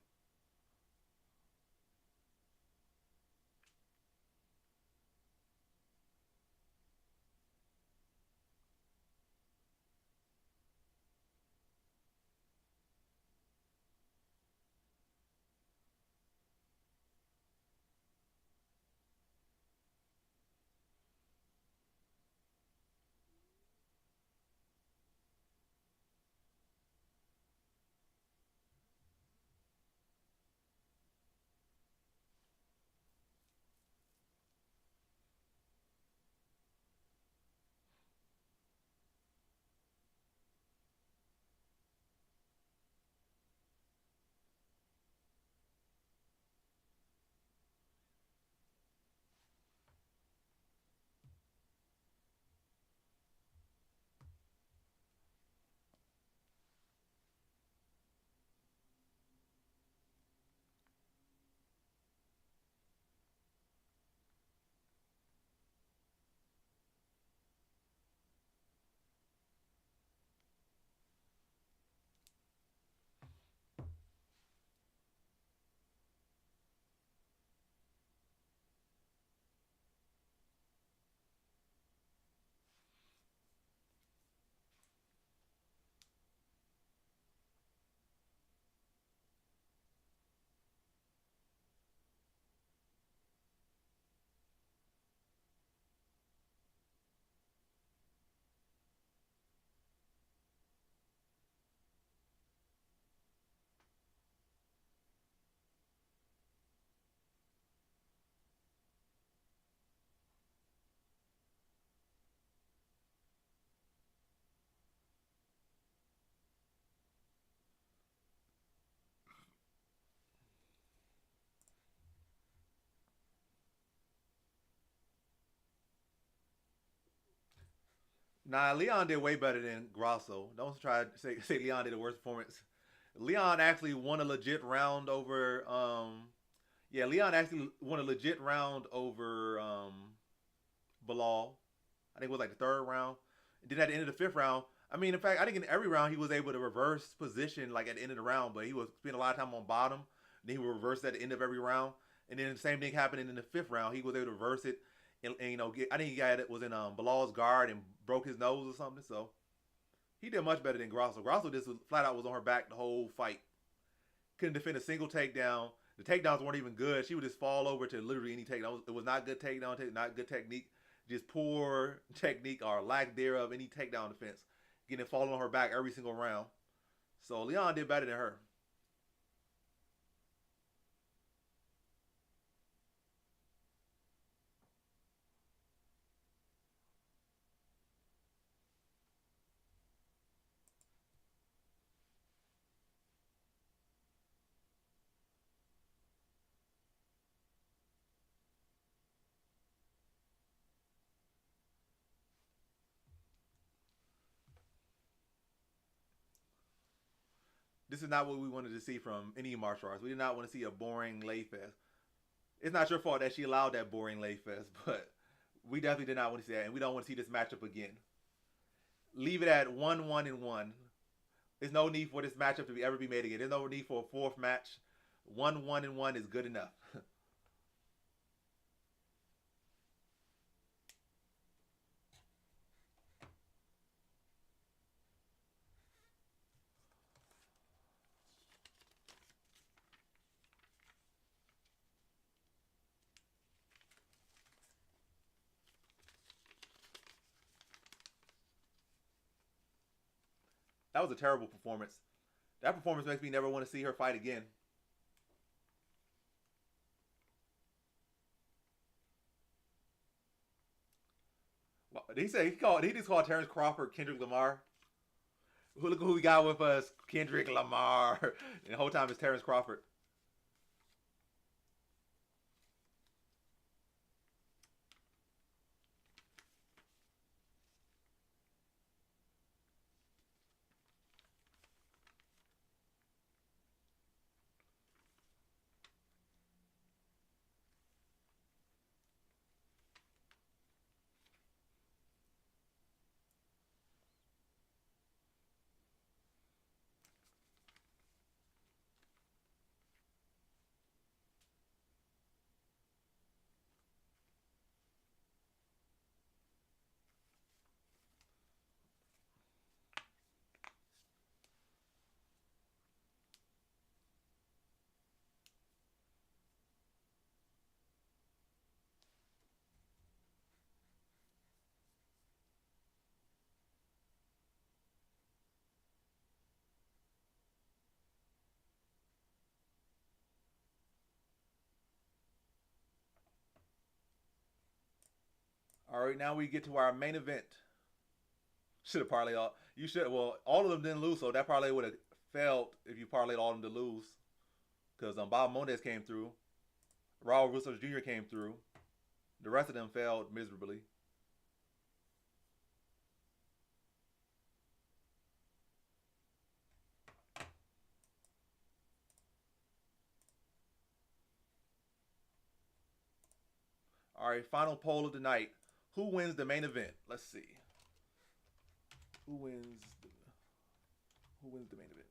Nah, Leon did way better than Grasso. Don't try to say Leon did a worse performance. Leon actually won a legit round over. Yeah, Leon actually won a legit round over Bilal. I think it was like the third round. And then at the end of the fifth round, I mean, in fact, I think in every round he was able to reverse position like at the end of the round, but he was spending a lot of time on bottom. Then he would reverse at the end of every round, and then the same thing happened in the fifth round. He was able to reverse it, and I think he got it was in Bilal's guard and broke his nose or something. So he did much better than Grasso. Grasso just flat out was on her back the whole fight. Couldn't defend a single takedown. The takedowns weren't even good. She would just fall over to literally any takedown. It was not good takedown, not good technique. Just poor technique or lack thereof any takedown defense. Getting falling on her back every single round. So Leon did better than her. This is not what we wanted to see from any martial arts. We did not want to see a boring lay fest. It's not your fault that she allowed that boring lay fest, but we definitely did not want to see that, and we don't want to see this matchup again. Leave it at 1-1-1. There's no need for this matchup to ever be made again. There's no need for a fourth match. 1-1-1 is good enough. That was a terrible performance. That performance makes me never want to see her fight again. Well, he just called Terrence Crawford Kendrick Lamar. Look who we got with us, Kendrick Lamar. And the whole time it's Terrence Crawford. All right, now we get to our main event. Should have parlayed all. You should. Well, all of them didn't lose, so that parlay would have failed if you parlayed all of them to lose. Because Bahamondes came through. Rosa Jr. came through. The rest of them failed miserably. All right, final poll of the night. Who wins the main event? Let's see. Who wins the main event?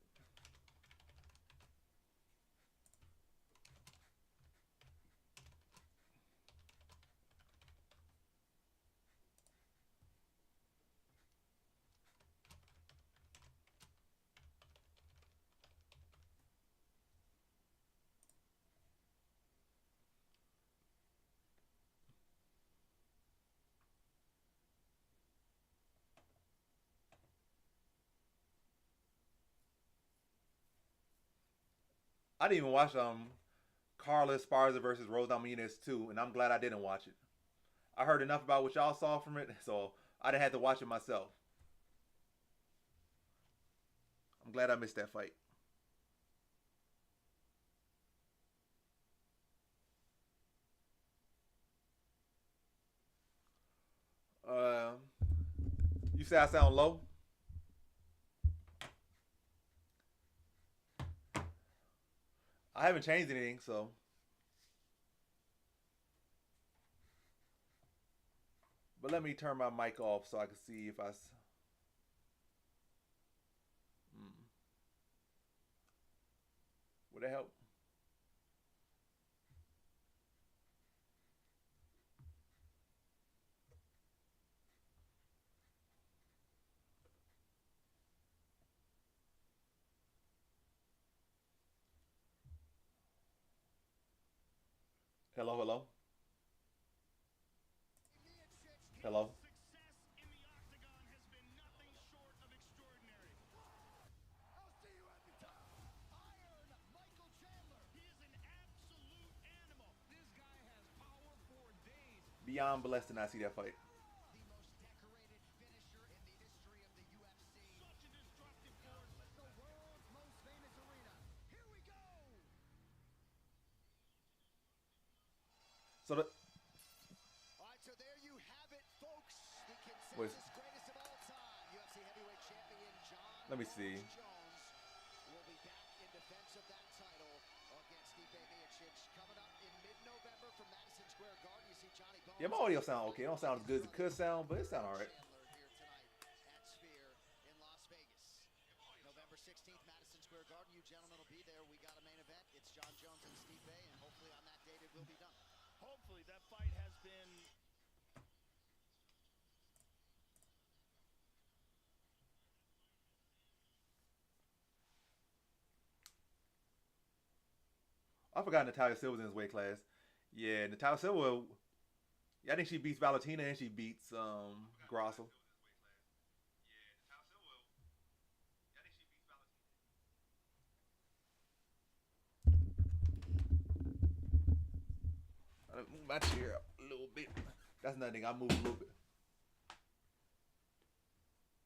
I didn't even watch Carla Esparza versus Rosa Jr. 2, and I'm glad I didn't watch it. I heard enough about what y'all saw from it, so I didn't have to watch it myself. I'm glad I missed that fight. Uh, you say I sound low? I haven't changed anything, so. But let me turn my mic off so I can see if I. Would that help? Hello, hello. Hello. Beyond blessed to not see that fight. So the So there you have it, folks. The wait, consensus greatest of all time. UFC heavyweight champion John let me see. Jones will be back in defense of that title against Stipe Miocic coming up in mid-November from Madison Square Garden. You see Johnny Bones. Yeah, my audio sound okay. It don't sound as good as it could sound, but it sound alright. Here tonight at Sphere in Las Vegas. November 16th, Madison Square Garden. You gentlemen will be there. We got a main event. It's John Jones and Stipe, and hopefully on that date it will be done. Hopefully that fight has been I forgot Natalia Silva's in his weight class. Yeah, Natalia Silva. Yeah, I think she beats Valentina and she beats Grasso. I move my chair up a little bit. That's nothing. I move a little bit.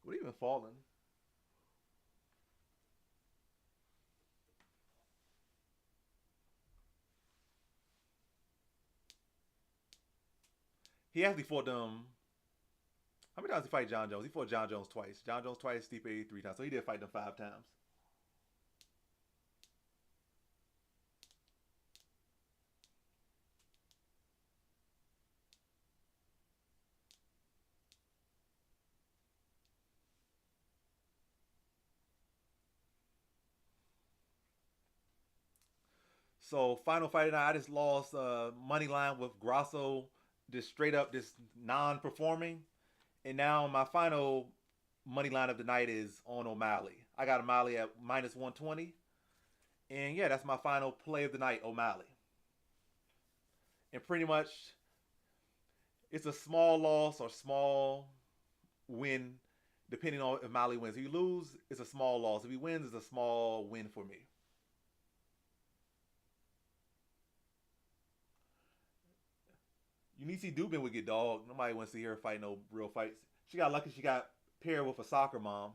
What even falling? He actually fought them. How many times did he fight John Jones? He fought John Jones twice. John Jones twice, Stipe 3 times. So he did fight them 5 times. So final fight tonight, I just lost money line with Grasso, just straight up, just non-performing, and now my final money line of the night is on O'Malley. I got O'Malley at -120, and yeah, that's my final play of the night, O'Malley. And pretty much, it's a small loss or small win, depending on if O'Malley wins. If you lose, it's a small loss. If he wins, it's a small win for me. You need to see Dubin would get dogged. Nobody wants to hear her fight no real fights. She got lucky she got paired with a soccer mom.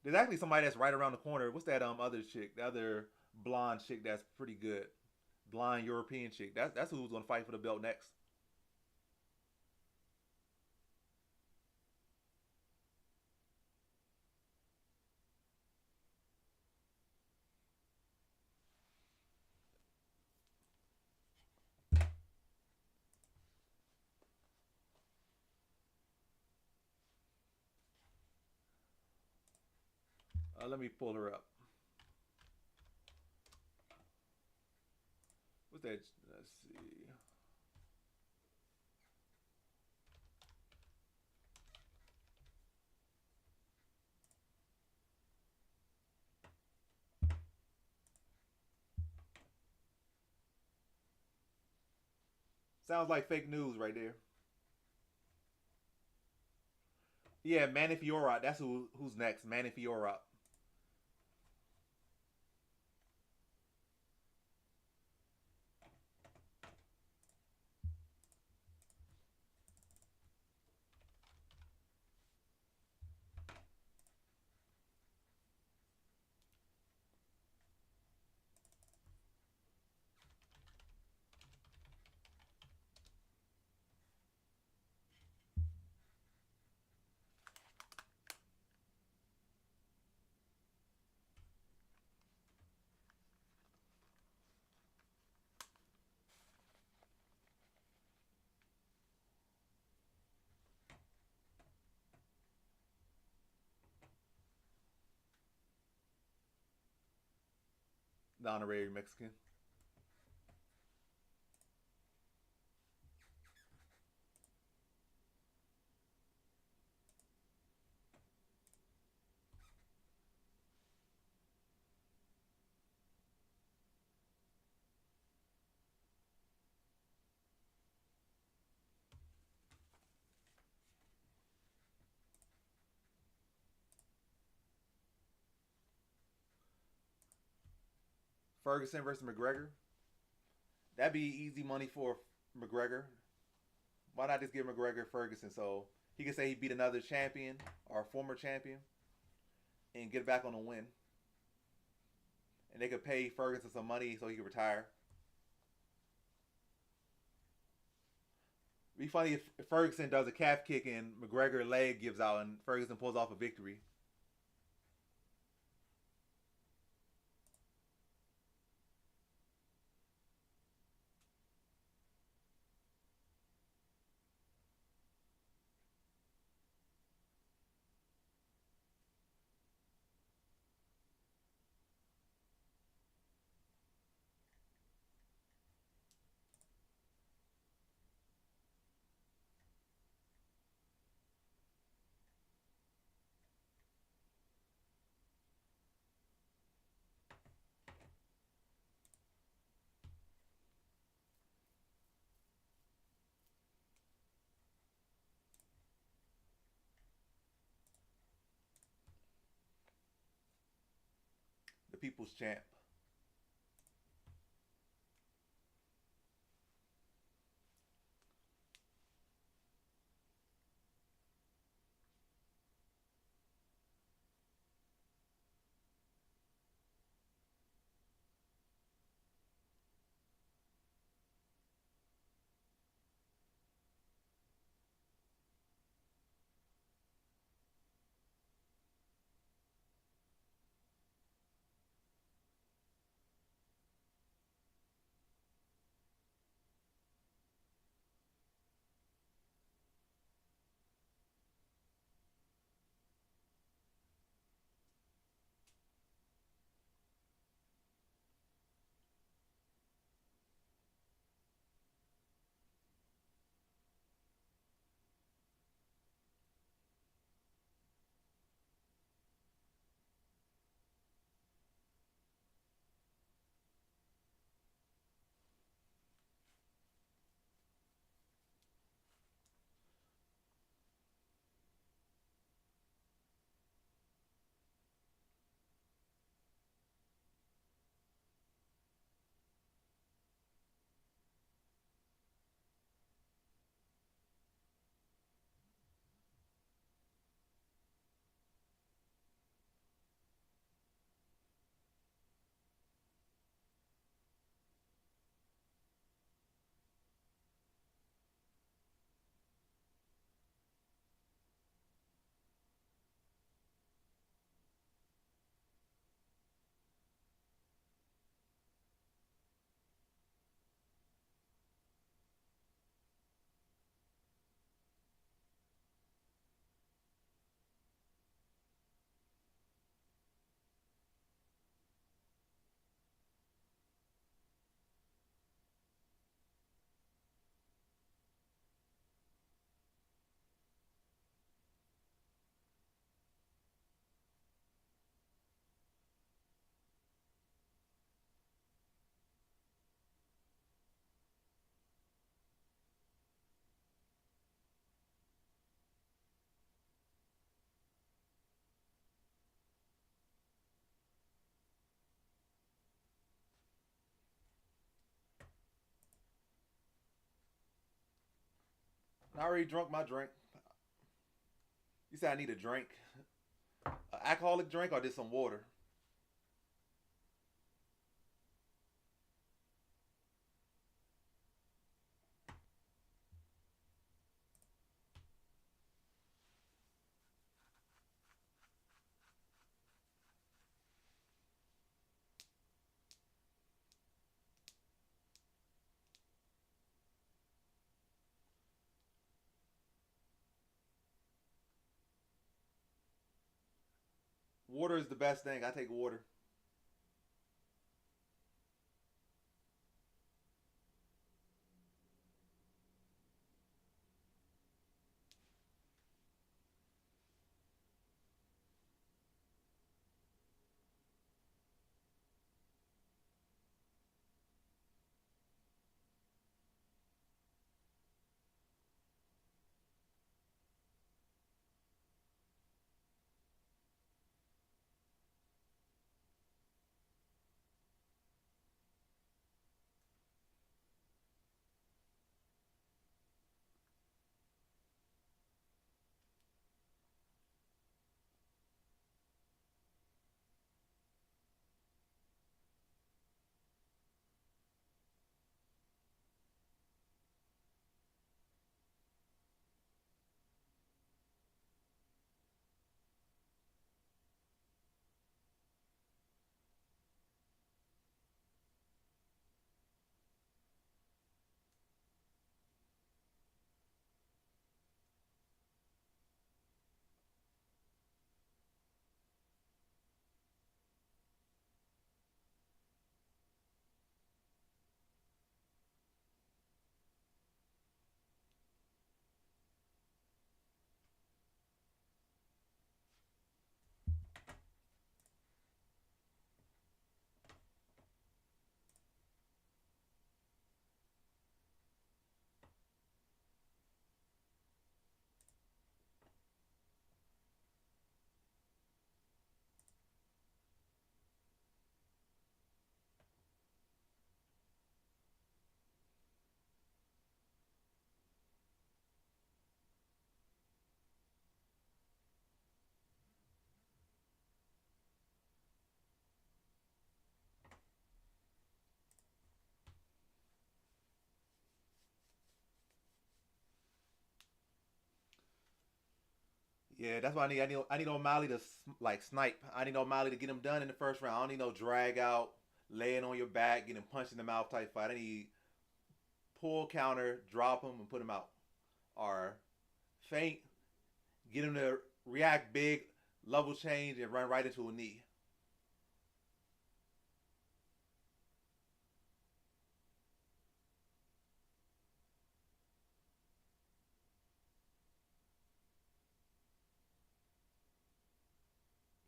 There's actually somebody that's right around the corner. What's that other chick? The other blonde chick that's pretty good. Blonde European chick. That's who's gonna fight for the belt next. Let me pull her up. What's that? Let's see. Sounds like fake news right there. Yeah, Manny Fiorot. That's who's next. Manny Fiorot. The honorary Mexican. Ferguson versus McGregor. That'd be easy money for McGregor. Why not just give McGregor Ferguson so he can say he beat another champion or a former champion and get back on a win. And they could pay Ferguson some money so he could retire. It'd be funny if Ferguson does a calf kick and McGregor's leg gives out and Ferguson pulls off a victory. The people's champ. I already drunk my drink. You said I need a drink. An alcoholic drink or just some water? Water is the best thing. I take water. Yeah, that's why I need O'Malley to like snipe. I need O'Malley to get him done in the first round. I don't need no drag out, laying on your back, getting punched in the mouth type fight. I need pull counter, drop him, and put him out. Or feint, get him to react big, level change, and run right into a knee.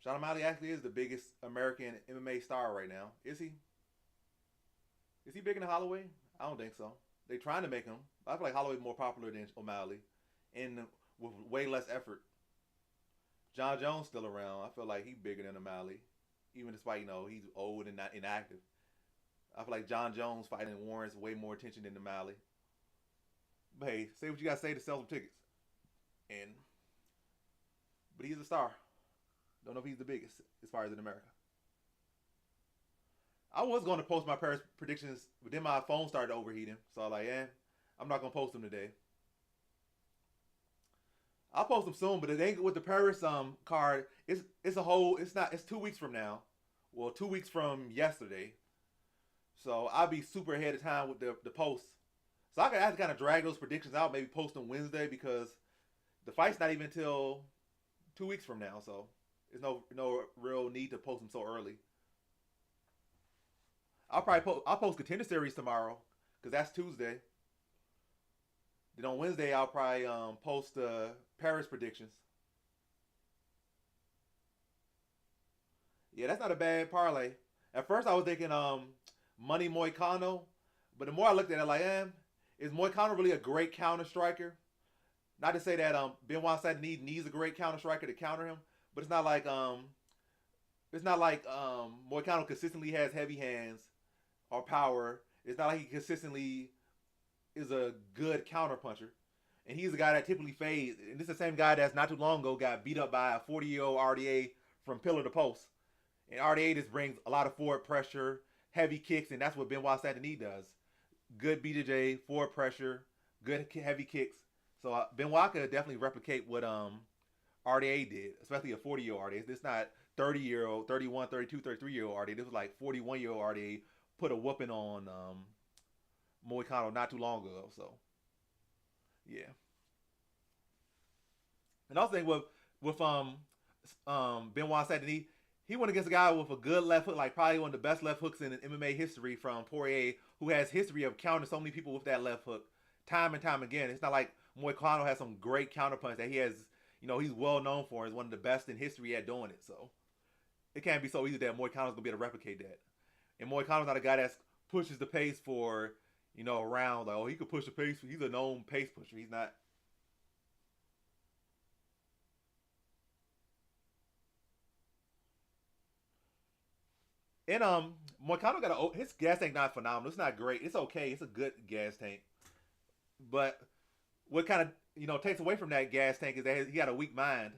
Sean O'Malley actually is the biggest American MMA star right now. Is he? Is he bigger than Holloway? I don't think so. They're trying to make him. I feel like Holloway's more popular than O'Malley, and with way less effort. John Jones still around. I feel like he's bigger than O'Malley, even despite he's old and not inactive. I feel like John Jones fighting warrants way more attention than O'Malley. But hey, say what you gotta say to sell some tickets. And but he's a star. Don't know if he's the biggest as far as in America. I was going to post my Paris predictions, but then my phone started overheating. So I was like, I'm not going to post them today. I'll post them soon, but it ain't with the Paris card. It's 2 weeks from now. Well, 2 weeks from yesterday. So I'll be super ahead of time with the posts. So I have to kind of drag those predictions out, maybe post them Wednesday because the fight's not even until 2 weeks from now. So there's no real need to post them so early. I'll post Contender Series tomorrow because that's Tuesday. Then on Wednesday I'll probably post Paris predictions. Yeah, that's not a bad parlay. At first I was thinking Money Moicano, but the more I looked at it, like, is Moicano really a great counter striker? Not to say that Benoit Saint-Denis needs a great counter striker to counter him, but it's not like Moicano consistently has heavy hands or power. It's not like he consistently is a good counter puncher. And he's a guy that typically fades. And this is the same guy that's not too long ago got beat up by a 40-year-old RDA from pillar to post. And RDA just brings a lot of forward pressure, heavy kicks, and that's what Benoit Saint-Denis does. Good BJJ, forward pressure, good heavy kicks. So Benoit could definitely replicate what RDA did, especially a 40-year-old RDA. It's not 30-year-old, 31, 32, 33-year-old RDA. This was like 41-year-old RDA put a whooping on Moicano not too long ago. So, yeah. And also think with Benoit Saint-Denis, he went against a guy with a good left hook, like probably one of the best left hooks in MMA history from Poirier, who has history of countering so many people with that left hook time and time again. It's not like Moicano has some great counterpunch that he has, he's well known for. He's one of the best in history at doing it. So it can't be so easy that Moicano's going to be able to replicate that. And Moicano's not a guy that pushes the pace for, around. Like, he could push the pace. He's a known pace pusher. He's not. And Moicano his gas tank not phenomenal. It's not great. It's okay. It's a good gas tank. But what kind of takes away from that gas tank is that he got a weak mind.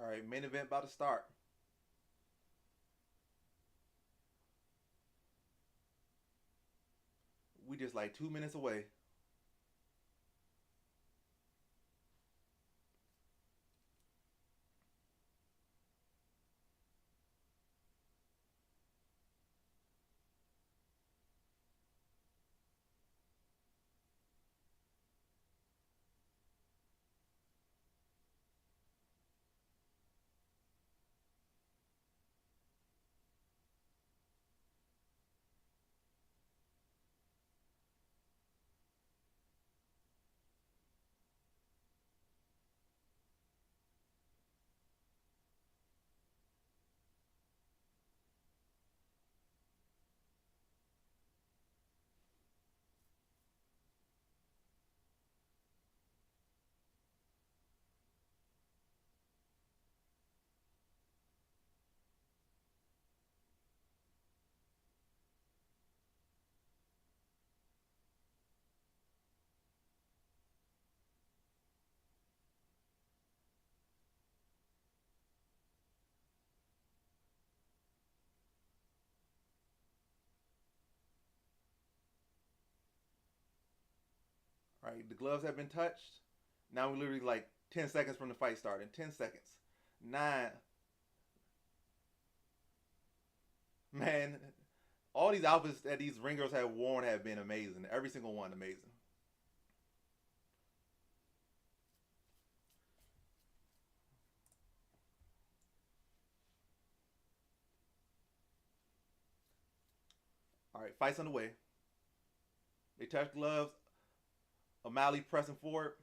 All right, main event about to start. We just like 2 minutes away. All right, the gloves have been touched. Now we're literally like 10 seconds from the fight starting. 10 seconds. 9. Man, all these outfits that these ringers have worn have been amazing. Every single one amazing. All right, fight's on the way. They touch gloves. O'Malley pressing forward.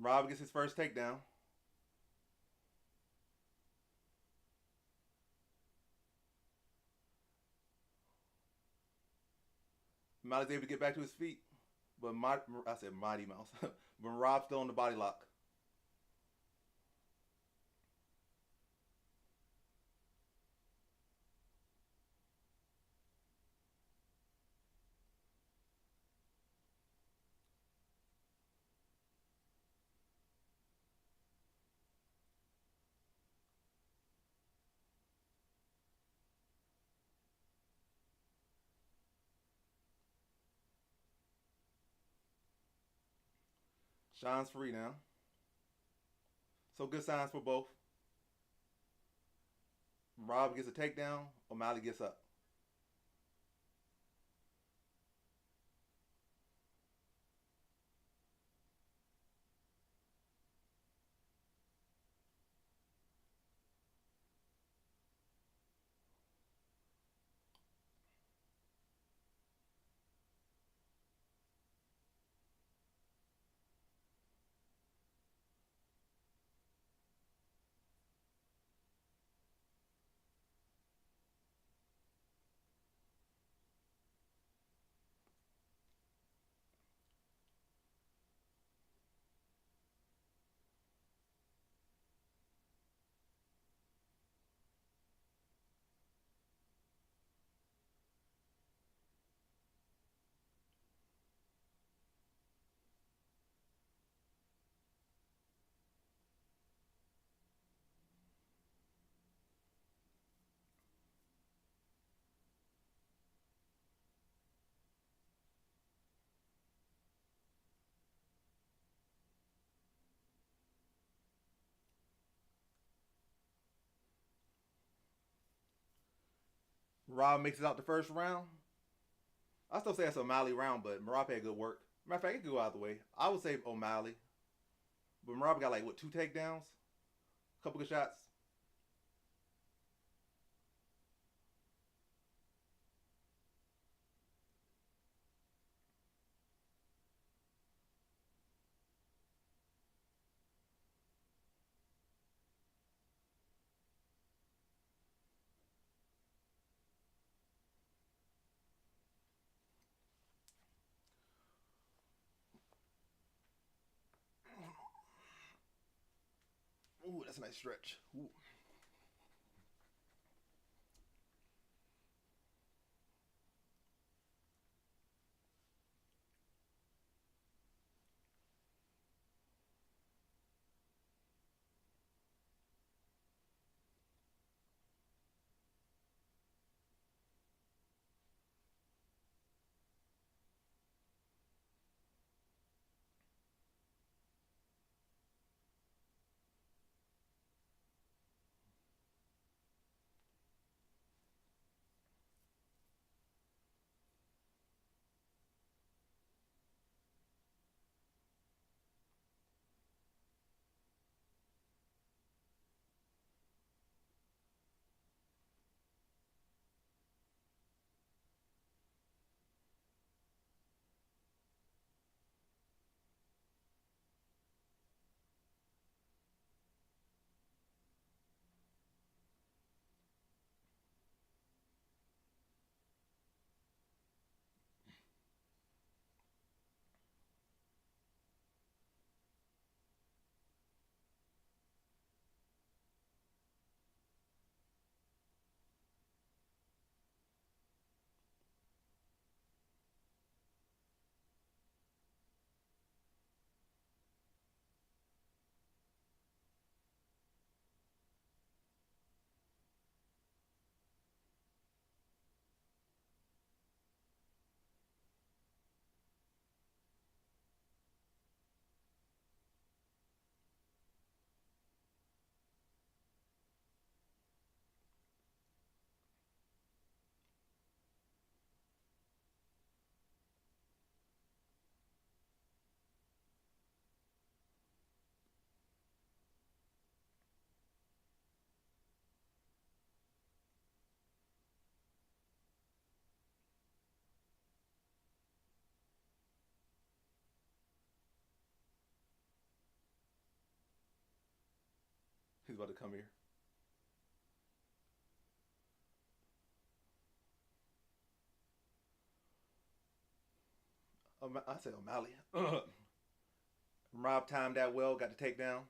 Rob gets his first takedown. O'Malley's able to get back to his feet, but I said Mighty Mouse. But Rob's still on the body lock. Sean's free now. So good signs for both. Rob gets a takedown. O'Malley gets up. Rob makes it out the first round. I still say it's O'Malley round, but Merab had good work. Matter of fact, it could go out the way. I would say O'Malley. But Merab got like, what, 2 takedowns? A couple good shots. Ooh, that's a nice stretch. Ooh. he's about to come here. I say O'Malley. Rob timed that well, got the takedown.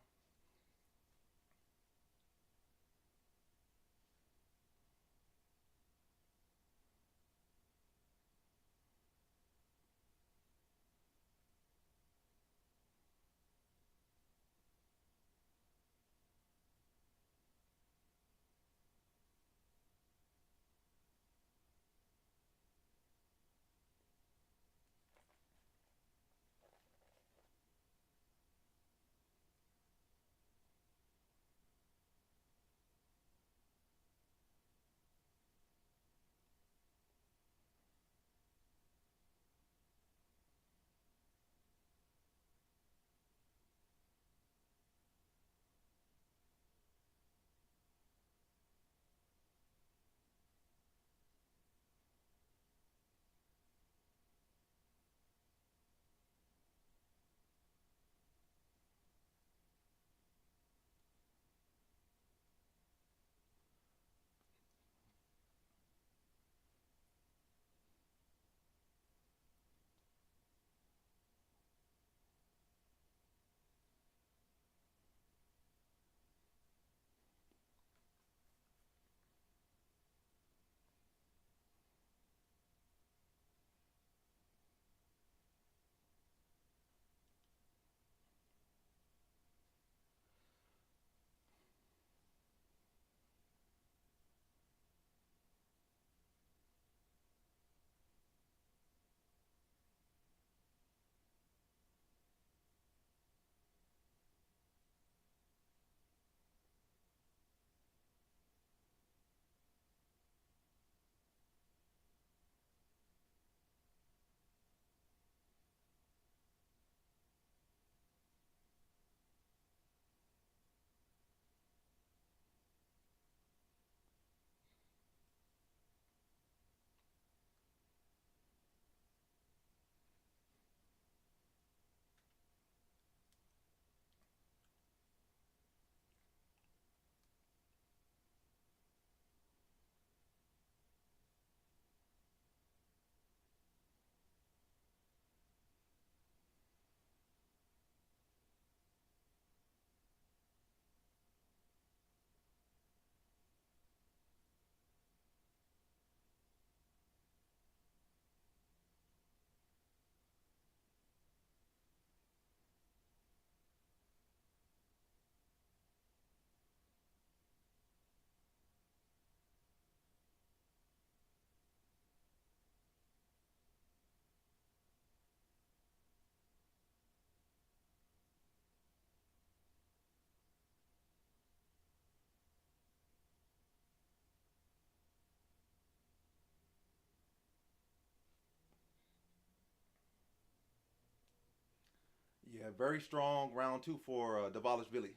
Yeah, very strong round two for Dvalishvili.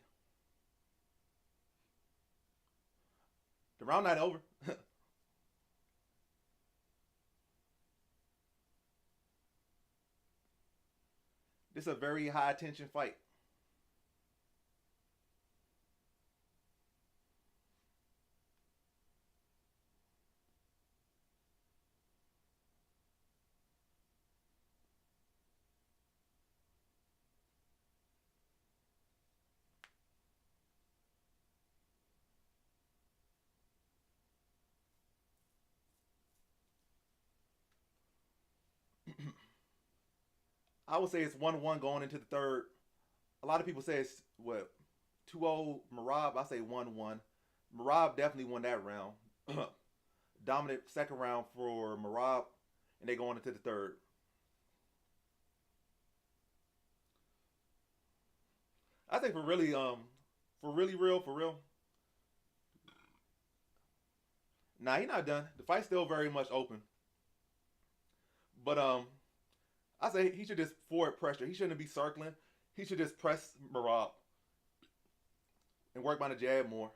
The round not over. This is a very high tension fight. I would say it's 1-1 going into the third. A lot of people say it's what 2-0 Marab. I say 1-1. Marab definitely won that round. Dominant second round for Marab, and they going into the third. I think for really real, for real. Nah, he not done. The fight's still very much open. But I say he should just forward pressure. He shouldn't be circling. He should just press Marab and work by the jab more.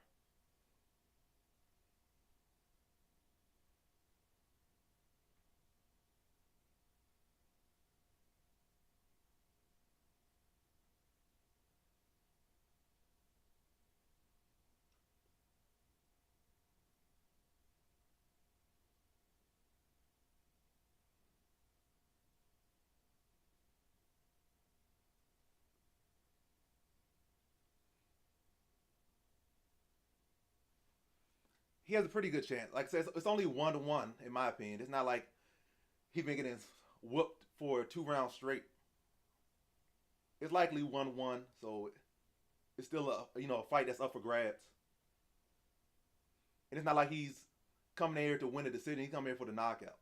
he has a pretty good chance. Like I said, it's only 1-1 in my opinion. It's not like he's been getting whooped for 2 rounds straight. It's likely 1-1, so it's still a fight that's up for grabs. And it's not like he's coming here to win a decision. He's coming here for the knockout.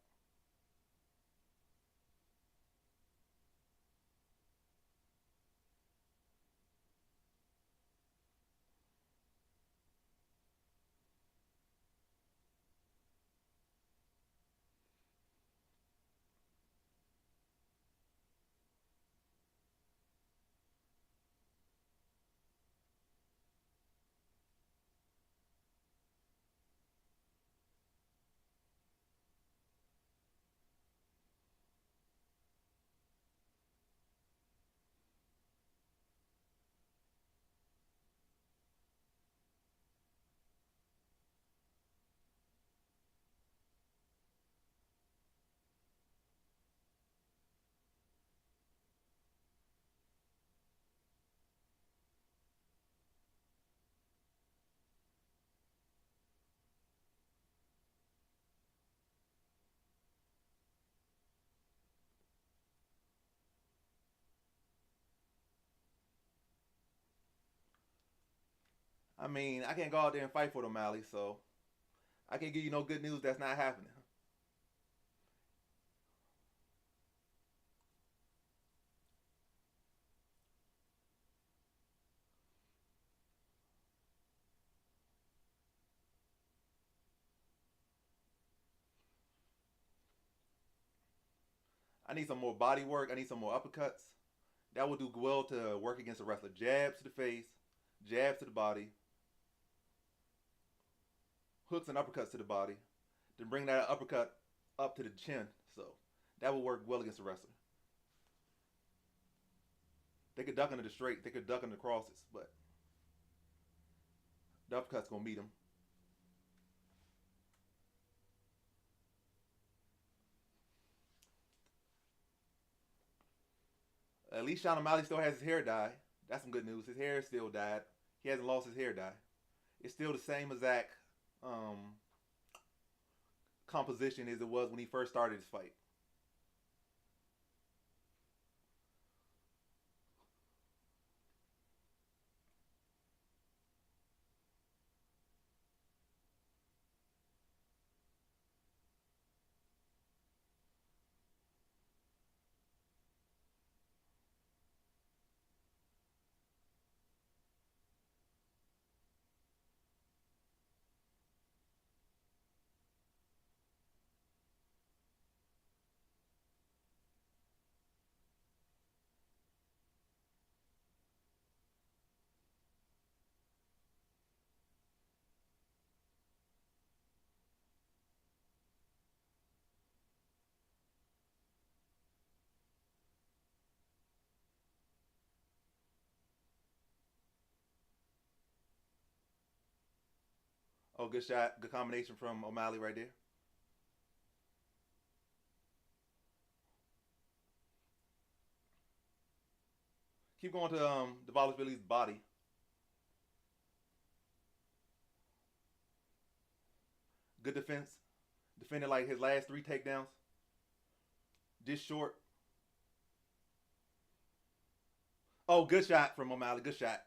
I mean, I can't go out there and fight for O'Malley, so I can't give you no good news that's not happening. I need some more body work. I need some more uppercuts. That will do well to work against a wrestler. Jabs to the face, jabs to the body, hooks and uppercuts to the body, then bring that uppercut up to the chin. So that will work well against a wrestler. They could duck under the straight, they could duck under the crosses, but the uppercut's gonna meet him. At least Sean O'Malley still has his hair dye. That's some good news. His hair is still dyed. He hasn't lost his hair dye. It's still the same exact composition as it was when he first started his fight. Oh, good shot. Good combination from O'Malley right there. Keep going to Dvalishvili's body. Good defense. Defended like his last 3 takedowns. Just short. Oh, good shot from O'Malley. Good shot.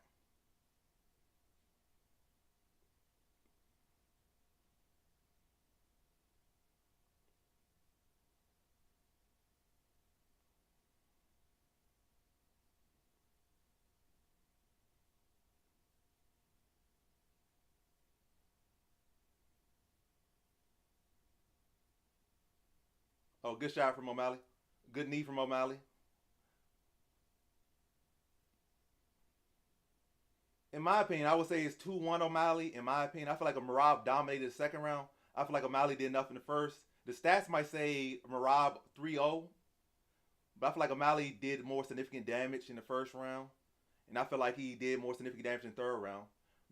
Oh, good shot from O'Malley. Good knee from O'Malley. In my opinion, I would say it's 2-1 O'Malley. In my opinion, I feel like Merab dominated the second round. I feel like O'Malley did enough in the first. The stats might say Merab 3-0, but I feel like O'Malley did more significant damage in the first round, and I feel like he did more significant damage in the third round.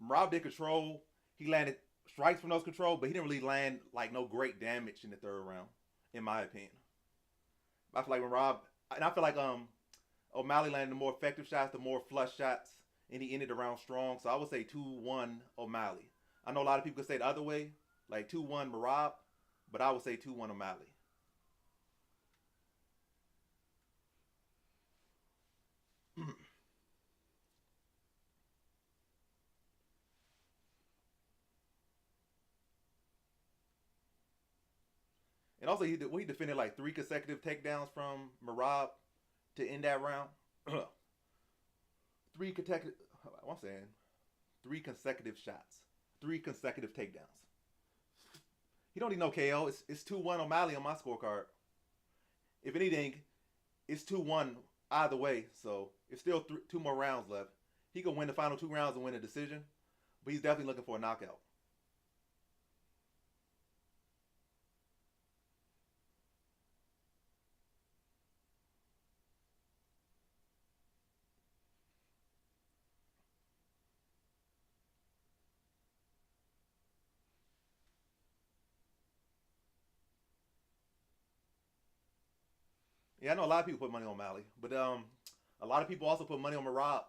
Merab did control. He landed strikes from those control, but he didn't really land like no great damage in the third round, in my opinion. I feel like Merab, and I feel like O'Malley landed the more effective shots, the more flush shots, and he ended the round strong. So I would say 2-1 O'Malley. I know a lot of people could say the other way. like 2-1 Marab, but I would say 2-1 O'Malley. And also, he defended like 3 consecutive takedowns from Marab to end that round. 3 consecutive. I'm saying 3 consecutive shots, 3 consecutive takedowns. He don't need no KO. It's 2-1 O'Malley on my scorecard. If anything, it's 2-1 either way. So it's still 2 more rounds left. He could win the final 2 rounds and win a decision, but he's definitely looking for a knockout. Yeah, I know a lot of people put money on O'Malley, but a lot of people also put money on Marab.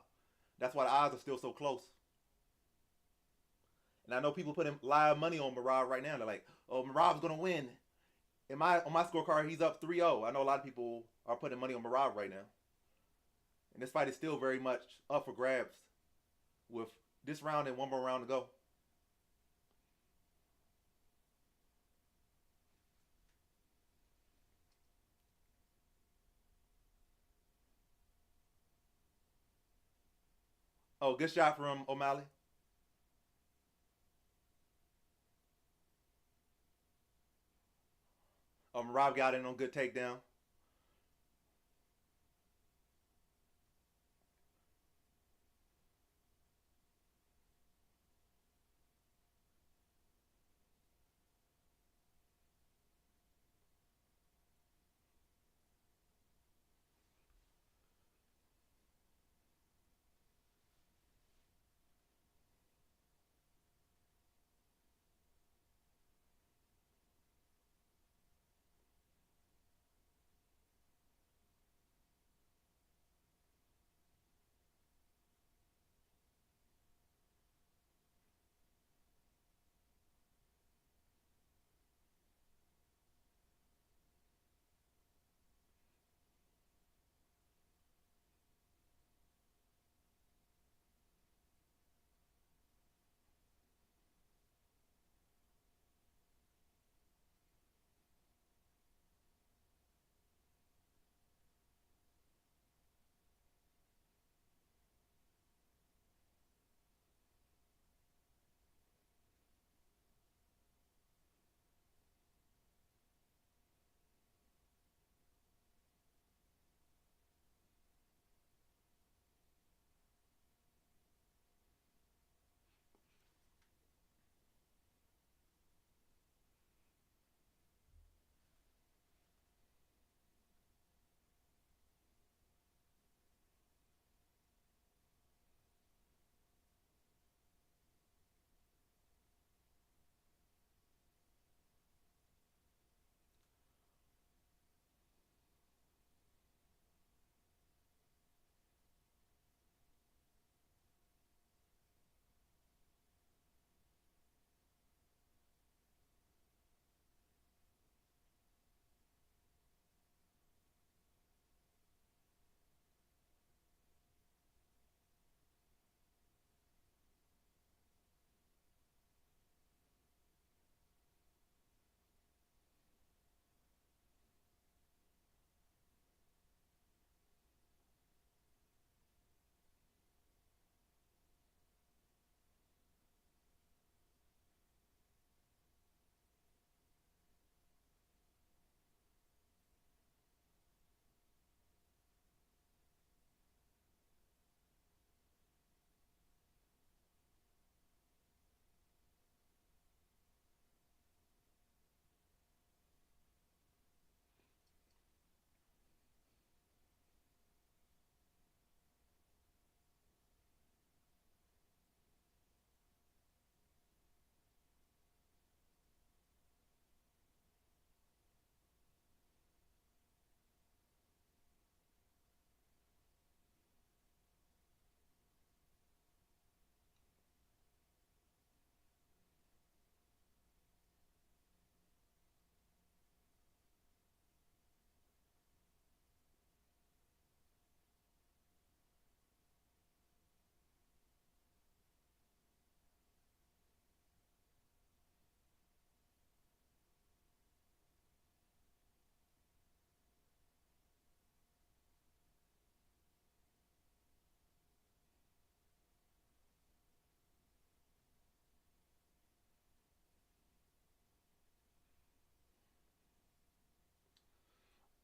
That's why the odds are still so close. And I know people putting live money on Marab right now. They're like, "Oh, Marab's gonna win." On my scorecard, he's up 3-0. I know a lot of people are putting money on Marab right now, and this fight is still very much up for grabs, with this round and 1 more round to go. Oh, good shot from O'Malley. Rob got in on good takedown.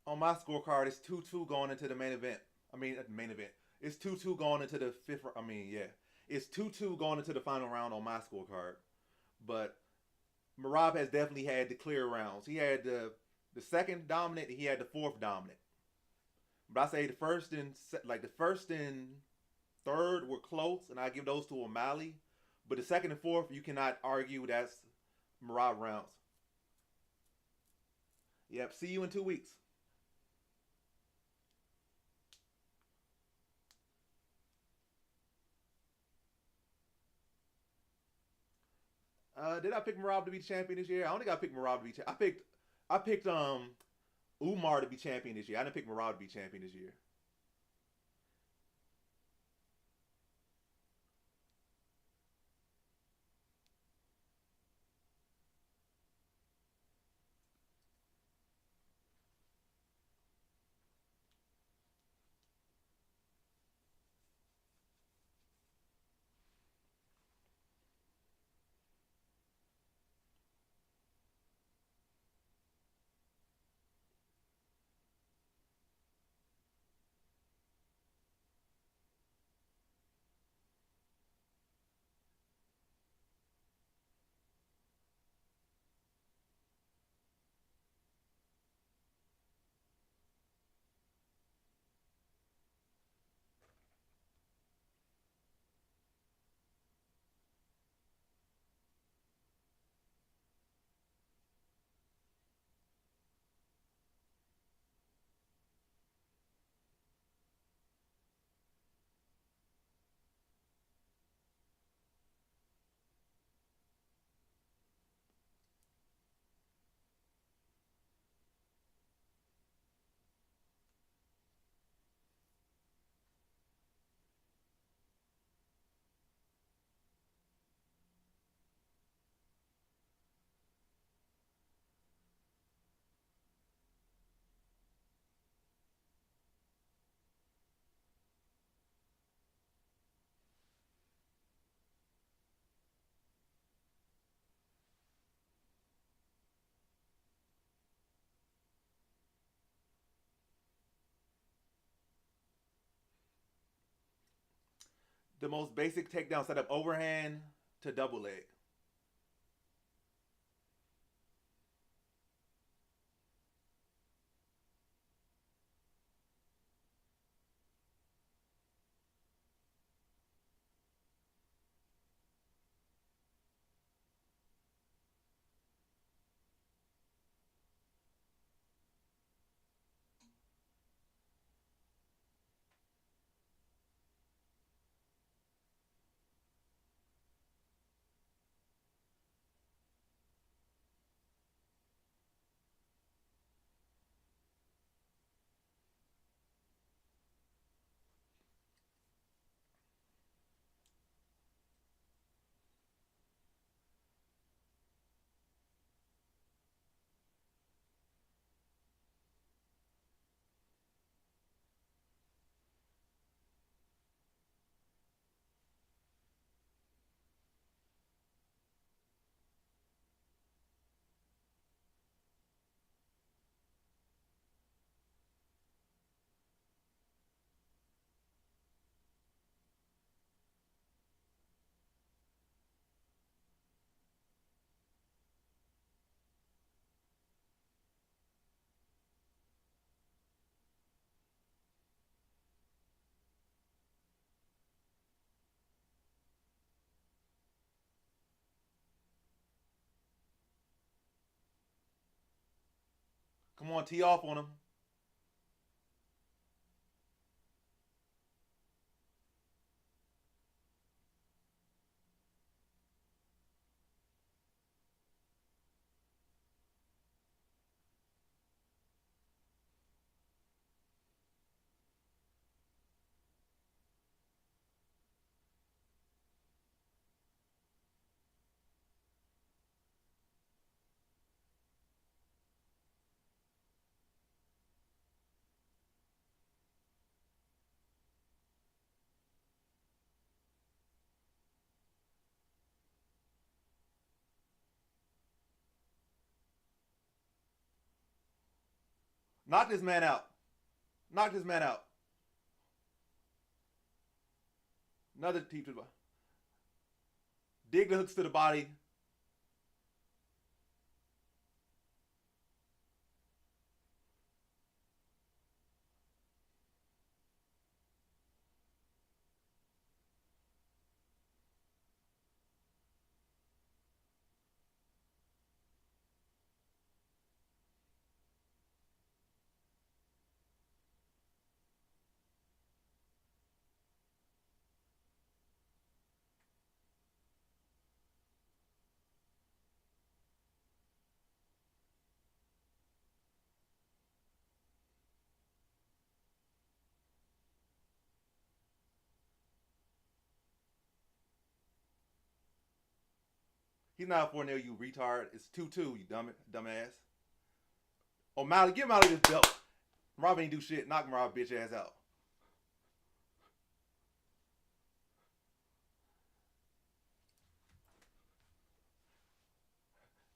On my scorecard, it's 2-2 going into the main event. I mean, main event. It's 2-2 going into the fifth. I mean, yeah. It's 2-2 going into the final round on my scorecard. But Merab has definitely had the clear rounds. He had the second dominant, and he had the fourth dominant. But I say the first and third were close, and I give those to O'Malley. But the second and fourth, you cannot argue that's Merab rounds. Yep. See you in 2 weeks. Did I pick Merab to be champion this year? I only got to pick Merab to be champion. I picked Umar to be champion this year. I didn't pick Merab to be champion this year. The most basic takedown setup: overhand to double leg. Come on, tee off on him. Knock this man out. Knock this man out. Another teep to the body. Dig the hooks to the body. He's not a 4-0, you retard. It's 2-2, you dumbass. O'Malley, give O'Malley this belt. Rob ain't do shit. Knock Rob bitch ass out.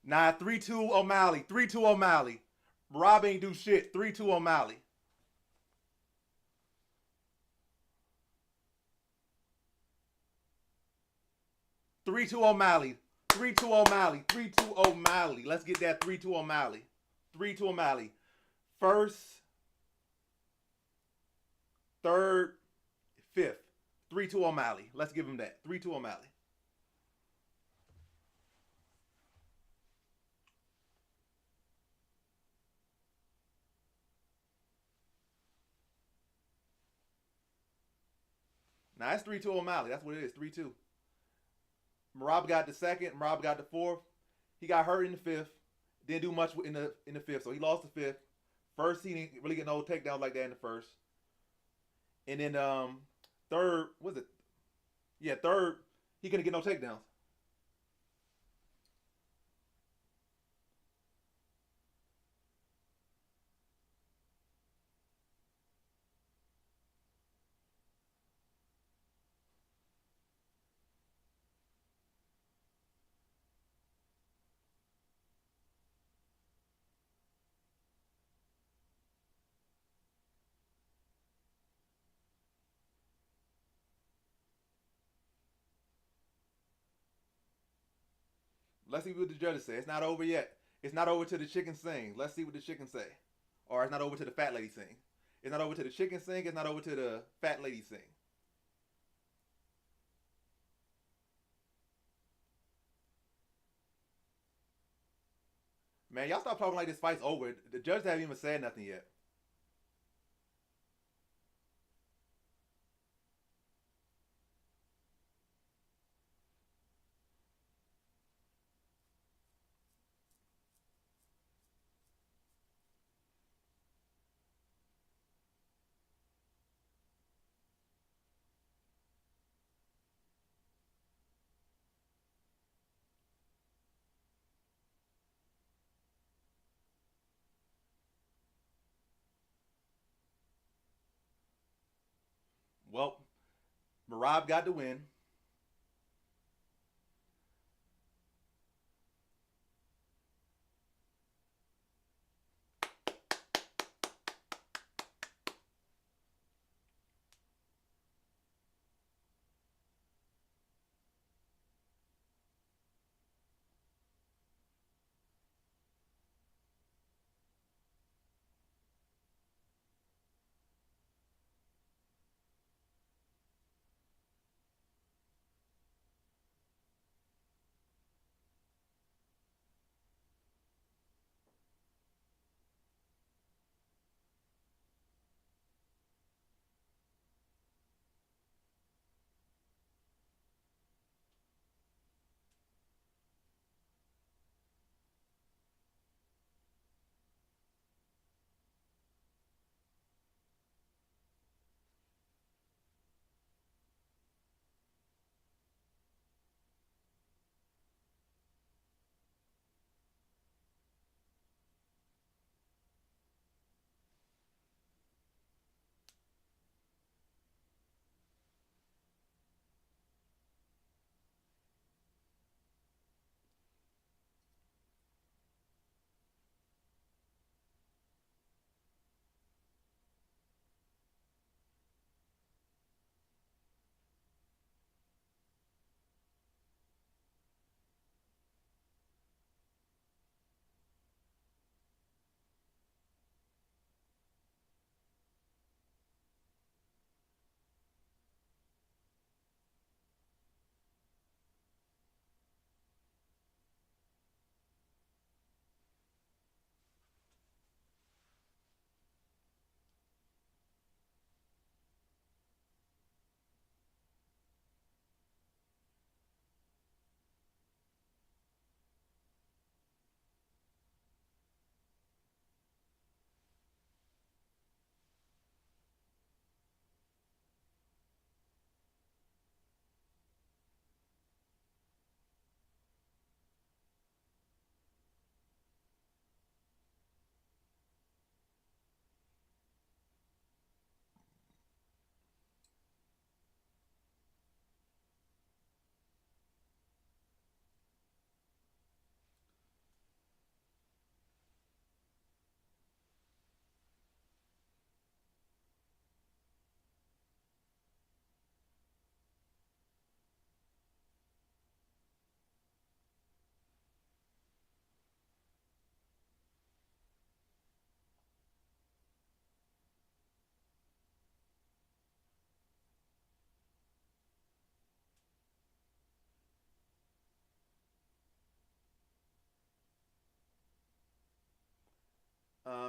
Nah, 3-2 O'Malley. 3-2 O'Malley. Rob ain't do shit. 3-2 O'Malley. Three-two O'Malley. 3-2 O'Malley. 3-2 O'Malley. Let's get that 3-2 O'Malley. 3-2 O'Malley. First, third, fifth. 3-2 O'Malley. Let's give him that. 3-2 O'Malley. Now, that's 3-2 O'Malley. That's what it is. 3-2. Merab got the second. Merab got the fourth. He got hurt in the fifth. Didn't do much in the fifth, so he lost the fifth. First, he didn't really get no takedowns like that in the first. And then third, was it? Yeah, third, he couldn't get no takedowns. Let's see what the judges say. It's not over yet. It's not over till the chicken sing. Let's see what the chicken say. Or it's not over till the fat lady sing. It's not over till the chicken sing. It's not over till the fat lady sing. Man, y'all stop talking like this fight's over. The judges haven't even said nothing yet. Well, Merab got the win.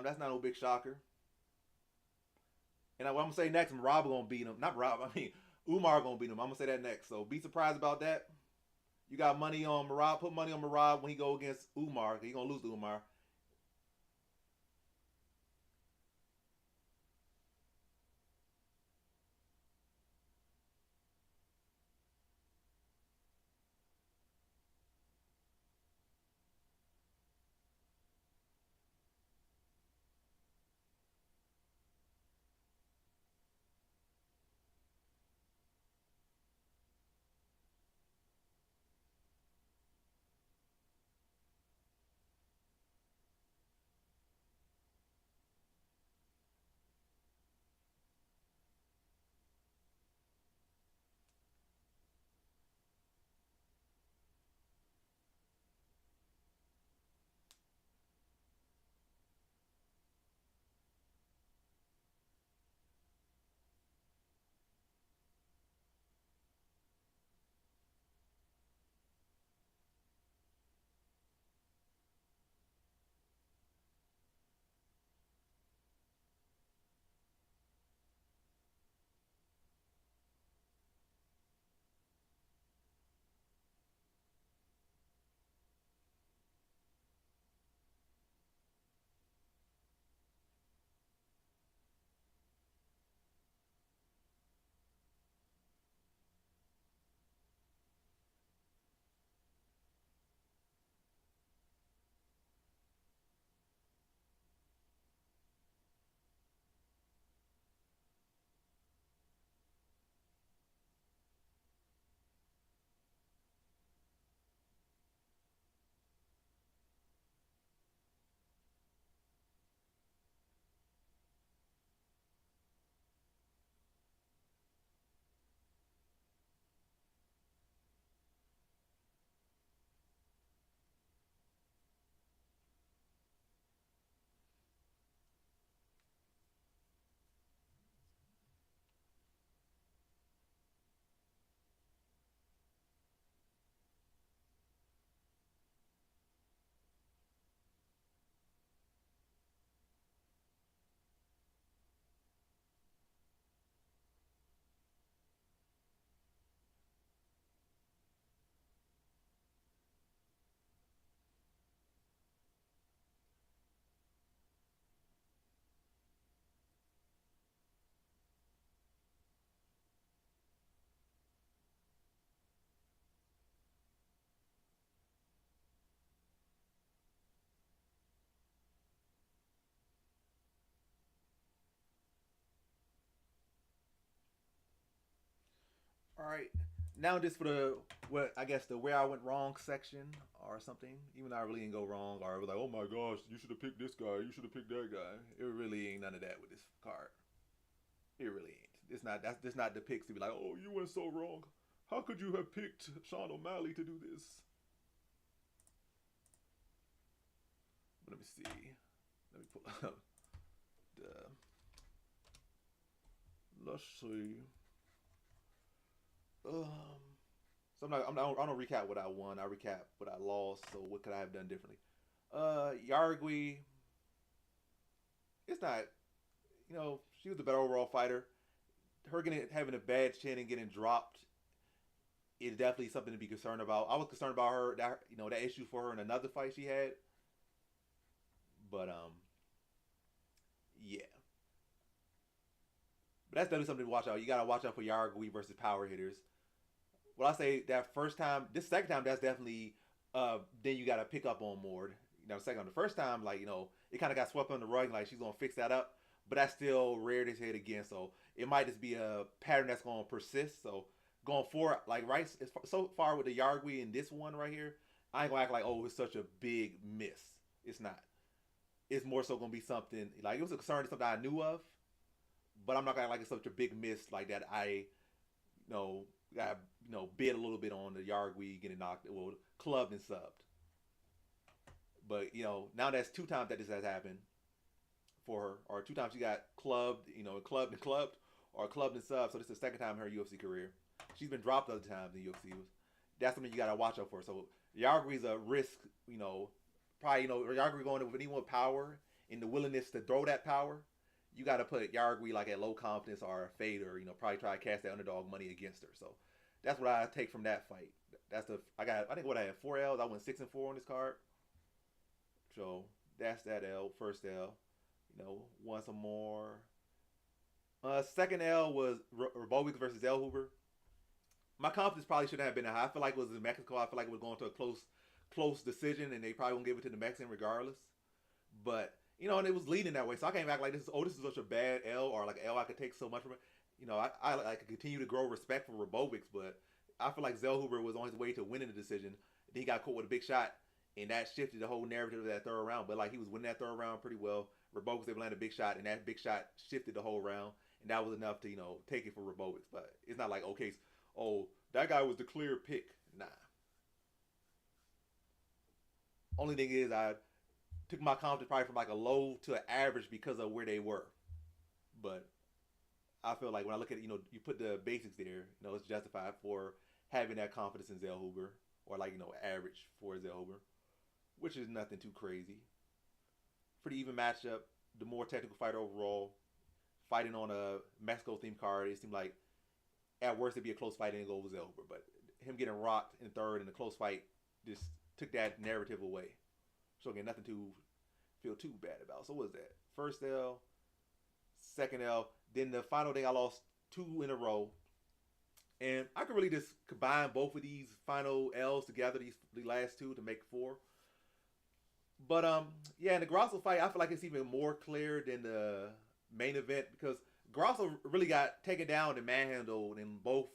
That's not no big shocker. And what I'm gonna say next, Rob gonna beat him. Not Rob. I mean, Umar gonna beat him. I'm gonna say that next. So be surprised about that. You got money on Marab. Put money on Marab when he go against Umar. He gonna lose to Umar. All right. Now just for the what I guess the where I went wrong section or something. Even though I really didn't go wrong, or I was like, oh my gosh, you should have picked this guy. You should have picked that guy. It really ain't none of that with this card. It really ain't. It's not. That's not the picks to be like, oh, you went so wrong. How could you have picked Sean O'Malley to do this? But let me see. Let me pull up the. Let's see. So I don't recap what I won. I recap what I lost. So what could I have done differently? Yarui. It's not. She was the better overall fighter. Her having a bad chin and getting dropped is definitely something to be concerned about. I was concerned about her that issue for her in another fight she had. But yeah. But that's definitely something to watch out. You gotta watch out for Yarui versus power hitters. Well, I say that first time, this second time, that's definitely then you gotta pick up on more. The first time, it kind of got swept on the rug, like she's gonna fix that up. But that's still reared its head again, so it might just be a pattern that's gonna persist. So going forward, so far with the Yarui and this one right here, I ain't gonna act like, oh, it's such a big miss. It's not. It's more so gonna be something like it was a concern, something I knew of, but I'm not gonna like it's such a big miss like that. I, got bid a little bit on the Yarui getting knocked, clubbed and subbed. But now that's 2 times that this has happened for her, or 2 times she got clubbed, clubbed and clubbed, or clubbed and subbed. So this is the 2nd time in her UFC career. She's been dropped other times in UFC. That's something you gotta watch out for. So Yarui's a risk, probably Yarui going in with anyone with power and the willingness to throw that power, you got to put Yarui like at low confidence or a fade, or probably try to cast that underdog money against her. So that's what I take from that fight. That's I think what I had 4 L's. I went 6-4 on this card. So that's that L, first L. Want some more. Second L was Riovic versus Zel Huber. My confidence probably shouldn't have been that high. I feel like it was in Mexico. I feel like it was going to a close decision, and they probably won't give it to the Mexican regardless. But and it was leading that way, so I can't act like this is such a bad L, or like L I could take so much from it. I could continue to grow respect for Riovic, but I feel like Zel Huber was on his way to winning the decision. Then he got caught with a big shot, and that shifted the whole narrative of that third round. But like he was winning that third round pretty well. Riovic was able to land a big shot, and that big shot shifted the whole round, and that was enough to take it for Riovic. But it's not like that guy was the clear pick. Nah. Only thing is I took my confidence probably from like a low to an average because of where they were. But I feel like when I look at it, you put the basics there, it's justified for having that confidence in Zel Huber, or like, average for Zel Huber, which is nothing too crazy. Pretty even matchup, the more technical fighter overall, fighting on a Mexico themed card. It seemed like at worst it'd be a close fight and it goes with Zel Huber, but him getting rocked in third in a close fight just took that narrative away. So again, nothing to feel too bad about. So what was that? First L, second L, then the final day I lost 2 in a row. And I could really just combine both of these final L's together, the last 2, to make 4. But in the Grasso fight, I feel like it's even more clear than the main event, because Grasso really got taken down and manhandled in both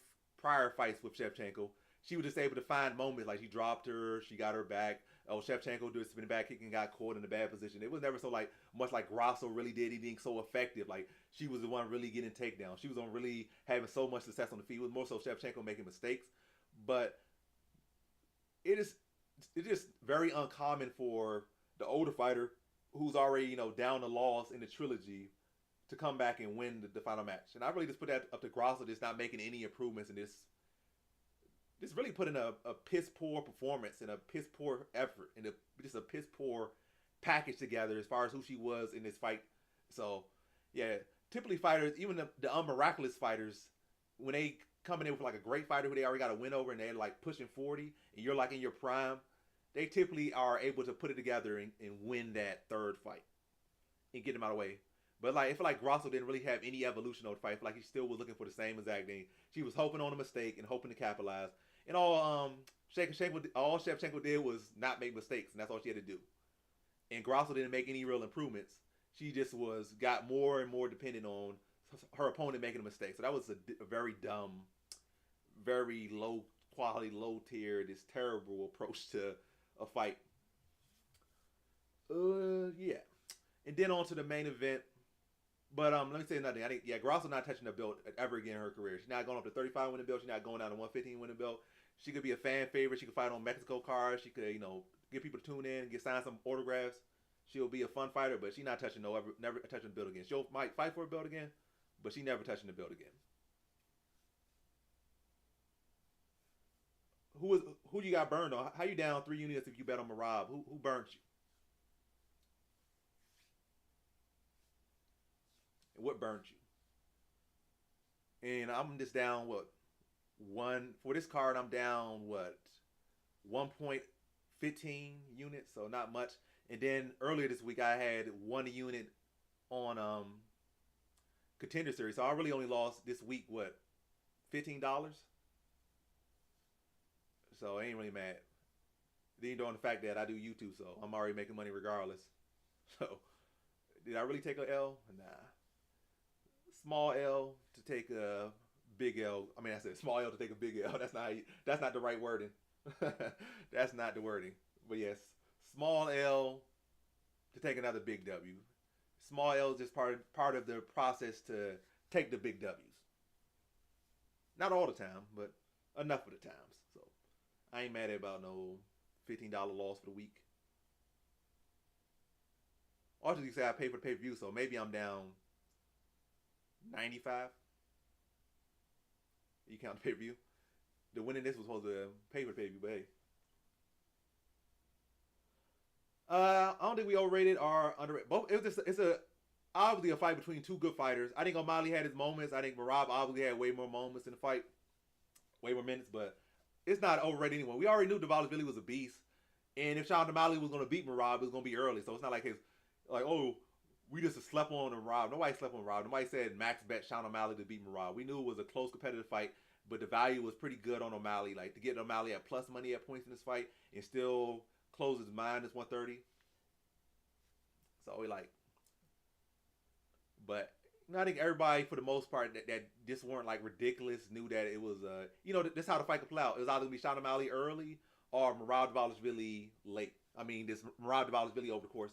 prior fights with Shevchenko. She was just able to find moments, like she dropped her, she got her back. Shevchenko did a spinning back kick and got caught in a bad position. It was never so much like Grasso really did anything so effective. Like she was the one really getting takedowns. She was on really having so much success on the field. It was more so Shevchenko making mistakes. But it's just very uncommon for the older fighter who's already down the loss in the trilogy to come back and win the final match. And I really just put that up to Grasso, just not making any improvements in this. Just really putting a piss poor performance and a piss poor effort and just a piss poor package together as far as who she was in this fight. So yeah, typically fighters, even the unmiraculous fighters, when they come in with like a great fighter who they already got a win over and they're like pushing 40 and you're like in your prime, they typically are able to put it together and win that third fight and get them out of the way. But I feel like Grasso didn't really have any evolution on the fight. I feel like he still was looking for the same exact thing. She was hoping on a mistake and hoping to capitalize. And all Shevchenko did was not make mistakes, and that's all she had to do. And Grasso didn't make any real improvements. She just got more and more dependent on her opponent making a mistake. So that was a very dumb, very low quality, low tier, this terrible approach to a fight. Yeah. And then on to the main event. But let me say another thing. I think Grasso not touching the belt ever again in her career. She's not going up to 35 winning belt. She's not going down to 115 winning belt. She could be a fan favorite. She could fight on Mexico cards. She could, get people to tune in, sign some autographs. She'll be a fun fighter, but she's not touching never touching the belt again. Might fight for a belt again, but she never touching the belt again. Who you got burned on? How you down 3 units if you bet on Marab? Who burned you? And what burned you? And I'm just down for this card, I'm down 1.15 units, so not much. And then earlier this week I had 1 unit on Contender Series, so I really only lost this week $15. So I ain't really mad. Then on the fact that I do YouTube, so I'm already making money regardless. So did I really take a L? Nah. Small L to take a big L. I mean, I said small L to take a big L. That's not the right wording. That's not the wording. But yes, small L to take another big W. Small L is just part of the process to take the big W's. Not all the time, but enough of the times. So I ain't mad about no $15 loss for the week. Also, you say I pay for the pay-per-view, so maybe I'm down 95. You count the pay-per-view. The winning this was supposed to pay for the pay-per-view, but hey. I don't think we overrated or underrated. Both. It's obviously a fight between two good fighters. I think O'Malley had his moments. I think Merab obviously had way more moments in the fight, way more minutes. But it's not overrated anymore. We already knew Dvalishvili was a beast, and if Sean O'Malley was going to beat Merab, it was going to be early. So it's not like we just slept on Merab. Nobody slept on Merab. Nobody said max bet Sean O'Malley to beat Merab. We knew it was a close competitive fight, but the value was pretty good on O'Malley. Like to get O'Malley at plus money at points in this fight and still close his minus 130. So we like, but I think everybody for the most part that just weren't like ridiculous knew that it was this is how the fight could play out. It was either gonna be Sean O'Malley early or Merab Dvalishvili late. I mean, this Merab Dvalishvili over the course.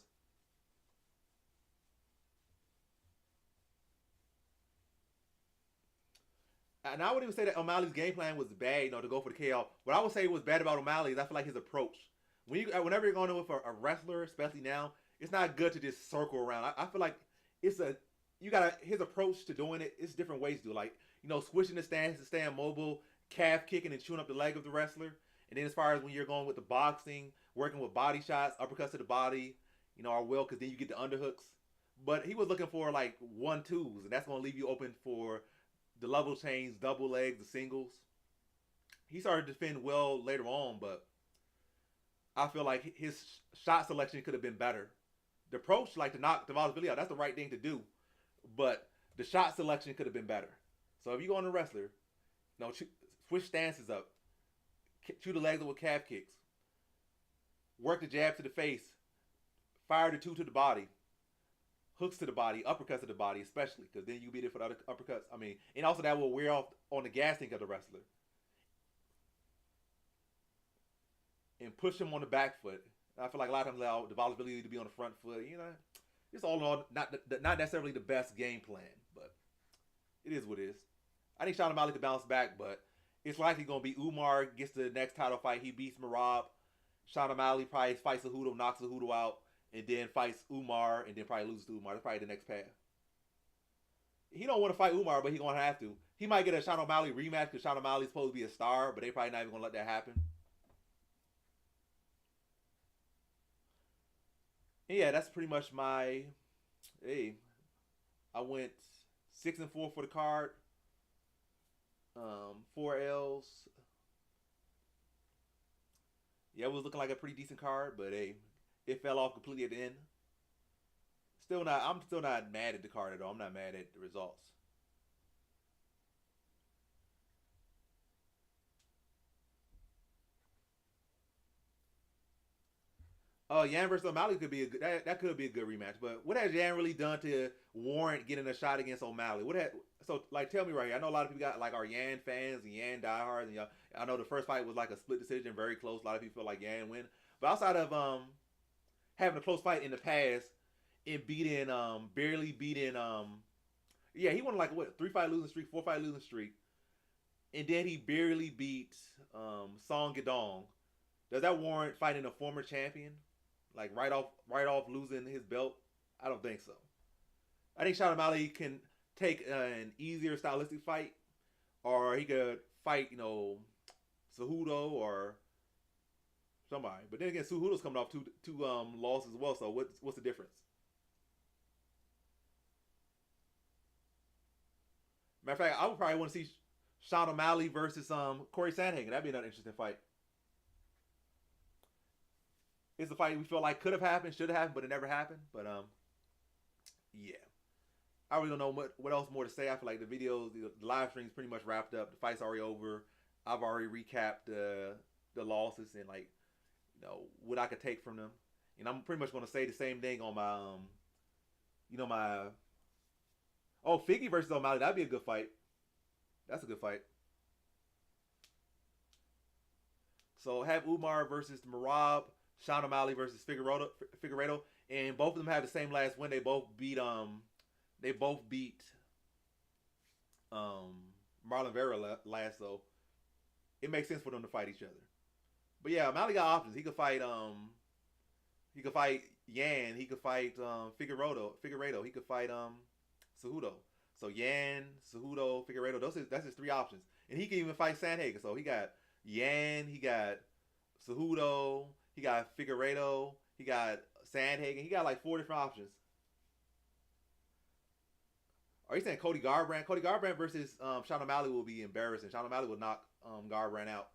And I wouldn't even say that O'Malley's game plan was bad, to go for the KO. What I would say was bad about O'Malley is I feel like his approach. Whenever you're going in with a wrestler, especially now, it's not good to just circle around. I feel like his approach to doing it. It's different ways to do. Like switching the stance to staying mobile, calf kicking and chewing up the leg of the wrestler. And then as far as when you're going with the boxing, working with body shots, uppercuts to the body, because then you get the underhooks. But he was looking for like 1-2s, and that's going to leave you open for the level chains, double legs, the singles. He started to defend well later on, but I feel like his shot selection could have been better. The approach, like to knock Dvalishvili out, that's the right thing to do. But the shot selection could have been better. So if you go on a wrestler, switch stances up, chew the legs up with calf kicks, work the jab to the face, fire the 2 to the body, hooks to the body, uppercuts to the body, especially, because then you beat it for the other uppercuts. I mean, and also that will wear off on the gas tank of the wrestler. And push him on the back foot. I feel like a lot of times Dvalishvili to be on the front foot. It's all in all not necessarily the best game plan, but it is what it is. I think Sean O'Malley could bounce back, but it's likely going to be Umar gets the next title fight. He beats Merab. Sean O'Malley probably fights Cejudo, knocks Cejudo out, and then fights Umar, and then probably loses to Umar. That's probably the next path. He don't want to fight Umar, but he's going to have to. He might get a Sean O'Malley rematch because Sean O'Malley's supposed to be a star, but they probably not even going to let that happen. And yeah, that's pretty much my. Hey, I went 6-4 for the card. 4 L's. Yeah, it was looking like a pretty decent card, but hey, it fell off completely at the end. I'm still not mad at the card at all. I'm not mad at the results. Yan versus O'Malley could be a good. That could be a good rematch. But what has Yan really done to warrant getting a shot against O'Malley? Tell me right here. I know a lot of people got like our Yan fans and Yan diehards, and I know the first fight was like a split decision, very close. A lot of people feel like Yan win. But outside of having a close fight in the past and barely beating he won like 3-fight losing streak, 4-fight losing streak, and then he barely beat Song Yadong. Does that warrant fighting a former champion? Like right off losing his belt? I don't think so. I think Sean O'Malley can take an easier stylistic fight, or he could fight, Cejudo or somebody. But then again, Cejudo's coming off two losses as well. So what's the difference? Matter of fact, I would probably want to see Sean O'Malley versus Corey Sandhagen. That'd be another interesting fight. It's a fight we feel like could have happened, should have happened, but it never happened. But yeah, I really don't know what else more to say. I feel like the videos, the live stream's pretty much wrapped up. The fight's already over. I've already recapped the losses and what I could take from them. And I'm pretty much going to say the same thing on my Figgy versus O'Malley. That'd be a good fight. That's a good fight. So have Umar versus Merab. Sean O'Malley versus Figueiredo, and both of them have the same last win. They both beat Marlon Vera last, so it makes sense for them to fight each other. But yeah, O'Malley got options. He could fight Yan. He could fight Figueiredo. He could fight Cejudo. So Yan, Cejudo, Figueiredo. That's his 3 options, and he can even fight Sandhagen. So he got Yan. He got Cejudo. He got Figueiredo, He got Sandhagen. He got like 4 different options. Are you saying Cody Garbrandt? Cody Garbrandt versus Sean O'Malley will be embarrassing. Sean O'Malley will knock Garbrandt out.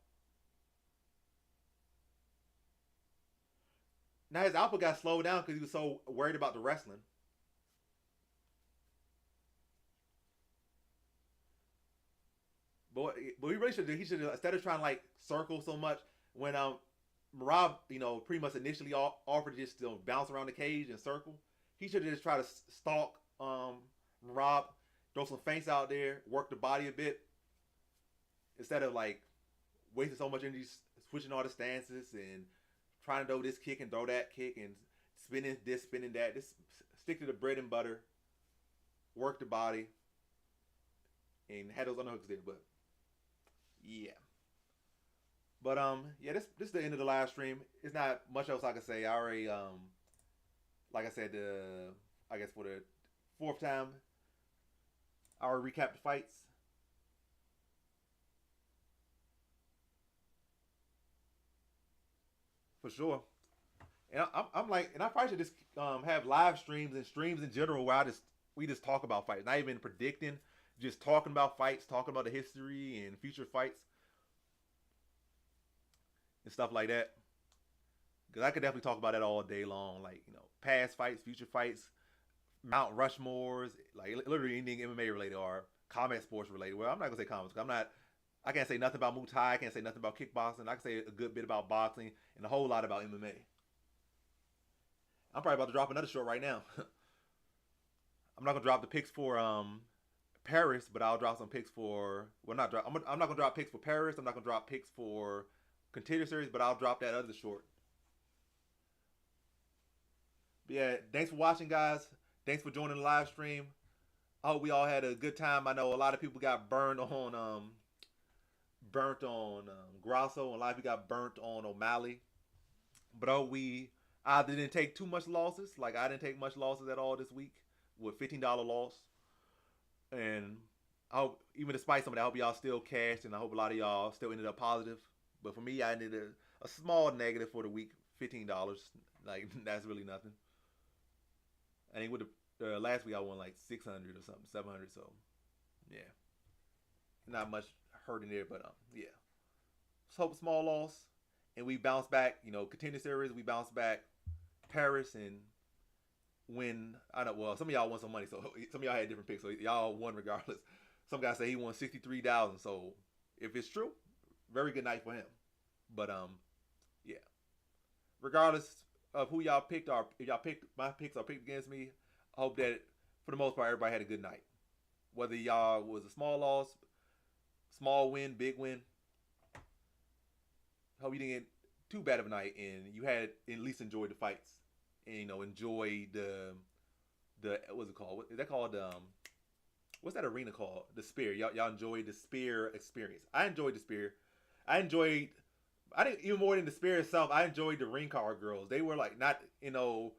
Now his output got slowed down because he was so worried about the wrestling. But he really should. He should, instead of trying to like circle so much, when Merab, pretty much initially offered to just bounce around the cage and circle, he should just try to stalk Merab, throw some feints out there, work the body a bit, instead of like wasting so much energy switching all the stances and trying to throw this kick and throw that kick and spinning this, spinning that. Just stick to the bread and butter, work the body, and had those underhooks there. But yeah. But yeah, this is the end of the live stream. It's not much else I can say. I already like I said, I guess for the 4th time, I already recapped the fights. For sure. And I'm like, and I probably should just have live streams and streams in general where we just talk about fights, not even predicting, just talking about fights, talking about the history and future fights and stuff like that. Because I could definitely talk about that all day long, like past fights, future fights, Mount Rushmores, like literally anything MMA related or combat sports related. Well, I'm not gonna say combat. I can't say nothing about Muay Thai. I can't say nothing about kickboxing. I can say a good bit about boxing and a whole lot about MMA. I'm probably about to drop another short right now. I'm not gonna drop the picks for Paris, but I'll drop some picks for. Well, I'm not gonna drop picks for Paris. I'm not gonna drop picks for Contender Series, but I'll drop that other short. But yeah, thanks for watching, guys. Thanks for joining the live stream. I hope we all had a good time. I know a lot of people got burned on Grasso, and a lot of people got burnt on O'Malley. But we either didn't take too much losses, like I didn't take much losses at all this week with $15 loss. And I hope, even despite some of that, I hope y'all still cashed, and I hope a lot of y'all still ended up positive. But for me, I ended a small negative for the week, $15. Like, that's really nothing. I think with the last week I won like 600 or something, 700. So yeah, not much hurt in there, but yeah. Let's hope a small loss, and we bounce back. Contender Series, we bounce back. Paris and win. I know. Well, some of y'all won some money, so some of y'all had different picks, so y'all won regardless. Some guy say he won 63,000. So if it's true, very good night for him. But yeah. Regardless of who y'all picked, or if y'all picked my picks or picked against me, I hope that for the most part everybody had a good night. Whether y'all was a small loss, small win, big win, hope you didn't get too bad of a night and you had at least enjoyed the fights and enjoy the what's it called? What is that called? What's that arena called? The Spear. Y'all enjoyed the Spear experience. I enjoyed the Spear. I think even more than the Spear itself, I enjoyed the ring card girls. They were like not a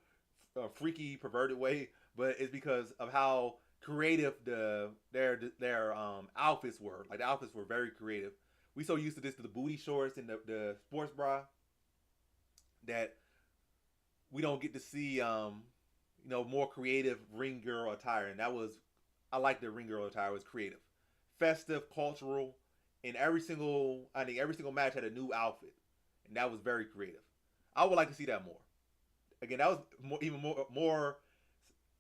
freaky, perverted way, but it's because of how creative their outfits were. Like the outfits were very creative. We so used to the booty shorts and the sports bra that we don't get to see more creative ring girl attire. And I like the ring girl attire. It was creative, festive, cultural. And every single match had a new outfit, and that was very creative. I would like to see that more. Again, that was even more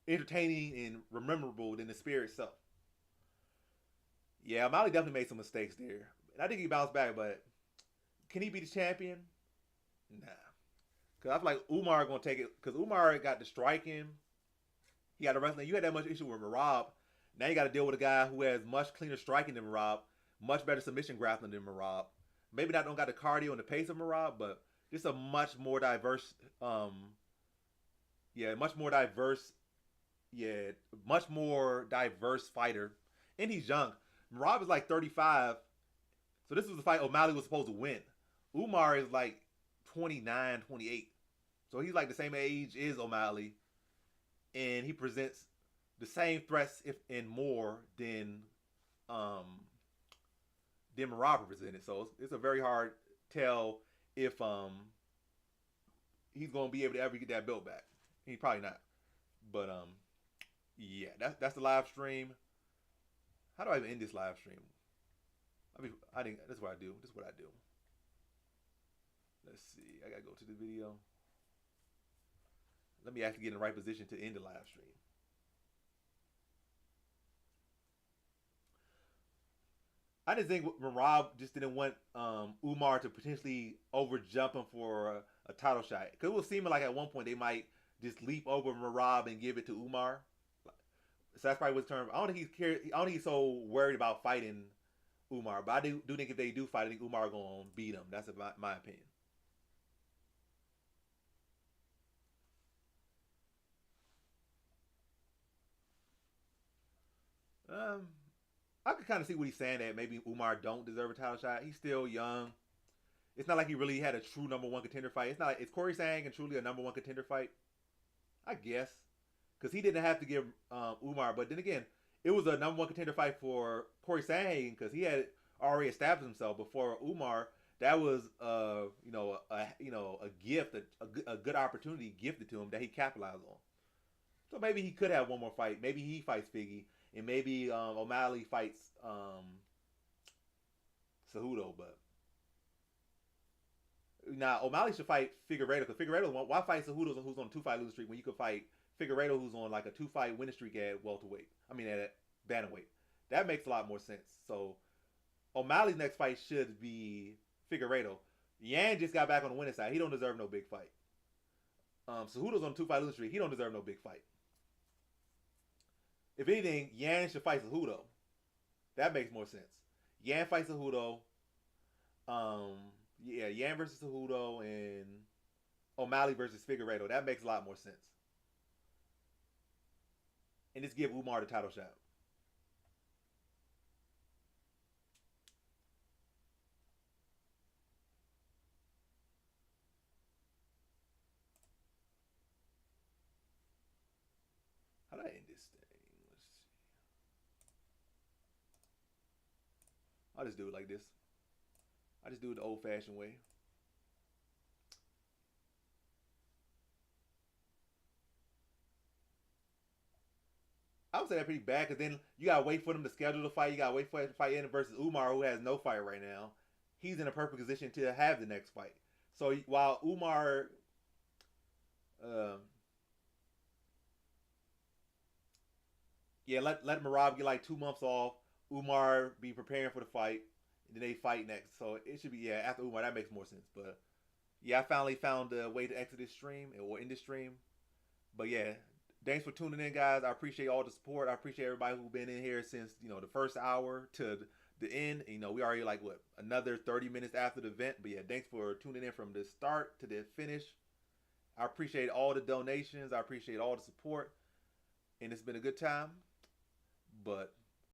entertaining and memorable than the Spear itself. Yeah, O'Malley definitely made some mistakes there, and I think he bounced back. But can he be the champion? Nah, because I feel like Umar gonna take it. Because Umar got the striking, he got the wrestling. You had that much issue with Merab. Now you got to deal with a guy who has much cleaner striking than Merab. Much better submission grappling than Merab. Maybe don't got the cardio and the pace of Merab, but just a much more diverse, much more diverse fighter. And he's young. Merab is like 35, so this was the fight O'Malley was supposed to win. Umar is like 29, 28, so he's like the same age as O'Malley, and he presents the same threats, if and more than Merab presented. So it's a very hard tell if he's gonna be able to ever get that belt back. He probably not. But yeah, that's the live stream. How do I even end this live stream? I think that's what I do. This is what I do. Let's see. I gotta go to the video. Let me actually get in the right position to end the live stream. I just think Merab just didn't want Umar to potentially overjump him for a title shot. Because it was seeming like at one point they might just leap over Merab and give it to Umar. So that's probably what's turned. I don't think he's so worried about fighting Umar. But I do think if they do fight, I think Umar gonna beat him. That's my opinion. I could kind of see what he's saying, that maybe Umar don't deserve a title shot. He's still young. It's not like he really had a true #1 contender fight. It's not like, is Corey Sang truly a #1 contender fight? I guess. Because he didn't have to give Umar. But then again, it was a #1 contender fight for Corey Sang because he had already established himself before Umar. That was a gift, a good opportunity gifted to him that he capitalized on. So maybe he could have one more fight. Maybe he fights Figgy. And maybe O'Malley fights Cejudo, but now O'Malley should fight Figueiredo, because Figueiredo, why fight Cejudo who's on a 2-fight losing streak when you could fight Figueiredo who's on like a 2-fight winning streak at welterweight? I mean at bantamweight. That makes a lot more sense. So O'Malley's next fight should be Figueiredo. Yan just got back on the winning side. He don't deserve no big fight. Cejudo's on a 2-fight losing streak. He don't deserve no big fight. If anything, Yan should fight Cejudo. That makes more sense. Yan fights Cejudo. Yan versus Cejudo and O'Malley versus Figueiredo. That makes a lot more sense. And just give Umar the title shot. How do I end this thing? I'll just do it like this. I just do it the old-fashioned way. I would say that's pretty bad, because then you gotta wait for them to schedule the fight. You gotta wait for it to fight in versus Umar, who has no fight right now. He's in a perfect position to have the next fight. So while Umar, let Merab get like 2 months off. Umar be preparing for the fight, and then they fight next. So it should be, after Umar. That makes more sense. But yeah, I finally found a way to exit this stream or end this stream. But yeah, thanks for tuning in, guys. I appreciate all the support. I appreciate everybody who's been in here since the first hour to the end. We already like another 30 minutes after the event. But yeah, thanks for tuning in from the start to the finish. I appreciate all the donations. I appreciate all the support, and it's been a good time. But